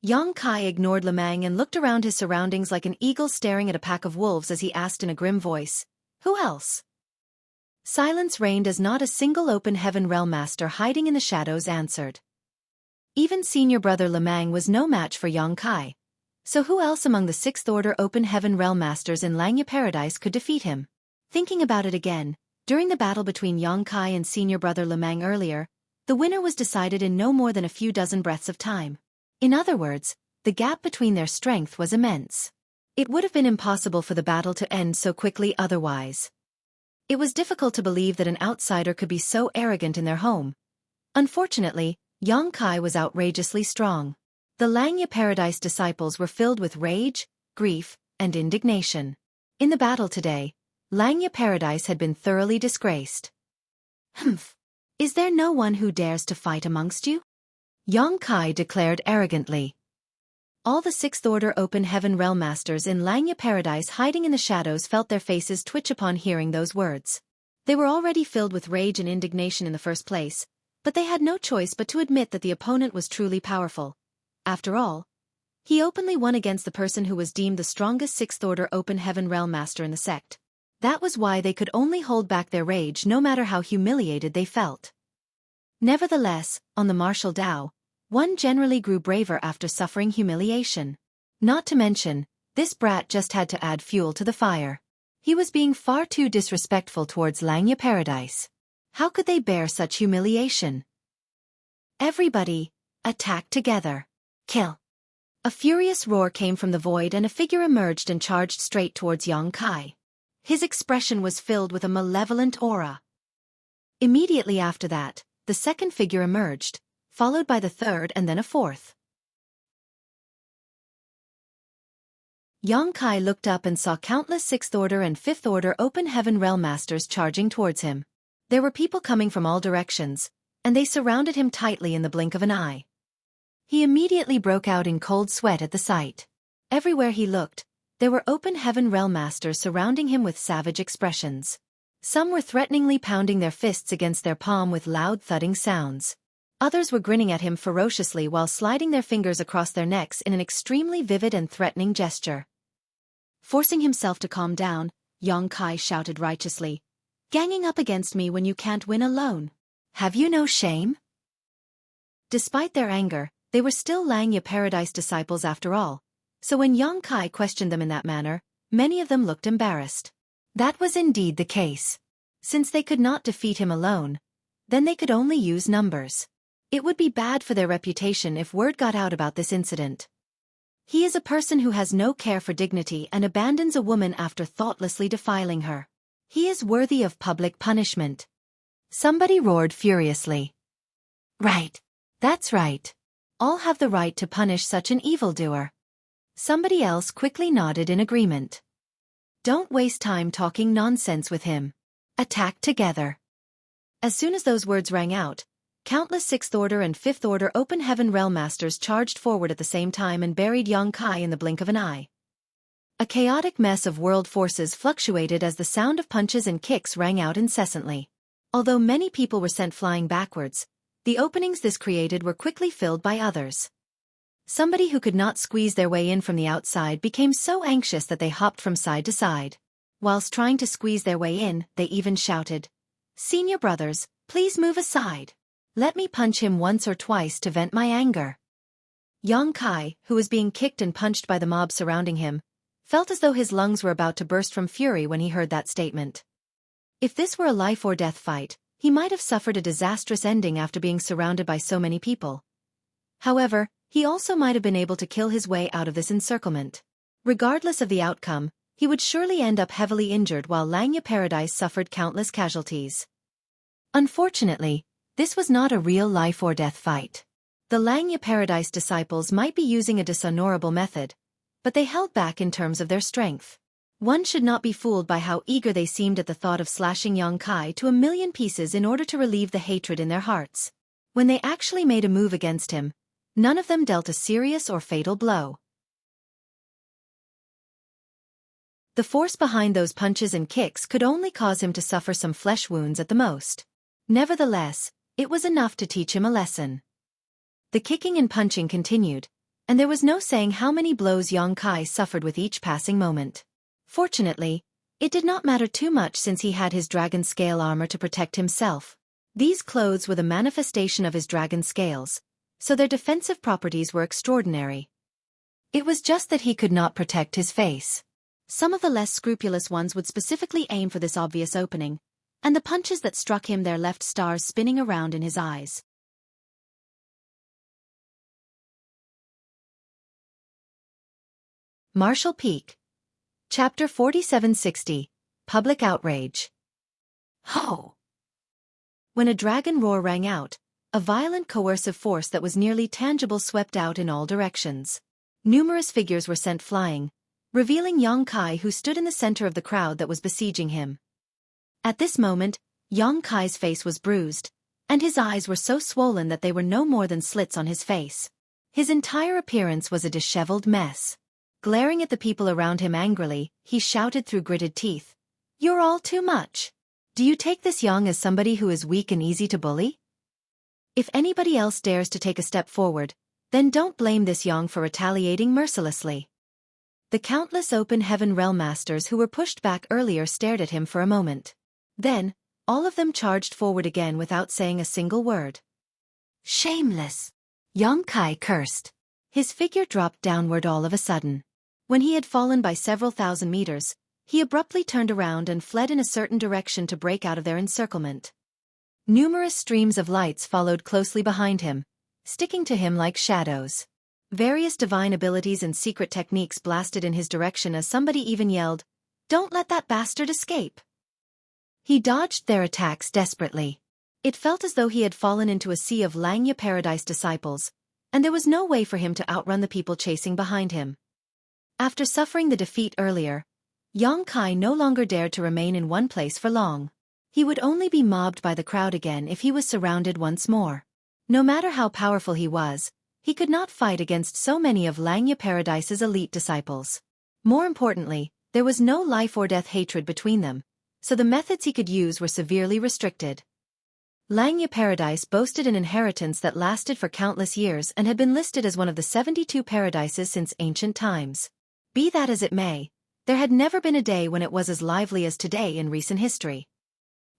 Yang Kai ignored Lemang and looked around his surroundings like an eagle staring at a pack of wolves as he asked in a grim voice, Who else? Silence reigned as not a single open heaven realm master hiding in the shadows answered. Even senior brother Lemang was no match for Yang Kai. So who else among the 6th Order Open Heaven Realm Masters in Langya Paradise could defeat him? Thinking about it again, during the battle between Yang Kai and senior brother Lemang earlier, the winner was decided in no more than a few dozen breaths of time. In other words, the gap between their strength was immense. It would have been impossible for the battle to end so quickly otherwise. It was difficult to believe that an outsider could be so arrogant in their home. Unfortunately, Yang Kai was outrageously strong. The Langya Paradise disciples were filled with rage, grief, and indignation. In the battle today, Langya Paradise had been thoroughly disgraced. Humph! Is there no one who dares to fight amongst you? Yang Kai declared arrogantly. All the 6th Order Open Heaven Realm Masters in Langya Paradise hiding in the shadows felt their faces twitch upon hearing those words. They were already filled with rage and indignation in the first place, but they had no choice but to admit that the opponent was truly powerful. After all, he openly won against the person who was deemed the strongest 6th Order Open Heaven Realm Master in the sect. That was why they could only hold back their rage no matter how humiliated they felt. Nevertheless, on the martial Dao, one generally grew braver after suffering humiliation. Not to mention, this brat just had to add fuel to the fire. He was being far too disrespectful towards Langya Paradise. How could they bear such humiliation? Everybody, attack together. Kill. A furious roar came from the void and a figure emerged and charged straight towards Yang Kai. His expression was filled with a malevolent aura. Immediately after that, the second figure emerged, followed by the third and then a fourth. Yang Kai looked up and saw countless 6th Order and 5th Order Open Heaven Realm Masters charging towards him. There were people coming from all directions, and they surrounded him tightly in the blink of an eye. He immediately broke out in cold sweat at the sight. Everywhere he looked, there were Open Heaven Realm Masters surrounding him with savage expressions. Some were threateningly pounding their fists against their palm with loud thudding sounds. Others were grinning at him ferociously while sliding their fingers across their necks in an extremely vivid and threatening gesture. Forcing himself to calm down, Yang Kai shouted righteously, "Ganging up against me when you can't win alone. Have you no shame?" Despite their anger, they were still Langya Paradise disciples after all, so when Yang Kai questioned them in that manner, many of them looked embarrassed. That was indeed the case. Since they could not defeat him alone, then they could only use numbers. It would be bad for their reputation if word got out about this incident. He is a person who has no care for dignity and abandons a woman after thoughtlessly defiling her. He is worthy of public punishment. Somebody roared furiously. Right. That's right. All have the right to punish such an evildoer. Somebody else quickly nodded in agreement. Don't waste time talking nonsense with him. Attack together. As soon as those words rang out, countless 6th Order and 5th Order Open Heaven Realm Masters charged forward at the same time and buried Yang Kai in the blink of an eye. A chaotic mess of world forces fluctuated as the sound of punches and kicks rang out incessantly. Although many people were sent flying backwards, the openings this created were quickly filled by others. Somebody who could not squeeze their way in from the outside became so anxious that they hopped from side to side. Whilst trying to squeeze their way in, they even shouted, "Senior brothers, please move aside. Let me punch him once or twice to vent my anger." Yang Kai, who was being kicked and punched by the mob surrounding him, felt as though his lungs were about to burst from fury when he heard that statement. If this were a life-or-death fight, he might have suffered a disastrous ending after being surrounded by so many people. However, he also might have been able to kill his way out of this encirclement. Regardless of the outcome, he would surely end up heavily injured while Langya Paradise suffered countless casualties. Unfortunately, this was not a real life-or-death fight. The Langya Paradise disciples might be using a dishonorable method, but they held back in terms of their strength. One should not be fooled by how eager they seemed at the thought of slashing Yang Kai to a million pieces in order to relieve the hatred in their hearts. When they actually made a move against him, none of them dealt a serious or fatal blow. The force behind those punches and kicks could only cause him to suffer some flesh wounds at the most. Nevertheless, it was enough to teach him a lesson. The kicking and punching continued, and there was no saying how many blows Yang Kai suffered with each passing moment. Fortunately, it did not matter too much since he had his dragon scale armor to protect himself. These clothes were the manifestation of his dragon scales, so their defensive properties were extraordinary. It was just that he could not protect his face. Some of the less scrupulous ones would specifically aim for this obvious opening, and the punches that struck him there left stars spinning around in his eyes. Martial Peak. Chapter 4760. Public Outrage. Ho! When a dragon roar rang out, a violent coercive force that was nearly tangible swept out in all directions. Numerous figures were sent flying, revealing Yang Kai, who stood in the center of the crowd that was besieging him. At this moment, Yang Kai's face was bruised, and his eyes were so swollen that they were no more than slits on his face. His entire appearance was a disheveled mess. Glaring at the people around him angrily, he shouted through gritted teeth, "You're all too much. Do you take this Yang as somebody who is weak and easy to bully? If anybody else dares to take a step forward, then don't blame this Yang for retaliating mercilessly." The countless open heaven realm masters who were pushed back earlier stared at him for a moment. Then, all of them charged forward again without saying a single word. "Shameless!" Yang Kai cursed. His figure dropped downward all of a sudden. When he had fallen by several thousand meters, he abruptly turned around and fled in a certain direction to break out of their encirclement. Numerous streams of lights followed closely behind him, sticking to him like shadows. Various divine abilities and secret techniques blasted in his direction as somebody even yelled, "Don't let that bastard escape!" He dodged their attacks desperately. It felt as though he had fallen into a sea of Langya Paradise disciples, and there was no way for him to outrun the people chasing behind him. After suffering the defeat earlier, Yang Kai no longer dared to remain in one place for long. He would only be mobbed by the crowd again if he was surrounded once more. No matter how powerful he was, he could not fight against so many of Langya Paradise's elite disciples. More importantly, there was no life-or-death hatred between them, so the methods he could use were severely restricted. Langya Paradise boasted an inheritance that lasted for countless years and had been listed as one of the 72 paradises since ancient times. Be that as it may, there had never been a day when it was as lively as today in recent history.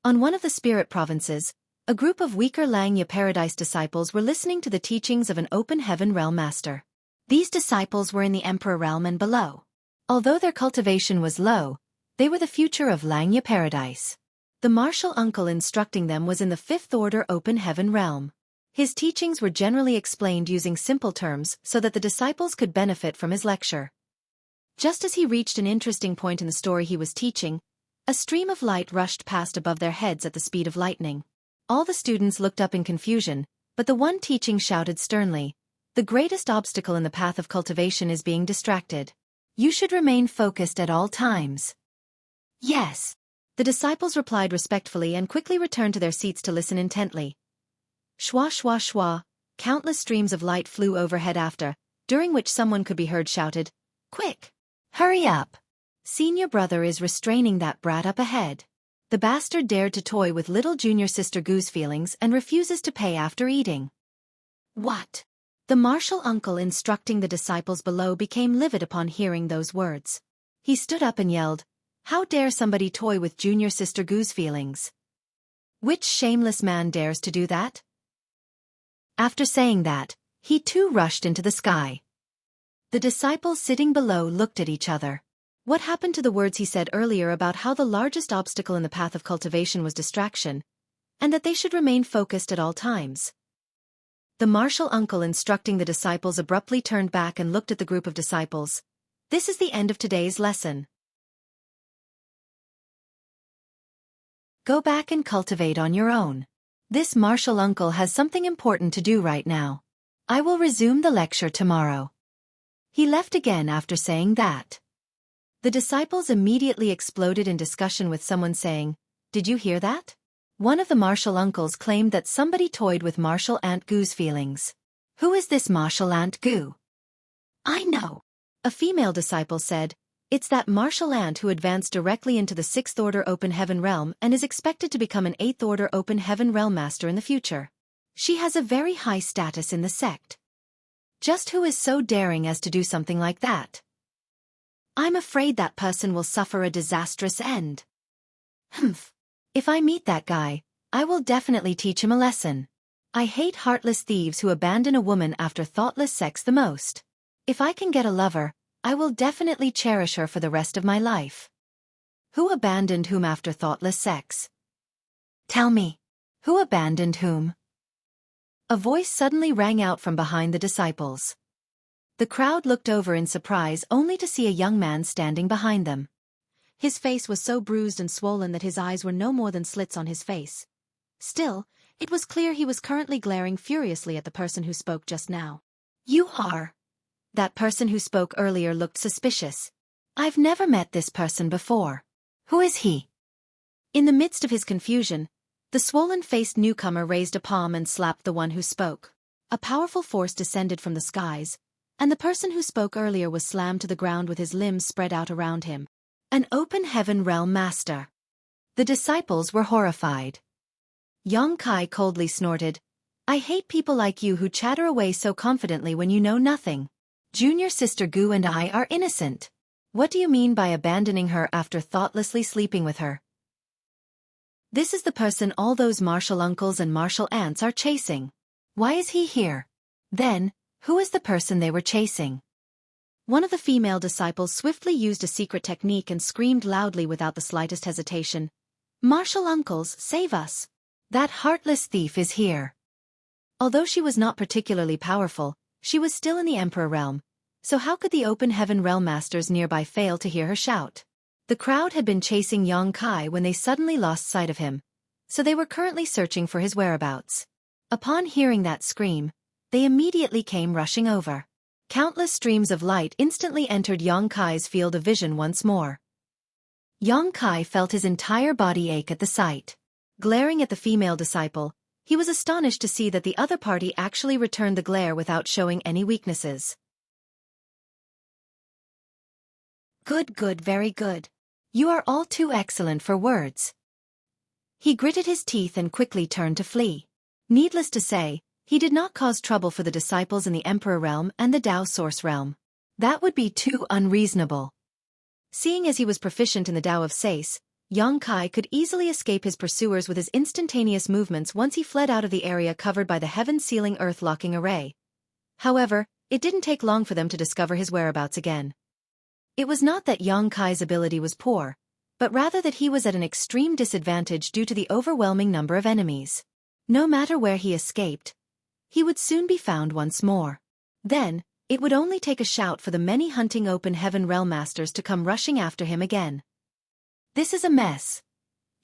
On one of the spirit provinces, a group of weaker Langya Paradise disciples were listening to the teachings of an open heaven realm master. These disciples were in the Emperor realm and below. Although their cultivation was low, they were the future of Langya Paradise. The martial uncle instructing them was in the fifth order open heaven realm. His teachings were generally explained using simple terms so that the disciples could benefit from his lecture. Just as he reached an interesting point in the story he was teaching, a stream of light rushed past above their heads at the speed of lightning. All the students looked up in confusion, but the one teaching shouted sternly, "The greatest obstacle in the path of cultivation is being distracted. You should remain focused at all times." "Yes." The disciples replied respectfully and quickly returned to their seats to listen intently. Shwa shwa shwa, countless streams of light flew overhead after, during which someone could be heard shouted, "Quick! Hurry up! Senior brother is restraining that brat up ahead. The bastard dared to toy with little junior sister Goo's feelings and refuses to pay after eating." "What?" The martial uncle instructing the disciples below became livid upon hearing those words. He stood up and yelled, "How dare somebody toy with junior sister Goo's feelings? Which shameless man dares to do that?" After saying that, he too rushed into the sky. The disciples sitting below looked at each other. What happened to the words he said earlier about how the largest obstacle in the path of cultivation was distraction, and that they should remain focused at all times? The martial uncle instructing the disciples abruptly turned back and looked at the group of disciples. "This is the end of today's lesson. Go back and cultivate on your own. This martial uncle has something important to do right now. I will resume the lecture tomorrow." He left again after saying that. The disciples immediately exploded in discussion with someone saying, "Did you hear that?" One of the martial uncles claimed that somebody toyed with martial Aunt Gu's feelings. "Who is this martial Aunt Gu?" "I know," a female disciple said. "It's that martial aunt who advanced directly into the 6th Order Open Heaven Realm and is expected to become an 8th Order Open Heaven Realm Master in the future. She has a very high status in the sect. Just who is so daring as to do something like that? I'm afraid that person will suffer a disastrous end." "Humph. If I meet that guy, I will definitely teach him a lesson. I hate heartless thieves who abandon a woman after thoughtless sex the most. If I can get a lover, I will definitely cherish her for the rest of my life." Who abandoned whom after thoughtless sex? Tell me. Who abandoned whom? A voice suddenly rang out from behind the disciples. The crowd looked over in surprise only to see a young man standing behind them. His face was so bruised and swollen that his eyes were no more than slits on his face. Still, it was clear he was currently glaring furiously at the person who spoke just now. "You are." That person who spoke earlier looked suspicious. "I've never met this person before. Who is he?" In the midst of his confusion, the swollen-faced newcomer raised a palm and slapped the one who spoke. A powerful force descended from the skies, and the person who spoke earlier was slammed to the ground with his limbs spread out around him. An Open Heaven Realm Master. The disciples were horrified. Xueqi coldly snorted, "I hate people like you who chatter away so confidently when you know nothing. Junior Sister Gu and I are innocent. What do you mean by abandoning her after thoughtlessly sleeping with her? This is the person all those martial uncles and martial aunts are chasing. Why is he here? Then, who is the person they were chasing?" One of the female disciples swiftly used a secret technique and screamed loudly without the slightest hesitation, "Martial uncles, save us! That heartless thief is here." Although she was not particularly powerful, she was still in the Emperor realm, so how could the Open Heaven Realm Masters nearby fail to hear her shout? The crowd had been chasing Xueqi when they suddenly lost sight of him, so they were currently searching for his whereabouts. Upon hearing that scream, they immediately came rushing over. Countless streams of light instantly entered Xueqi's field of vision once more. Xueqi felt his entire body ache at the sight. Glaring at the female disciple, he was astonished to see that the other party actually returned the glare without showing any weaknesses. Good, very good. You are all too excellent for words." He gritted his teeth and quickly turned to flee. Needless to say, he did not cause trouble for the disciples in the Emperor realm and the Tao Source realm. That would be too unreasonable. Seeing as he was proficient in the Tao of Sais, Xueqi could easily escape his pursuers with his instantaneous movements once he fled out of the area covered by the heaven-sealing earth-locking array. However, it didn't take long for them to discover his whereabouts again. It was not that Xueqi's ability was poor, but rather that he was at an extreme disadvantage due to the overwhelming number of enemies. No matter where he escaped, he would soon be found once more. Then, it would only take a shout for the many hunting Open Heaven Realm Masters to come rushing after him again. This is a mess.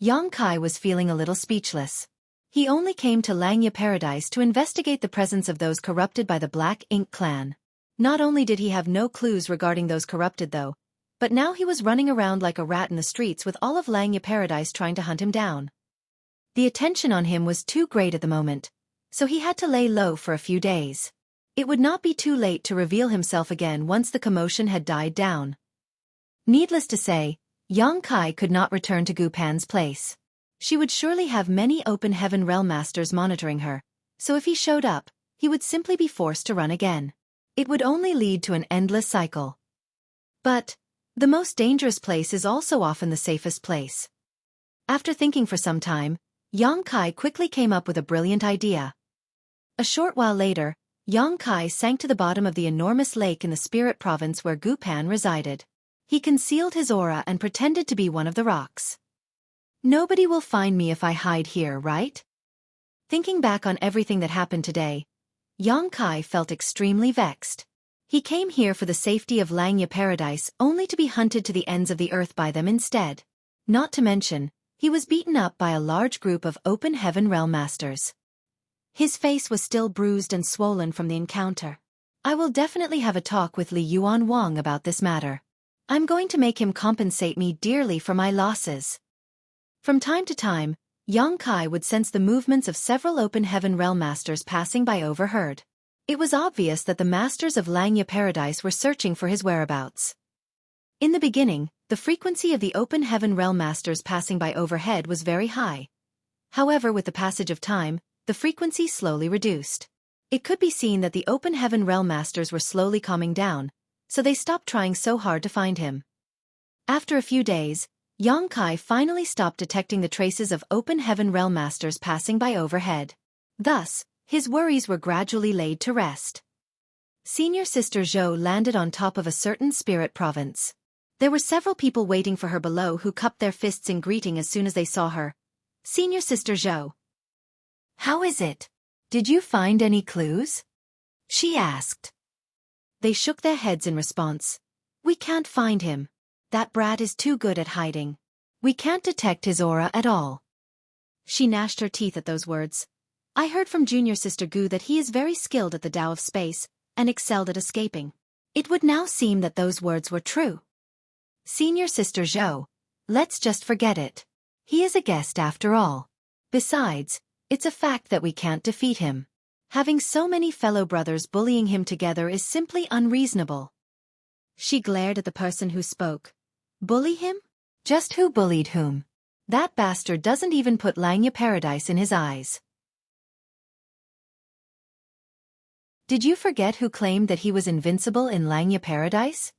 Xueqi was feeling a little speechless. He only came to Langya Paradise to investigate the presence of those corrupted by the Black Ink clan. Not only did he have no clues regarding those corrupted though, but now he was running around like a rat in the streets with all of Langya Paradise trying to hunt him down. The attention on him was too great at the moment, so he had to lay low for a few days. It would not be too late to reveal himself again once the commotion had died down. Needless to say, Xueqi could not return to Gu Pan's place. She would surely have many Open Heaven Realm Masters monitoring her, so if he showed up, he would simply be forced to run again. It would only lead to an endless cycle. But the most dangerous place is also often the safest place. After thinking for some time, Xueqi quickly came up with a brilliant idea. A short while later, Xueqi sank to the bottom of the enormous lake in the spirit province where Gu Pan resided. He concealed his aura and pretended to be one of the rocks. Nobody will find me if I hide here, right? Thinking back on everything that happened today, Xueqi felt extremely vexed. He came here for the safety of Langya Paradise only to be hunted to the ends of the earth by them instead. Not to mention, he was beaten up by a large group of Open Heaven Realm Masters. His face was still bruised and swollen from the encounter. I will definitely have a talk with Li Yuan Wang about this matter. I'm going to make him compensate me dearly for my losses. From time to time, Yang Kai would sense the movements of several open heaven realm masters passing by overheard. It was obvious that the masters of Langya Paradise were searching for his whereabouts. In the beginning, the frequency of the open heaven realm masters passing by overhead was very high. However, with the passage of time, the frequency slowly reduced. It could be seen that the open heaven realm masters were slowly calming down, so they stopped trying so hard to find him. After a few days, Yang Kai finally stopped detecting the traces of open heaven realm masters passing by overhead. Thus, his worries were gradually laid to rest. Senior Sister Zhou landed on top of a certain spirit province. There were several people waiting for her below who cupped their fists in greeting as soon as they saw her. Senior Sister Zhou. How is it? Did you find any clues? She asked. They shook their heads in response. We can't find him. That brat is too good at hiding. We can't detect his aura at all. She gnashed her teeth at those words. I heard from Junior Sister Gu that he is very skilled at the Tao of space, and excelled at escaping. It would now seem that those words were true. Senior Sister Zhou, let's just forget it. He is a guest after all. Besides, it's a fact that we can't defeat him. Having so many fellow brothers bullying him together is simply unreasonable. She glared at the person who spoke. Bully him? Just who bullied whom? That bastard doesn't even put Langya Paradise in his eyes. Did you forget who claimed that he was invincible in Langya Paradise?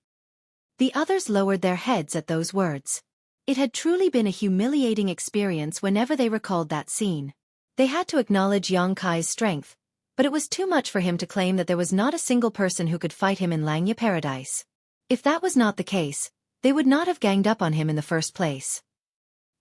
The others lowered their heads at those words. It had truly been a humiliating experience whenever they recalled that scene. They had to acknowledge Yang Kai's strength, but it was too much for him to claim that there was not a single person who could fight him in Langya Paradise. If that was not the case, they would not have ganged up on him in the first place.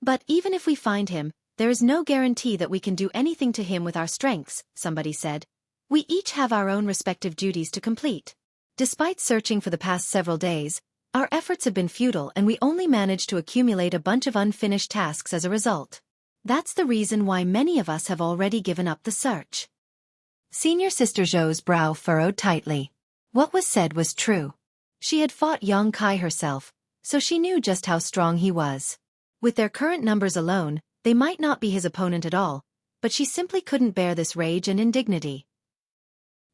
But even if we find him, there is no guarantee that we can do anything to him with our strengths, somebody said. We each have our own respective duties to complete. Despite searching for the past several days, our efforts have been futile and we only managed to accumulate a bunch of unfinished tasks as a result. That's the reason why many of us have already given up the search. Senior Sister Zhou's brow furrowed tightly. What was said was true. She had fought Yang Kai herself, so she knew just how strong he was. With their current numbers alone, they might not be his opponent at all, but she simply couldn't bear this rage and indignity.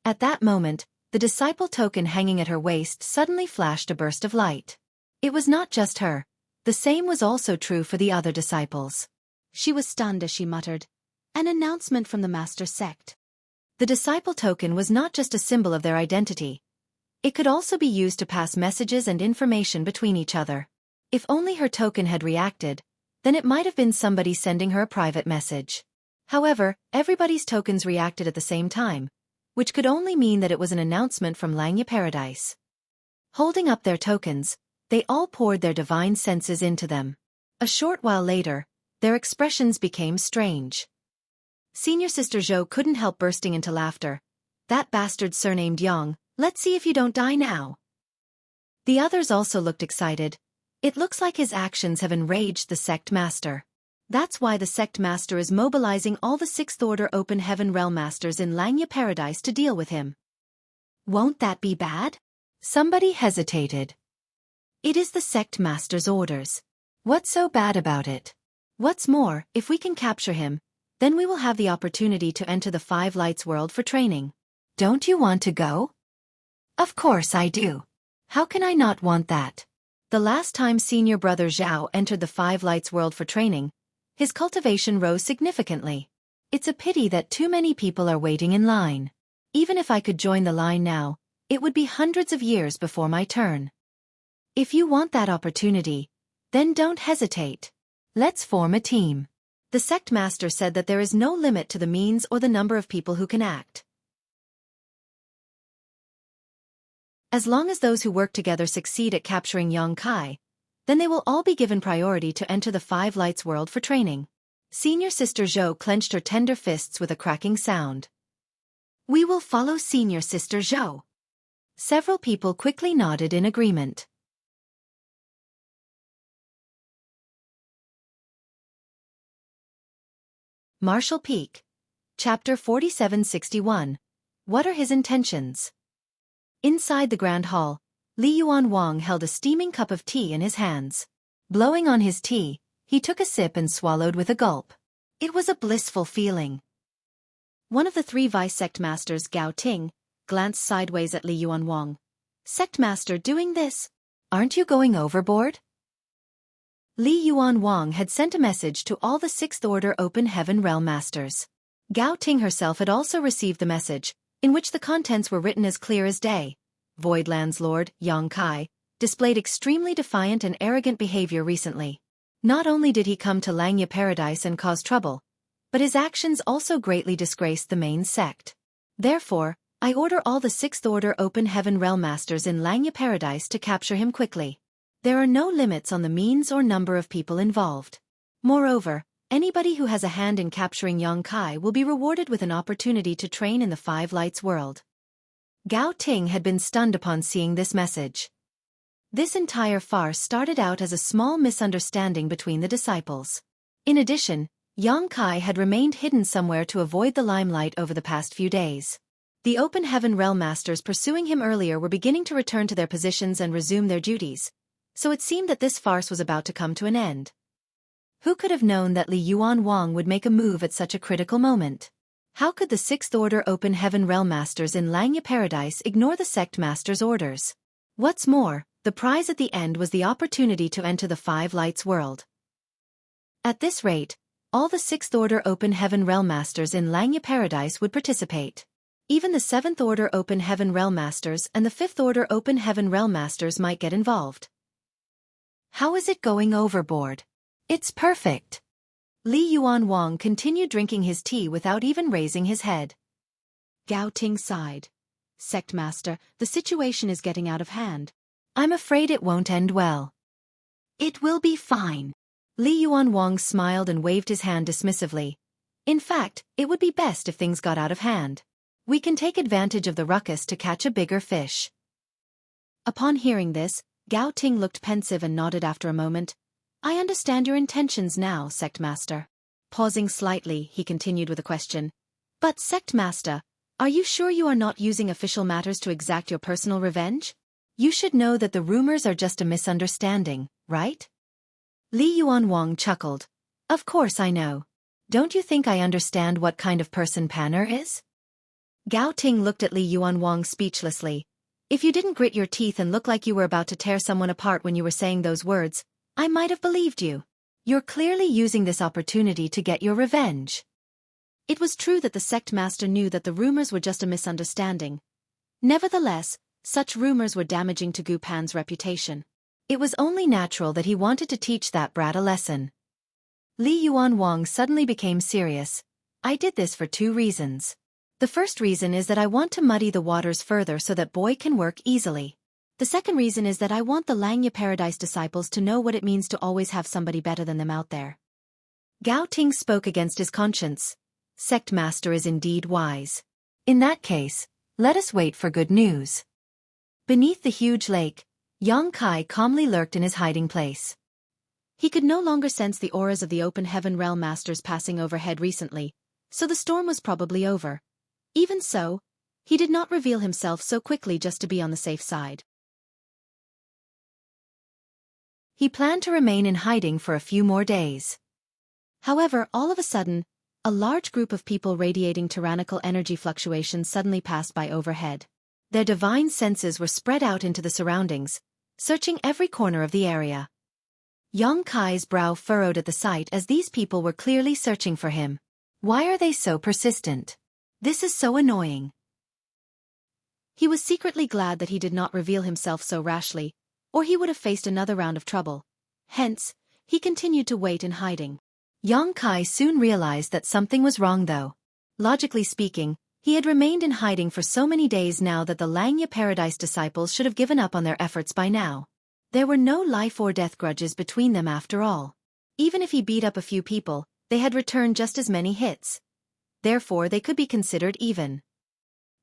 At that moment, the disciple token hanging at her waist suddenly flashed a burst of light. It was not just her. The same was also true for the other disciples. She was stunned as she muttered, "An announcement from the master sect." The disciple token was not just a symbol of their identity. It could also be used to pass messages and information between each other. If only her token had reacted, then it might have been somebody sending her a private message. However, everybody's tokens reacted at the same time, which could only mean that it was an announcement from Langya Paradise. Holding up their tokens, they all poured their divine senses into them. A short while later, their expressions became strange. Senior Sister Zhou couldn't help bursting into laughter. That bastard surnamed Yang, let's see if you don't die now. The others also looked excited. It looks like his actions have enraged the sect master. That's why the sect master is mobilizing all the 6th Order Open Heaven Realm Masters in Langya Paradise to deal with him. Won't that be bad? Somebody hesitated. It is the sect master's orders. What's so bad about it? What's more, if we can capture him, then we will have the opportunity to enter the Five Lights world for training. Don't you want to go? Of course I do. How can I not want that? The last time Senior Brother Zhao entered the Five Lights world for training, his cultivation rose significantly. It's a pity that too many people are waiting in line. Even if I could join the line now, it would be hundreds of years before my turn. If you want that opportunity, then don't hesitate. Let's form a team. The sect master said that there is no limit to the means or the number of people who can act. As long as those who work together succeed at capturing Yang Kai, then they will all be given priority to enter the Five Lights world for training. Senior Sister Zhou clenched her tender fists with a cracking sound. We will follow Senior Sister Zhou. Several people quickly nodded in agreement. Marshall Peak. Chapter 4761. What are his intentions? Inside the Grand Hall, Li Yuan Wang held a steaming cup of tea in his hands. Blowing on his tea, he took a sip and swallowed with a gulp. It was a blissful feeling. One of the 3 vice sect masters, Gao Ting, glanced sideways at Li Yuan Wang. Sect master doing this? Aren't you going overboard? Li Yuan Wang had sent a message to all the 6th Order Open Heaven Realm Masters. Gao Ting herself had also received the message, in which the contents were written as clear as day. Voidland's Lord, Yang Kai, displayed extremely defiant and arrogant behavior recently. Not only did he come to Langya Paradise and cause trouble, but his actions also greatly disgraced the main sect. Therefore, I order all the 6th Order Open Heaven Realm Masters in Langya Paradise to capture him quickly. There are no limits on the means or number of people involved. Moreover, anybody who has a hand in capturing Yang Kai will be rewarded with an opportunity to train in the 5 Lights world. Gao Ting had been stunned upon seeing this message. This entire farce started out as a small misunderstanding between the disciples. In addition, Yang Kai had remained hidden somewhere to avoid the limelight over the past few days. The Open Heaven Realm Masters pursuing him earlier were beginning to return to their positions and resume their duties, so it seemed that this farce was about to come to an end. Who could have known that Li Yuan Wang would make a move at such a critical moment? How could the 6th Order Open Heaven Realm Masters in Langya Paradise ignore the sect master's orders? What's more, the prize at the end was the opportunity to enter the 5 Lights world. At this rate, all the 6th Order Open Heaven Realm Masters in Langya Paradise would participate. Even the 7th Order Open Heaven Realm Masters and the 5th Order Open Heaven Realm Masters might get involved. How is it going overboard? It's perfect. Li Yuan Wang continued drinking his tea without even raising his head. Gao Ting sighed. Sect master, the situation is getting out of hand. I'm afraid it won't end well. It will be fine. Li Yuan Wang smiled and waved his hand dismissively. In fact, it would be best if things got out of hand. We can take advantage of the ruckus to catch a bigger fish. Upon hearing this, Gao Ting looked pensive and nodded after a moment. I understand your intentions now, Sect Master. Pausing slightly, he continued with a question. But, Sect Master, are you sure you are not using official matters to exact your personal revenge? You should know that the rumors are just a misunderstanding, right? Li Yuan Wang chuckled. Of course I know. Don't you think I understand what kind of person Panner is? Gao Ting looked at Li Yuan Wang speechlessly. If you didn't grit your teeth and look like you were about to tear someone apart when you were saying those words, I might have believed you. You're clearly using this opportunity to get your revenge. It was true that the sect master knew that the rumors were just a misunderstanding. Nevertheless, such rumors were damaging to Gu Pan's reputation. It was only natural that he wanted to teach that brat a lesson. Li Yuan Wang suddenly became serious. I did this for 2 reasons. The first reason is that I want to muddy the waters further so that boy can work easily. The second reason is that I want the Langya Paradise disciples to know what it means to always have somebody better than them out there. Gao Ting spoke against his conscience. Sect master is indeed wise. In that case, let us wait for good news. Beneath the huge lake, Yang Kai calmly lurked in his hiding place. He could no longer sense the auras of the Open Heaven Realm Masters passing overhead recently, so the storm was probably over. Even so, he did not reveal himself so quickly just to be on the safe side. He planned to remain in hiding for a few more days. However, all of a sudden, a large group of people radiating tyrannical energy fluctuations suddenly passed by overhead. Their divine senses were spread out into the surroundings, searching every corner of the area. Yang Kai's brow furrowed at the sight as these people were clearly searching for him. Why are they so persistent? This is so annoying. He was secretly glad that he did not reveal himself so rashly, or he would have faced another round of trouble. Hence, he continued to wait in hiding. Yang Kai soon realized that something was wrong though. Logically speaking, he had remained in hiding for so many days now that the Langya Paradise disciples should have given up on their efforts by now. There were no life or death grudges between them after all. Even if he beat up a few people, they had returned just as many hits. Therefore they could be considered even.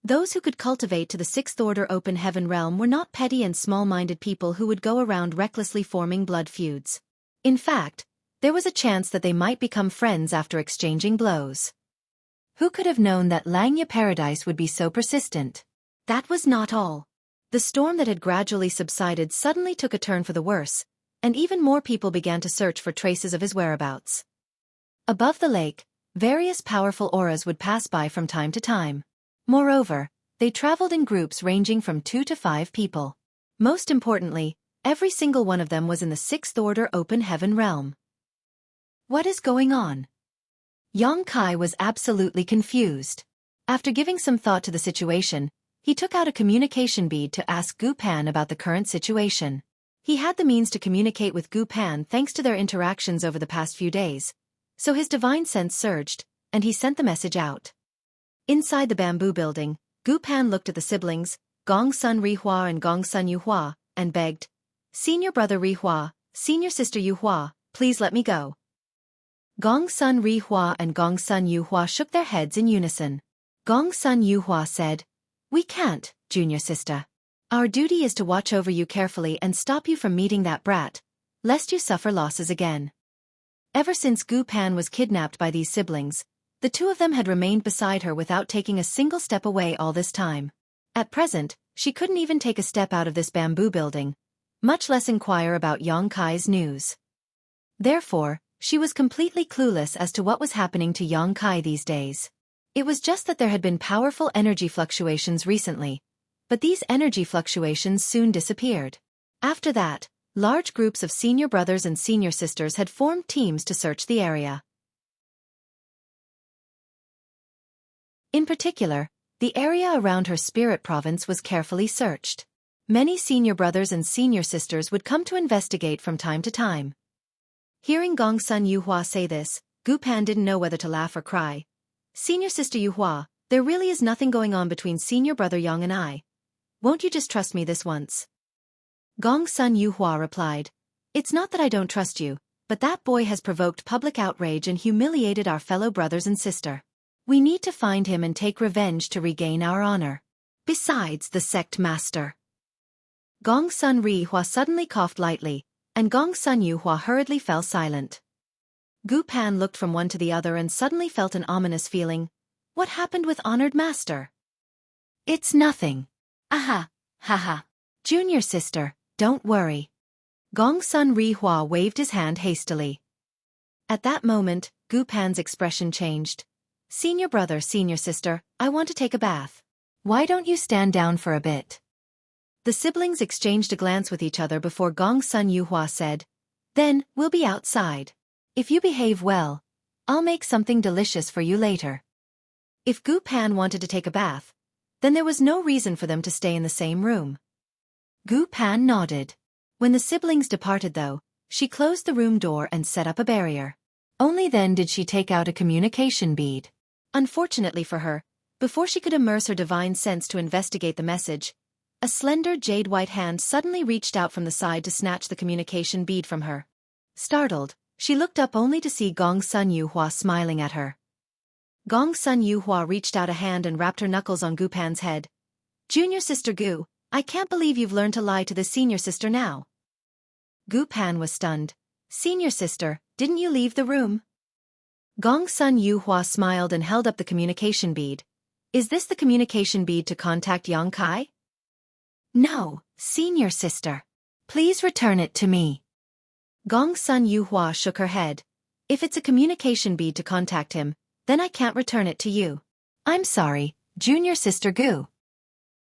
Those who could cultivate to the 6th Order Open Heaven realm were not petty and small-minded people who would go around recklessly forming blood feuds. In fact, there was a chance that they might become friends after exchanging blows. Who could have known that Langya Paradise would be so persistent? That was not all. The storm that had gradually subsided suddenly took a turn for the worse, and even more people began to search for traces of his whereabouts. Above the lake, various powerful auras would pass by from time to time. Moreover, they traveled in groups ranging from 2 to 5 people. Most importantly, every single one of them was in the 6th order open heaven realm. What is going on? Yang Kai was absolutely confused. After giving some thought to the situation, he took out a communication bead to ask Gu Pan about the current situation. He had the means to communicate with Gu Pan thanks to their interactions over the past few days, so his divine sense surged, and he sent the message out. Inside the bamboo building, Gu Pan looked at the siblings, Gong Sun Rihua and Gong Sun Yuhua, and begged, "Senior brother Rihua, senior sister Yuhua, please let me go." Gong Sun Rihua and Gong Sun Yuhua shook their heads in unison. Gong Sun Yuhua said, "We can't, junior sister. Our duty is to watch over you carefully and stop you from meeting that brat, lest you suffer losses again." Ever since Gu Pan was kidnapped by these siblings, the two of them had remained beside her without taking a single step away all this time. At present, she couldn't even take a step out of this bamboo building, much less inquire about Yang Kai's news. Therefore, she was completely clueless as to what was happening to Yang Kai these days. It was just that there had been powerful energy fluctuations recently, but these energy fluctuations soon disappeared. After that, large groups of senior brothers and senior sisters had formed teams to search the area. In particular, the area around her spirit province was carefully searched. Many senior brothers and senior sisters would come to investigate from time to time. Hearing Gong Sun Yuhua say this, Gu Pan didn't know whether to laugh or cry. "Senior sister Yuhua, there really is nothing going on between senior brother Yang and I. Won't you just trust me this once?" Gong Sun Yuhua replied, "It's not that I don't trust you, but that boy has provoked public outrage and humiliated our fellow brothers and sister. We need to find him and take revenge to regain our honor. Besides the sect master." Gong Sun Rihua suddenly coughed lightly, and Gong Sun Yuhua hurriedly fell silent. Gu Pan looked from one to the other and suddenly felt an ominous feeling. What happened with honored master? "It's nothing. Aha, haha. Junior sister, don't worry." Gong Sun Rihua waved his hand hastily. At that moment, Gu Pan's expression changed. "Senior brother, senior sister, I want to take a bath. Why don't you stand down for a bit?" The siblings exchanged a glance with each other before Gong Sun Yuhua said, "Then, we'll be outside. If you behave well, I'll make something delicious for you later." If Gu Pan wanted to take a bath, then there was no reason for them to stay in the same room. Gu Pan nodded. When the siblings departed though, she closed the room door and set up a barrier. Only then did she take out a communication bead. Unfortunately for her, before she could immerse her divine sense to investigate the message, a slender jade-white hand suddenly reached out from the side to snatch the communication bead from her. Startled, she looked up only to see Gong Sun Yuhua smiling at her. Gong Sun Yuhua reached out a hand and rapped her knuckles on Gu Pan's head. "Junior sister Gu, I can't believe you've learned to lie to the senior sister now." Gu Pan was stunned. "Senior sister, didn't you leave the room?" Gong Sun Yuhua smiled and held up the communication bead. "Is this the communication bead to contact Yang Kai?" "No, senior sister. Please return it to me." Gong Sun Yuhua shook her head. "If it's a communication bead to contact him, then I can't return it to you. I'm sorry, junior sister Gu."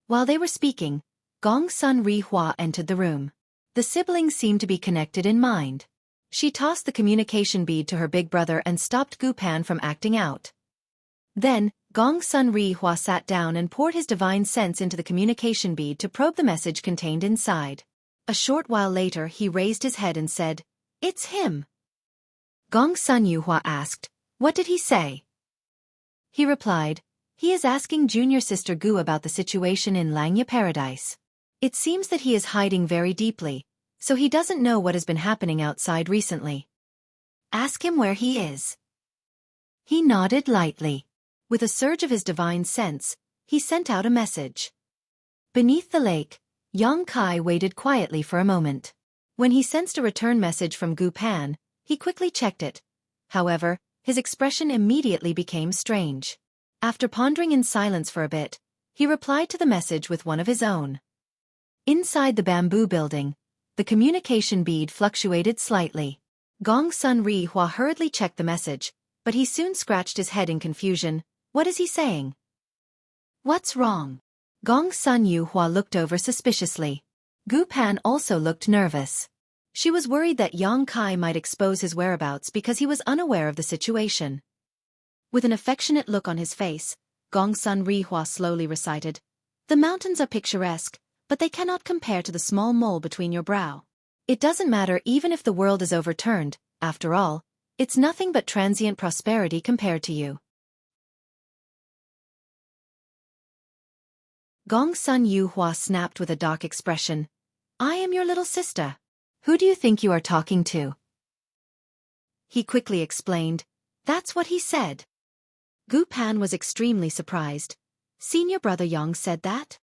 While they were speaking, Gong Sun Rihua entered the room. The siblings seemed to be connected in mind. She tossed the communication bead to her big brother and stopped Gu Pan from acting out. Then, Gong Sun Rihua sat down and poured his divine sense into the communication bead to probe the message contained inside. A short while later he raised his head and said, "It's him." Gong Sun Yuhua asked, "What did he say?" He replied, "He is asking junior sister Gu about the situation in Langya Paradise. It seems that he is hiding very deeply, so he doesn't know what has been happening outside recently. Ask him where he is." He nodded lightly. With a surge of his divine sense, he sent out a message. Beneath the lake, Yang Kai waited quietly for a moment. When he sensed a return message from Gu Pan, he quickly checked it. However, his expression immediately became strange. After pondering in silence for a bit, he replied to the message with one of his own. Inside the bamboo building, the communication bead fluctuated slightly. Gong Sun Rihua hurriedly checked the message, but he soon scratched his head in confusion. What is he saying? What's wrong? Gong Sun Yuhua looked over suspiciously. Gu Pan also looked nervous. She was worried that Yang Kai might expose his whereabouts because he was unaware of the situation. With an affectionate look on his face, Gong Sun Rihua slowly recited, "The mountains are picturesque, but they cannot compare to the small mole between your brow. It doesn't matter even if the world is overturned, after all, it's nothing but transient prosperity compared to you." Gong Sun Yuhua snapped with a dark expression. "I am your little sister. Who do you think you are talking to?" He quickly explained, "That's what he said." Gu Pan was extremely surprised. "Senior brother Yang said that?"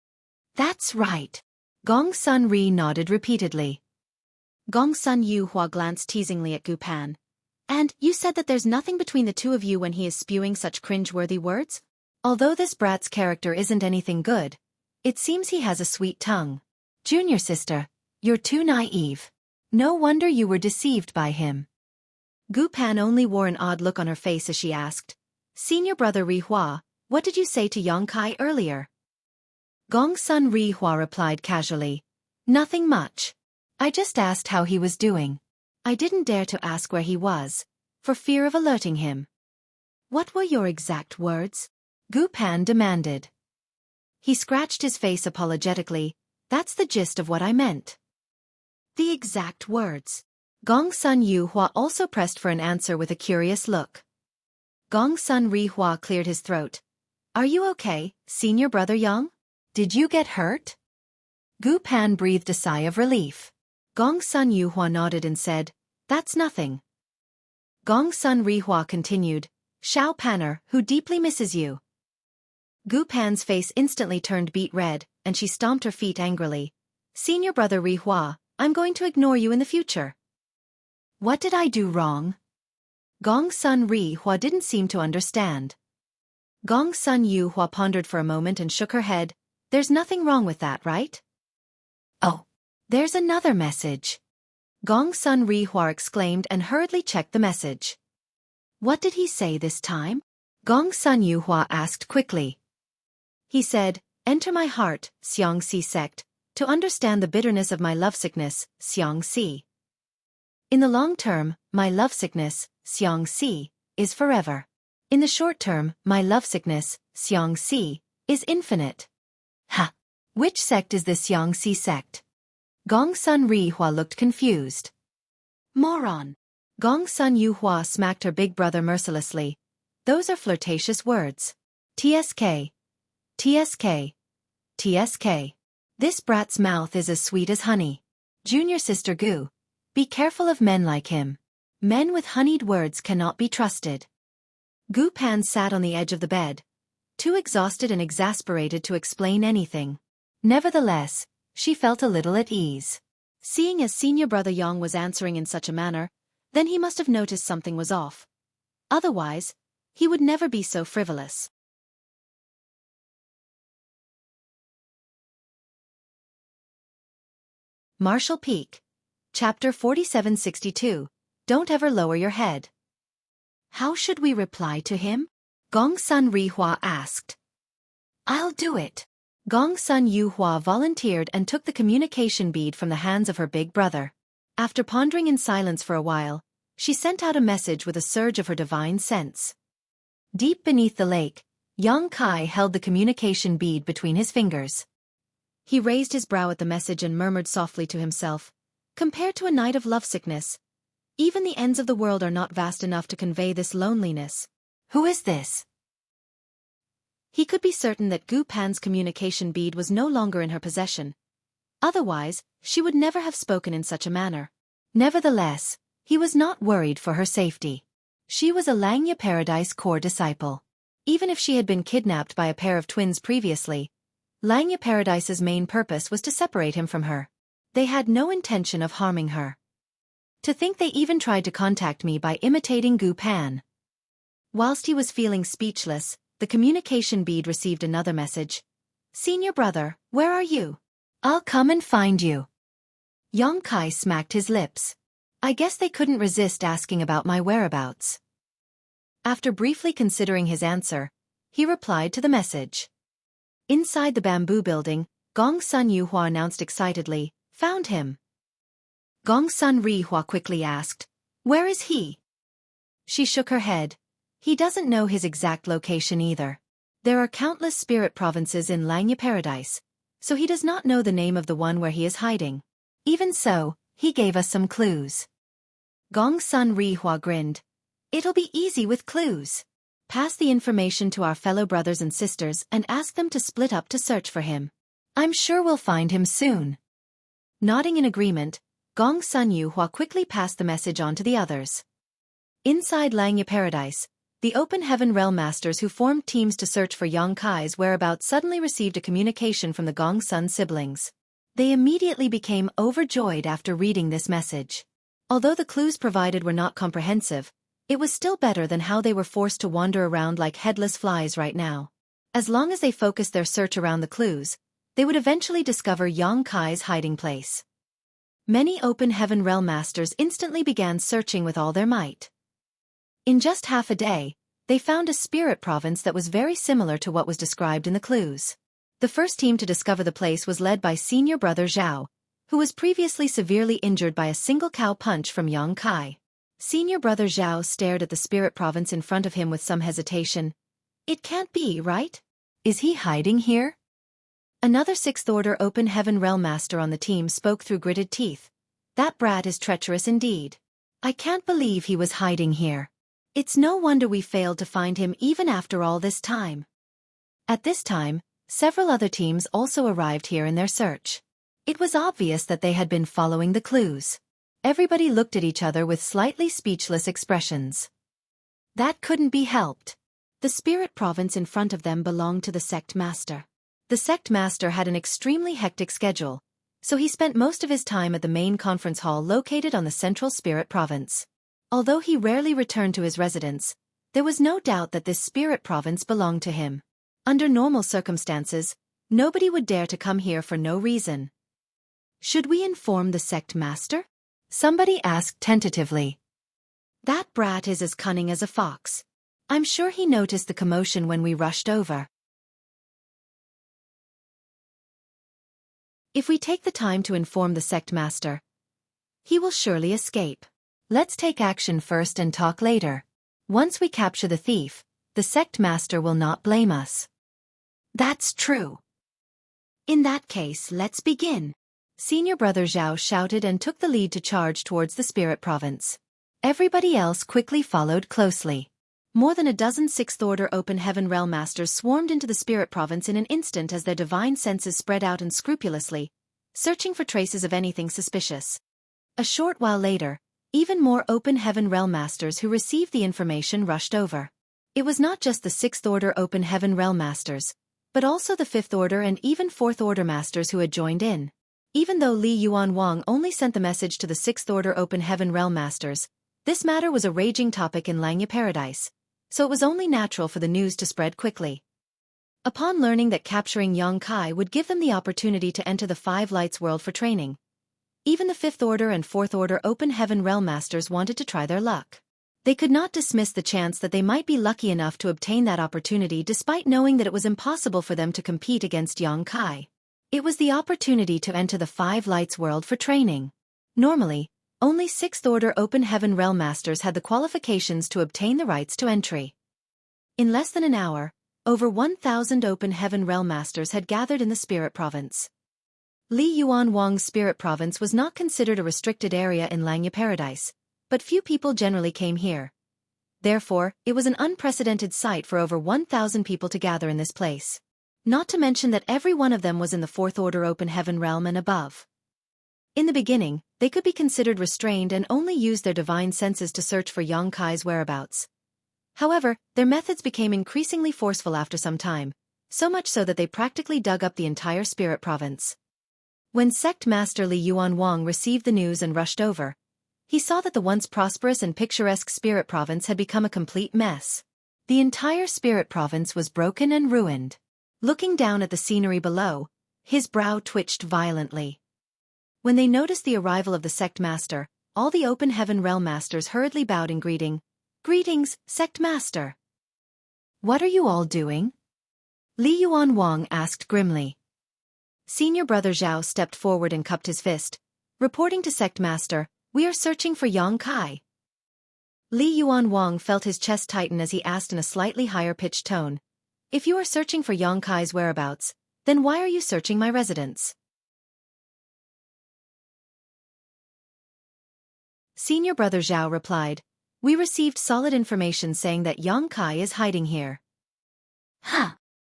"That's right." Gong Sun Ri nodded repeatedly. Gong Sun Yuhua glanced teasingly at Gu Pan. "And you said that there's nothing between the two of you when he is spewing such cringe-worthy words?" Although this brat's character isn't anything good, it seems he has a sweet tongue. Junior sister, you're too naive. No wonder you were deceived by him. Gu Pan only wore an odd look on her face as she asked, "Senior brother Rihua, what did you say to Yang Kai earlier?" Gong Sun Rihua replied casually, "Nothing much. I just asked how he was doing. I didn't dare to ask where he was, for fear of alerting him." "What were your exact words?" Gu Pan demanded. He scratched his face apologetically. "That's the gist of what I meant." "The exact words." Gong Sun Yuhua also pressed for an answer with a curious look. Gong Sun Rihua cleared his throat. "Are you okay, senior brother Yang? Did you get hurt?" Gu Pan breathed a sigh of relief. Gong Sun Yuhua nodded and said, "That's nothing." Gong Sun Rihua continued, "Xiao Panner, who deeply misses you." Gu Pan's face instantly turned beet red, and she stomped her feet angrily. "Senior brother Rihua, I'm going to ignore you in the future." "What did I do wrong?" Gong Sun Rihua didn't seem to understand. Gong Sun Yuhua pondered for a moment and shook her head. "There's nothing wrong with that, right?" "Oh, there's another message." Gong Sun Rihua exclaimed and hurriedly checked the message. "What did he say this time?" Gong Sun Yuhua asked quickly. "He said, 'Enter my heart, Xueqi sect, to understand the bitterness of my lovesickness, Xueqi. In the long term, my lovesickness, Xueqi, is forever. In the short term, my lovesickness, Xueqi, is infinite.'" "Ha! Which sect is this Xueqi sect?" Gong Sun Rihua looked confused. "Moron." Gong Sun Yuhua smacked her big brother mercilessly. "Those are flirtatious words. TSK. TSK. TSK. This brat's mouth is as sweet as honey. Junior sister Gu, be careful of men like him. Men with honeyed words cannot be trusted." Gu Pan sat on the edge of the bed, too exhausted and exasperated to explain anything. Nevertheless, she felt a little at ease. Seeing as senior brother Yang was answering in such a manner, then he must have noticed something was off. Otherwise, he would never be so frivolous. Marshall Peak. Chapter 4762. Don't ever lower your head. "How should we reply to him?" Gong Sun Rihua asked. "I'll do it." Gong Sun Yuhua volunteered and took the communication bead from the hands of her big brother. After pondering in silence for a while, she sent out a message with a surge of her divine sense. Deep beneath the lake, Yang Kai held the communication bead between his fingers. He raised his brow at the message and murmured softly to himself, "Compared to a night of lovesickness, even the ends of the world are not vast enough to convey this loneliness." Who is this? He could be certain that Gu Pan's communication bead was no longer in her possession. Otherwise, she would never have spoken in such a manner. Nevertheless, he was not worried for her safety. She was a Langya Paradise core disciple. Even if she had been kidnapped by a pair of twins previously, Langya Paradise's main purpose was to separate him from her. They had no intention of harming her. To think they even tried to contact me by imitating Gu Pan. Whilst he was feeling speechless, the communication bead received another message. "Senior brother, where are you? I'll come and find you. Yang Kai smacked his lips. I guess they couldn't resist asking about my whereabouts. After briefly considering his answer, he replied to the message. Inside the bamboo building, Gong Sun Yuhua announced excitedly, "Found him." Gong Sun Rihua quickly asked, "Where is he?" She shook her head. He doesn't know his exact location either. There are countless spirit provinces in Langya Paradise, so he does not know the name of the one where he is hiding. Even so, he gave us some clues. Gong Sun Rihua grinned. It'll be easy with clues. Pass the information to our fellow brothers and sisters and ask them to split up to search for him. I'm sure we'll find him soon. Nodding in agreement, Gong Sun Yuhua quickly passed the message on to the others. Inside Langya Paradise, the Open Heaven Realm Masters who formed teams to search for Yang Kai's whereabouts suddenly received a communication from the Gong Sun siblings. They immediately became overjoyed after reading this message. Although the clues provided were not comprehensive, it was still better than how they were forced to wander around like headless flies right now. As long as they focused their search around the clues, they would eventually discover Yang Kai's hiding place. Many Open Heaven Realm Masters instantly began searching with all their might. In just half a day, they found a spirit province that was very similar to what was described in the clues. The first team to discover the place was led by senior brother Zhao, who was previously severely injured by a single cow punch from Yang Kai. Senior brother Zhao stared at the spirit province in front of him with some hesitation. It can't be, right? Is he hiding here? Another 6th Order Open Heaven Realm Master on the team spoke through gritted teeth. That brat is treacherous indeed. I can't believe he was hiding here. It's no wonder we failed to find him even after all this time. At this time, several other teams also arrived here in their search. It was obvious that they had been following the clues. Everybody looked at each other with slightly speechless expressions. That couldn't be helped. The spirit province in front of them belonged to the sect master. The sect master had an extremely hectic schedule, so he spent most of his time at the main conference hall located on the central spirit province. Although he rarely returned to his residence, there was no doubt that this spirit province belonged to him. Under normal circumstances, nobody would dare to come here for no reason. Should we inform the sect master? Somebody asked tentatively. That brat is as cunning as a fox. I'm sure he noticed the commotion when we rushed over. If we take the time to inform the sect master, he will surely escape. Let's take action first and talk later. Once we capture the thief, the sect master will not blame us. That's true. In that case, let's begin. Senior brother Zhao shouted and took the lead to charge towards the spirit province. Everybody else quickly followed closely. More than a dozen 6th Order Open Heaven Realm Masters swarmed into the spirit province in an instant as their divine senses spread out unscrupulously, searching for traces of anything suspicious. A short while later, even more Open Heaven Realm Masters who received the information rushed over. It was not just the 6th Order Open Heaven Realm Masters, but also the 5th Order and even 4th Order Masters who had joined in. Even though Li Yuan Wang only sent the message to the 6th Order Open Heaven Realm Masters, this matter was a raging topic in Langya Paradise, so it was only natural for the news to spread quickly. Upon learning that capturing Yang Kai would give them the opportunity to enter the Five Lights world for training, even the 5th Order and 4th Order Open Heaven Realm Masters wanted to try their luck. They could not dismiss the chance that they might be lucky enough to obtain that opportunity despite knowing that it was impossible for them to compete against Yang Kai. It was the opportunity to enter the Five Lights world for training. Normally, only 6th Order Open Heaven Realm Masters had the qualifications to obtain the rights to entry. In less than an hour, over 1,000 Open Heaven Realm Masters had gathered in the Spirit Province. Li Yuan Wang's Spirit Province was not considered a restricted area in Langya Paradise, but few people generally came here. Therefore, it was an unprecedented sight for over 1,000 people to gather in this place. Not to mention that every one of them was in the 4th Order Open Heaven realm and above. In the beginning, they could be considered restrained and only used their divine senses to search for Yang Kai's whereabouts. However, their methods became increasingly forceful after some time, so much so that they practically dug up the entire Spirit Province. When Sect Master Li Yuan Wang received the news and rushed over, he saw that the once prosperous and picturesque Spirit Province had become a complete mess. The entire Spirit Province was broken and ruined. Looking down at the scenery below, His brow twitched violently. When they noticed the arrival of the sect master, all the open heaven realm masters hurriedly bowed in greeting. Greetings, sect master. What are you all doing? Li Yuan Wang asked grimly. Senior brother Zhao stepped forward and cupped his fist. Reporting to sect master, we are searching for Yang Kai. Li Yuan Wang felt his chest tighten as he asked in a slightly higher-pitched tone. If you are searching for Yang Kai's whereabouts, then why are you searching my residence? Senior brother Zhao replied, we received solid information saying that Yang Kai is hiding here. Huh.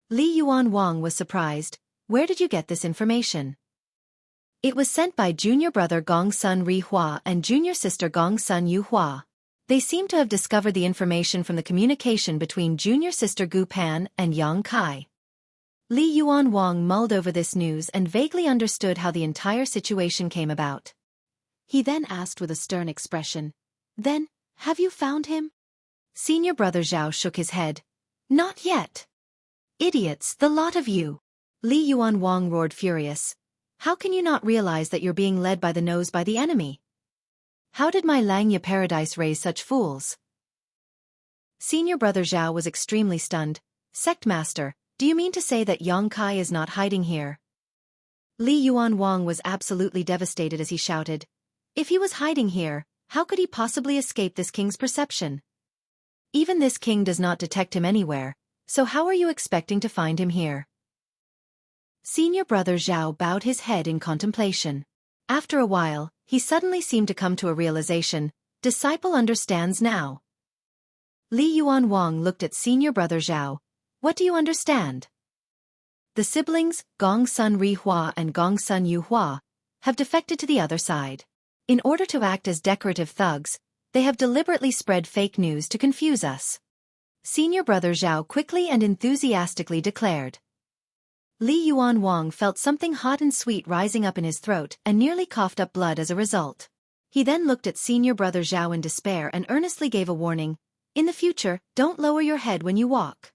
Li Yuan Wang was surprised. Where did you get this information? It was sent by junior brother Gong Sun Ri Hua and junior sister Gong Sun Yu Hua. They seem to have discovered the information from the communication between junior sister Gu Pan and Yang Kai. Li Yuan Wang mulled over this news and vaguely understood how the entire situation came about. He then asked with a stern expression, Then, have you found him? Senior brother Zhao shook his head. Not yet. Idiots, the lot of you. Li Yuan Wang roared furious. How can you not realize that you're being led by the nose by the enemy? How did my Langya paradise raise such fools? Senior brother Zhao was extremely stunned. Sect master, do you mean to say that Yang Kai is not hiding here? Li Yuan Wang was absolutely devastated as he shouted. If he was hiding here, how could he possibly escape this king's perception? Even this king does not detect him anywhere, so how are you expecting to find him here? Senior brother Zhao bowed his head in contemplation. After a while, he suddenly seemed to come to a realization. Disciple understands now. Li Yuan Wang looked at senior brother Zhao. What do you understand? The siblings, Gong Sun Ri Hua and Gong Sun Yu Hua, have defected to the other side. In order to act as decorative thugs, they have deliberately spread fake news to confuse us. Senior brother Zhao quickly and enthusiastically declared. Li Yuan Wang felt something hot and sweet rising up in his throat and nearly coughed up blood as a result. He then looked at senior brother Zhao in despair and earnestly gave a warning. In the future, don't lower your head when you walk.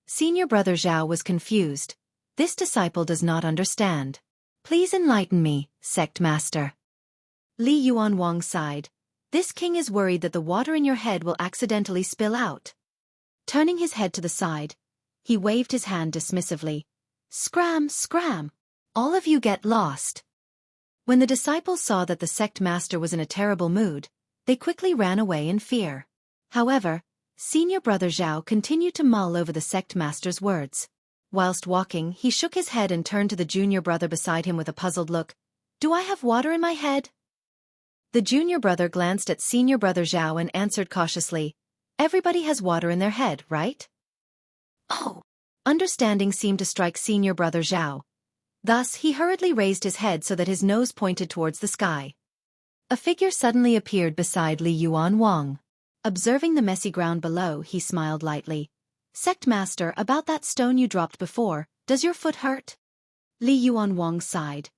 Senior brother Zhao was confused. This disciple does not understand. Please enlighten me, sect master. Li Yuan Wang sighed. This king is worried that the water in your head will accidentally spill out. Turning his head to the side, he waved his hand dismissively. Scram, scram! All of you get lost. When the disciples saw that the sect master was in a terrible mood, they quickly ran away in fear. However, senior brother Zhao continued to mull over the sect master's words. Whilst walking, he shook his head and turned to the junior brother beside him with a puzzled look. Do I have water in my head? The junior brother glanced at senior brother Zhao and answered cautiously. Everybody has water in their head, right? Oh! Understanding seemed to strike senior brother Zhao. Thus, he hurriedly raised his head so that his nose pointed towards the sky. A figure suddenly appeared beside Li Yuan Wang. Observing the messy ground below, he smiled lightly. Sect master, about that stone you dropped before, does your foot hurt? Li Yuan Wang sighed.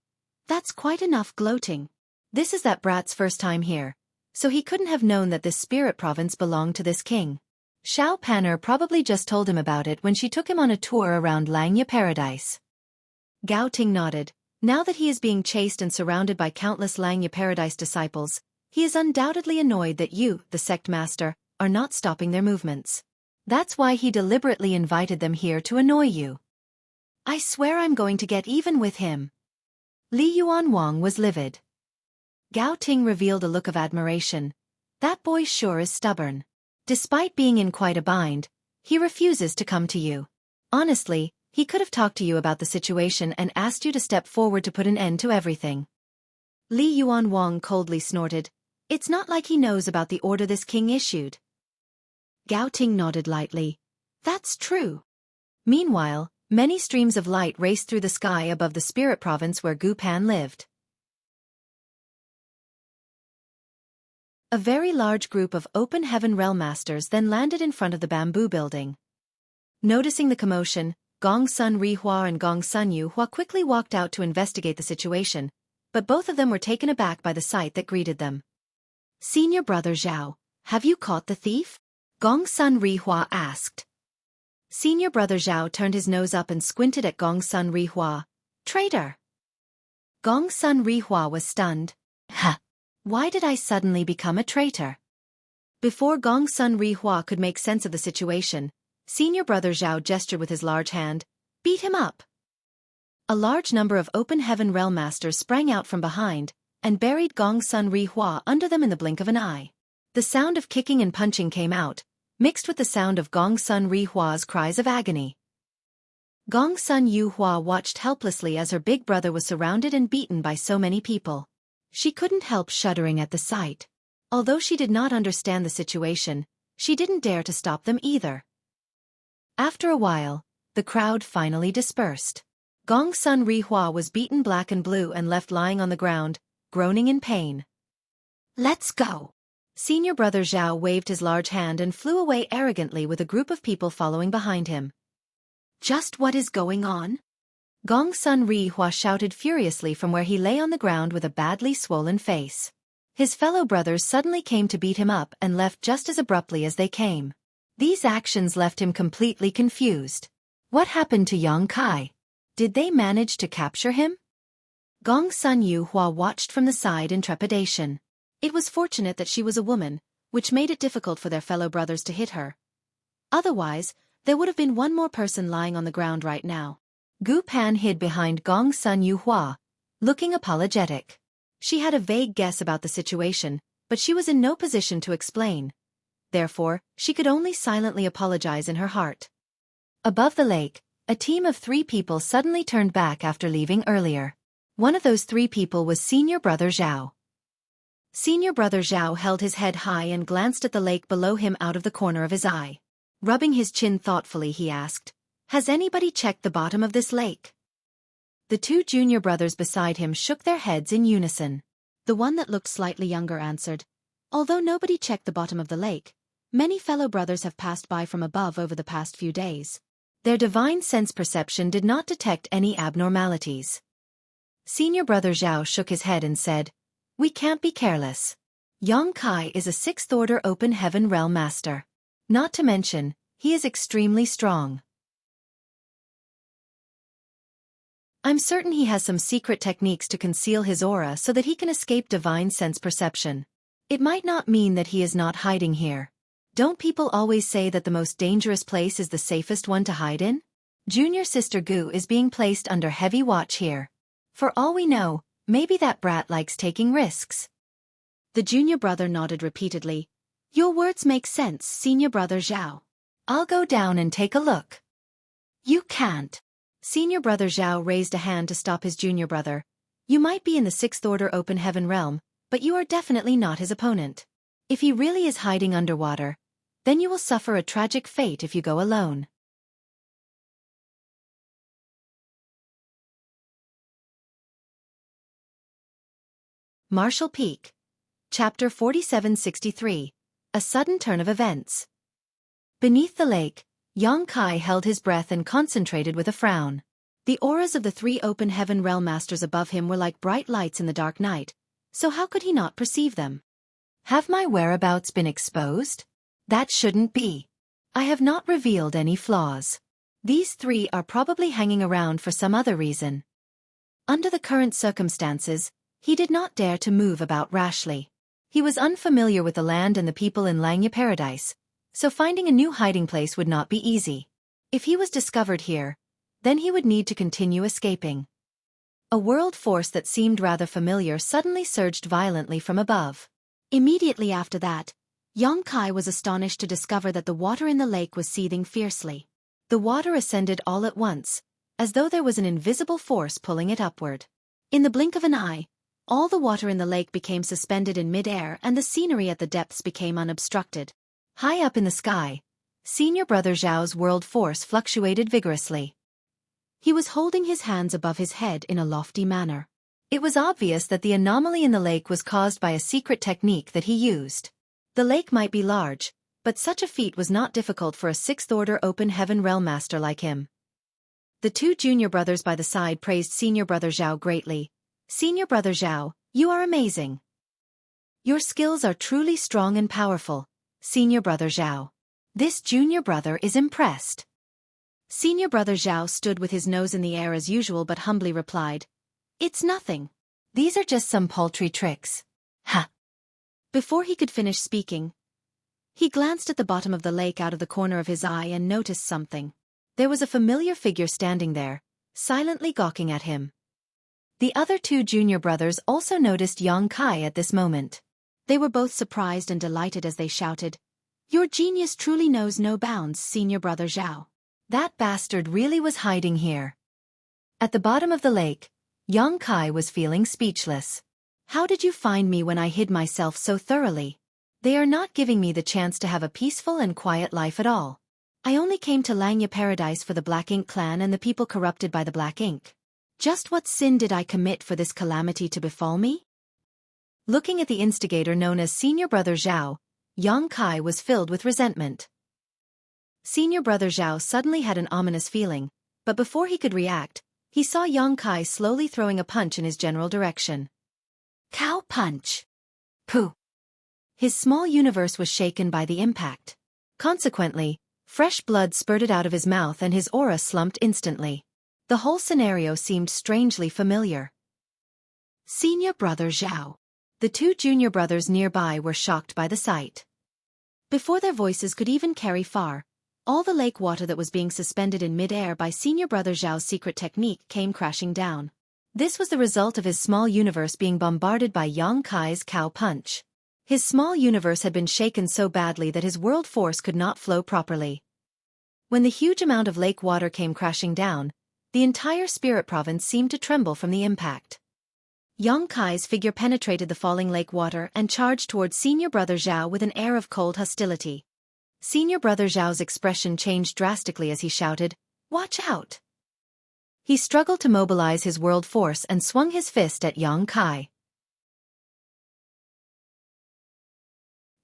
That's quite enough gloating. This is that brat's first time here, so he couldn't have known that this spirit province belonged to this king. Xiao Pan'er probably just told him about it when she took him on a tour around Langya Paradise. Gao Ting nodded. Now that he is being chased and surrounded by countless Langya Paradise disciples, he is undoubtedly annoyed that you, the sect master, are not stopping their movements. That's why he deliberately invited them here to annoy you. I swear I'm going to get even with him. Li Yuan Wang was livid. Gao Ting revealed a look of admiration. That boy sure is stubborn. Despite being in quite a bind, he refuses to come to you. Honestly, he could have talked to you about the situation and asked you to step forward to put an end to everything. Li Yuan Wang coldly snorted. It's not like he knows about the order this king issued. Gao Ting nodded lightly. That's true. Meanwhile, many streams of light raced through the sky above the spirit province where Gu Pan lived. A very large group of open heaven realm masters then landed in front of the bamboo building. Noticing the commotion, Gong Sun Ri Hua and Gong Sun Yu Hua quickly walked out to investigate the situation, but both of them were taken aback by the sight that greeted them. Senior brother Zhao, have you caught the thief? Gong Sun Ri Hua asked. Senior brother Zhao turned his nose up and squinted at Gong Sun Ri Hua. Traitor! Gong Sun Rihua was stunned. Ha! Why did I suddenly become a traitor? Before Gong Sun Rihua could make sense of the situation, senior brother Zhao gestured with his large hand. Beat him up! A large number of Open Heaven Realm Masters sprang out from behind, and buried Gong Sun Rihua under them in the blink of an eye. The sound of kicking and punching came out, mixed with the sound of Gong Sun Rihua's cries of agony. Gong Sun Yuhua watched helplessly as her big brother was surrounded and beaten by so many people. She couldn't help shuddering at the sight. Although she did not understand the situation, she didn't dare to stop them either. After a while, the crowd finally dispersed. Gong Sun Rihua was beaten black and blue and left lying on the ground, groaning in pain. Let's go! Senior brother Zhao waved his large hand and flew away arrogantly with a group of people following behind him. Just what is going on? Gong Sun Rihua shouted furiously from where he lay on the ground with a badly swollen face. His fellow brothers suddenly came to beat him up and left just as abruptly as they came. These actions left him completely confused. What happened to Yang Kai? Did they manage to capture him? Gong Sun Yuhua watched from the side in trepidation. It was fortunate that she was a woman, which made it difficult for their fellow brothers to hit her. Otherwise, there would have been one more person lying on the ground right now. Gu Pan hid behind Gong Sun Yuhua, looking apologetic. She had a vague guess about the situation, but she was in no position to explain. Therefore, she could only silently apologize in her heart. Above the lake, a team of 3 people suddenly turned back after leaving earlier. One of those 3 people was senior brother Zhao. Senior brother Zhao held his head high and glanced at the lake below him out of the corner of his eye. Rubbing his chin thoughtfully, he asked, "Has anybody checked the bottom of this lake?" The 2 junior brothers beside him shook their heads in unison. The one that looked slightly younger answered, "Although nobody checked the bottom of the lake, many fellow brothers have passed by from above over the past few days. Their divine sense perception did not detect any abnormalities." Senior brother Zhao shook his head and said, "We can't be careless. Yang Kai is a 6th order Open Heaven Realm Master. Not to mention, he is extremely strong. I'm certain he has some secret techniques to conceal his aura so that he can escape divine sense perception. It might not mean that he is not hiding here. Don't people always say that the most dangerous place is the safest one to hide in? Junior sister Gu is being placed under heavy watch here. For all we know, maybe that brat likes taking risks." The junior brother nodded repeatedly. "Your words make sense, senior brother Zhao. I'll go down and take a look." "You can't." Senior brother Zhao raised a hand to stop his junior brother. "You might be in the 6th order Open Heaven realm, but you are definitely not his opponent. If he really is hiding underwater, then you will suffer a tragic fate if you go alone." Marshall Peak. Chapter 4763. A sudden turn of events. Beneath the lake, Yang Kai held his breath and concentrated with a frown. The auras of the 3 Open Heaven Realm Masters above him were like bright lights in the dark night, so how could he not perceive them? Have my whereabouts been exposed? That shouldn't be. I have not revealed any flaws. These 3 are probably hanging around for some other reason. Under the current circumstances, he did not dare to move about rashly. He was unfamiliar with the land and the people in Langya Paradise, so finding a new hiding place would not be easy. If he was discovered here, then he would need to continue escaping. A world force that seemed rather familiar suddenly surged violently from above. Immediately after that, Yang Kai was astonished to discover that the water in the lake was seething fiercely. The water ascended all at once, as though there was an invisible force pulling it upward. In the blink of an eye, all the water in the lake became suspended in mid-air and the scenery at the depths became unobstructed. High up in the sky, senior brother Zhao's world force fluctuated vigorously. He was holding his hands above his head in a lofty manner. It was obvious that the anomaly in the lake was caused by a secret technique that he used. The lake might be large, but such a feat was not difficult for a 6th order Open Heaven Realm Master like him. The 2 junior brothers by the side praised senior brother Zhao greatly. "Senior brother Zhao, you are amazing. Your skills are truly strong and powerful, senior brother Zhao." This junior brother is impressed. Senior brother Zhao stood with his nose in the air as usual but humbly replied, "It's nothing. These are just some paltry tricks." Ha! Before he could finish speaking, he glanced at the bottom of the lake out of the corner of his eye and noticed something. There was a familiar figure standing there, silently gawking at him. The other two junior brothers also noticed Yang Kai at this moment. They were both surprised and delighted as they shouted, "Your genius truly knows no bounds, Senior brother Zhao." That bastard really was hiding here. At the bottom of the lake, Yang Kai was feeling speechless. How did you find me when I hid myself so thoroughly? They are not giving me the chance to have a peaceful and quiet life at all. I only came to Langya Paradise for the Black Ink clan and the people corrupted by the Black Ink. Just what sin did I commit for this calamity to befall me? Looking at the instigator known as Senior Brother Zhao, Yang Kai was filled with resentment. Senior Brother Zhao suddenly had an ominous feeling, but before he could react, he saw Yang Kai slowly throwing a punch in his general direction. Cow punch! Pooh! His small universe was shaken by the impact. Consequently, fresh blood spurted out of his mouth and his aura slumped instantly. The whole scenario seemed strangely familiar. Senior Brother Zhao. The two junior brothers nearby were shocked by the sight. Before their voices could even carry far, all the lake water that was being suspended in mid-air by Senior Brother Zhao's secret technique came crashing down. This was the result of his small universe being bombarded by Yang Kai's cow punch. His small universe had been shaken so badly that his world force could not flow properly. When the huge amount of lake water came crashing down, the entire spirit province seemed to tremble from the impact. Yang Kai's figure penetrated the falling lake water and charged towards Senior Brother Zhao with an air of cold hostility. Senior Brother Zhao's expression changed drastically as he shouted, "Watch out!" He struggled to mobilize his world force and swung his fist at Yang Kai.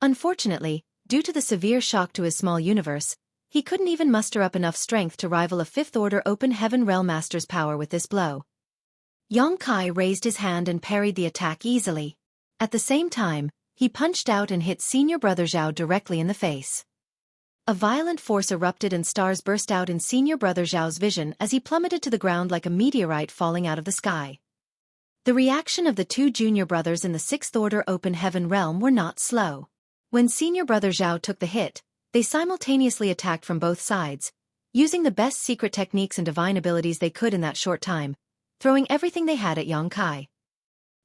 Unfortunately, due to the severe shock to his small universe, he couldn't even muster up enough strength to rival a fifth-order Open Heaven Realm Master's power with this blow. Yang Kai raised his hand and parried the attack easily. At the same time, he punched out and hit Senior Brother Zhao directly in the face. A violent force erupted and stars burst out in Senior Brother Zhao's vision as he plummeted to the ground like a meteorite falling out of the sky. The reaction of the two junior brothers in the sixth-order Open Heaven Realm were not slow. When Senior Brother Zhao took the hit, they simultaneously attacked from both sides, using the best secret techniques and divine abilities they could in that short time, throwing everything they had at Yang Kai.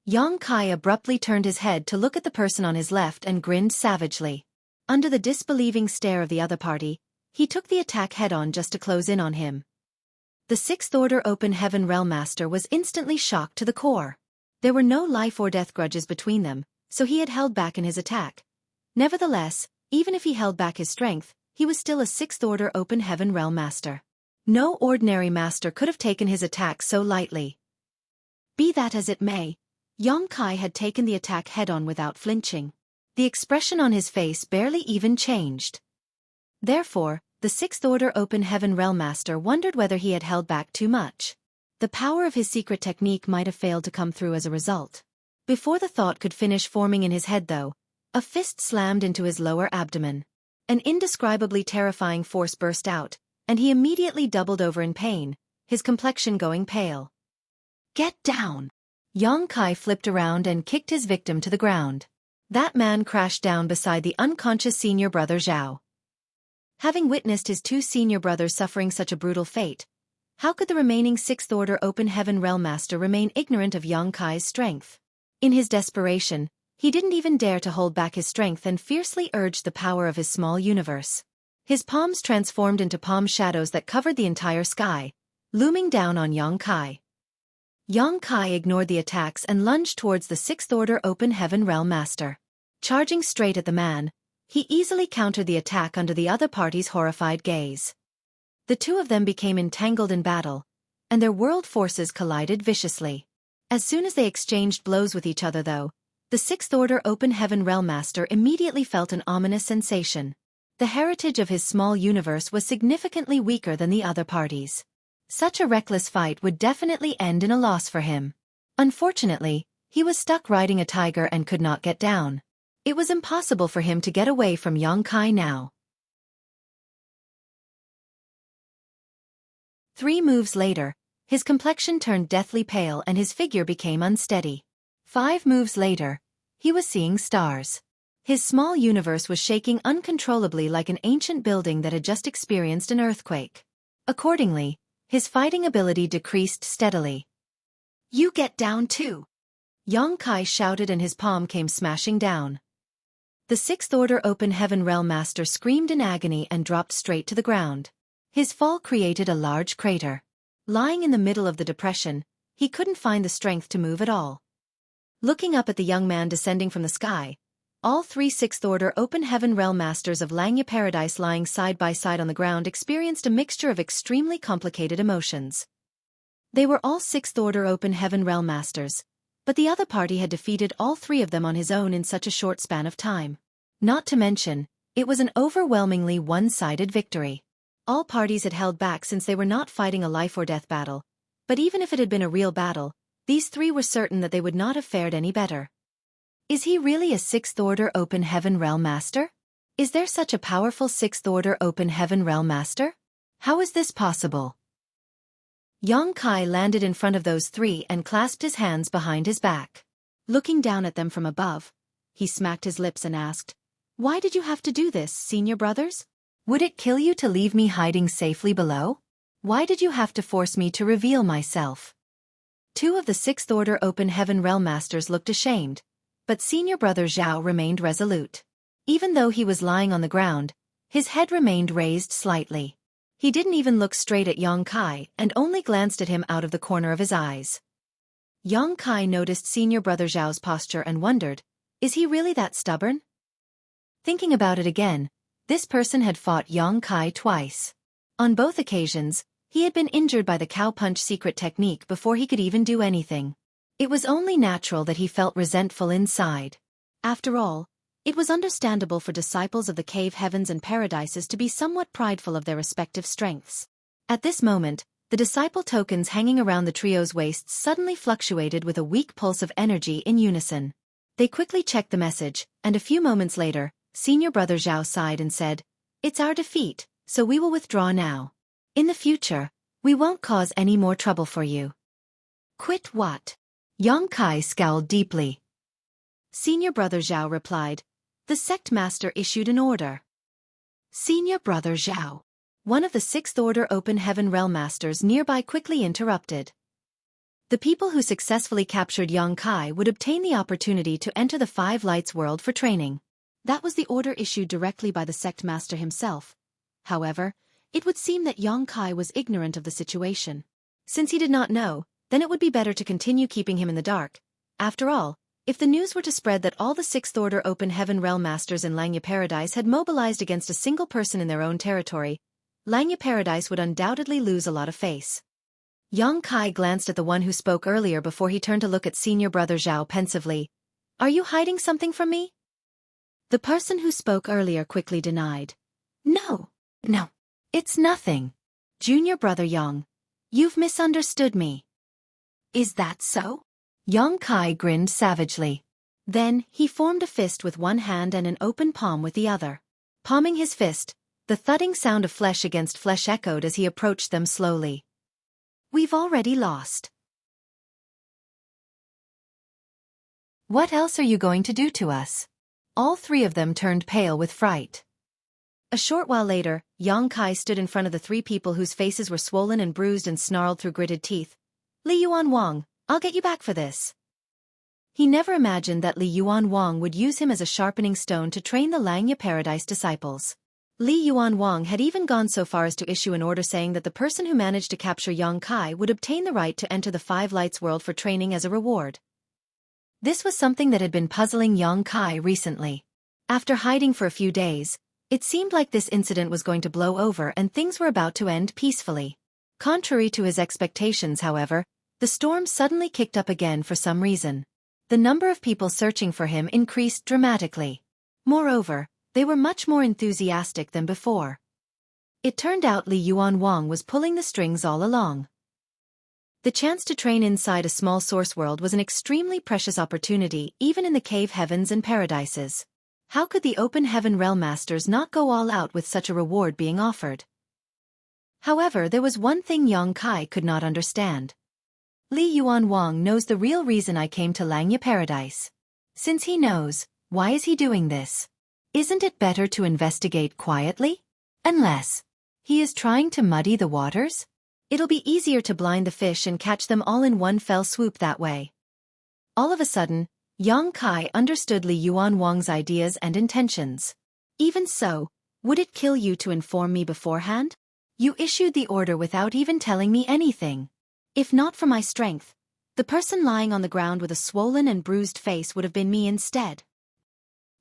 Yang Kai abruptly turned his head to look at the person on his left and grinned savagely. Under the disbelieving stare of the other party, he took the attack head-on just to close in on him. The sixth-order Open Heaven Realm Master was instantly shocked to the core. There were no life or death grudges between them, so he had held back in his attack. Nevertheless, even if he held back his strength, he was still a sixth-order Open Heaven Realm Master. No ordinary master could have taken his attack so lightly. Be that as it may, Yang Kai had taken the attack head-on without flinching. The expression on his face barely even changed. Therefore, the sixth-order Open Heaven Realm Master wondered whether he had held back too much. The power of his secret technique might have failed to come through as a result. Before the thought could finish forming in his head though, a fist slammed into his lower abdomen. An indescribably terrifying force burst out, and he immediately doubled over in pain, his complexion going pale. "Get down!" Yang Kai flipped around and kicked his victim to the ground. That man crashed down beside the unconscious Senior Brother Zhao. Having witnessed his two senior brothers suffering such a brutal fate, how could the remaining sixth-order Open Heaven Realm Master remain ignorant of Yang Kai's strength? In his desperation, he didn't even dare to hold back his strength and fiercely urged the power of his small universe. His palms transformed into palm shadows that covered the entire sky, looming down on Yang Kai. Yang Kai ignored the attacks and lunged towards the sixth-order Open Heaven Realm Master. Charging straight at the man, he easily countered the attack under the other party's horrified gaze. The two of them became entangled in battle, and their world forces collided viciously. As soon as they exchanged blows with each other though, the sixth-order Open Heaven Realm Master immediately felt an ominous sensation. The heritage of his small universe was significantly weaker than the other parties. Such a reckless fight would definitely end in a loss for him. Unfortunately, he was stuck riding a tiger and could not get down. It was impossible for him to get away from Yang Kai now. 3 moves later, his complexion turned deathly pale and his figure became unsteady. 5 moves later, he was seeing stars. His small universe was shaking uncontrollably like an ancient building that had just experienced an earthquake. Accordingly, his fighting ability decreased steadily. "You get down too!" Yongkai shouted and his palm came smashing down. The Sixth Order Open Heaven Realm Master screamed in agony and dropped straight to the ground. His fall created a large crater. Lying in the middle of the depression, he couldn't find the strength to move at all. Looking up at the young man descending from the sky, all 3 Sixth Order Open Heaven Realm Masters of Langya Paradise lying side by side on the ground experienced a mixture of extremely complicated emotions. They were all 6th Order Open Heaven Realm Masters, but the other party had defeated all 3 of them on his own in such a short span of time. Not to mention, it was an overwhelmingly one-sided victory. All parties had held back since they were not fighting a life-or-death battle, but even if it had been a real battle, these 3 were certain that they would not have fared any better. Is he really a 6th Order Open Heaven Realm Master? Is there such a powerful 6th Order Open Heaven Realm Master? How is this possible? Yongkai landed in front of those 3 and clasped his hands behind his back. Looking down at them from above, he smacked his lips and asked, "Why did you have to do this, senior brothers? Would it kill you to leave me hiding safely below? Why did you have to force me to reveal myself?" 2 of the 6th Order Open Heaven Realm Masters looked ashamed, but senior brother Zhao remained resolute. Even though he was lying on the ground, his head remained raised slightly. He didn't even look straight at Yongkai and only glanced at him out of the corner of his eyes. Yongkai noticed senior brother Zhao's posture and wondered, is he really that stubborn? Thinking about it again, this person had fought Yongkai twice. On both occasions, he had been injured by the cow punch secret technique before he could even do anything. It was only natural that he felt resentful inside. After all, it was understandable for disciples of the cave heavens and paradises to be somewhat prideful of their respective strengths. At this moment, the disciple tokens hanging around the trio's waists suddenly fluctuated with a weak pulse of energy in unison. They quickly checked the message, and a few moments later, senior brother Zhao sighed and said, "It's our defeat, so we will withdraw now. In the future, we won't cause any more trouble for you." "Quit what?" Yongkai scowled deeply. Senior brother Zhao replied, "The sect master issued an order." Senior brother Zhao, one of the 6th Order Open Heaven Realm Masters nearby, quickly interrupted. The people who successfully captured Yongkai would obtain the opportunity to enter the 5 Lights world for training. That was the order issued directly by the sect master himself. However, it would seem that Yongkai was ignorant of the situation. Since he did not know, then it would be better to continue keeping him in the dark. After all, if the news were to spread that all the 6th Order Open Heaven Realm Masters in Langya Paradise had mobilized against a single person in their own territory, Langya Paradise would undoubtedly lose a lot of face. Yongkai glanced at the one who spoke earlier before he turned to look at senior brother Zhao pensively. "Are you hiding something from me?" The person who spoke earlier quickly denied. No, it's nothing. Junior brother Yang, you've misunderstood me." "Is that so?" Yongkai grinned savagely. Then, he formed a fist with one hand and an open palm with the other. Palming his fist, the thudding sound of flesh against flesh echoed as he approached them slowly. "We've already lost. What else are you going to do to us?" All 3 of them turned pale with fright. A short while later, Yongkai stood in front of the 3 people whose faces were swollen and bruised and snarled through gritted teeth. "Li Yuan Wang, I'll get you back for this." He never imagined that Li Yuan Wang would use him as a sharpening stone to train the Langya Paradise disciples. Li Yuan Wang had even gone so far as to issue an order saying that the person who managed to capture Yongkai would obtain the right to enter the 5 Lights world for training as a reward. This was something that had been puzzling Yongkai recently. After hiding for a few days, it seemed like this incident was going to blow over and things were about to end peacefully. Contrary to his expectations, however, the storm suddenly kicked up again for some reason. The number of people searching for him increased dramatically. Moreover, they were much more enthusiastic than before. It turned out Li Yuan Wang was pulling the strings all along. The chance to train inside a small source world was an extremely precious opportunity even in the cave heavens and paradises. How could the Open Heaven Realm Masters not go all out with such a reward being offered? However, there was one thing Yang Kai could not understand. Li Yuan Wang knows the real reason I came to Langya Paradise. Since he knows, why is he doing this? Isn't it better to investigate quietly? Unless he is trying to muddy the waters? It'll be easier to blind the fish and catch them all in one fell swoop that way. All of a sudden, Yang Kai understood Li Yuan Wang's ideas and intentions. Even so, would it kill you to inform me beforehand? You issued the order without even telling me anything. If not for my strength, the person lying on the ground with a swollen and bruised face would have been me instead.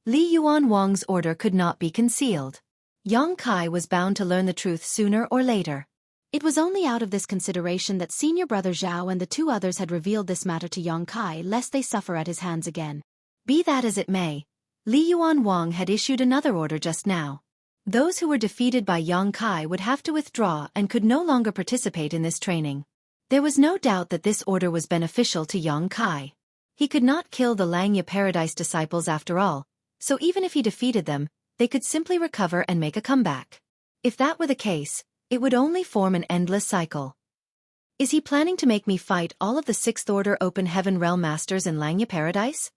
Li Yuan Wang's order could not be concealed. Yang Kai was bound to learn the truth sooner or later. It was only out of this consideration that senior brother Zhao and the two others had revealed this matter to Yang Kai lest they suffer at his hands again. Be that as it may, Li Yuan Wang had issued another order just now. Those who were defeated by Yang Kai would have to withdraw and could no longer participate in this training. There was no doubt that this order was beneficial to Yang Kai. He could not kill the Langya Paradise disciples after all, so even if he defeated them, they could simply recover and make a comeback. If that were the case, it would only form an endless cycle. Is he planning to make me fight all of the Sixth Order Open Heaven Realm Masters in Langya Paradise?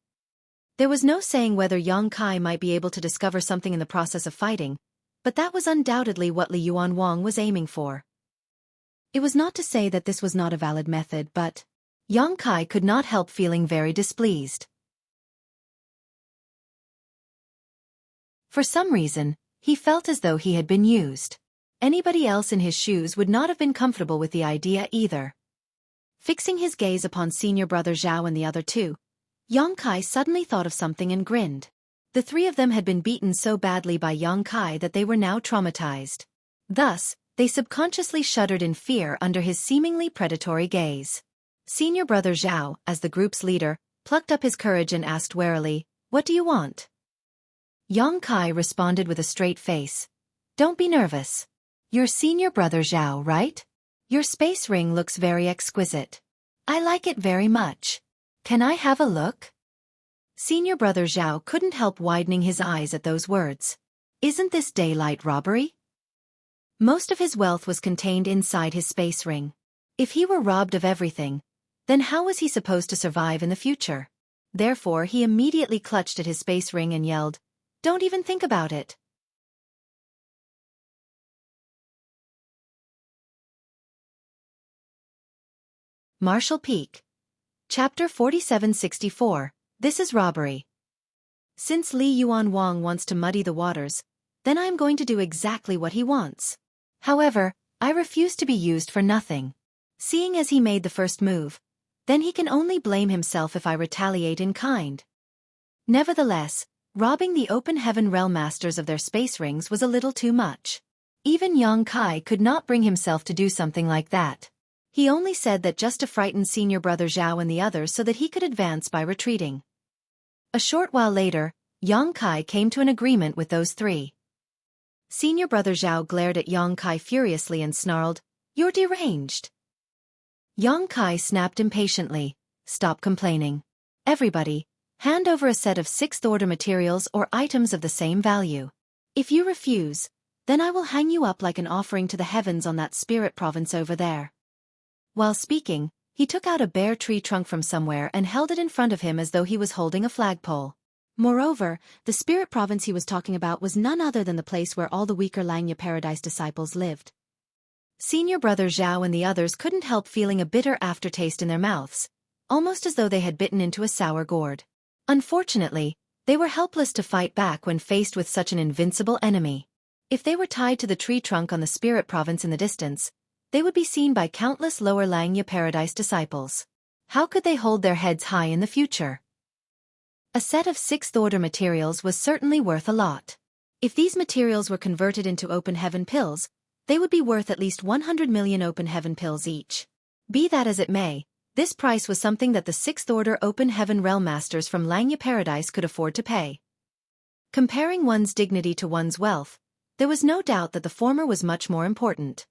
There was no saying whether Yang Kai might be able to discover something in the process of fighting, but that was undoubtedly what Li Yuan Wang was aiming for. It was not to say that this was not a valid method, but Yang Kai could not help feeling very displeased. For some reason, he felt as though he had been used. Anybody else in his shoes would not have been comfortable with the idea either. Fixing his gaze upon senior brother Zhao and the other two, Yang Kai suddenly thought of something and grinned. The three of them had been beaten so badly by Yang Kai that they were now traumatized. Thus, they subconsciously shuddered in fear under his seemingly predatory gaze. Senior brother Zhao, as the group's leader, plucked up his courage and asked warily, "What do you want?" Yang Kai responded with a straight face. "Don't be nervous. You're senior brother Zhao, right? Your space ring looks very exquisite. I like it very much. Can I have a look?" Senior brother Zhao couldn't help widening his eyes at those words. Isn't this daylight robbery? Most of his wealth was contained inside his space ring. If he were robbed of everything, then how was he supposed to survive in the future? Therefore, he immediately clutched at his space ring and yelled, "Don't even think about it." Marshall Peak. Chapter 4764. This is robbery. Since Li Yuan Wang wants to muddy the waters, then I am going to do exactly what he wants. However, I refuse to be used for nothing. Seeing as he made the first move, then he can only blame himself if I retaliate in kind. Nevertheless, robbing the Open Heaven Realm Masters of their space rings was a little too much. Even Yang Kai could not bring himself to do something like that. He only said that just to frighten senior brother Zhao and the others so that he could advance by retreating. A short while later, Yang Kai came to an agreement with those three. Senior brother Zhao glared at Yang Kai furiously and snarled, "You're deranged." Yang Kai snapped impatiently, "Stop complaining. Everybody, hand over a set of Sixth Order materials or items of the same value. If you refuse, then I will hang you up like an offering to the heavens on that spirit province over there." While speaking, he took out a bare tree trunk from somewhere and held it in front of him as though he was holding a flagpole. Moreover, the spirit province he was talking about was none other than the place where all the weaker Langya Paradise disciples lived. Senior brother Zhao and the others couldn't help feeling a bitter aftertaste in their mouths, almost as though they had bitten into a sour gourd. Unfortunately, they were helpless to fight back when faced with such an invincible enemy. If they were tied to the tree trunk on the spirit province in the distance, they would be seen by countless lower Langya Paradise disciples. How could they hold their heads high in the future? A set of Sixth Order materials was certainly worth a lot. If these materials were converted into Open Heaven pills, they would be worth at least 100 million Open Heaven pills each. Be that as it may, this price was something that the Sixth Order Open Heaven Realm Masters from Langya Paradise could afford to pay. Comparing one's dignity to one's wealth, there was no doubt that the former was much more important.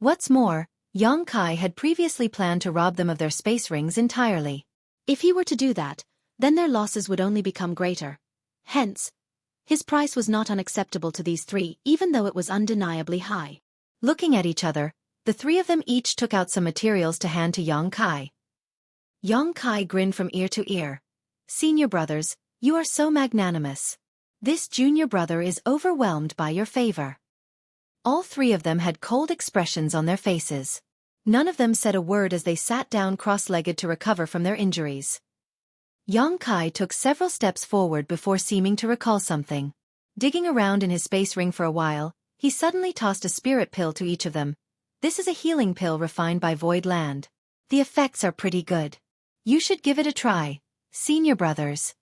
What's more, Yang Kai had previously planned to rob them of their space rings entirely. If he were to do that, then their losses would only become greater. Hence, his price was not unacceptable to these three even though it was undeniably high. Looking at each other, the three of them each took out some materials to hand to Yang Kai. Yang Kai grinned from ear to ear. "Senior brothers, you are so magnanimous. This junior brother is overwhelmed by your favor." All three of them had cold expressions on their faces. None of them said a word as they sat down cross-legged to recover from their injuries. Yang Kai took several steps forward before seeming to recall something. Digging around in his space ring for a while, he suddenly tossed a spirit pill to each of them. "This is a healing pill refined by Void Land. The effects are pretty good. You should give it a try, senior brothers."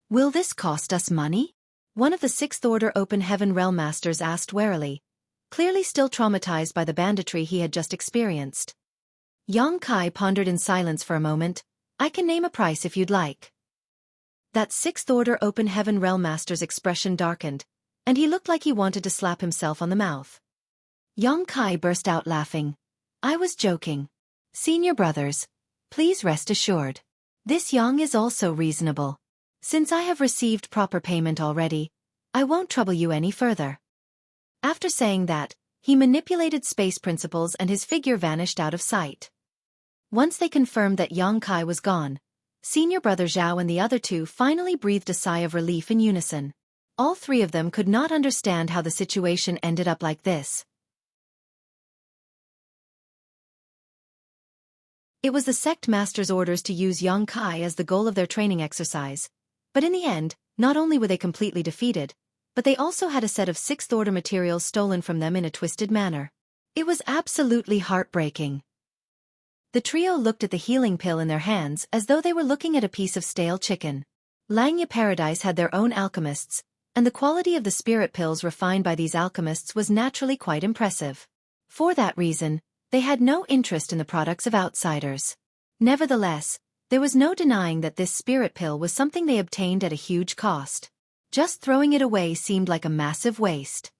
"Will this cost us money?" one of the Sixth Order Open Heaven Realm Masters asked warily, clearly still traumatized by the banditry he had just experienced. Yang Kai pondered in silence for a moment. "I can name a price if you'd like." That Sixth Order Open Heaven Realm Master's expression darkened, and he looked like he wanted to slap himself on the mouth. Yang Kai burst out laughing. "I was joking. Senior brothers, please rest assured. This Yang is also reasonable. Since I have received proper payment already, I won't trouble you any further." After saying that, he manipulated space principles and his figure vanished out of sight. Once they confirmed that Yang Kai was gone, senior brother Zhao and the other two finally breathed a sigh of relief in unison. All three of them could not understand how the situation ended up like this. It was the sect master's orders to use Yang Kai as the goal of their training exercise. But in the end, not only were they completely defeated, but they also had a set of Sixth Order materials stolen from them in a twisted manner. It was absolutely heartbreaking. The trio looked at the healing pill in their hands as though they were looking at a piece of stale chicken. Langya Paradise had their own alchemists, and the quality of the spirit pills refined by these alchemists was naturally quite impressive. For that reason, they had no interest in the products of outsiders. Nevertheless, there was no denying that this spirit pill was something they obtained at a huge cost. Just throwing it away seemed like a massive waste.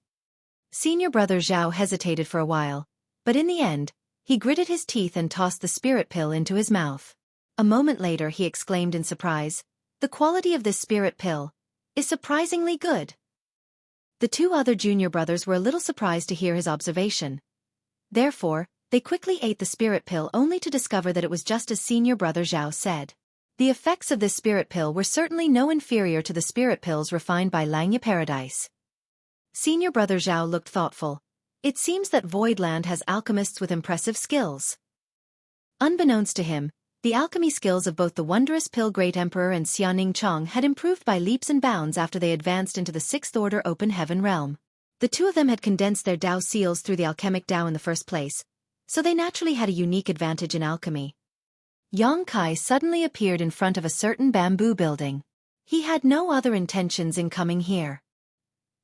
Senior brother Zhao hesitated for a while, but in the end, he gritted his teeth and tossed the spirit pill into his mouth. A moment later he exclaimed in surprise, "The quality of this spirit pill is surprisingly good." The two other junior brothers were a little surprised to hear his observation. Therefore, they quickly ate the spirit pill only to discover that it was just as senior brother Zhao said. The effects of this spirit pill were certainly no inferior to the spirit pills refined by Langya Paradise. Senior brother Zhao looked thoughtful. It seems that Voidland has alchemists with impressive skills. Unbeknownst to him, the alchemy skills of both the wondrous pill Great Emperor and Xiaoning Chong had improved by leaps and bounds after they advanced into the Sixth Order Open Heaven realm. The two of them had condensed their Dao seals through the alchemic Dao in the first place, so they naturally had a unique advantage in alchemy. Yang Kai suddenly appeared in front of a certain bamboo building. He had no other intentions in coming here.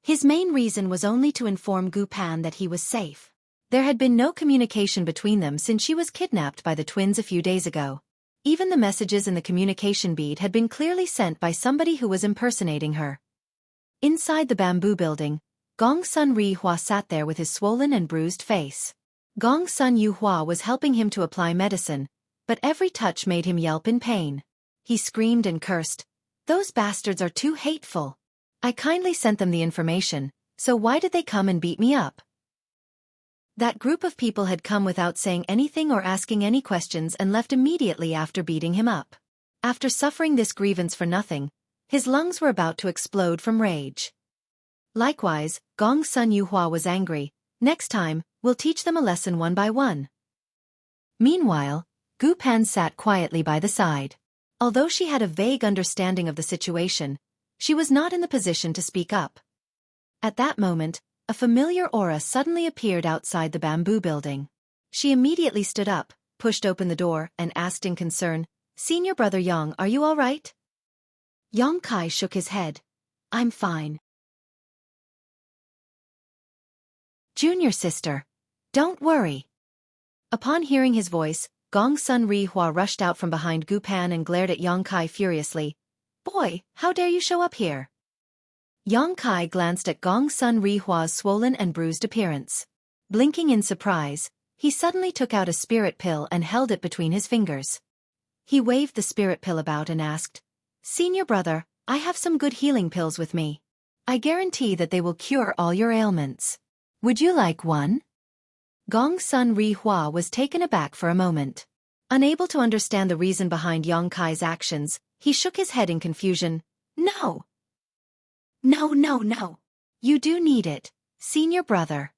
His main reason was only to inform Gu Pan that he was safe. There had been no communication between them since she was kidnapped by the twins a few days ago. Even the messages in the communication bead had been clearly sent by somebody who was impersonating her. Inside the bamboo building, Gong Sun Ri Hua sat there with his swollen and bruised face. Gong Sun Yu Hua was helping him to apply medicine, but every touch made him yelp in pain. He screamed and cursed. "Those bastards are too hateful. I kindly sent them the information, so why did they come and beat me up?" That group of people had come without saying anything or asking any questions and left immediately after beating him up. After suffering this grievance for nothing, his lungs were about to explode from rage. Likewise, Gong Sun Yu Hua was angry. "Next time, we'll teach them a lesson one by one." Meanwhile, Gu Pan sat quietly by the side. Although she had a vague understanding of the situation, she was not in the position to speak up. At that moment, a familiar aura suddenly appeared outside the bamboo building. She immediately stood up, pushed open the door, and asked in concern, "Senior brother Yang, are you all right?" Yang Kai shook his head. "I'm fine." "Junior sister, don't worry." Upon hearing his voice, Gong Sun Ri Hua rushed out from behind Gu Pan and glared at Yang Kai furiously. "Boy, how dare you show up here?" Yang Kai glanced at Gong Sun Ri Hua's swollen and bruised appearance. Blinking in surprise, he suddenly took out a spirit pill and held it between his fingers. He waved the spirit pill about and asked, "Senior brother, I have some good healing pills with me. I guarantee that they will cure all your ailments. Would you like one?" Gong Sun Ri Hua was taken aback for a moment. Unable to understand the reason behind Yang Kai's actions, he shook his head in confusion. No. No, no, no. You do need it, senior brother.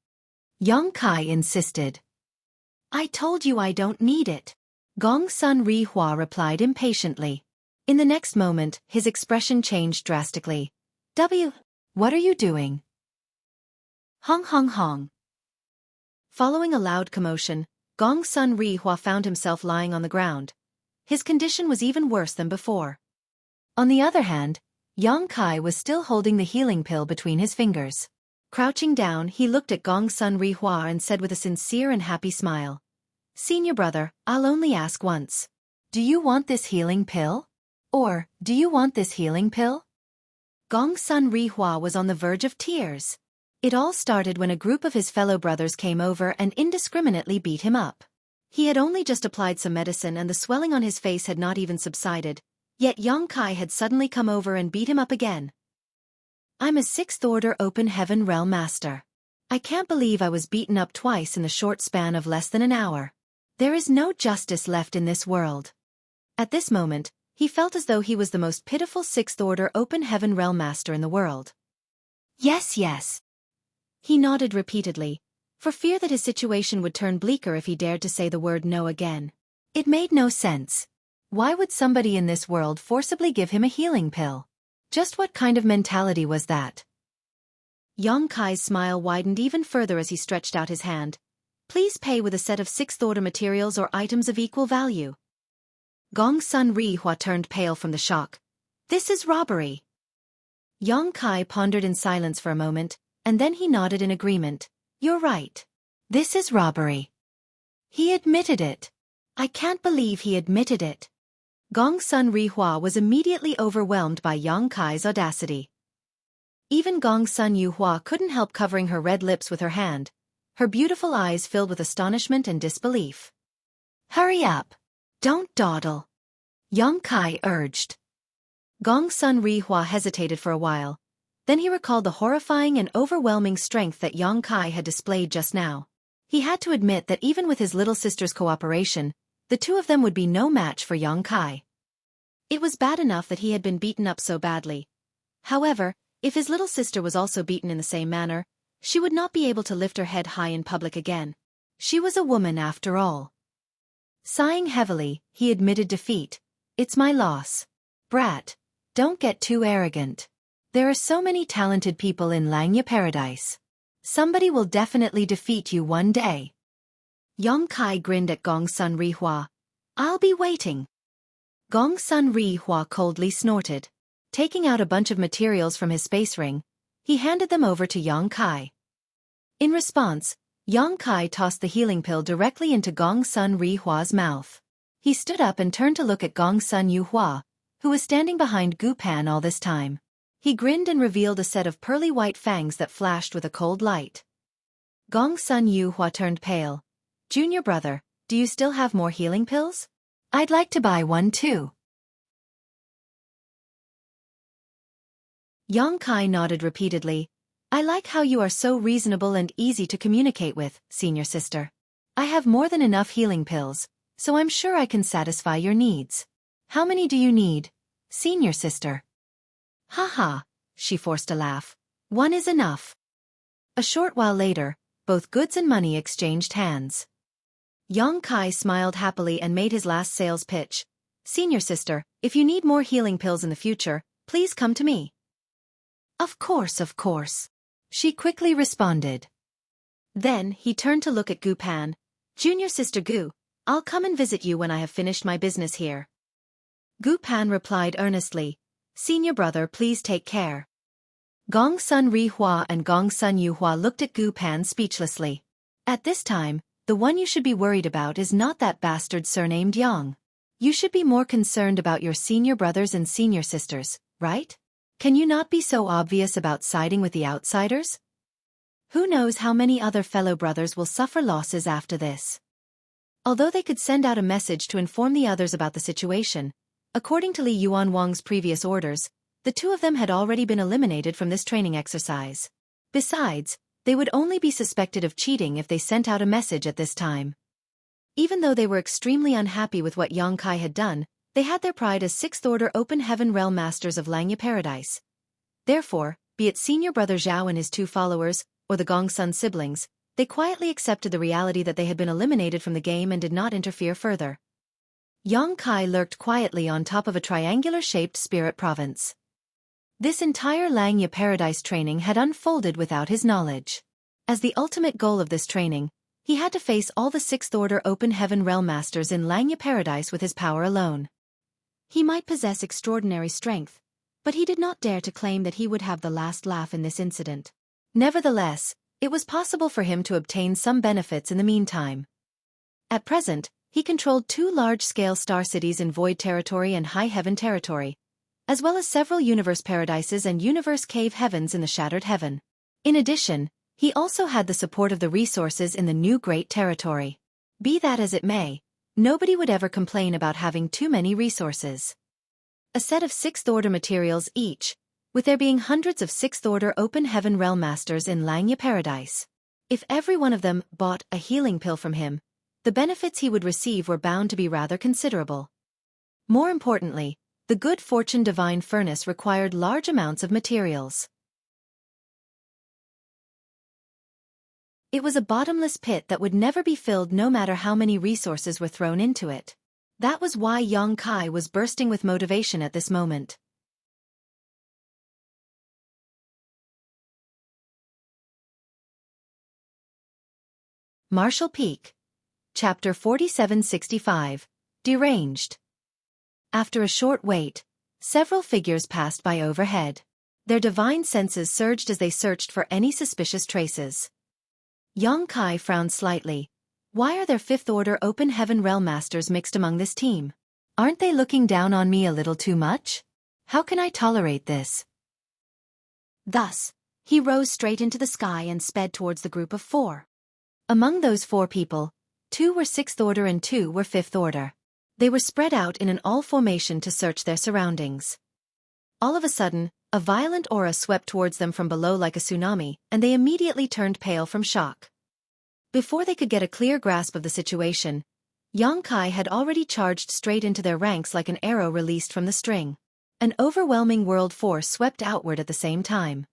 Yang Kai insisted. I told you I don't need it. Gong Sun Ri Hua replied impatiently. In the next moment, his expression changed drastically. What are you doing? Hong hong hong. Following a loud commotion, Gong Sun Ri Hua found himself lying on the ground. His condition was even worse than before. On the other hand, Yang Kai was still holding the healing pill between his fingers. Crouching down, he looked at Gong Sun Ri Hua and said with a sincere and happy smile, Senior brother, I'll only ask once. Do you want this healing pill? Or, do you want this healing pill? Gong Sun Ri Hua was on the verge of tears. It all started when a group of his fellow brothers came over and indiscriminately beat him up. He had only just applied some medicine and the swelling on his face had not even subsided, yet Yang Kai had suddenly come over and beat him up again. I'm a 6th order open heaven realm master. I can't believe I was beaten up twice in the short span of less than an hour. There is no justice left in this world. At this moment, he felt as though he was the most pitiful 6th order open heaven realm master in the world. Yes, yes. He nodded repeatedly, for fear that his situation would turn bleaker if he dared to say the word no again. It made no sense. Why would somebody in this world forcibly give him a healing pill? Just what kind of mentality was that? Yang Kai's smile widened even further as he stretched out his hand. Please pay with a set of 6th order materials or items of equal value. Gong Sun Ri Hua turned pale from the shock. This is robbery. Yang Kai pondered in silence for a moment, and then he nodded in agreement. You're right. This is robbery. He admitted it. I can't believe he admitted it. Gong Sun Ri Hua was immediately overwhelmed by Yang Kai's audacity. Even Gong Sun Yu Hua couldn't help covering her red lips with her hand, her beautiful eyes filled with astonishment and disbelief. Hurry up. Don't dawdle. Yang Kai urged. Gong Sun Ri Hua hesitated for a while. Then he recalled the horrifying and overwhelming strength that Yang Kai had displayed just now. He had to admit that even with his little sister's cooperation, the two of them would be no match for Yang Kai. It was bad enough that he had been beaten up so badly. However, if his little sister was also beaten in the same manner, she would not be able to lift her head high in public again. She was a woman after all. Sighing heavily, he admitted defeat. It's my loss. Brat, don't get too arrogant. There are so many talented people in Langya Paradise. Somebody will definitely defeat you one day. Yang Kai grinned at Gong Sun Ri Hua. I'll be waiting. Gong Sun Ri Hua coldly snorted. Taking out a bunch of materials from his space ring, he handed them over to Yang Kai. In response, Yang Kai tossed the healing pill directly into Gong Sun Ri Hua's mouth. He stood up and turned to look at Gong Sun Yu Hua, who was standing behind Gu Pan all this time. He grinned and revealed a set of pearly white fangs that flashed with a cold light. Gong Sun Yu Hua turned pale. Junior brother, do you still have more healing pills? I'd like to buy one too. Yang Kai nodded repeatedly. I like how you are so reasonable and easy to communicate with, senior sister. I have more than enough healing pills, so I'm sure I can satisfy your needs. How many do you need, senior sister? Ha, she forced a laugh. One is enough. A short while later, both goods and money exchanged hands. Yang Kai smiled happily and made his last sales pitch. Senior sister, if you need more healing pills in the future, please come to me. Of course. She quickly responded. Then he turned to look at Gu Pan. Junior sister Gu, I'll come and visit you when I have finished my business here. Gu Pan replied earnestly. Senior brother, please take care. Gong Sun Ri Hua and Gong Sun Yu Hua looked at Gu Pan speechlessly. At this time, the one you should be worried about is not that bastard surnamed Yang. You should be more concerned about your senior brothers and senior sisters, right? Can you not be so obvious about siding with the outsiders? Who knows how many other fellow brothers will suffer losses after this? Although they could send out a message to inform the others about the situation, according to Li Yuan Wang's previous orders, the two of them had already been eliminated from this training exercise. Besides, they would only be suspected of cheating if they sent out a message at this time. Even though they were extremely unhappy with what Yang Kai had done, they had their pride as Sixth-Order Open Heaven Realm Masters of Langya Paradise. Therefore, be it senior brother Zhao and his 2 followers, or the Gongsun siblings, they quietly accepted the reality that they had been eliminated from the game and did not interfere further. Yang Kai lurked quietly on top of a triangular-shaped spirit province. This entire Langya Paradise training had unfolded without his knowledge. As the ultimate goal of this training, he had to face all the Sixth-Order Open Heaven Realm Masters in Langya Paradise with his power alone. He might possess extraordinary strength, but he did not dare to claim that he would have the last laugh in this incident. Nevertheless, it was possible for him to obtain some benefits in the meantime. At present, he controlled 2 large-scale star cities in Void Territory and High Heaven Territory, as well as several Universe Paradises and Universe Cave Heavens in the Shattered Heaven. In addition, he also had the support of the resources in the new Great Territory. Be that as it may, nobody would ever complain about having too many resources. A set of 6th-order materials each, with there being hundreds of 6th-order Open Heaven Realm Masters in Langya Paradise. If every one of them bought a healing pill from him, the benefits he would receive were bound to be rather considerable. More importantly, the Good Fortune Divine Furnace required large amounts of materials. It was a bottomless pit that would never be filled no matter how many resources were thrown into it. That was why Yang Kai was bursting with motivation at this moment. Martial Peak. Chapter 4765. Deranged. After a short wait, several figures passed by overhead. Their divine senses surged as they searched for any suspicious traces. Yang Kai frowned slightly. Why are there 5th-order Open Heaven Realm Masters mixed among this team? Aren't they looking down on me a little too much? How can I tolerate this? Thus, he rose straight into the sky and sped towards the group of 4. Among those 4 people, 2 were 6th-order and 2 were 5th-order. They were spread out in an all formation to search their surroundings. All of a sudden, a violent aura swept towards them from below like a tsunami, and they immediately turned pale from shock. Before they could get a clear grasp of the situation, Yang Kai had already charged straight into their ranks like an arrow released from the string. An overwhelming world force swept outward at the same time.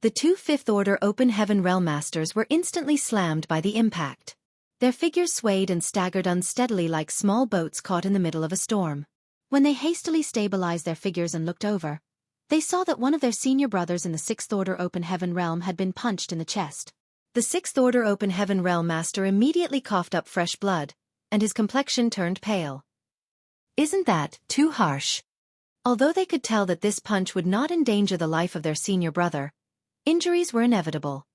The 2 5th-order Open Heaven Realm Masters were instantly slammed by the impact. Their figures swayed and staggered unsteadily like small boats caught in the middle of a storm. When they hastily stabilized their figures and looked over, they saw that one of their senior brothers in the 6th-order Open Heaven Realm had been punched in the chest. The 6th-order Open Heaven Realm Master immediately coughed up fresh blood, and his complexion turned pale. Isn't that too harsh? Although they could tell that this punch would not endanger the life of their senior brother, injuries were inevitable.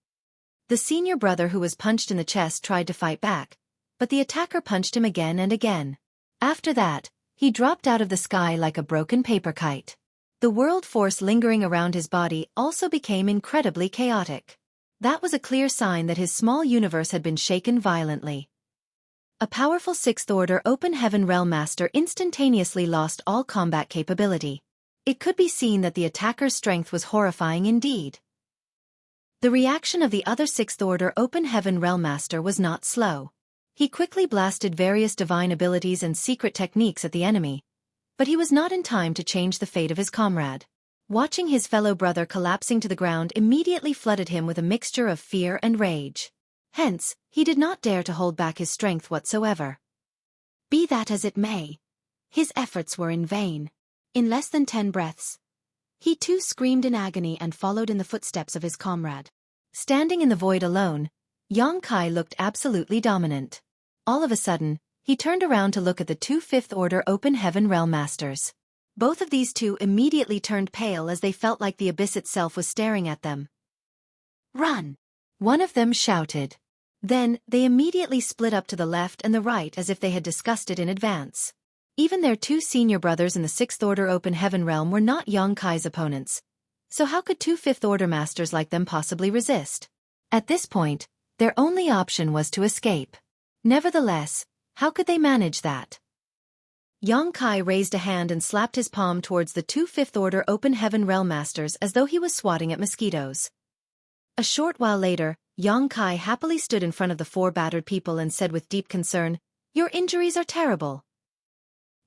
The senior brother who was punched in the chest tried to fight back, but the attacker punched him again and again. After that, he dropped out of the sky like a broken paper kite. The world force lingering around his body also became incredibly chaotic. That was a clear sign that his small universe had been shaken violently. A powerful 6th-order Open Heaven Realm Master instantaneously lost all combat capability. It could be seen that the attacker's strength was horrifying indeed. The reaction of the other 6th-order Open Heaven Realm Master was not slow. He quickly blasted various divine abilities and secret techniques at the enemy, but he was not in time to change the fate of his comrade. Watching his fellow brother collapsing to the ground immediately flooded him with a mixture of fear and rage. Hence, he did not dare to hold back his strength whatsoever. Be that as it may, his efforts were in vain. In less than 10 breaths, he too screamed in agony and followed in the footsteps of his comrade. Standing in the void alone, Yang Kai looked absolutely dominant. All of a sudden, he turned around to look at the 2 5th-order Open Heaven Realm Masters. Both of these 2 immediately turned pale as they felt like the abyss itself was staring at them. "Run!" one of them shouted. Then, they immediately split up to the left and the right as if they had discussed it in advance. Even their 2 senior brothers in the 6th-order Open Heaven Realm were not Yang Kai's opponents, so how could 2 5th-order masters like them possibly resist? At this point, their only option was to escape. Nevertheless, how could they manage that? Yang Kai raised a hand and slapped his palm towards the 2 5th-order Open Heaven Realm Masters as though he was swatting at mosquitoes. A short while later, Yang Kai happily stood in front of the 4 battered people and said with deep concern, "Your injuries are terrible."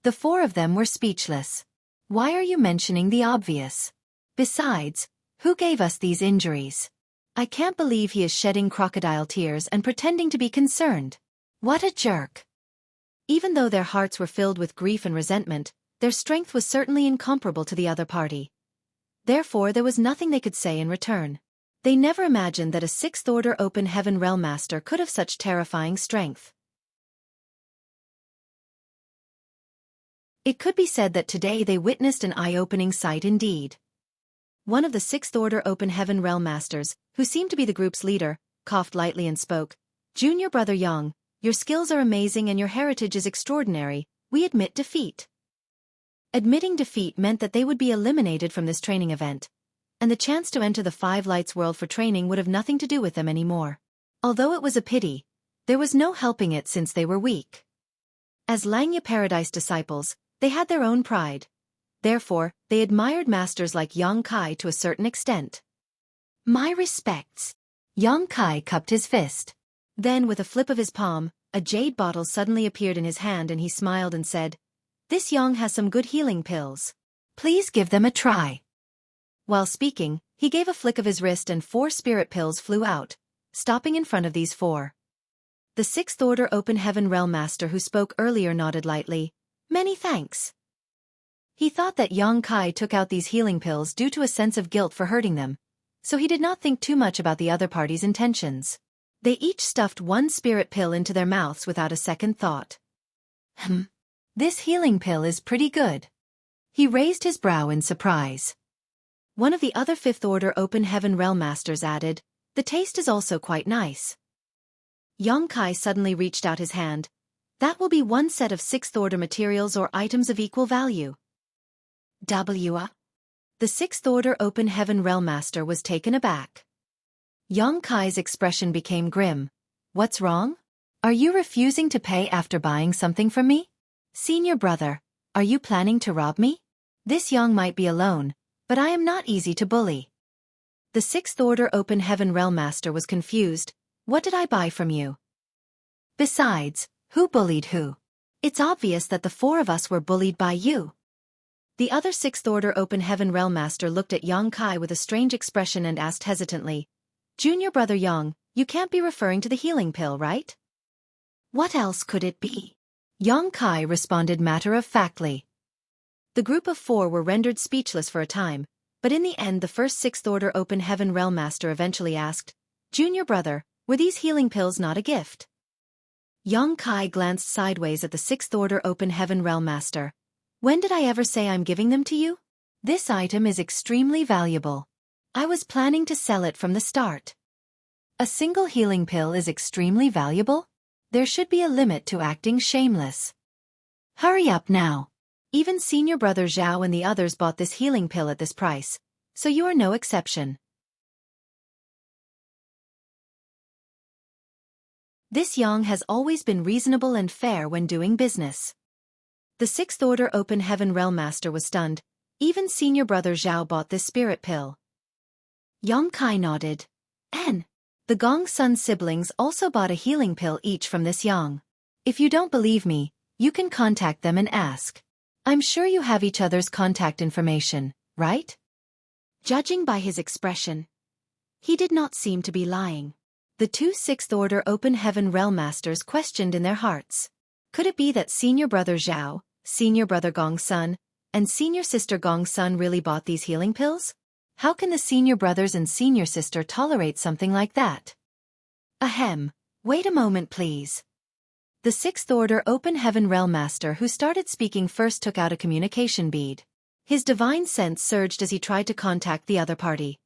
The 4 of them were speechless. Why are you mentioning the obvious? Besides, who gave us these injuries? I can't believe he is shedding crocodile tears and pretending to be concerned. What a jerk. Even though their hearts were filled with grief and resentment, their strength was certainly incomparable to the other party. Therefore there was nothing they could say in return. They never imagined that a 6th Order Open Heaven Realm Master could have such terrifying strength. It could be said that today they witnessed an eye-opening sight indeed. One of the 6th Order Open Heaven Realm Masters, who seemed to be the group's leader, coughed lightly and spoke, "Junior Brother Yang, your skills are amazing and your heritage is extraordinary. We admit defeat." Admitting defeat meant that they would be eliminated from this training event, and the chance to enter the 5 Lights world for training would have nothing to do with them anymore. Although it was a pity, there was no helping it since they were weak. As Langya Paradise disciples, they had their own pride. Therefore, they admired masters like Yang Kai to a certain extent. My respects. Yang Kai cupped his fist. Then, with a flip of his palm, a jade bottle suddenly appeared in his hand and he smiled and said, "This Yang has some good healing pills. Please give them a try." While speaking, he gave a flick of his wrist and 4 spirit pills flew out, stopping in front of these 4. The 6th Order Open Heaven Realm Master who spoke earlier nodded lightly, "Many thanks." He thought that Yang Kai took out these healing pills due to a sense of guilt for hurting them, so he did not think too much about the other party's intentions. They each stuffed 1 spirit pill into their mouths without a second thought. This healing pill is pretty good." He raised his brow in surprise. One of the other 5th Order Open Heaven Realm Masters added, "The taste is also quite nice." Yang Kai suddenly reached out his hand. "That will be 1 set of 6th Order materials or items of equal value." The 6th Order Open Heaven Realm Master was taken aback. Yang Kai's expression became grim. "What's wrong? Are you refusing to pay after buying something from me? Senior brother, are you planning to rob me? This Yang might be alone, but I am not easy to bully." The 6th Order Open Heaven Realm Master was confused. "What did I buy from you? Besides, who bullied who? It's obvious that the 4 of us were bullied by you." The other 6th Order Open Heaven Realm Master looked at Yang Kai with a strange expression and asked hesitantly, "Junior Brother Yang, you can't be referring to the healing pill, right?" "What else could it be?" Yang Kai responded matter-of-factly. The group of 4 were rendered speechless for a time, but in the end the first 6th Order Open Heaven Realm Master eventually asked, "Junior Brother, were these healing pills not a gift?" Yang Kai glanced sideways at the 6th Order Open Heaven Realm Master. "When did I ever say I'm giving them to you? This item is extremely valuable. I was planning to sell it from the start." A single healing pill is extremely valuable? There should be a limit to acting shameless. Hurry up now. Even Senior Brother Zhao and the others bought this healing pill at this price, so you are no exception. This Yang has always been reasonable and fair when doing business. The 6th Order Open Heaven Realm Master was stunned. Even Senior Brother Zhao bought this spirit pill. Yang Kai nodded. The Gong Sun siblings also bought a healing pill each from this Yang. If you don't believe me, you can contact them and ask. I'm sure you have each other's contact information, right? Judging by his expression, he did not seem to be lying. The 2 6th Order Open Heaven Realm Masters questioned in their hearts. Could it be that Senior Brother Zhao, Senior Brother Gong Sun, and Senior Sister Gong Sun really bought these healing pills? How can the Senior Brothers and Senior Sister tolerate something like that? Ahem, wait a moment please. The 6th Order Open Heaven Realm Master who started speaking first took out a communication bead. His divine sense surged as he tried to contact the other party.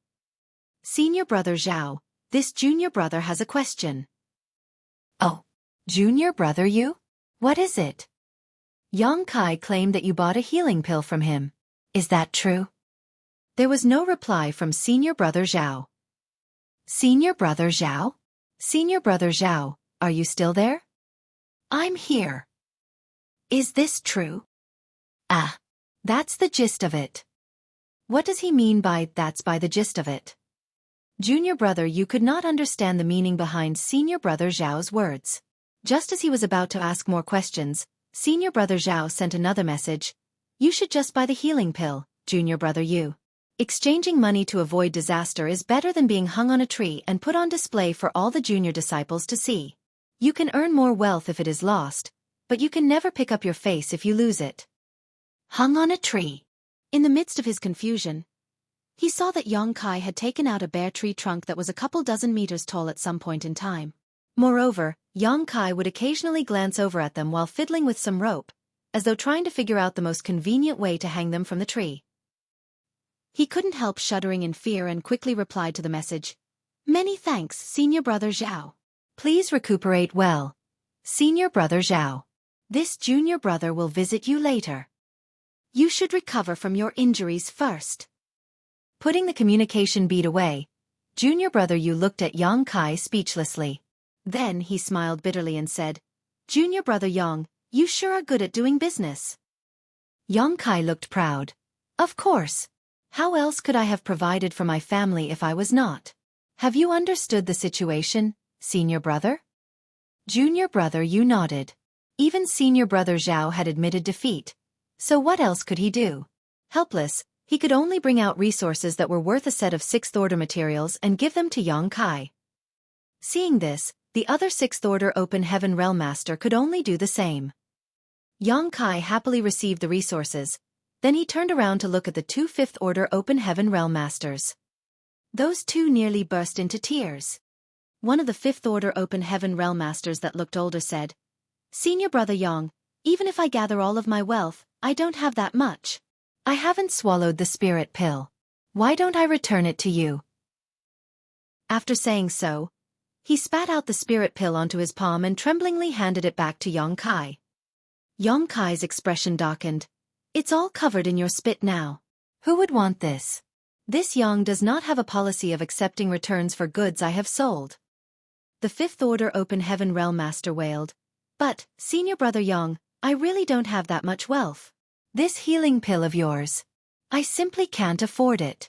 Senior Brother Zhao, this Junior Brother has a question. Oh, Junior Brother you? What is it? Yang Kai claimed that you bought a healing pill from him. Is that true? There was no reply from Senior Brother Zhao. Senior Brother Zhao? Senior Brother Zhao, are you still there? I'm here. Is this true? Ah, that's the gist of it. What does he mean by that's by the gist of it? Junior brother Yu could not understand the meaning behind senior brother Zhao's words. Just as he was about to ask more questions, senior brother Zhao sent another message. You should just buy the healing pill, junior brother Yu. Exchanging money to avoid disaster is better than being hung on a tree and put on display for all the junior disciples to see. You can earn more wealth if it is lost, but you can never pick up your face if you lose it. Hung on a tree. In the midst of his confusion, he saw that Yang Kai had taken out a bare tree trunk that was a couple dozen meters tall at some point in time. Moreover, Yang Kai would occasionally glance over at them while fiddling with some rope, as though trying to figure out the most convenient way to hang them from the tree. He couldn't help shuddering in fear and quickly replied to the message. Many thanks, senior brother Zhao. Please recuperate well, senior brother Zhao. This junior brother will visit you later. You should recover from your injuries first. Putting the communication bead away, junior brother Yu looked at Yang Kai speechlessly. Then he smiled bitterly and said, Junior brother Yang, you sure are good at doing business. Yang Kai looked proud. Of course. How else could I have provided for my family if I was not? Have you understood the situation, senior brother? Junior brother Yu nodded. Even senior brother Zhao had admitted defeat. So what else could he do? Helpless, he could only bring out resources that were worth a set of sixth-order materials and give them to Yang Kai. Seeing this, the other sixth-order Open Heaven Realm Master could only do the same. Yang Kai happily received the resources. Then he turned around to look at the two fifth-order Open Heaven Realm Masters. Those two nearly burst into tears. One of the fifth-order Open Heaven Realm Masters that looked older said, Senior brother Yang, even if I gather all of my wealth, I don't have that much. I haven't swallowed the spirit pill. Why don't I return it to you? After saying so, he spat out the spirit pill onto his palm and tremblingly handed it back to Yang Kai. Yang Kai's expression darkened. It's all covered in your spit now. Who would want this? This Yang does not have a policy of accepting returns for goods I have sold. The fifth-order Open Heaven Realm Master wailed. But, senior brother Yang, I really don't have that much wealth. This healing pill of yours. I simply can't afford it.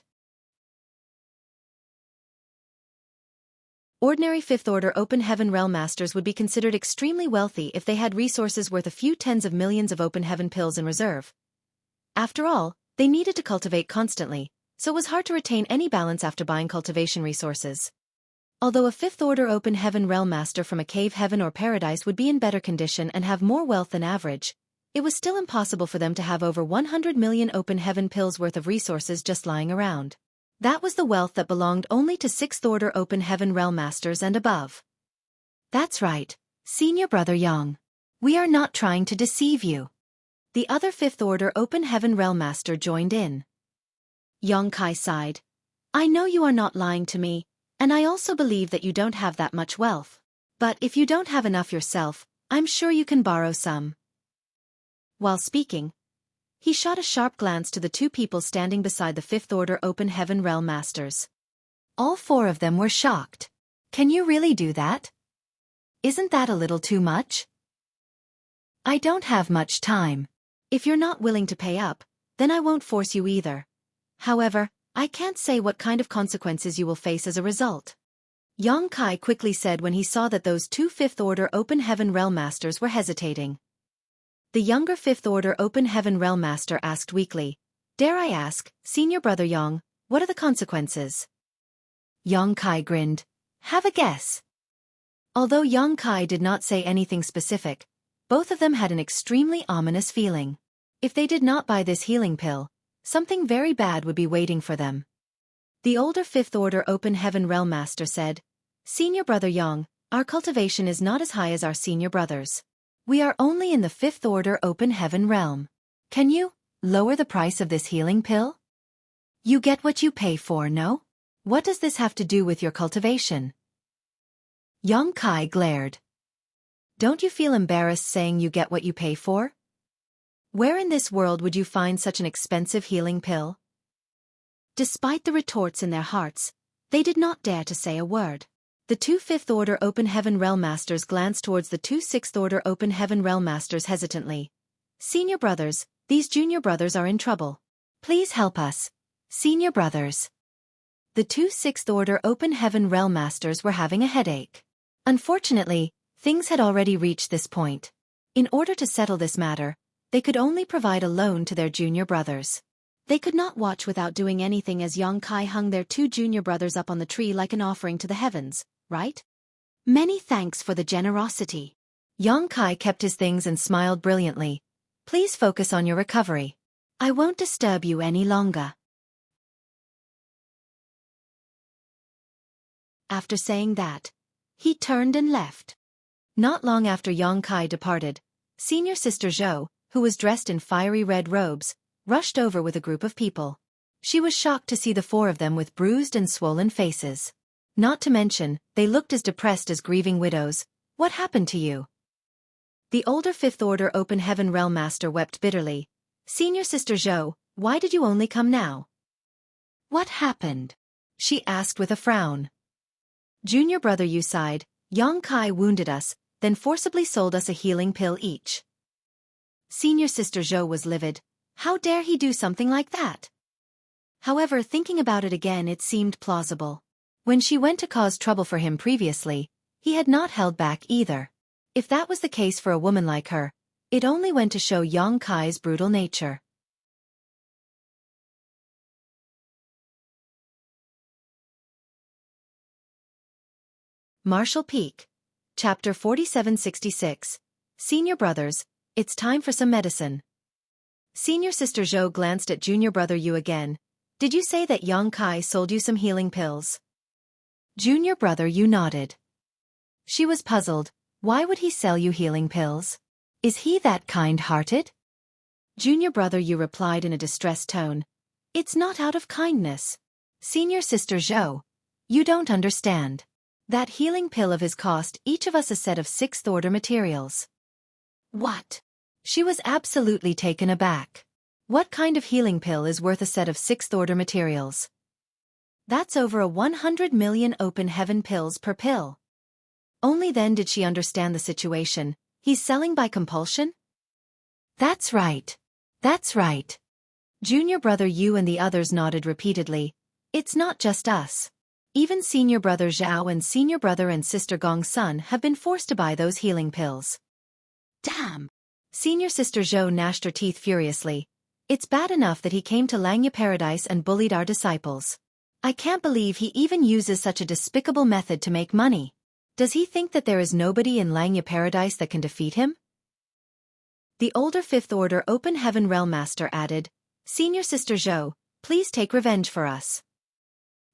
Ordinary fifth-order Open Heaven Realm Masters would be considered extremely wealthy if they had resources worth a few tens of millions of Open Heaven pills in reserve. After all, they needed to cultivate constantly, so it was hard to retain any balance after buying cultivation resources. Although a fifth-order Open Heaven Realm Master from a cave heaven or paradise would be in better condition and have more wealth than average, it was still impossible for them to have over 100 million Open Heaven pills worth of resources just lying around. That was the wealth that belonged only to sixth-order Open Heaven Realm Masters and above. That's right, senior brother Yang. We are not trying to deceive you. The other fifth-order Open Heaven Realm Master joined in. Yang Kai sighed. I know you are not lying to me, and I also believe that you don't have that much wealth. But if you don't have enough yourself, I'm sure you can borrow some. While speaking, he shot a sharp glance to the two people standing beside the fifth-order Open Heaven Realm Masters. All four of them were shocked. Can you really do that? Isn't that a little too much? I don't have much time. If you're not willing to pay up, then I won't force you either. However, I can't say what kind of consequences you will face as a result. Yang Kai quickly said when he saw that those two fifth-order Open Heaven Realm Masters were hesitating. The younger fifth-order Open Heaven Realm Master asked weakly, Dare I ask, senior brother Yang, what are the consequences? Yang Kai grinned. Have a guess. Although Yang Kai did not say anything specific, both of them had an extremely ominous feeling. If they did not buy this healing pill, something very bad would be waiting for them. The older fifth-order Open Heaven Realm Master said, Senior brother Yang, our cultivation is not as high as our senior brothers. We are only in the fifth-order Open Heaven Realm. Can you lower the price of this healing pill? You get what you pay for, no? What does this have to do with your cultivation? Yang Kai glared. Don't you feel embarrassed saying you get what you pay for? Where in this world would you find such an expensive healing pill? Despite the retorts in their hearts, they did not dare to say a word. The two fifth-order Open Heaven Realm Masters glanced towards the two sixth-order Open Heaven Realm Masters hesitantly. Senior brothers, these junior brothers are in trouble. Please help us. Senior brothers. The two sixth-order Open Heaven Realm Masters were having a headache. Unfortunately, things had already reached this point. In order to settle this matter, they could only provide a loan to their junior brothers. They could not watch without doing anything as Xueqi hung their two junior brothers up on the tree like an offering to the heavens, right? Many thanks for the generosity. Xueqi kept his things and smiled brilliantly. Please focus on your recovery. I won't disturb you any longer. After saying that, he turned and left. Not long after Xueqi departed, senior sister Zhou, who was dressed in fiery red robes, rushed over with a group of people. She was shocked to see the four of them with bruised and swollen faces. Not to mention, they looked as depressed as grieving widows. What happened to you? The older fifth-order Open Heaven Realm Master wept bitterly. Senior sister Zhou, why did you only come now? What happened? She asked with a frown. Junior brother Yu sighed. Xueqi wounded us, then forcibly sold us a healing pill each. Senior sister Zhou was livid. How dare he do something like that? However, thinking about it again, it seemed plausible. When she went to cause trouble for him previously, he had not held back either. If that was the case for a woman like her, it only went to show Xueqi's brutal nature. Martial Peak. Chapter 4766. Senior brothers, it's time for some medicine. Senior sister Zhou glanced at junior brother Yu again. Did you say that Xueqi sold you some healing pills? Junior brother Yu nodded. She was puzzled. Why would he sell you healing pills? Is he that kind-hearted? Junior brother Yu replied in a distressed tone. It's not out of kindness. Senior sister Zhou, you don't understand. That healing pill of his cost each of us a set of sixth-order materials. What? She was absolutely taken aback. What kind of healing pill is worth a set of sixth-order materials? That's over 100 million Open Heaven pills per pill. Only then did she understand the situation. He's selling by compulsion? That's right. That's right. Junior brother Yu and the others nodded repeatedly. It's not just us. Even senior brother Zhao and senior brother and sister Gong's son have been forced to buy those healing pills. Damn! Senior sister Zhou gnashed her teeth furiously. It's bad enough that he came to Langya Paradise and bullied our disciples. I can't believe he even uses such a despicable method to make money. Does he think that there is nobody in Langya Paradise that can defeat him? The older fifth-order Open Heaven Realm Master added, Senior sister Zhou, please take revenge for us.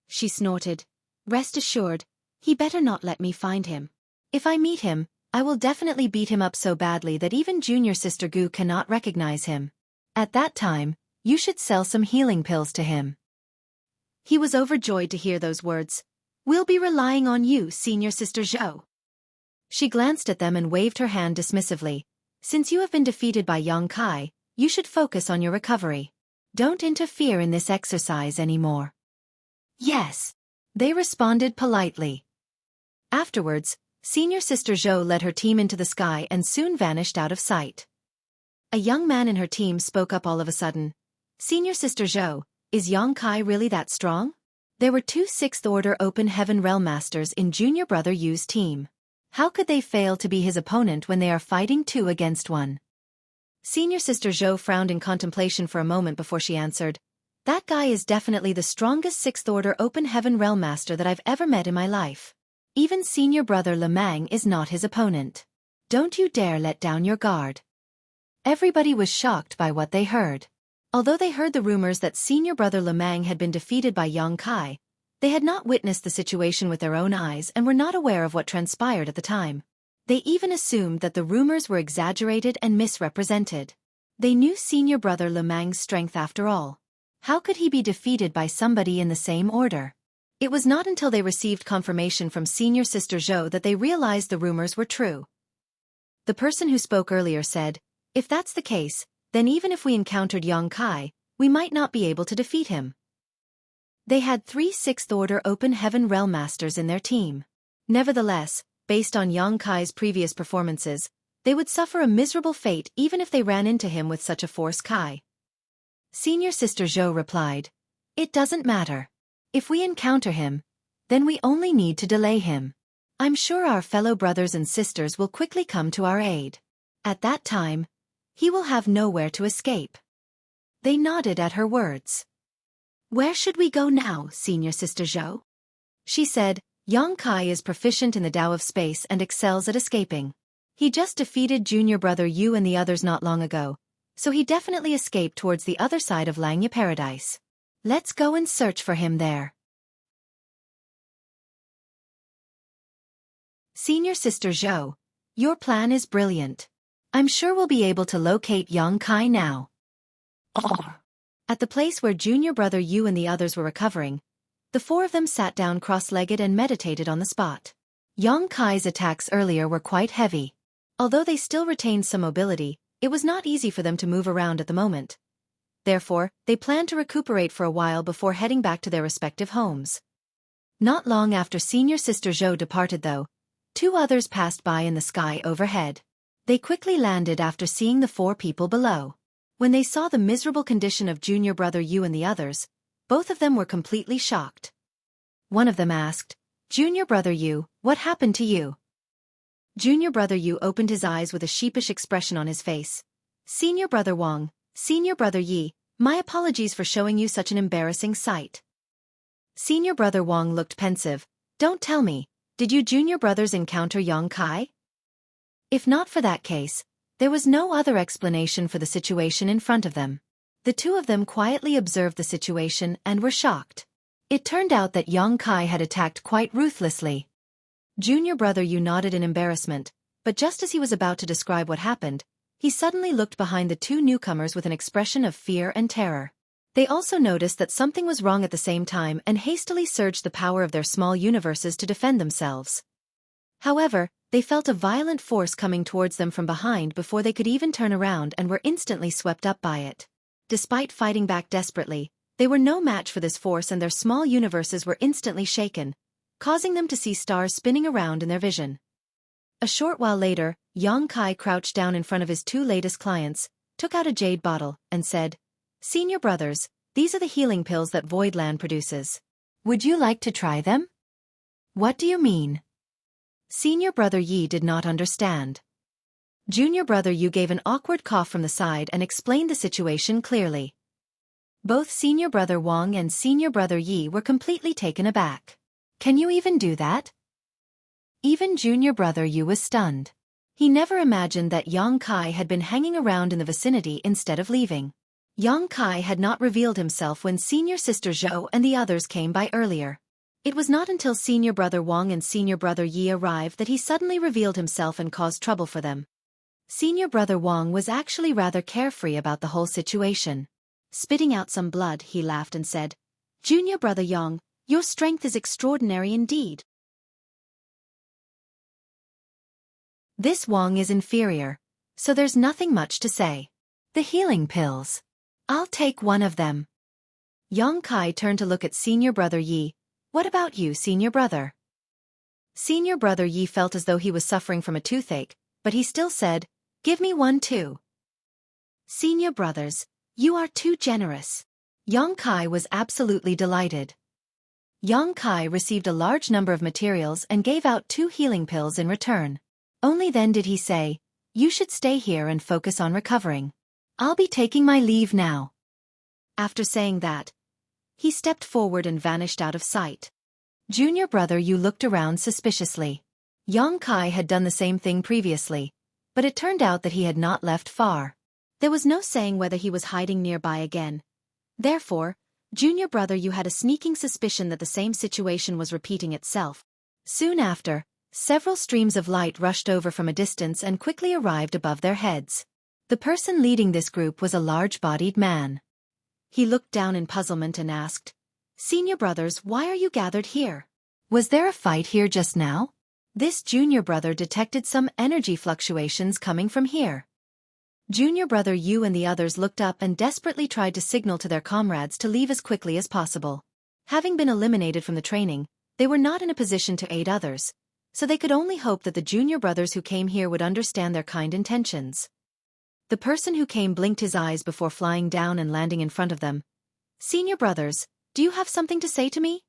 She snorted. Rest assured, he better not let me find him. If I meet him, I will definitely beat him up so badly that even junior sister Gu cannot recognize him. At that time, you should sell some healing pills to him. He was overjoyed to hear those words. We'll be relying on you, senior sister Zhou. She glanced at them and waved her hand dismissively. Since you have been defeated by Xueqi, you should focus on your recovery. Don't interfere in this exercise anymore. Yes. They responded politely. Afterwards, senior sister Zhou led her team into the sky and soon vanished out of sight. A young man in her team spoke up all of a sudden. Senior sister Zhou, is Xueqi really that strong? There were two sixth-order Open Heaven Realm Masters in junior brother Yu's team. How could they fail to be his opponent when they are fighting 2 against 1? Senior sister Zhou frowned in contemplation for a moment before she answered, That guy is definitely the strongest sixth-order Open Heaven Realm Master that I've ever met in my life. Even senior brother Lemang is not his opponent. Don't you dare let down your guard. Everybody was shocked by what they heard. Although they heard the rumors that senior brother Lemang had been defeated by Xueqi, they had not witnessed the situation with their own eyes and were not aware of what transpired at the time. They even assumed that the rumors were exaggerated and misrepresented. They knew senior brother Lemang's strength after all. How could he be defeated by somebody in the same order? It was not until they received confirmation from senior sister Zhou that they realized the rumors were true. The person who spoke earlier said, If that's the case, then even if we encountered Xueqi, we might not be able to defeat him. They had 3 sixth-order Open Heaven Realm Masters in their team. Nevertheless, based on Xueqi's previous performances, they would suffer a miserable fate even if they ran into him with such a force Kai. Senior sister Zhou replied, It doesn't matter. If we encounter him, then we only need to delay him. I'm sure our fellow brothers and sisters will quickly come to our aid. At that time, he will have nowhere to escape. They nodded at her words. Where should we go now, senior sister Zhou? She said, Xueqi is proficient in the Tao of space and excels at escaping. He just defeated junior brother Yu and the others not long ago, so he definitely escaped towards the other side of Langya Paradise. Let's go and search for him there. Senior sister Zhou, your plan is brilliant. I'm sure we'll be able to locate Xueqi now. At the place where junior brother Yu and the others were recovering, the four of them sat down cross-legged and meditated on the spot. Xueqi's attacks earlier were quite heavy. Although they still retained some mobility, it was not easy for them to move around at the moment. Therefore, they planned to recuperate for a while before heading back to their respective homes. Not long after senior sister Zhou departed though, two others passed by in the sky overhead. They quickly landed after seeing the four people below. When they saw the miserable condition of junior brother Yu and the others, both of them were completely shocked. One of them asked, Junior brother Yu, what happened to you? Junior brother Yu opened his eyes with a sheepish expression on his face. Senior brother Wang, senior brother Yi, my apologies for showing you such an embarrassing sight. Senior brother Wang looked pensive. Don't tell me, did you junior brothers encounter Xueqi? If not for that case, there was no other explanation for the situation in front of them. The two of them quietly observed the situation and were shocked. It turned out that Xueqi had attacked quite ruthlessly. Junior brother Yu nodded in embarrassment, but just as he was about to describe what happened, he suddenly looked behind the two newcomers with an expression of fear and terror. They also noticed that something was wrong at the same time and hastily surged the power of their small universes to defend themselves. However, they felt a violent force coming towards them from behind before they could even turn around and were instantly swept up by it. Despite fighting back desperately, they were no match for this force and their small universes were instantly shaken, causing them to see stars spinning around in their vision. A short while later, Xueqi crouched down in front of his two latest clients, took out a jade bottle, and said, Senior brothers, these are the healing pills that Voidland produces. Would you like to try them? What do you mean? Senior brother Yi did not understand. Junior brother Yu gave an awkward cough from the side and explained the situation clearly. Both senior brother Wang and senior brother Yi were completely taken aback. Can you even do that? Even junior brother Yu was stunned. He never imagined that Xueqi had been hanging around in the vicinity instead of leaving. Xueqi had not revealed himself when senior sister Zhou and the others came by earlier. It was not until senior brother Wang and senior brother Yi arrived that he suddenly revealed himself and caused trouble for them. Senior brother Wang was actually rather carefree about the whole situation. Spitting out some blood, he laughed and said, Junior brother Yang, your strength is extraordinary indeed. This Wang is inferior, so there's nothing much to say. The healing pills. I'll take one of them. Xueqi turned to look at senior brother Yi. What about you, senior brother? Senior brother Yi felt as though he was suffering from a toothache, but he still said, Give me one too. Senior brothers, you are too generous. Xueqi was absolutely delighted. Xueqi received a large number of materials and gave out 2 healing pills in return. Only then did he say, You should stay here and focus on recovering. I'll be taking my leave now. After saying that, he stepped forward and vanished out of sight. Junior brother Yu looked around suspiciously. Xueqi had done the same thing previously, but it turned out that he had not left far. There was no saying whether he was hiding nearby again. Therefore, junior brother Yu had a sneaking suspicion that the same situation was repeating itself. Soon after, several streams of light rushed over from a distance and quickly arrived above their heads. The person leading this group was a large-bodied man. He looked down in puzzlement and asked, Senior brothers, why are you gathered here? Was there a fight here just now? This junior brother detected some energy fluctuations coming from here. Junior brother Yu and the others looked up and desperately tried to signal to their comrades to leave as quickly as possible. Having been eliminated from the training, they were not in a position to aid others, so they could only hope that the junior brothers who came here would understand their kind intentions. The person who came blinked his eyes before flying down and landing in front of them. Senior brothers, Do you have something to say to me?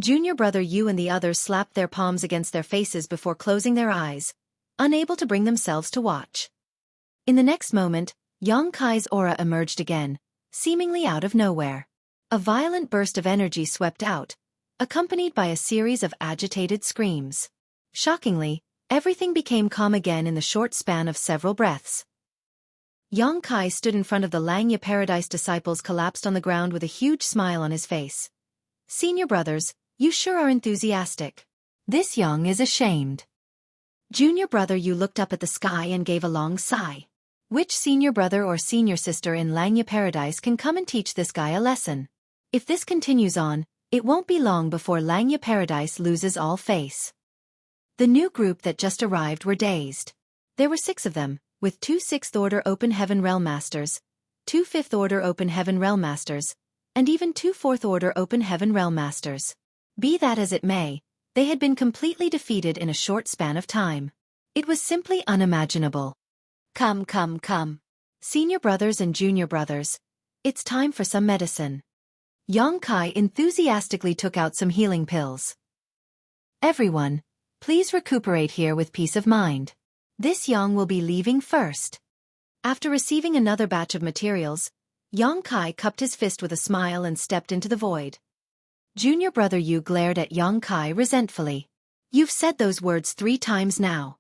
Junior brother Yu and the others slapped their palms against their faces before closing their eyes, unable to bring themselves to watch. In the next moment, Yang Kai's aura emerged again, seemingly out of nowhere. A violent burst of energy swept out, accompanied by a series of agitated screams. Shockingly, everything became calm again in the short span of several breaths. Yang Kai stood in front of the Langya Paradise disciples collapsed on the ground with a huge smile on his face. Senior brothers, you sure are enthusiastic. This Yang is ashamed. Junior brother Yu looked up at the sky and gave a long sigh. Which senior brother or senior sister in Langya Paradise can come and teach this guy a lesson? If this continues on, it won't be long before Langya Paradise loses all face. The new group that just arrived were dazed. There were 6 of them, with 2 6th-order Open Heaven Realm Masters, 2 5th-order Open Heaven Realm Masters, and even 2 4th-order Open Heaven Realm Masters. Be that as it may, they had been completely defeated in a short span of time. It was simply unimaginable. Come. Senior brothers and junior brothers, it's time for some medicine. Yang Kai enthusiastically took out some healing pills. Everyone, please recuperate here with peace of mind. This Yang will be leaving first. After receiving another batch of materials, Yang Kai cupped his fist with a smile and stepped into the void. Junior brother Yu glared at Yang Kai resentfully. You've said those words 3 times now.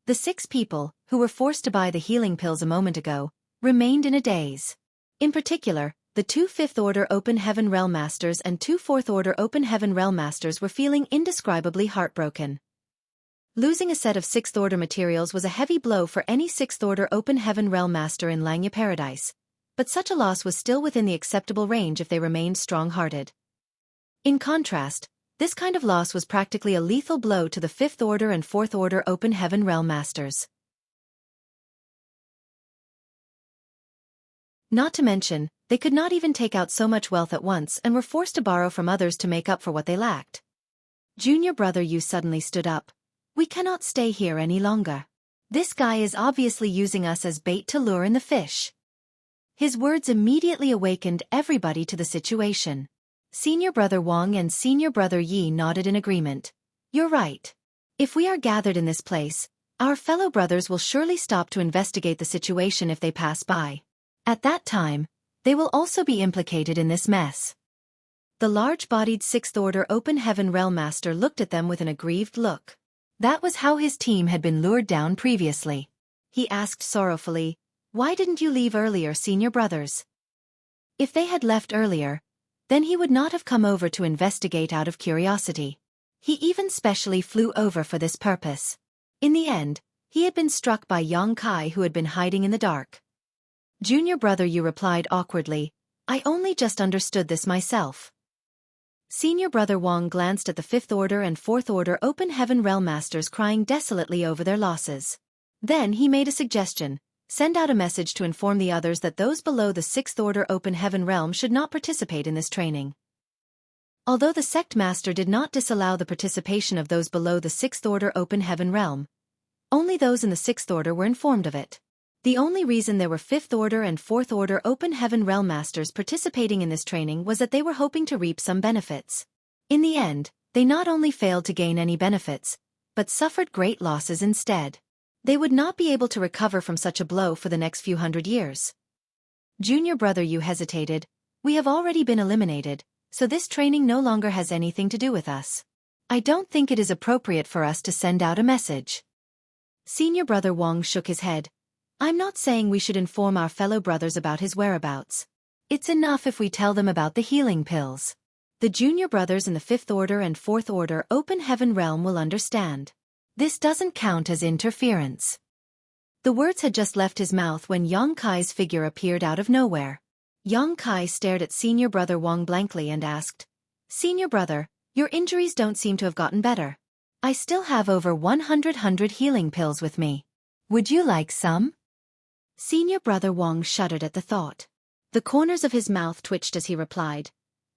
The 6 people, who were forced to buy the healing pills a moment ago, remained in a daze. In particular, the 2 5th-order Open Heaven Realm Masters and 2 4th-order Open Heaven Realm Masters were feeling indescribably heartbroken. Losing a set of 6th-order materials was a heavy blow for any 6th-order Open Heaven Realm Master in Langya Paradise, but such a loss was still within the acceptable range if they remained strong-hearted. In contrast, this kind of loss was practically a lethal blow to the 5th-order and 4th-order Open Heaven Realm Masters. Not to mention, they could not even take out so much wealth at once and were forced to borrow from others to make up for what they lacked. Junior brother Yu suddenly stood up. We cannot stay here any longer. This guy is obviously using us as bait to lure in the fish. His words immediately awakened everybody to the situation. Senior brother Wang and senior brother Yi nodded in agreement. You're right. If we are gathered in this place, our fellow brothers will surely stop to investigate the situation if they pass by. At that time, they will also be implicated in this mess. The large-bodied 6th-order Open Heaven Realm Master looked at them with an aggrieved look. That was how his team had been lured down previously. He asked sorrowfully, why didn't you leave earlier, senior brothers? If they had left earlier, then he would not have come over to investigate out of curiosity. He even specially flew over for this purpose. In the end, he had been struck by Yang Kai who had been hiding in the dark. Junior brother Yu replied awkwardly, I only just understood this myself. Senior brother Wang glanced at the 5th-order and 4th-order Open Heaven Realm Masters crying desolately over their losses. Then he made a suggestion. Send out a message to inform the others that those below the 6th-order Open Heaven Realm should not participate in this training. Although the sect master did not disallow the participation of those below the 6th-order Open Heaven Realm, only those in the 6th order were informed of it. The only reason there were 5th-order and 4th-order Open Heaven Realm Masters participating in this training was that they were hoping to reap some benefits. In the end, they not only failed to gain any benefits, but suffered great losses instead. They would not be able to recover from such a blow for the next few hundred years. Junior brother Yu hesitated. We have already been eliminated, so this training no longer has anything to do with us. I don't think it is appropriate for us to send out a message. Senior brother Wang shook his head. I'm not saying we should inform our fellow brothers about his whereabouts. It's enough if we tell them about the healing pills. The junior brothers in the 5th-order and 4th-order Open Heaven Realm will understand. This doesn't count as interference. The words had just left his mouth when Yang Kai's figure appeared out of nowhere. Yang Kai stared at senior brother Wang blankly and asked, Senior brother, your injuries don't seem to have gotten better. I still have over 100 healing pills with me. Would you like some? Senior brother Wang shuddered at the thought. The corners of his mouth twitched as he replied,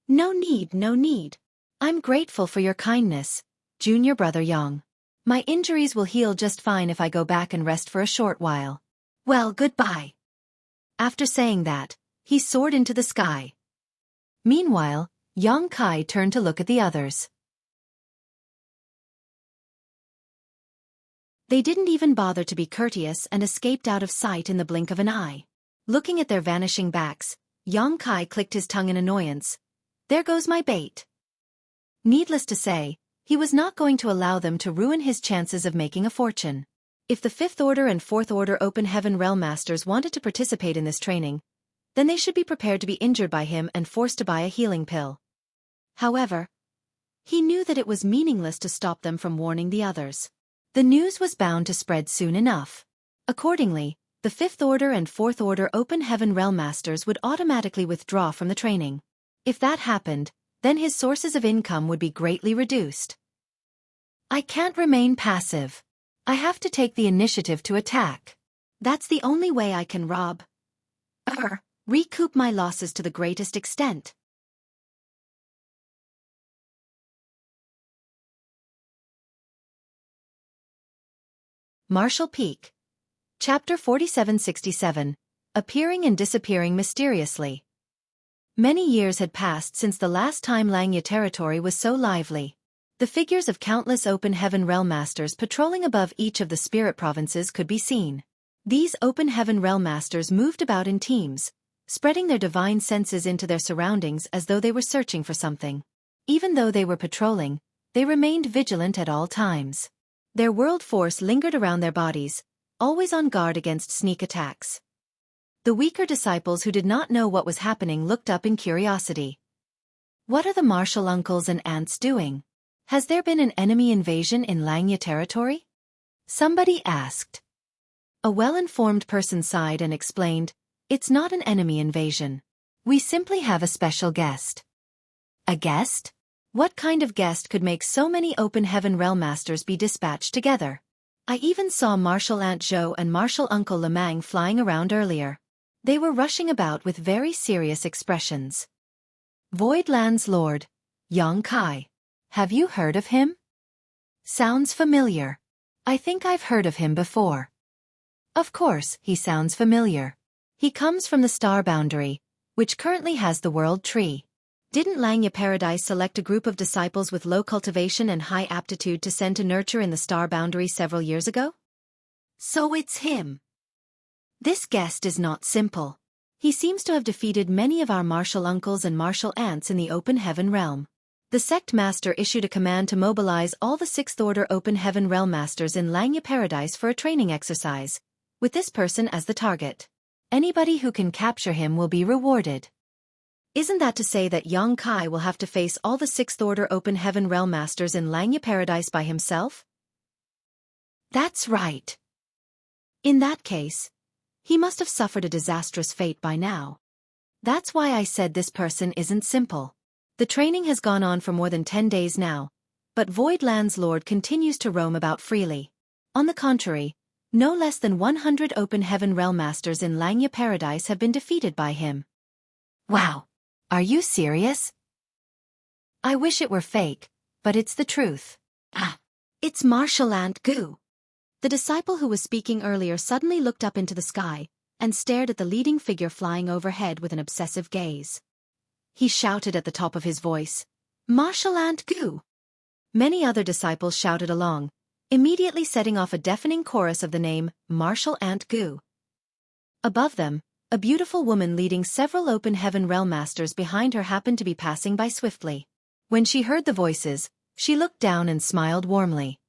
No need, no need. I'm grateful for your kindness, junior brother Yang. My injuries will heal just fine if I go back and rest for a short while. Well, goodbye. After saying that, he soared into the sky. Meanwhile, young Kai turned to look at the others. They didn't even bother to be courteous and escaped out of sight in the blink of an eye. Looking at their vanishing backs, young Kai clicked his tongue in annoyance. There goes my bait. Needless to say, he was not going to allow them to ruin his chances of making a fortune. If the 5th Order and 4th Order Open Heaven Realm Masters wanted to participate in this training, then they should be prepared to be injured by him and forced to buy a healing pill. However, he knew that it was meaningless to stop them from warning the others. The news was bound to spread soon enough. Accordingly, the 5th Order and 4th Order Open Heaven Realm Masters would automatically withdraw from the training. If that happened, then his sources of income would be greatly reduced. I can't remain passive. I have to take the initiative to attack. That's the only way I can recoup my losses to the greatest extent. Martial Peak. Chapter 4767. Appearing and disappearing mysteriously. Many years had passed since the last time Langya territory was so lively. The figures of countless Open Heaven Realm Masters patrolling above each of the spirit provinces could be seen. These Open Heaven Realm Masters moved about in teams, spreading their divine senses into their surroundings as though they were searching for something. Even though they were patrolling, they remained vigilant at all times. Their world force lingered around their bodies, always on guard against sneak attacks. The weaker disciples who did not know what was happening looked up in curiosity. What are the martial uncles and aunts doing? Has there been an enemy invasion in Langya territory? Somebody asked. A well-informed person sighed and explained, it's not an enemy invasion. We simply have a special guest. A guest? What kind of guest could make so many Open Heaven Realm Masters be dispatched together? I even saw Martial Aunt Zhou and Martial Uncle Lemang flying around earlier. They were rushing about with very serious expressions. Voidland's Lord, Yang Kai. Have you heard of him? Sounds familiar. I think I've heard of him before. Of course, he sounds familiar. He comes from the Star Boundary, which currently has the World Tree. Didn't Langya Paradise select a group of disciples with low cultivation and high aptitude to send to nurture in the Star Boundary several years ago? So it's him. This guest is not simple. He seems to have defeated many of our martial uncles and martial aunts in the Open Heaven Realm. The sect master issued a command to mobilize all the 6th Order Open Heaven Realm Masters in Langya Paradise for a training exercise, with this person as the target. Anybody who can capture him will be rewarded. Isn't that to say that Yang Kai will have to face all the 6th Order Open Heaven Realm Masters in Langya Paradise by himself? That's right. In that case, he must have suffered a disastrous fate by now. That's why I said this person isn't simple. The training has gone on for more than 10 days now, but Voidland's Lord continues to roam about freely. On the contrary, no less than 100 Open Heaven Realm Masters in Langya Paradise have been defeated by him. Wow! Are you serious? I wish it were fake, but it's the truth. It's Martial Aunt Gu. The disciple who was speaking earlier suddenly looked up into the sky and stared at the leading figure flying overhead with an obsessive gaze. He shouted at the top of his voice, Martial Aunt Gu! Many other disciples shouted along, immediately setting off a deafening chorus of the name, Martial Aunt Gu. Above them, a beautiful woman leading several Open Heaven Realm Masters behind her happened to be passing by swiftly. When she heard the voices, she looked down and smiled warmly.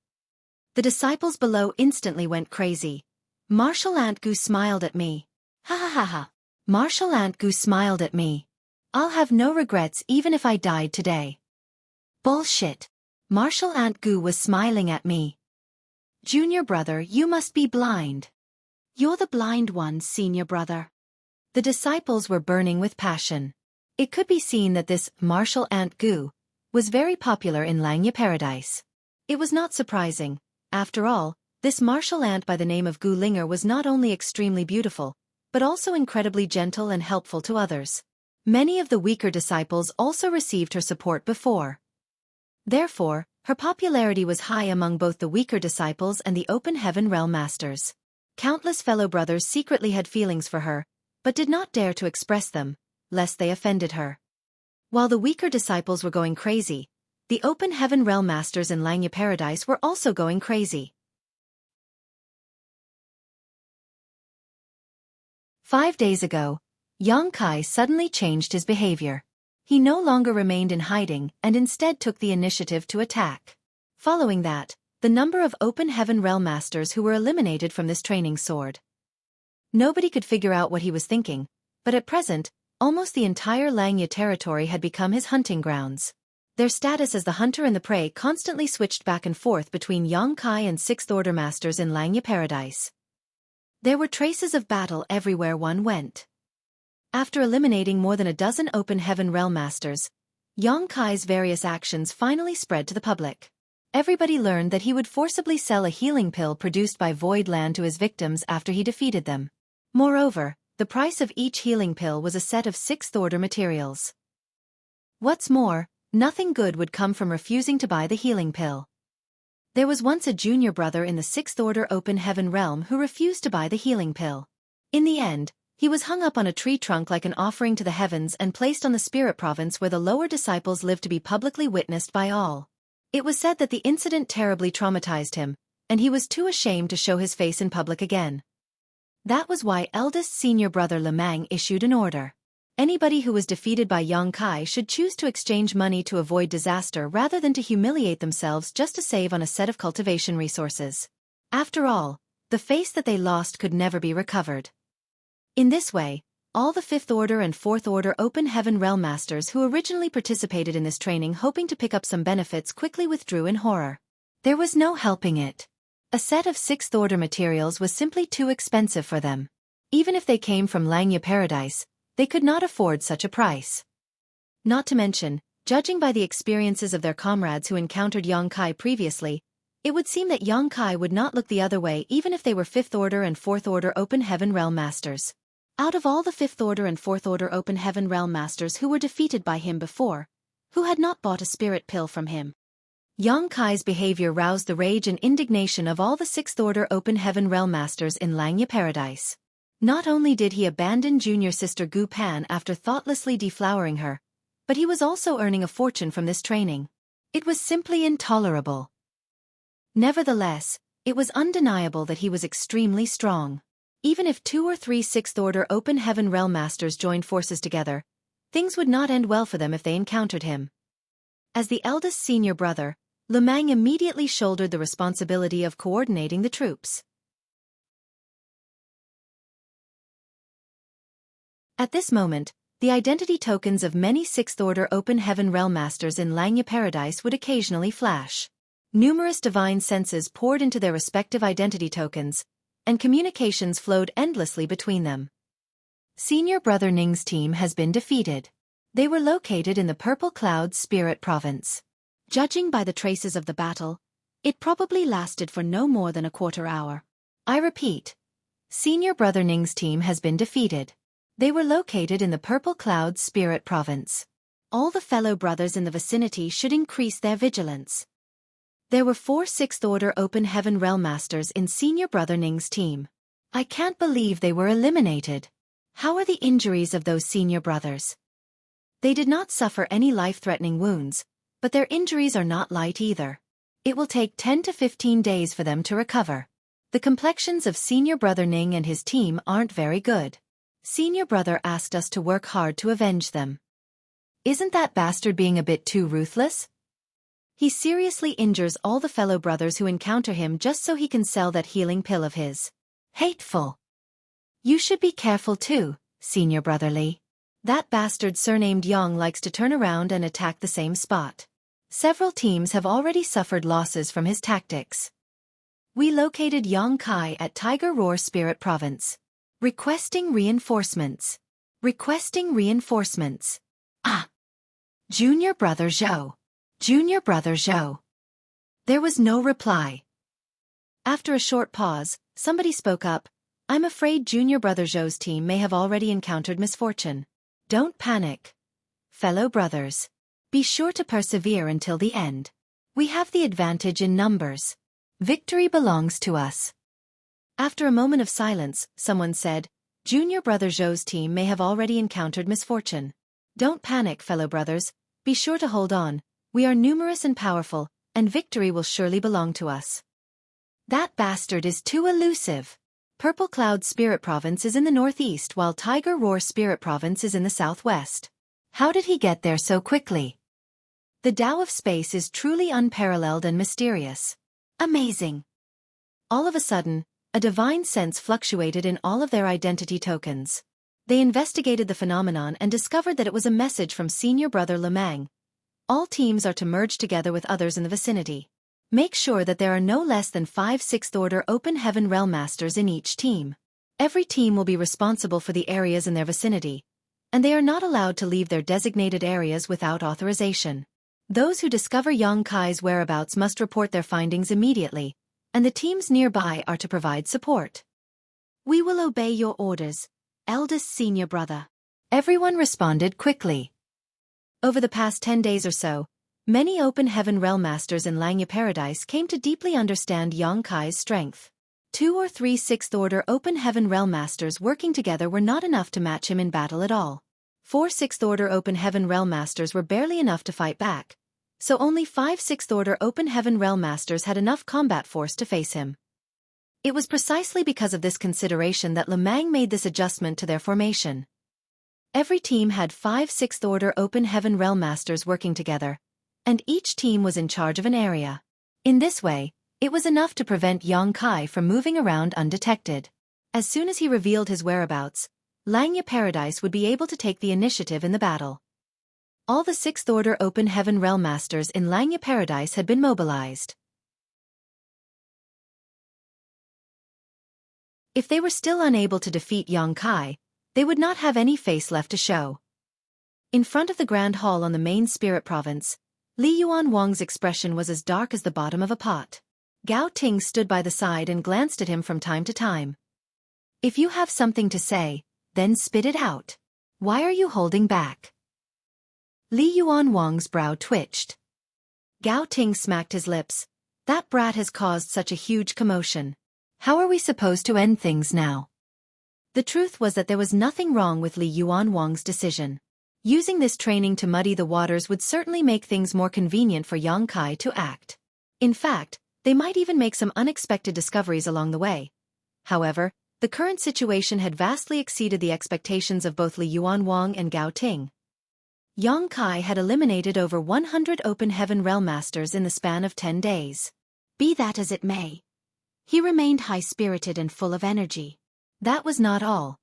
The disciples below instantly went crazy. Martial Aunt Gu smiled at me. Ha ha ha ha. Martial Aunt Gu smiled at me. I'll have no regrets even if I died today. Bullshit. Martial Aunt Gu was smiling at me. Junior brother, you must be blind. You're the blind one, senior brother. The disciples were burning with passion. It could be seen that this Martial Aunt Gu was very popular in Langya Paradise. It was not surprising. After all, this martial aunt by the name of Gu Linger was not only extremely beautiful, but also incredibly gentle and helpful to others. Many of the weaker disciples also received her support before. Therefore, her popularity was high among both the weaker disciples and the Open Heaven Realm Masters. Countless fellow brothers secretly had feelings for her, but did not dare to express them, lest they offended her. While the weaker disciples were going crazy, the Open Heaven Realm Masters in Langya Paradise were also going crazy. 5 days ago, Yang Kai suddenly changed his behavior. He no longer remained in hiding and instead took the initiative to attack. Following that, the number of Open Heaven Realm Masters who were eliminated from this training soared. Nobody could figure out what he was thinking, but at present, almost the entire Langya territory had become his hunting grounds. Their status as the hunter and the prey constantly switched back and forth between Yang Kai and Sixth Order Masters in Langya Paradise. There were traces of battle everywhere one went. After eliminating more than a dozen Open Heaven Realm Masters, Yang Kai's various actions finally spread to the public. Everybody learned that he would forcibly sell a healing pill produced by Void Land to his victims after he defeated them. Moreover, the price of each healing pill was a set of Sixth Order materials. What's more, nothing good would come from refusing to buy the healing pill. There was once a junior brother in the Sixth Order Open Heaven realm who refused to buy the healing pill. In the end, he was hung up on a tree trunk like an offering to the heavens and placed on the spirit province where the lower disciples lived to be publicly witnessed by all. It was said that the incident terribly traumatized him, and he was too ashamed to show his face in public again. That was why eldest senior brother Lemang issued an order. Anybody who was defeated by Yang Kai should choose to exchange money to avoid disaster rather than to humiliate themselves just to save on a set of cultivation resources. After all, the face that they lost could never be recovered. In this way, all the Fifth Order and Fourth Order Open Heaven Realm Masters who originally participated in this training hoping to pick up some benefits quickly withdrew in horror. There was no helping it. A set of Sixth Order materials was simply too expensive for them. Even if they came from Langya Paradise, they could not afford such a price. Not to mention, judging by the experiences of their comrades who encountered Yang Kai previously, it would seem that Yang Kai would not look the other way even if they were Fifth Order and Fourth Order Open Heaven Realm Masters. Out of all the Fifth Order and Fourth Order Open Heaven Realm Masters who were defeated by him before, who had not bought a spirit pill from him? Yang Kai's behavior roused the rage and indignation of all the Sixth Order Open Heaven Realm Masters in Langya Paradise. Not only did he abandon junior sister Gu Pan after thoughtlessly deflowering her, but he was also earning a fortune from this training. It was simply intolerable. Nevertheless, it was undeniable that he was extremely strong. Even if 2 or 3 Sixth Order Open Heaven Realm Masters joined forces together, things would not end well for them if they encountered him. As the eldest senior brother, Lemang immediately shouldered the responsibility of coordinating the troops. At this moment, the identity tokens of many Sixth Order Open Heaven Realm Masters in Langya Paradise would occasionally flash. Numerous divine senses poured into their respective identity tokens, and communications flowed endlessly between them. Senior Brother Ning's team has been defeated. They were located in the Purple Cloud Spirit Province. Judging by the traces of the battle, it probably lasted for no more than a quarter hour. I repeat, Senior Brother Ning's team has been defeated. They were located in the Purple Cloud Spirit Province. All the fellow brothers in the vicinity should increase their vigilance. There were 4 Sixth Order Open Heaven Realm Masters in Senior Brother Ning's team. I can't believe they were eliminated. How are the injuries of those senior brothers? They did not suffer any life-threatening wounds, but their injuries are not light either. It will take 10 to 15 days for them to recover. The complexions of Senior Brother Ning and his team aren't very good. Senior Brother asked us to work hard to avenge them. Isn't that bastard being a bit too ruthless? He seriously injures all the fellow brothers who encounter him just so he can sell that healing pill of his. Hateful. You should be careful too, Senior Brother Li. That bastard surnamed Yang likes to turn around and attack the same spot. Several teams have already suffered losses from his tactics. We located Yang Kai at Tiger Roar Spirit Province. Requesting reinforcements. Requesting reinforcements. Ah! Junior Brother Zhou. Junior Brother Zhou. There was no reply. After a short pause, somebody spoke up. I'm afraid Junior Brother Zhou's team may have already encountered misfortune. Don't panic. Fellow brothers. Be sure to persevere until the end. We have the advantage in numbers. Victory belongs to us. After a moment of silence, someone said, Junior Brother Zhou's team may have already encountered misfortune. Don't panic, fellow brothers. Be sure to hold on. We are numerous and powerful, and victory will surely belong to us. That bastard is too elusive. Purple Cloud Spirit Province is in the northeast while Tiger Roar Spirit Province is in the southwest. How did he get there so quickly? The Tao of space is truly unparalleled and mysterious. Amazing. All of a sudden, a divine sense fluctuated in all of their identity tokens. They investigated the phenomenon and discovered that it was a message from senior brother Lemang. All teams are to merge together with others in the vicinity. Make sure that there are no less than 5 6th-order Open Heaven Realm Masters in each team. Every team will be responsible for the areas in their vicinity, and they are not allowed to leave their designated areas without authorization. Those who discover Yang Kai's whereabouts must report their findings immediately, and the teams nearby are to provide support. We will obey your orders, eldest senior brother. Everyone responded quickly. Over the past 10 days or so, many Open Heaven Realm Masters in Langya Paradise came to deeply understand Yang Kai's strength. 2 or 3 6th-order Open Heaven Realm Masters working together were not enough to match him in battle at all. 4 6th-order Open Heaven Realm Masters were barely enough to fight back, so only 5 6th-order Open Heaven Realm Masters had enough combat force to face him. It was precisely because of this consideration that Lemang made this adjustment to their formation. Every team had 5 6th-order Open Heaven Realm Masters working together, and each team was in charge of an area. In this way, it was enough to prevent Yang Kai from moving around undetected. As soon as he revealed his whereabouts, Langya Paradise would be able to take the initiative in the battle. All the 6th-order Open Heaven Realm Masters in Langya Paradise had been mobilized. If they were still unable to defeat Yang Kai, they would not have any face left to show. In front of the Grand Hall on the main Spirit Province, Li Yuan Wang's expression was as dark as the bottom of a pot. Gao Ting stood by the side and glanced at him from time to time. If you have something to say, then spit it out. Why are you holding back? Li Yuan Wang's brow twitched. Gao Ting smacked his lips. That brat has caused such a huge commotion. How are we supposed to end things now? The truth was that there was nothing wrong with Li Yuan Wang's decision. Using this training to muddy the waters would certainly make things more convenient for Yang Kai to act. In fact, they might even make some unexpected discoveries along the way. However, the current situation had vastly exceeded the expectations of both Li Yuan Wang and Gao Ting. Yang Kai had eliminated over 100 Open Heaven Realm Masters in the span of 10 days. Be that as it may, he remained high-spirited and full of energy. That was not all.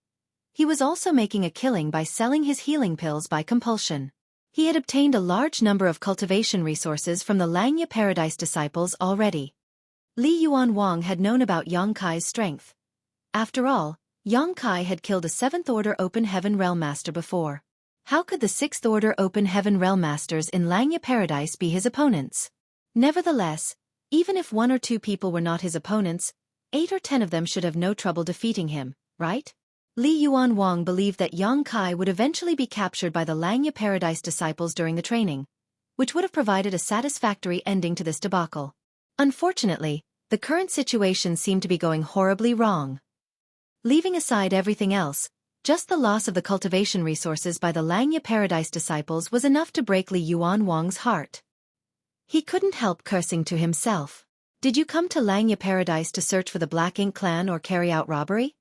He was also making a killing by selling his healing pills by compulsion. He had obtained a large number of cultivation resources from the Langya Paradise disciples already. Li Yuan Wang had known about Yang Kai's strength. After all, Yang Kai had killed a 7th-order Open Heaven Realm Master before. How could the 6th-order Open Heaven Realm Masters in Langya Paradise be his opponents? Nevertheless, even if 1 or 2 people were not his opponents, 8 or 10 of them should have no trouble defeating him, right? Li Yuan Wang believed that Yang Kai would eventually be captured by the Langya Paradise disciples during the training, which would have provided a satisfactory ending to this debacle. Unfortunately, the current situation seemed to be going horribly wrong. Leaving aside everything else, just the loss of the cultivation resources by the Langya Paradise disciples was enough to break Li Yuan Wang's heart. He couldn't help cursing to himself. Did you come to Langya Paradise to search for the Black Ink clan or carry out robbery?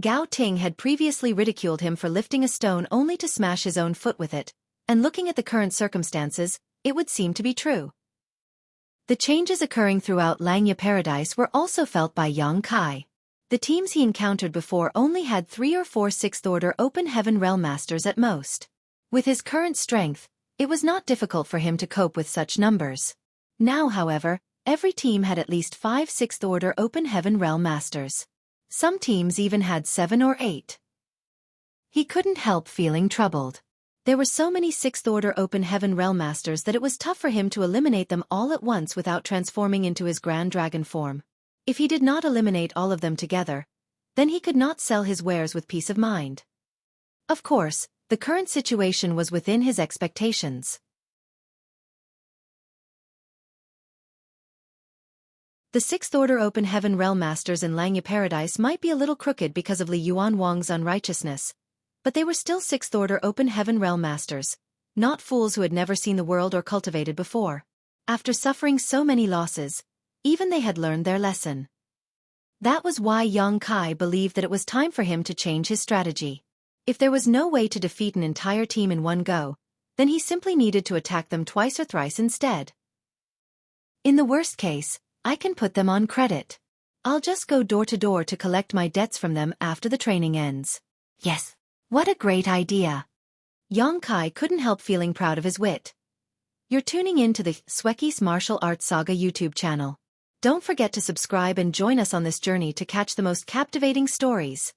Gao Ting had previously ridiculed him for lifting a stone only to smash his own foot with it, and looking at the current circumstances, it would seem to be true. The changes occurring throughout Langya Paradise were also felt by Yang Kai. The teams he encountered before only had 3 or 4 6th-order Open Heaven Realm Masters at most. With his current strength, it was not difficult for him to cope with such numbers. Now, however, every team had at least 5 6th-order Open Heaven Realm Masters. Some teams even had 7 or 8. He couldn't help feeling troubled. There were so many 6th-order Open Heaven Realm Masters that it was tough for him to eliminate them all at once without transforming into his Grand Dragon form. If he did not eliminate all of them together, then he could not sell his wares with peace of mind. Of course, the current situation was within his expectations. The 6th-order Open Heaven Realm Masters in Langya Paradise might be a little crooked because of Li Yuan Wang's unrighteousness, But they were still sixth-order open heaven realm masters, not fools who had never seen the world or cultivated before. After suffering so many losses, even they had learned their lesson. That was why young Kai believed that it was time for him to change his strategy. If there was no way to defeat an entire team in one go, then he simply needed to attack them twice or thrice instead. In the worst case, I can put them on credit. I'll just go door to door to collect my debts from them after the training ends. Yes. What a great idea. Young Kai couldn't help feeling proud of his wit. You're tuning in to the Xueqi's Martial Arts Saga YouTube channel. Don't forget to subscribe and join us on this journey to catch the most captivating stories.